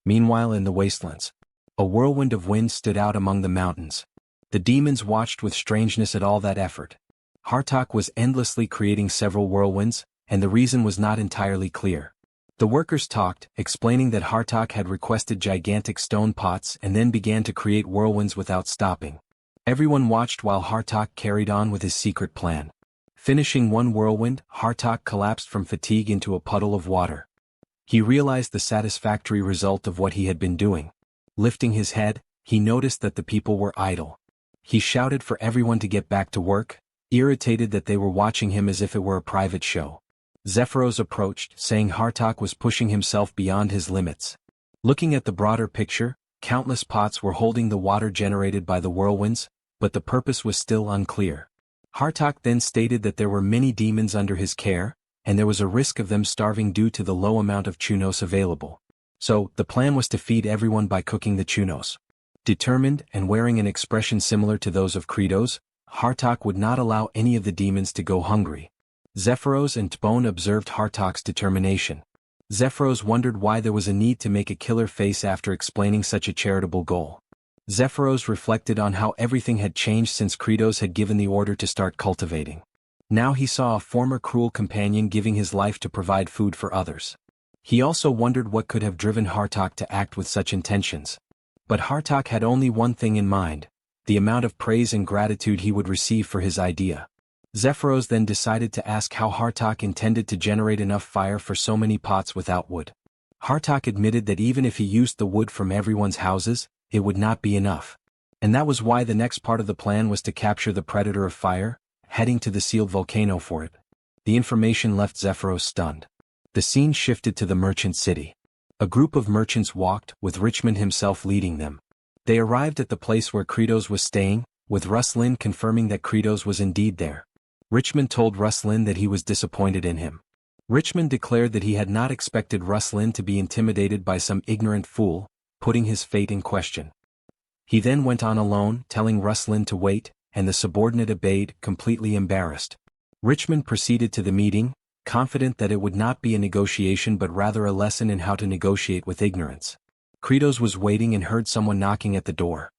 Meanwhile in the wastelands, a whirlwind of wind stood out among the mountains. The demons watched with strangeness at all that effort. Hartok was endlessly creating several whirlwinds, and the reason was not entirely clear. The workers talked, explaining that Hartok had requested gigantic stone pots and then began to create whirlwinds without stopping. Everyone watched while Hartok carried on with his secret plan. Finishing one whirlwind, Hartok collapsed from fatigue into a puddle of water. He realized the satisfactory result of what he had been doing. Lifting his head, he noticed that the people were idle. He shouted for everyone to get back to work, irritated that they were watching him as if it were a private show. Zephyros approached, saying Hartok was pushing himself beyond his limits. Looking at the broader picture, countless pots were holding the water generated by the whirlwinds, but the purpose was still unclear. Hartok then stated that there were many demons under his care, and there was a risk of them starving due to the low amount of chunos available. So, the plan was to feed everyone by cooking the chunos. Determined and wearing an expression similar to those of Kratos, Hartok would not allow any of the demons to go hungry. Zephyros and Tbone observed Hartok's determination. Zephyros wondered why there was a need to make a killer face after explaining such a charitable goal. Zephyros reflected on how everything had changed since Kratos had given the order to start cultivating. Now he saw a former cruel companion giving his life to provide food for others. He also wondered what could have driven Hartok to act with such intentions. But Hartok had only one thing in mind: the amount of praise and gratitude he would receive for his idea. Zephyros then decided to ask how Hartok intended to generate enough fire for so many pots without wood. Hartok admitted that even if he used the wood from everyone's houses, it would not be enough. And that was why the next part of the plan was to capture the predator of fire, heading to the sealed volcano for it. The information left Zephyros stunned. The scene shifted to the merchant city. A group of merchants walked, with Richmond himself leading them. They arrived at the place where Kratos was staying, with Ruslan confirming that Kratos was indeed there. Richmond told Ruslan that he was disappointed in him. Richmond declared that he had not expected Ruslan to be intimidated by some ignorant fool, putting his fate in question. He then went on alone, telling Ruslan to wait, and the subordinate obeyed, completely embarrassed. Richmond proceeded to the meeting, confident that it would not be a negotiation but rather a lesson in how to negotiate with ignorance. Kratos was waiting and heard someone knocking at the door.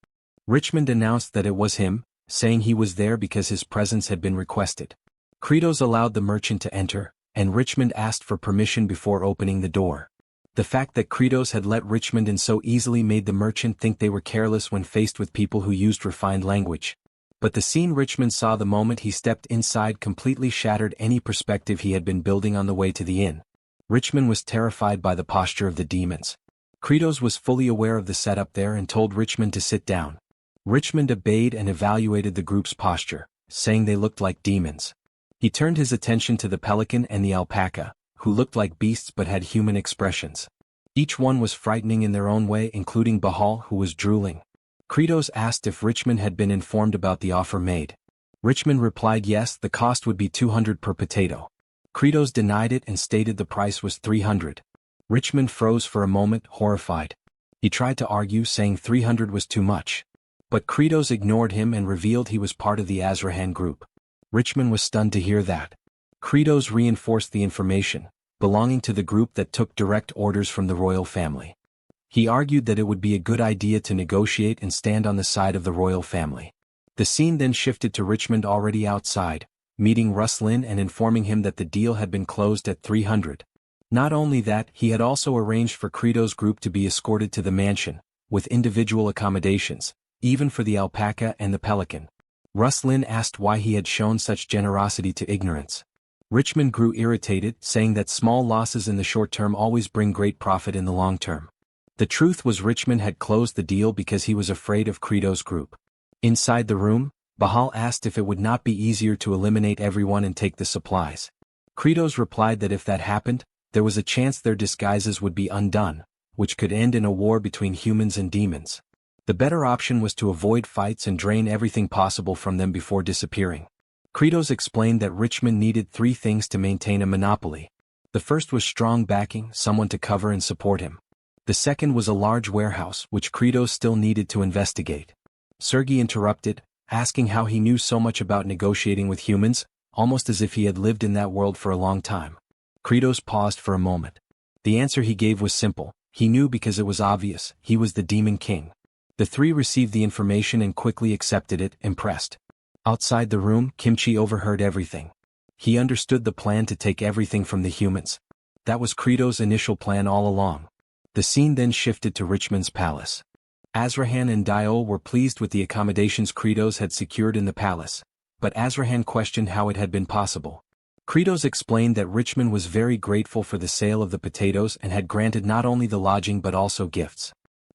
Richmond announced that it was him, saying he was there because his presence had been requested. Kratos allowed the merchant to enter, and Richmond asked for permission before opening the door. The fact that Kratos had let Richmond in so easily made the merchant think they were careless when faced with people who used refined language. But the scene Richmond saw the moment he stepped inside completely shattered any perspective he had been building on the way to the inn. Richmond was terrified by the posture of the demons. Kratos was fully aware of the setup there and told Richmond to sit down. Richmond obeyed and evaluated the group's posture, saying they looked like demons. He turned his attention to the pelican and the alpaca, who looked like beasts but had human expressions. Each one was frightening in their own way, including Bahal, who was drooling. Kratos asked if Richmond had been informed about the offer made. Richmond replied yes, the cost would be 200 per potato. Kratos denied it and stated the price was 300. Richmond froze for a moment, horrified. He tried to argue, saying 300 was too much. But Kratos ignored him and revealed he was part of the Azrahan group. Richmond was stunned to hear that. Kratos reinforced the information, belonging to the group that took direct orders from the royal family. He argued that it would be a good idea to negotiate and stand on the side of the royal family. The scene then shifted to Richmond already outside, meeting Ruslan and informing him that the deal had been closed at 300. Not only that, he had also arranged for Kratos' group to be escorted to the mansion, with individual accommodations, even for the alpaca and the pelican. Ruslan asked why he had shown such generosity to ignorance. Richmond grew irritated, saying that small losses in the short term always bring great profit in the long term. The truth was Richmond had closed the deal because he was afraid of Kratos' group. Inside the room, Bahal asked if it would not be easier to eliminate everyone and take the supplies. Kratos replied that if that happened, there was a chance their disguises would be undone, which could end in a war between humans and demons. The better option was to avoid fights and drain everything possible from them before disappearing. Kratos explained that Richmond needed 3 things to maintain a monopoly. The first was strong backing, someone to cover and support him. The second was a large warehouse, which Kratos still needed to investigate. Sergei interrupted, asking how he knew so much about negotiating with humans, almost as if he had lived in that world for a long time. Kratos paused for a moment. The answer he gave was simple. He knew because it was obvious. He was the Demon King. The 3 received the information and quickly accepted it, impressed. Outside the room, Kimchi overheard everything. He understood the plan to take everything from the humans. That was Kratos' initial plan all along. The scene then shifted to Richmond's palace. Azrahan and Diol were pleased with the accommodations Kratos had secured in the palace, but Azrahan questioned how it had been possible. Kratos explained that Richmond was very grateful for the sale of the potatoes and had granted not only the lodging but also gifts.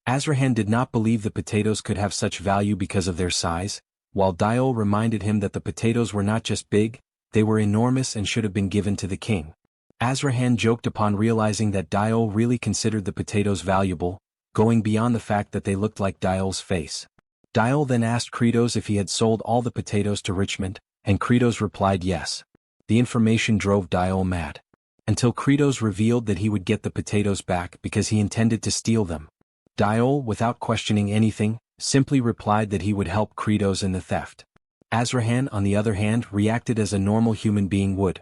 Azrahan did not believe the potatoes could have such value because of their size, while Diol reminded him that the potatoes were not just big, they were enormous and should have been given to the king. Azrahan joked upon realizing that Diol really considered the potatoes valuable, going beyond the fact that they looked like Diol's face. Diol then asked Kratos if he had sold all the potatoes to Richmond, and Kratos replied yes. The information drove Diol mad. Until Kratos revealed that he would get the potatoes back because he intended to steal them. Diol, without questioning anything, simply replied that he would help Kratos in the theft. Azrahan, on the other hand, reacted as a normal human being would.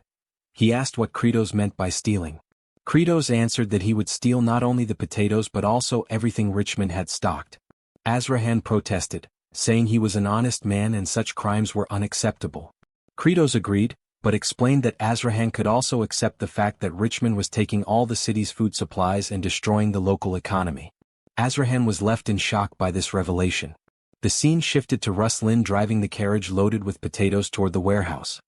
He asked what Kratos meant by stealing. Kratos answered that he would steal not only the potatoes but also everything Richmond had stocked. Azrahan protested, saying he was an honest man and such crimes were unacceptable. Kratos agreed, but explained that Azrahan could also accept the fact that Richmond was taking all the city's food supplies and destroying the local economy. Azrahan was left in shock by this revelation. The scene shifted to Ruslan driving the carriage loaded with potatoes toward the warehouse.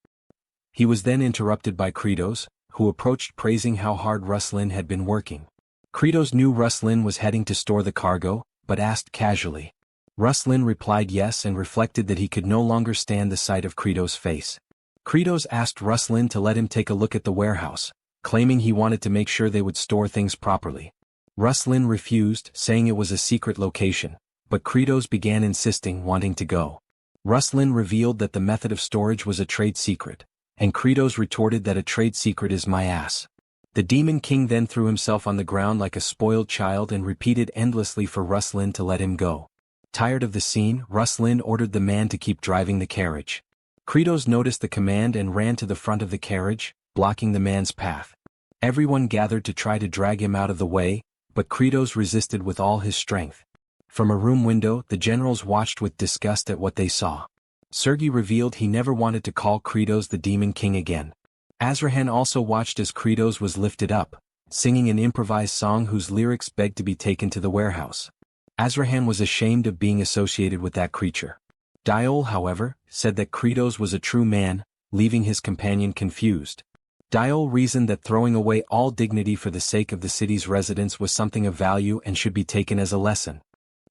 He was then interrupted by Kratos, who approached praising how hard Ruslan had been working. Kratos knew Ruslan was heading to store the cargo, but asked casually. Ruslan replied yes and reflected that he could no longer stand the sight of Kratos' face. Kratos asked Ruslan to let him take a look at the warehouse, claiming he wanted to make sure they would store things properly. Ruslan refused, saying it was a secret location, but Kratos began insisting, wanting to go. Rustlin revealed that the method of storage was a trade secret, and Kratos retorted that a trade secret is my ass. The Demon King then threw himself on the ground like a spoiled child and repeated endlessly for Rustlin to let him go. Tired of the scene, Rustlin ordered the man to keep driving the carriage. Kratos noticed the command and ran to the front of the carriage, blocking the man's path. Everyone gathered to try to drag him out of the way, but Kratos resisted with all his strength. From a room window, the generals watched with disgust at what they saw. Sergei revealed he never wanted to call Kratos the Demon King again. Azrahan also watched as Kratos was lifted up, singing an improvised song whose lyrics begged to be taken to the warehouse. Azrahan was ashamed of being associated with that creature. Diol, however, said that Kratos was a true man, leaving his companion confused. Diol reasoned that throwing away all dignity for the sake of the city's residents was something of value and should be taken as a lesson.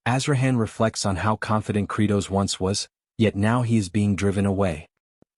Azrahan reflects on how confident Kratos once was, yet now he is being driven away.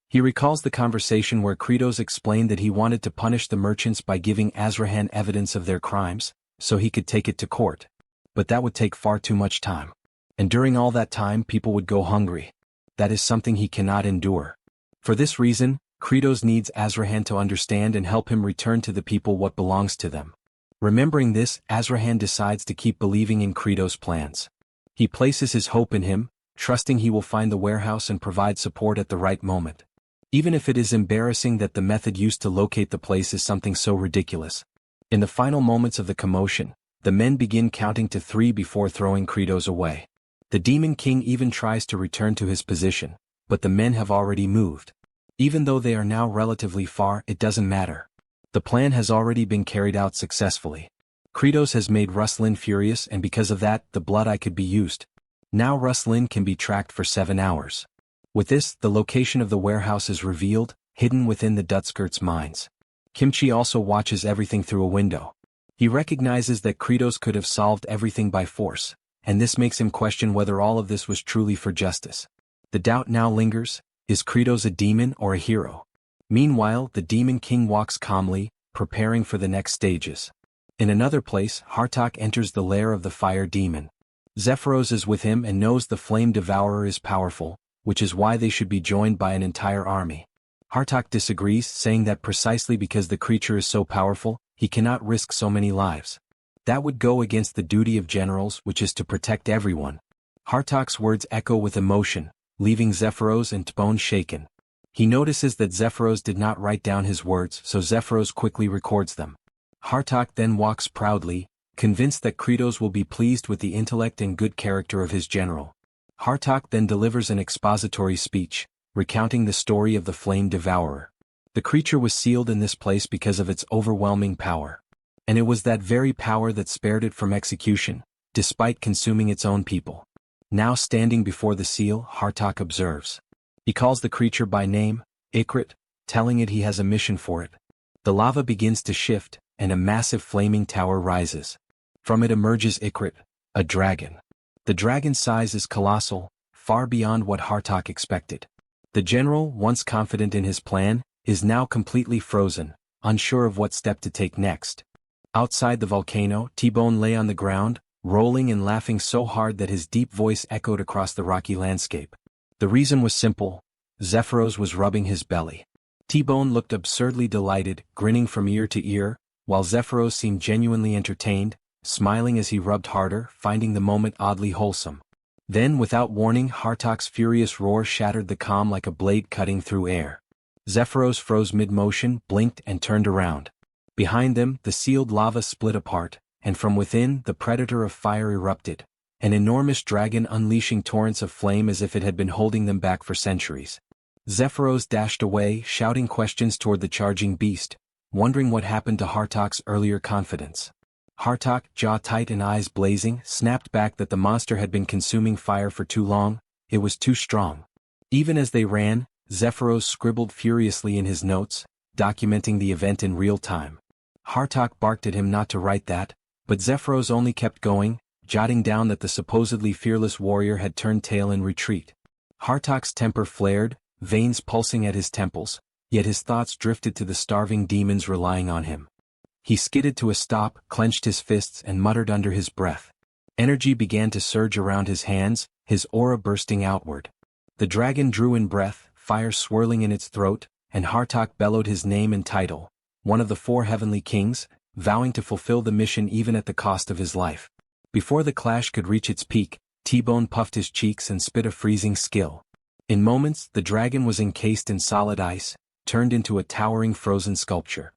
He recalls the conversation where Kratos explained that he wanted to punish the merchants by giving Azrahan evidence of their crimes, so he could take it to court. But that would take far too much time. And during all that time people would go hungry. That is something he cannot endure. For this reason, Kratos needs Azrahan to understand and help him return to the people what belongs to them. Remembering this, Azrahan decides to keep believing in Kratos' plans. He places his hope in him, trusting he will find the warehouse and provide support at the right moment. Even if it is embarrassing that the method used to locate the place is something so ridiculous. In the final moments of the commotion, the men begin counting to 3 before throwing Kratos away. The Demon King even tries to return to his position, but the men have already moved. Even though they are now relatively far, it doesn't matter. The plan has already been carried out successfully. Kratos has made Rustlin furious, and because of that, the blood eye could be used. Now Rustlin can be tracked for 7 hours. With this, the location of the warehouse is revealed, hidden within the Dutskirt's mines. Kimchi also watches everything through a window. He recognizes that Kratos could have solved everything by force, and this makes him question whether all of this was truly for justice. The doubt now lingers, is Kratos a demon or a hero? Meanwhile, the Demon King walks calmly, preparing for the next stages. In another place, Hartok enters the lair of the fire demon. Zephyros is with him and knows the flame devourer is powerful, which is why they should be joined by an entire army. Hartok disagrees, saying that precisely because the creature is so powerful, he cannot risk so many lives. That would go against the duty of generals, which is to protect everyone. Hartok's words echo with emotion, leaving Zephyros and Tbone shaken. He notices that Zephyros did not write down his words, so Zephyros quickly records them. Hartok then walks proudly, convinced that Kratos will be pleased with the intellect and good character of his general. Hartok then delivers an expository speech, recounting the story of the flame devourer. The creature was sealed in this place because of its overwhelming power. And it was that very power that spared it from execution, despite consuming its own people. Now standing before the seal, Hartok observes. He calls the creature by name, Ikrit, telling it he has a mission for it. The lava begins to shift, and a massive flaming tower rises. From it emerges Ikrit, a dragon. The dragon's size is colossal, far beyond what Hartok expected. The general, once confident in his plan, is now completely frozen, unsure of what step to take next. Outside the volcano, T-Bone lay on the ground, rolling and laughing so hard that his deep voice echoed across the rocky landscape. The reason was simple. Zephyros was rubbing his belly. T-Bone looked absurdly delighted, grinning from ear to ear, while Zephyros seemed genuinely entertained, smiling as he rubbed harder, finding the moment oddly wholesome. Then, without warning, Hartok's furious roar shattered the calm like a blade cutting through air. Zephyros froze mid-motion, blinked and turned around. Behind them, the sealed lava split apart, and from within, the predator of fire erupted, an enormous dragon unleashing torrents of flame as if it had been holding them back for centuries. Zephyros dashed away, shouting questions toward the charging beast, wondering what happened to Hartok's earlier confidence. Hartok, jaw tight and eyes blazing, snapped back that the monster had been consuming fire for too long, it was too strong. Even as they ran, Zephyros scribbled furiously in his notes, documenting the event in real time. Hartok barked at him not to write that, but Zephyros only kept going, jotting down that the supposedly fearless warrior had turned tail in retreat. Hartok's temper flared, veins pulsing at his temples, yet his thoughts drifted to the starving demons relying on him. He skidded to a stop, clenched his fists and muttered under his breath. Energy began to surge around his hands, his aura bursting outward. The dragon drew in breath, fire swirling in its throat, and Hartok bellowed his name and title, one of the 4 heavenly kings, vowing to fulfill the mission even at the cost of his life. Before the clash could reach its peak, T-Bone puffed his cheeks and spit a freezing skill. In moments, the dragon was encased in solid ice, turned into a towering frozen sculpture.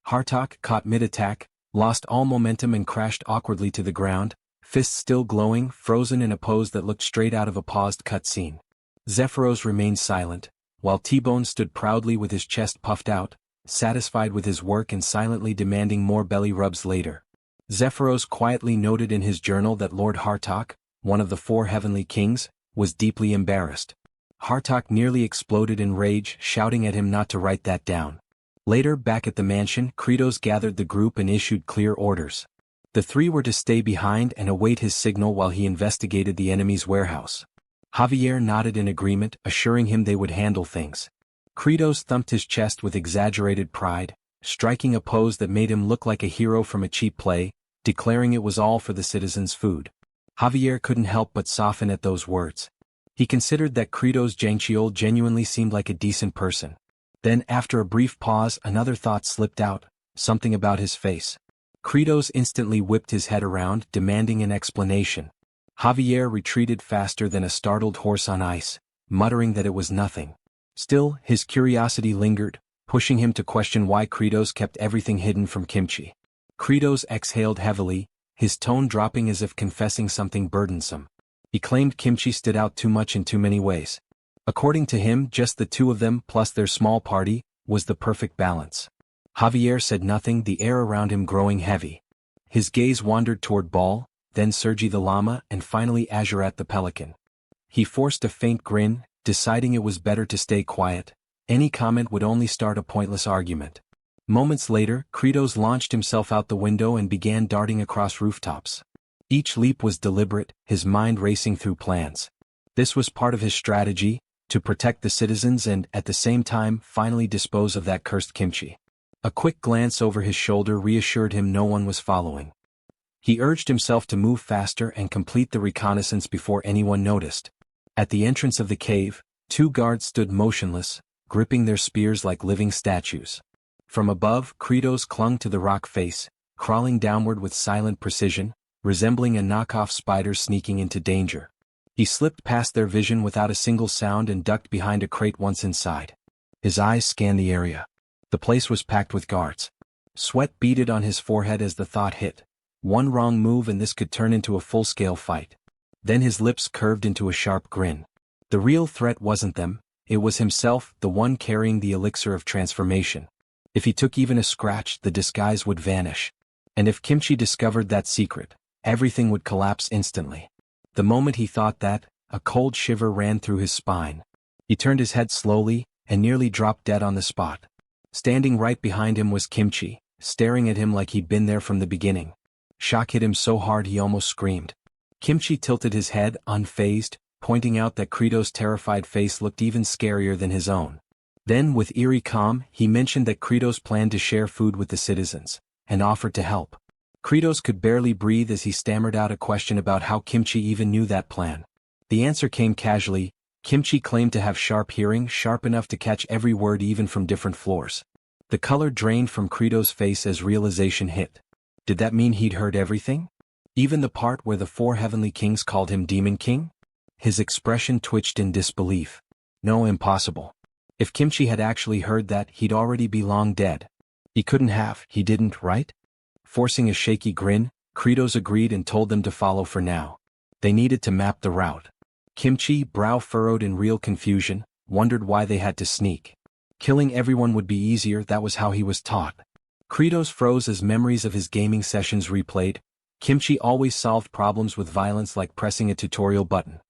Hartok, caught mid-attack, lost all momentum and crashed awkwardly to the ground, fists still glowing, frozen in a pose that looked straight out of a paused cutscene. Zephyros remained silent, while T-Bone stood proudly with his chest puffed out, satisfied with his work and silently demanding more belly rubs later. Zephyros quietly noted in his journal that Lord Hartok, one of the 4 heavenly kings, was deeply embarrassed. Hartok nearly exploded in rage, shouting at him not to write that down. Later, back at the mansion, Kratos gathered the group and issued clear orders. The 3 were to stay behind and await his signal while he investigated the enemy's warehouse. Javier nodded in agreement, assuring him they would handle things. Kratos thumped his chest with exaggerated pride, striking a pose that made him look like a hero from a cheap play, declaring it was all for the citizens' food. Javier couldn't help but soften at those words. He considered that Kratos Gengchiol genuinely seemed like a decent person. Then, after a brief pause, another thought slipped out, something about his face. Kratos instantly whipped his head around, demanding an explanation. Javier retreated faster than a startled horse on ice, muttering that it was nothing. Still, his curiosity lingered, pushing him to question why Kratos kept everything hidden from Kimchi. Kratos exhaled heavily, his tone dropping as if confessing something burdensome. He claimed Kimchi stood out too much in too many ways. According to him, just the 2 of them plus their small party was the perfect balance. Javier said nothing, the air around him growing heavy. His gaze wandered toward Ball, then Sergi the llama, and finally Azurat the pelican. He forced a faint grin, deciding it was better to stay quiet. Any comment would only start a pointless argument. Moments later, Kratos launched himself out the window and began darting across rooftops. Each leap was deliberate, his mind racing through plans. This was part of his strategy, to protect the citizens and, at the same time, finally dispose of that cursed Kimchi. A quick glance over his shoulder reassured him no one was following. He urged himself to move faster and complete the reconnaissance before anyone noticed. At the entrance of the cave, 2 guards stood motionless, gripping their spears like living statues. From above, Kratos clung to the rock face, crawling downward with silent precision, resembling a knockoff spider sneaking into danger. He slipped past their vision without a single sound and ducked behind a crate once inside. His eyes scanned the area. The place was packed with guards. Sweat beaded on his forehead as the thought hit. One wrong move and this could turn into a full-scale fight. Then his lips curved into a sharp grin. The real threat wasn't them, it was himself, the one carrying the elixir of transformation. If he took even a scratch, the disguise would vanish. And if Kimchi discovered that secret, everything would collapse instantly. The moment he thought that, a cold shiver ran through his spine. He turned his head slowly, and nearly dropped dead on the spot. Standing right behind him was Kimchi, staring at him like he'd been there from the beginning. Shock hit him so hard he almost screamed. Kimchi tilted his head, unfazed, pointing out that Kratos' terrified face looked even scarier than his own. Then, with eerie calm, he mentioned that Kratos planned to share food with the citizens, and offered to help. Kratos could barely breathe as he stammered out a question about how Kimchi even knew that plan. The answer came casually. Kimchi claimed to have sharp hearing, sharp enough to catch every word even from different floors. The color drained from Kratos' face as realization hit. Did that mean he'd heard everything? Even the part where the 4 heavenly kings called him Demon King? His expression twitched in disbelief. No, impossible. If Kimchi had actually heard that, he'd already be long dead. He couldn't have, he didn't, right? Forcing a shaky grin, Kratos agreed and told them to follow for now. They needed to map the route. Kimchi, brow furrowed in real confusion, wondered why they had to sneak. Killing everyone would be easier, that was how he was taught. Kratos froze as memories of his gaming sessions replayed. Kimchi always solved problems with violence like pressing a tutorial button.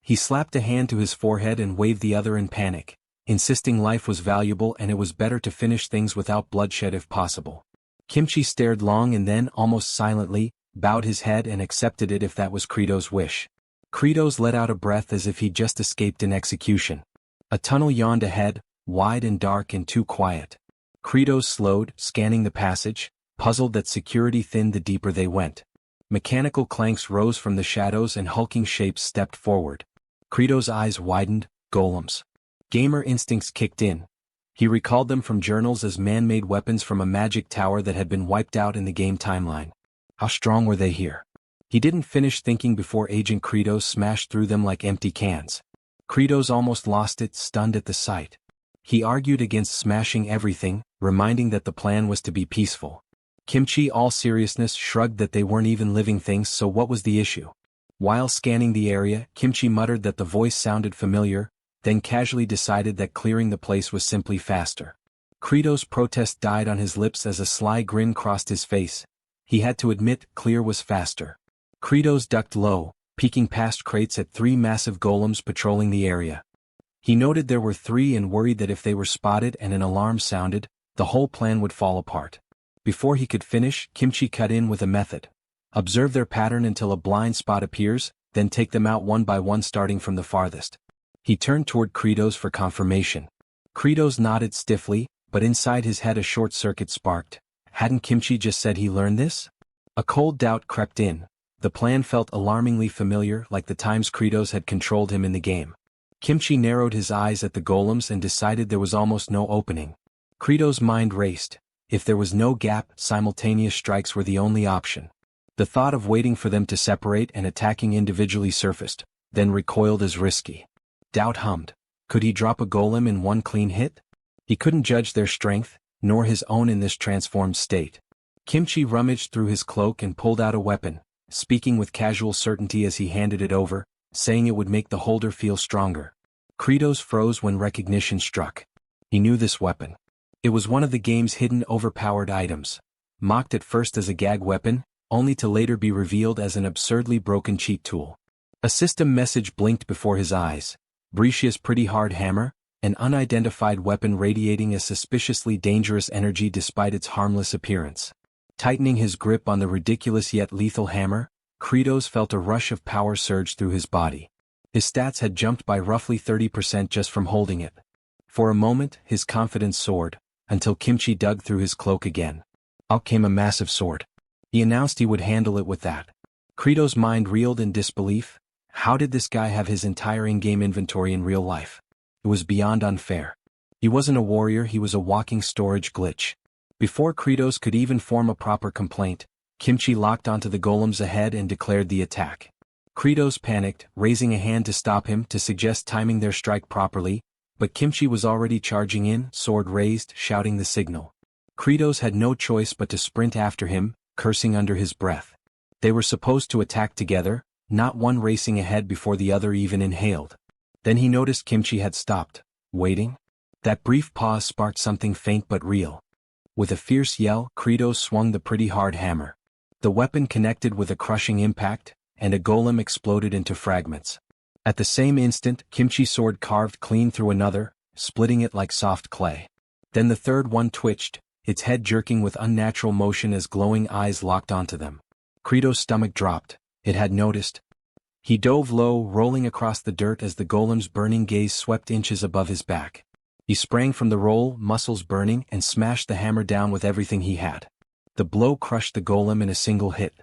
He slapped a hand to his forehead and waved the other in panic, insisting life was valuable and it was better to finish things without bloodshed if possible. Kimchi stared long and then, almost silently, bowed his head and accepted it if that was Kratos' wish. Kratos let out a breath as if he'd just escaped an execution. A tunnel yawned ahead, wide and dark and too quiet. Kratos slowed, scanning the passage, puzzled that security thinned the deeper they went. Mechanical clanks rose from the shadows and hulking shapes stepped forward. Kratos' eyes widened, Golems. Gamer instincts kicked in. He recalled them from journals as man-made weapons from a magic tower that had been wiped out in the game timeline. How strong were they here? He didn't finish thinking before Agent Kratos smashed through them like empty cans. Kratos almost lost it, stunned at the sight. He argued against smashing everything, reminding that the plan was to be peaceful. Kimchi, all seriousness, shrugged that they weren't even living things, so what was the issue? While scanning the area, Kimchi muttered that the voice sounded familiar, then casually decided that clearing the place was simply faster. Kratos' protest died on his lips as a sly grin crossed his face. He had to admit, clear was faster. Kratos ducked low, peeking past crates at 3 massive golems patrolling the area. He noted there were 3 and worried that if they were spotted and an alarm sounded, the whole plan would fall apart. Before he could finish, Kimchi cut in with a method. Observe their pattern until a blind spot appears, then take them out one by one starting from the farthest. He turned toward Kratos for confirmation. Kratos nodded stiffly, but inside his head a short circuit sparked. Hadn't Kimchi just said he learned this? A cold doubt crept in. The plan felt alarmingly familiar, like the times Kratos had controlled him in the game. Kimchi narrowed his eyes at the golems and decided there was almost no opening. Kratos' mind raced. If there was no gap, simultaneous strikes were the only option. The thought of waiting for them to separate and attacking individually surfaced, then recoiled as risky. Doubt hummed. Could he drop a golem in one clean hit? He couldn't judge their strength, nor his own in this transformed state. Kimchi rummaged through his cloak and pulled out a weapon, speaking with casual certainty as he handed it over, saying it would make the holder feel stronger. Kratos froze when recognition struck. He knew this weapon. It was one of the game's hidden overpowered items, mocked at first as a gag weapon, only to later be revealed as an absurdly broken cheat tool. A system message blinked before his eyes. Brescia's pretty hard hammer, an unidentified weapon radiating a suspiciously dangerous energy despite its harmless appearance. Tightening his grip on the ridiculous yet lethal hammer, Kratos felt a rush of power surge through his body. His stats had jumped by roughly 30% just from holding it. For a moment, his confidence soared, until Kimchi dug through his cloak again. Out came a massive sword. He announced he would handle it with that. Kratos' mind reeled in disbelief. How did this guy have his entire in-game inventory in real life? It was beyond unfair. He wasn't a warrior, he was a walking storage glitch. Before Kratos could even form a proper complaint, Kimchi locked onto the golems ahead and declared the attack. Kratos panicked, raising a hand to stop him to suggest timing their strike properly, but Kimchi was already charging in, sword raised, shouting the signal. Kratos had no choice but to sprint after him, cursing under his breath. They were supposed to attack together, not one racing ahead before the other even inhaled. Then he noticed Kimchi had stopped, waiting. That brief pause sparked something faint but real. With a fierce yell, Kratos swung the pretty hard hammer. The weapon connected with a crushing impact, and a golem exploded into fragments. At the same instant, Kimchi's sword carved clean through another, splitting it like soft clay. Then the third one twitched, its head jerking with unnatural motion as glowing eyes locked onto them. Kratos' stomach dropped. It had noticed. He dove low, rolling across the dirt as the golem's burning gaze swept inches above his back. He sprang from the roll, muscles burning, and smashed the hammer down with everything he had. The blow crushed the golem in a single hit.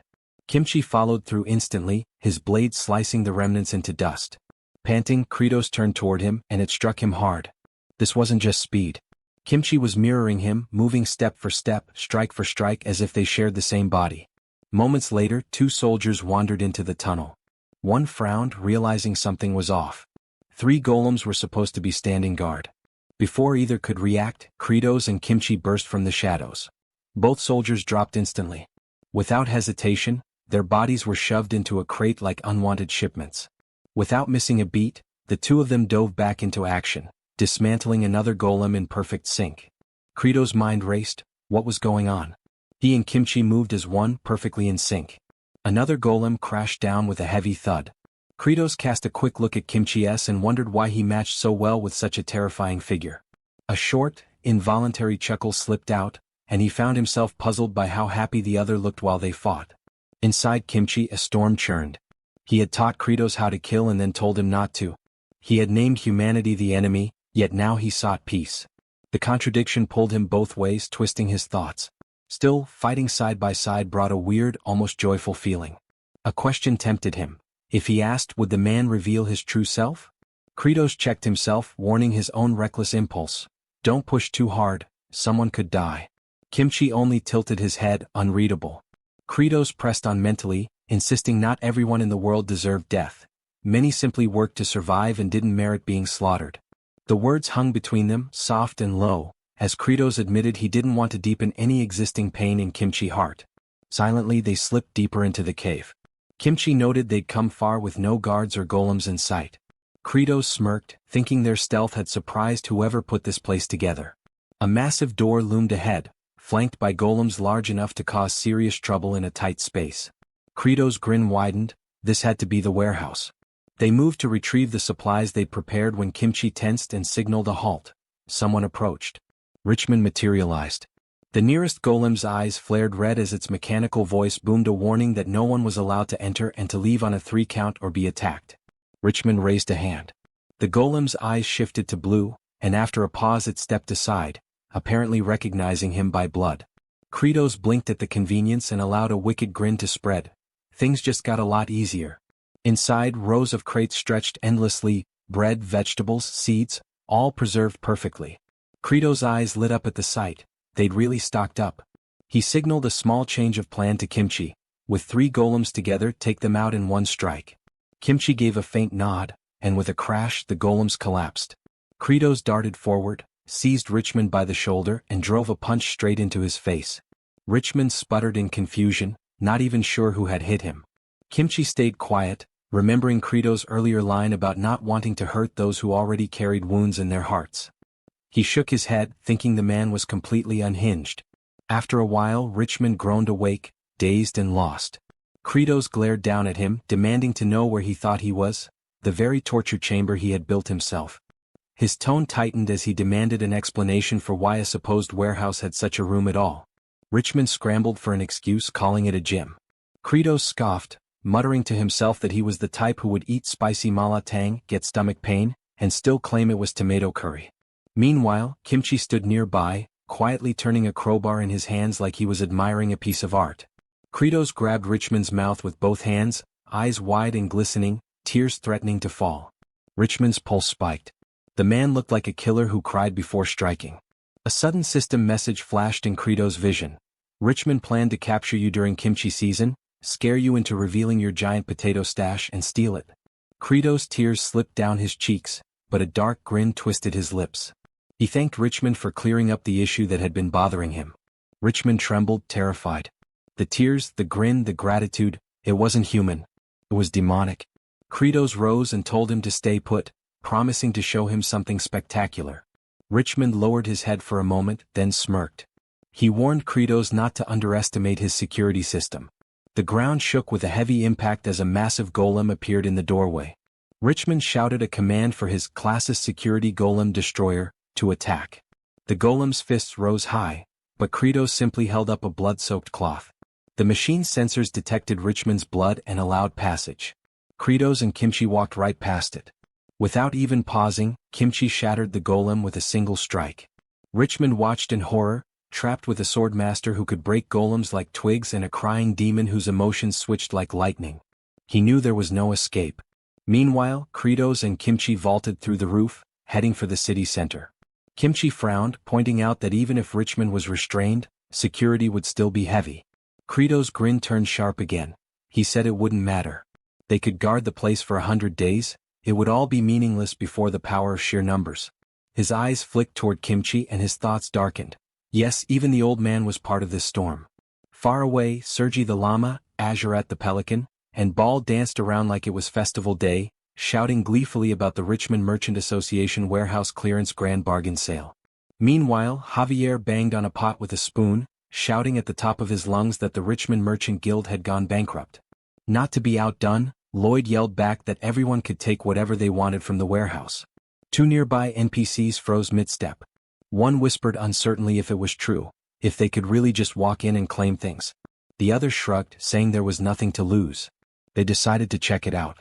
Kimchi followed through instantly, his blade slicing the remnants into dust. Panting, Kratos turned toward him, and it struck him hard. This wasn't just speed. Kimchi was mirroring him, moving step for step, strike for strike as if they shared the same body. Moments later, 2 soldiers wandered into the tunnel. One frowned, realizing something was off. 3 golems were supposed to be standing guard. Before either could react, Kratos and Kimchi burst from the shadows. Both soldiers dropped instantly. Without hesitation, their bodies were shoved into a crate like unwanted shipments. Without missing a beat, the 2 of them dove back into action, dismantling another golem in perfect sync. Kratos' mind raced. What was going on? He and Kimchi moved as one, perfectly in sync. Another golem crashed down with a heavy thud. Kratos cast a quick look at Kimchi's and wondered why he matched so well with such a terrifying figure. A short, involuntary chuckle slipped out, and he found himself puzzled by how happy the other looked while they fought. Inside Kimchi, a storm churned. He had taught Kratos how to kill and then told him not to. He had named humanity the enemy, yet now he sought peace. The contradiction pulled him both ways, twisting his thoughts. Still, fighting side by side brought a weird, almost joyful feeling. A question tempted him. If he asked, would the man reveal his true self? Kratos checked himself, warning his own reckless impulse. Don't push too hard, someone could die. Kimchi only tilted his head, unreadable. Kratos pressed on mentally, insisting not everyone in the world deserved death. Many simply worked to survive and didn't merit being slaughtered. The words hung between them, soft and low, as Kratos admitted he didn't want to deepen any existing pain in Kimchi's heart. Silently they slipped deeper into the cave. Kimchi noted they'd come far with no guards or golems in sight. Kratos smirked, thinking their stealth had surprised whoever put this place together. A massive door loomed ahead, flanked by golems large enough to cause serious trouble in a tight space. Kratos' grin widened. This had to be the warehouse. They moved to retrieve the supplies they'd prepared when Kimchi tensed and signaled a halt. Someone approached. Richmond materialized. The nearest golem's eyes flared red as its mechanical voice boomed a warning that no one was allowed to enter and to leave on a 3 count or be attacked. Richmond raised a hand. The golem's eyes shifted to blue, and after a pause it stepped aside, apparently recognizing him by blood. Kratos blinked at the convenience and allowed a wicked grin to spread. Things just got a lot easier. Inside, rows of crates stretched endlessly, bread, vegetables, seeds, all preserved perfectly. Kratos' eyes lit up at the sight. They'd really stocked up. He signaled a small change of plan to Kimchi. With 3 golems together, take them out in one strike. Kimchi gave a faint nod, and with a crash the golems collapsed. Kratos darted forward, seized Richmond by the shoulder and drove a punch straight into his face. Richmond sputtered in confusion, not even sure who had hit him. Kimchi stayed quiet, remembering Kratos' earlier line about not wanting to hurt those who already carried wounds in their hearts. He shook his head, thinking the man was completely unhinged. After a while Richmond groaned awake, dazed and lost. Kratos glared down at him, demanding to know where he thought he was, the very torture chamber he had built himself. His tone tightened as he demanded an explanation for why a supposed warehouse had such a room at all. Richmond scrambled for an excuse, calling it a gym. Kratos scoffed, muttering to himself that he was the type who would eat spicy malatang, get stomach pain, and still claim it was tomato curry. Meanwhile, Kimchi stood nearby, quietly turning a crowbar in his hands like he was admiring a piece of art. Kratos grabbed Richmond's mouth with both hands, eyes wide and glistening, tears threatening to fall. Richmond's pulse spiked. The man looked like a killer who cried before striking. A sudden system message flashed in Kratos' vision. Richmond planned to capture you during kimchi season, scare you into revealing your giant potato stash and steal it. Kratos' tears slipped down his cheeks, but a dark grin twisted his lips. He thanked Richmond for clearing up the issue that had been bothering him. Richmond trembled, terrified. The tears, the grin, the gratitude, it wasn't human. It was demonic. Kratos rose and told him to stay put, promising to show him something spectacular. Richmond lowered his head for a moment, then smirked. He warned Kratos not to underestimate his security system. The ground shook with a heavy impact as a massive golem appeared in the doorway. Richmond shouted a command for his classist security golem destroyer to attack. The golem's fists rose high, but Kratos simply held up a blood-soaked cloth. The machine's sensors detected Richmond's blood and allowed passage. Kratos and Kimchi walked right past it. Without even pausing, Kimchi shattered the golem with a single strike. Richmond watched in horror, trapped with a swordmaster who could break golems like twigs and a crying demon whose emotions switched like lightning. He knew there was no escape. Meanwhile, Kratos and Kimchi vaulted through the roof, heading for the city center. Kimchi frowned, pointing out that even if Richmond was restrained, security would still be heavy. Kratos' grin turned sharp again. He said it wouldn't matter. They could guard the place for 100 days, it would all be meaningless before the power of sheer numbers. His eyes flicked toward Kimchi and his thoughts darkened. Yes, even the old man was part of this storm. Far away, Sergi the llama, Azurat the pelican, and Ball danced around like it was festival day, shouting gleefully about the Richmond Merchant Association warehouse clearance grand bargain sale. Meanwhile, Javier banged on a pot with a spoon, shouting at the top of his lungs that the Richmond Merchant Guild had gone bankrupt. Not to be outdone, Lloyd yelled back that everyone could take whatever they wanted from the warehouse. 2 nearby NPCs froze mid-step. One whispered uncertainly if it was true, if they could really just walk in and claim things. The other shrugged, saying there was nothing to lose. They decided to check it out.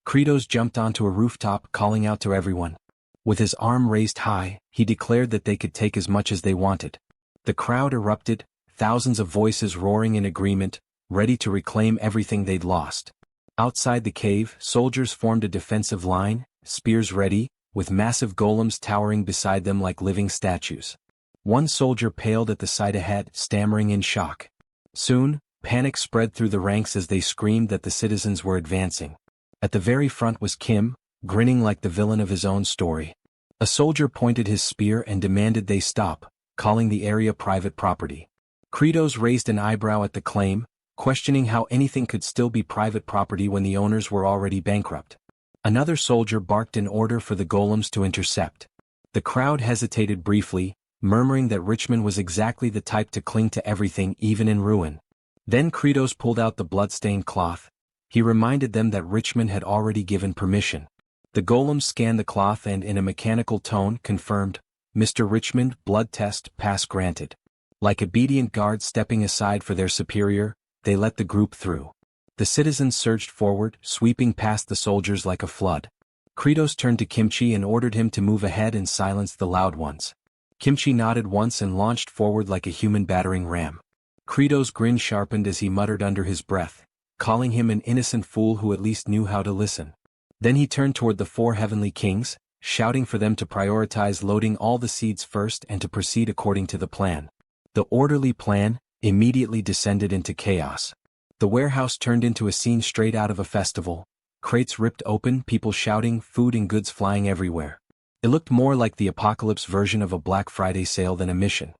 Kratos jumped onto a rooftop, calling out to everyone. With his arm raised high, he declared that they could take as much as they wanted. The crowd erupted, thousands of voices roaring in agreement, ready to reclaim everything they'd lost. Outside the cave, soldiers formed a defensive line, spears ready, with massive golems towering beside them like living statues. One soldier paled at the sight ahead, stammering in shock. Soon, panic spread through the ranks as they screamed that the citizens were advancing. At the very front was Kim, grinning like the villain of his own story. A soldier pointed his spear and demanded they stop, calling the area private property. Kratos raised an eyebrow at the claim, questioning how anything could still be private property when the owners were already bankrupt. Another soldier barked an order for the golems to intercept. The crowd hesitated briefly, murmuring that Richmond was exactly the type to cling to everything even in ruin. Then Kratos pulled out the blood-stained cloth. He reminded them that Richmond had already given permission. The golems scanned the cloth and in a mechanical tone confirmed, "Mr. Richmond, blood test, pass granted." Like obedient guards stepping aside for their superior, they let the group through. The citizens surged forward, sweeping past the soldiers like a flood. Kratos turned to Kimchi and ordered him to move ahead and silence the loud ones. Kimchi nodded once and launched forward like a human battering ram. Kratos' grin sharpened as he muttered under his breath, calling him an innocent fool who at least knew how to listen. Then he turned toward the four heavenly kings, shouting for them to prioritize loading all the seeds first and to proceed according to the plan. The orderly plan immediately descended into chaos. The warehouse turned into a scene straight out of a festival. Crates ripped open, people shouting, food and goods flying everywhere. It looked more like the apocalypse version of a Black Friday sale than a mission.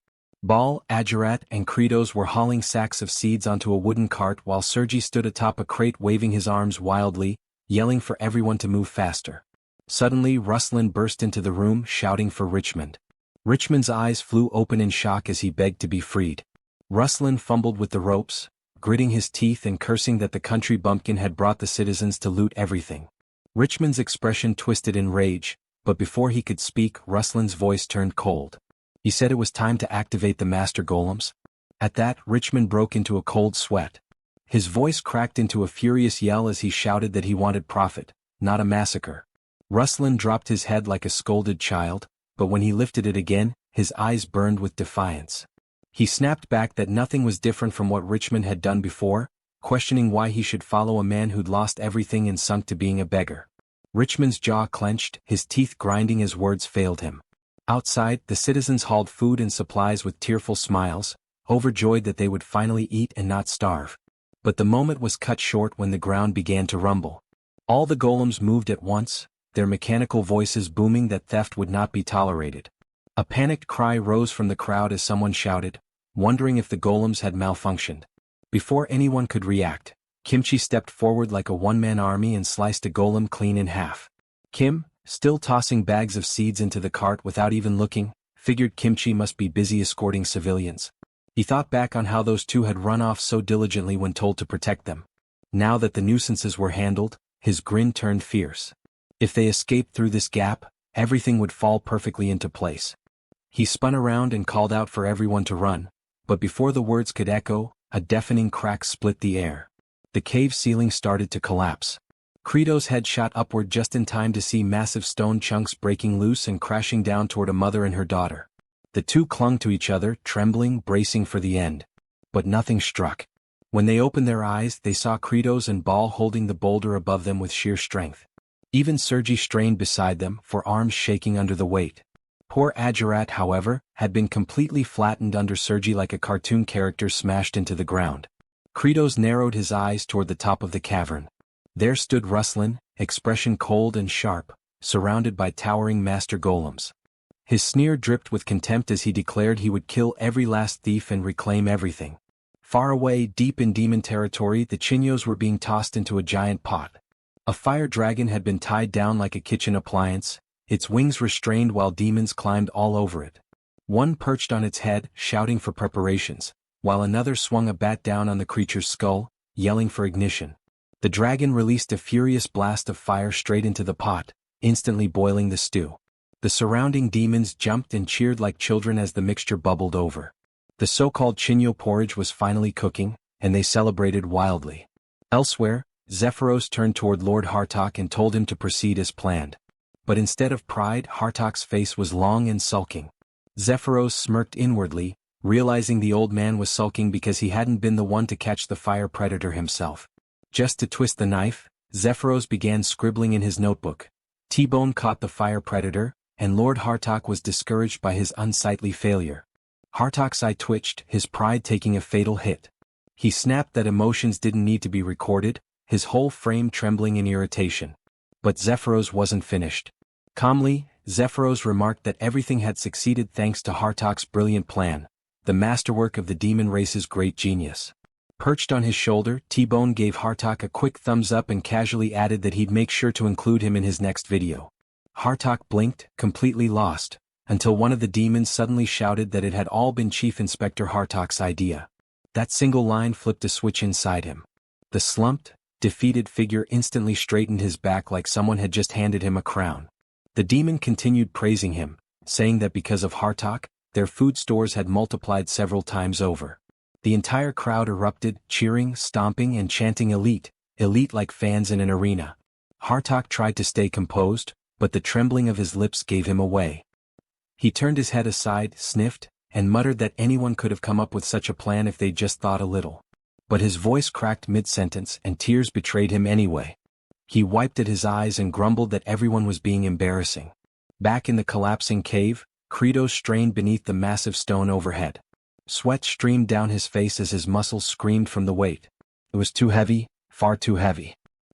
Baal, Ajarat, and Kratos were hauling sacks of seeds onto a wooden cart while Sergi stood atop a crate waving his arms wildly, yelling for everyone to move faster. Suddenly, Ruslan burst into the room, shouting for Richmond. Richmond's eyes flew open in shock as he begged to be freed. Ruslan fumbled with the ropes, gritting his teeth and cursing that the country bumpkin had brought the citizens to loot everything. Richmond's expression twisted in rage, but before he could speak, Ruslan's voice turned cold. He said it was time to activate the master golems. At that, Richmond broke into a cold sweat. His voice cracked into a furious yell as he shouted that he wanted profit, not a massacre. Ruslan dropped his head like a scolded child, but when he lifted it again, his eyes burned with defiance. He snapped back that nothing was different from what Richmond had done before, questioning why he should follow a man who'd lost everything and sunk to being a beggar. Richmond's jaw clenched, his teeth grinding as words failed him. Outside, the citizens hauled food and supplies with tearful smiles, overjoyed that they would finally eat and not starve. But the moment was cut short when the ground began to rumble. All the golems moved at once, their mechanical voices booming that theft would not be tolerated. A panicked cry rose from the crowd as someone shouted, wondering if the golems had malfunctioned. Before anyone could react, Kimchi stepped forward like a one-man army and sliced a golem clean in half. Kim, still tossing bags of seeds into the cart without even looking, figured Kimchi must be busy escorting civilians. He thought back on how those two had run off so diligently when told to protect them. Now that the nuisances were handled, his grin turned fierce. If they escaped through this gap, everything would fall perfectly into place. He spun around and called out for everyone to run, but before the words could echo, a deafening crack split the air. The cave ceiling started to collapse. Kratos' head shot upward just in time to see massive stone chunks breaking loose and crashing down toward a mother and her daughter. The two clung to each other, trembling, bracing for the end. But nothing struck. When they opened their eyes, they saw Kratos and Baal holding the boulder above them with sheer strength. Even Sergi strained beside them, forearms shaking under the weight. Poor Ajarat, however, had been completely flattened under Sergi like a cartoon character smashed into the ground. Kratos narrowed his eyes toward the top of the cavern. There stood Ruslan, expression cold and sharp, surrounded by towering master golems. His sneer dripped with contempt as he declared he would kill every last thief and reclaim everything. Far away, deep in demon territory, the Chinyos were being tossed into a giant pot. A fire dragon had been tied down like a kitchen appliance, its wings restrained while demons climbed all over it. One perched on its head, shouting for preparations, while another swung a bat down on the creature's skull, yelling for ignition. The dragon released a furious blast of fire straight into the pot, instantly boiling the stew. The surrounding demons jumped and cheered like children as the mixture bubbled over. The so-called Chinyo porridge was finally cooking, and they celebrated wildly. Elsewhere, Zephyros turned toward Lord Hartok and told him to proceed as planned. But instead of pride, Hartok's face was long and sulking. Zephyros smirked inwardly, realizing the old man was sulking because he hadn't been the one to catch the fire predator himself. Just to twist the knife, Zephyros began scribbling in his notebook. T-Bone caught the fire predator, and Lord Hartok was discouraged by his unsightly failure. Hartok's eye twitched, his pride taking a fatal hit. He snapped that emotions didn't need to be recorded, his whole frame trembling in irritation. But Zephyros wasn't finished. Calmly, Zephyros remarked that everything had succeeded thanks to Hartok's brilliant plan, the masterwork of the demon race's great genius. Perched on his shoulder, T-Bone gave Hartok a quick thumbs up and casually added that he'd make sure to include him in his next video. Hartok blinked, completely lost, until one of the demons suddenly shouted that it had all been Chief Inspector Hartok's idea. That single line flipped a switch inside him. The slumped, defeated figure instantly straightened his back like someone had just handed him a crown. The demon continued praising him, saying that because of Hartok, their food stores had multiplied several times over. The entire crowd erupted, cheering, stomping and chanting elite, elite like fans in an arena. Hartok tried to stay composed, but the trembling of his lips gave him away. He turned his head aside, sniffed, and muttered that anyone could have come up with such a plan if they'd just thought a little. But his voice cracked mid-sentence and tears betrayed him anyway. He wiped at his eyes and grumbled that everyone was being embarrassing. Back in the collapsing cave, Kratos strained beneath the massive stone overhead. Sweat streamed down his face as his muscles screamed from the weight. It was too heavy, far too heavy.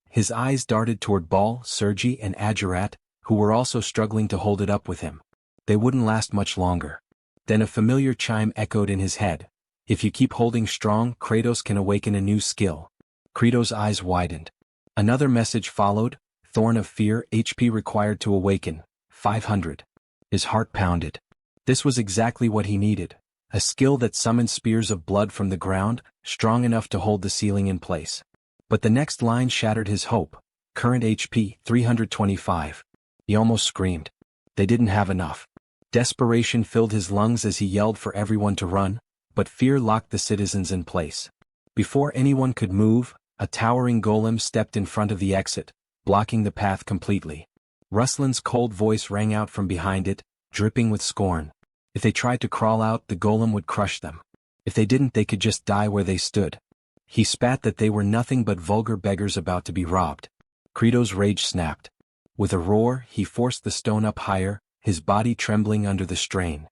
His eyes darted toward Ball, Sergi and Ajurat, who were also struggling to hold it up with him. They wouldn't last much longer. Then a familiar chime echoed in his head. If you keep holding strong, Kratos can awaken a new skill. Kratos' eyes widened. Another message followed, Thorn of Fear, HP required to awaken, 500. His heart pounded. This was exactly what he needed. A skill that summoned spears of blood from the ground, strong enough to hold the ceiling in place. But the next line shattered his hope. Current HP, 325. He almost screamed. They didn't have enough. Desperation filled his lungs as he yelled for everyone to run, but fear locked the citizens in place. Before anyone could move, a towering golem stepped in front of the exit, blocking the path completely. Ruslan's cold voice rang out from behind it, dripping with scorn. If they tried to crawl out, the golem would crush them. If they didn't, they could just die where they stood. He spat that they were nothing but vulgar beggars about to be robbed. Kratos' rage snapped. With a roar, he forced the stone up higher, his body trembling under the strain.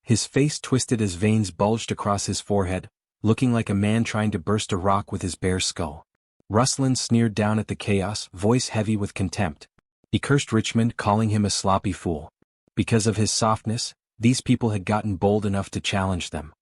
His face twisted as veins bulged across his forehead, looking like a man trying to burst a rock with his bare skull. Ruslan sneered down at the chaos, voice heavy with contempt. He cursed Richmond, calling him a sloppy fool. Because of his softness, these people had gotten bold enough to challenge them.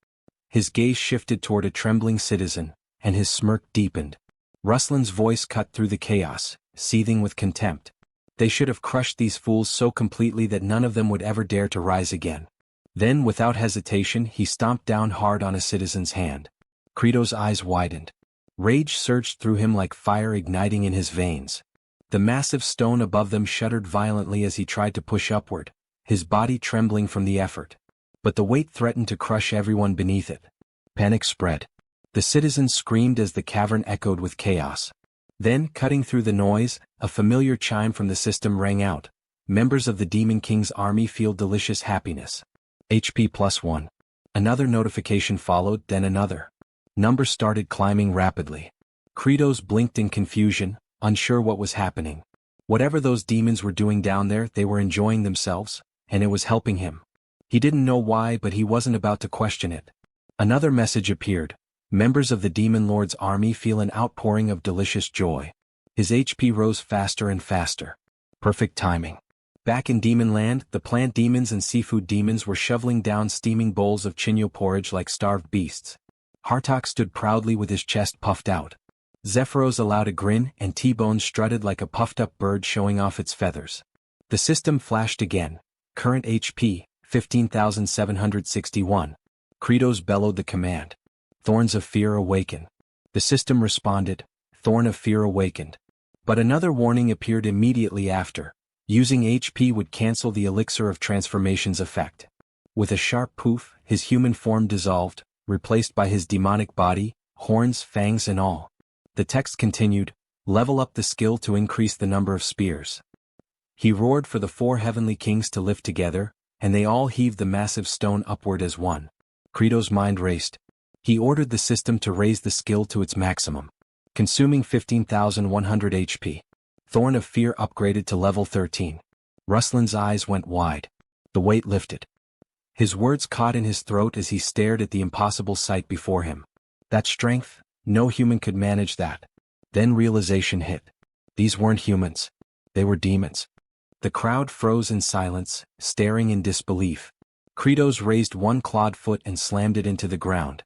His gaze shifted toward a trembling citizen, and his smirk deepened. Ruslan's voice cut through the chaos, seething with contempt. They should have crushed these fools so completely that none of them would ever dare to rise again. Then, without hesitation, he stomped down hard on a citizen's hand. Kratos' eyes widened. Rage surged through him like fire igniting in his veins. The massive stone above them shuddered violently as he tried to push upward, his body trembling from the effort. But the weight threatened to crush everyone beneath it. Panic spread. The citizens screamed as the cavern echoed with chaos. Then, cutting through the noise, a familiar chime from the system rang out. Members of the Demon King's army feel delicious happiness. HP +1. Another notification followed, then another. Numbers started climbing rapidly. Kratos blinked in confusion, unsure what was happening. Whatever those demons were doing down there, they were enjoying themselves, and it was helping him. He didn't know why, but he wasn't about to question it. Another message appeared. Members of the Demon Lord's army feel an outpouring of delicious joy. His HP rose faster and faster. Perfect timing. Back in Demon Land, the plant demons and seafood demons were shoveling down steaming bowls of chinyo porridge like starved beasts. Hartok stood proudly with his chest puffed out. Zephyros allowed a grin, and T-Bone strutted like a puffed-up bird showing off its feathers. The system flashed again. Current HP, 15,761. Kratos bellowed the command. Thorns of Fear awaken. The system responded. Thorn of Fear awakened. But another warning appeared immediately after. Using HP would cancel the Elixir of Transformation's effect. With a sharp poof, his human form dissolved, replaced by his demonic body, horns, fangs and all. The text continued, level up the skill to increase the number of spears. He roared for the 4 heavenly kings to lift together, and they all heaved the massive stone upward as one. Kratos' mind raced. He ordered the system to raise the skill to its maximum. consuming 15,100 HP. Thorn of Fear upgraded to level 13. Ruslan's eyes went wide. The weight lifted. His words caught in his throat as he stared at the impossible sight before him. That strength, no human could manage that. Then realization hit. These weren't humans. They were demons. The crowd froze in silence, staring in disbelief. Kratos raised one clawed foot and slammed it into the ground.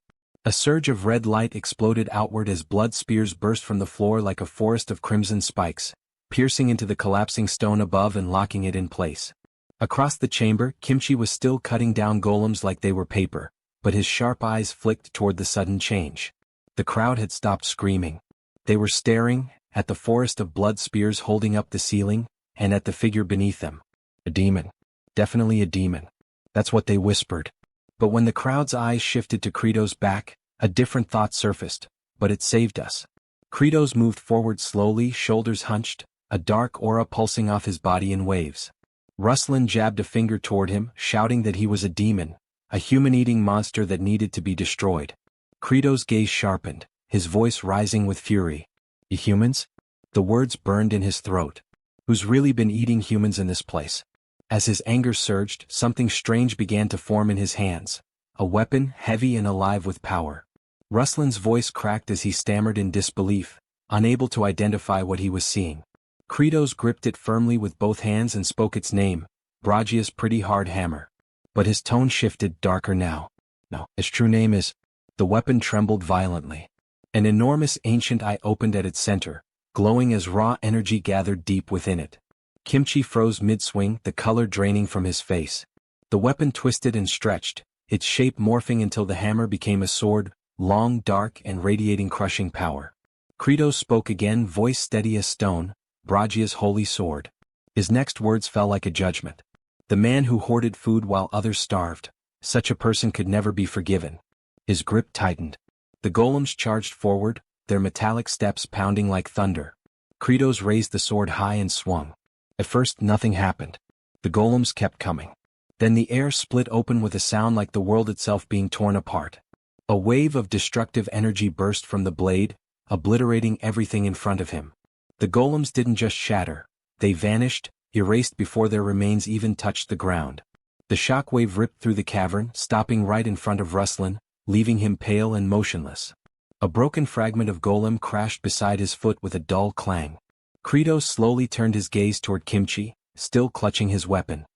A surge of red light exploded outward as blood spears burst from the floor like a forest of crimson spikes, piercing into the collapsing stone above and locking it in place. Across the chamber, Kimchi was still cutting down golems like they were paper, but his sharp eyes flicked toward the sudden change. The crowd had stopped screaming. They were staring at the forest of blood spears holding up the ceiling, and at the figure beneath them. A demon. Definitely a demon. That's what they whispered. But when the crowd's eyes shifted to Kratos' back, a different thought surfaced. But it saved us. Kratos moved forward slowly, shoulders hunched, a dark aura pulsing off his body in waves. Ruslan jabbed a finger toward him, shouting that he was a demon, a human-eating monster that needed to be destroyed. Kratos' gaze sharpened, his voice rising with fury. "You humans?" The words burned in his throat. "Who's really been eating humans in this place?" As his anger surged, something strange began to form in his hands. A weapon, heavy and alive with power. Ruslan's voice cracked as he stammered in disbelief, unable to identify what he was seeing. Kratos gripped it firmly with both hands and spoke its name, Bragia's pretty hard hammer. But his tone shifted, darker now. "No, its true name is..." The weapon trembled violently. An enormous ancient eye opened at its center, glowing as raw energy gathered deep within it. Kimchi froze mid-swing, the color draining from his face. The weapon twisted and stretched, its shape morphing until the hammer became a sword, long, dark, and radiating crushing power. Kratos spoke again, voice steady as stone, "Bragia's holy sword." His next words fell like a judgment. "The man who hoarded food while others starved, such a person could never be forgiven." His grip tightened. The golems charged forward, their metallic steps pounding like thunder. Kratos raised the sword high and swung. At first nothing happened. The golems kept coming. Then the air split open with a sound like the world itself being torn apart. A wave of destructive energy burst from the blade, obliterating everything in front of him. The golems didn't just shatter, they vanished, erased before their remains even touched the ground. The shockwave ripped through the cavern, stopping right in front of Ruslan, leaving him pale and motionless. A broken fragment of golem crashed beside his foot with a dull clang. Kratos slowly turned his gaze toward Kimchi, still clutching his weapon.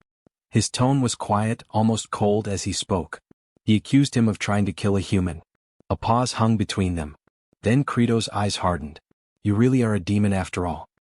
His tone was quiet, almost cold as he spoke. He accused him of trying to kill a human. A pause hung between them. Then Kratos' eyes hardened. "You really are a demon after all."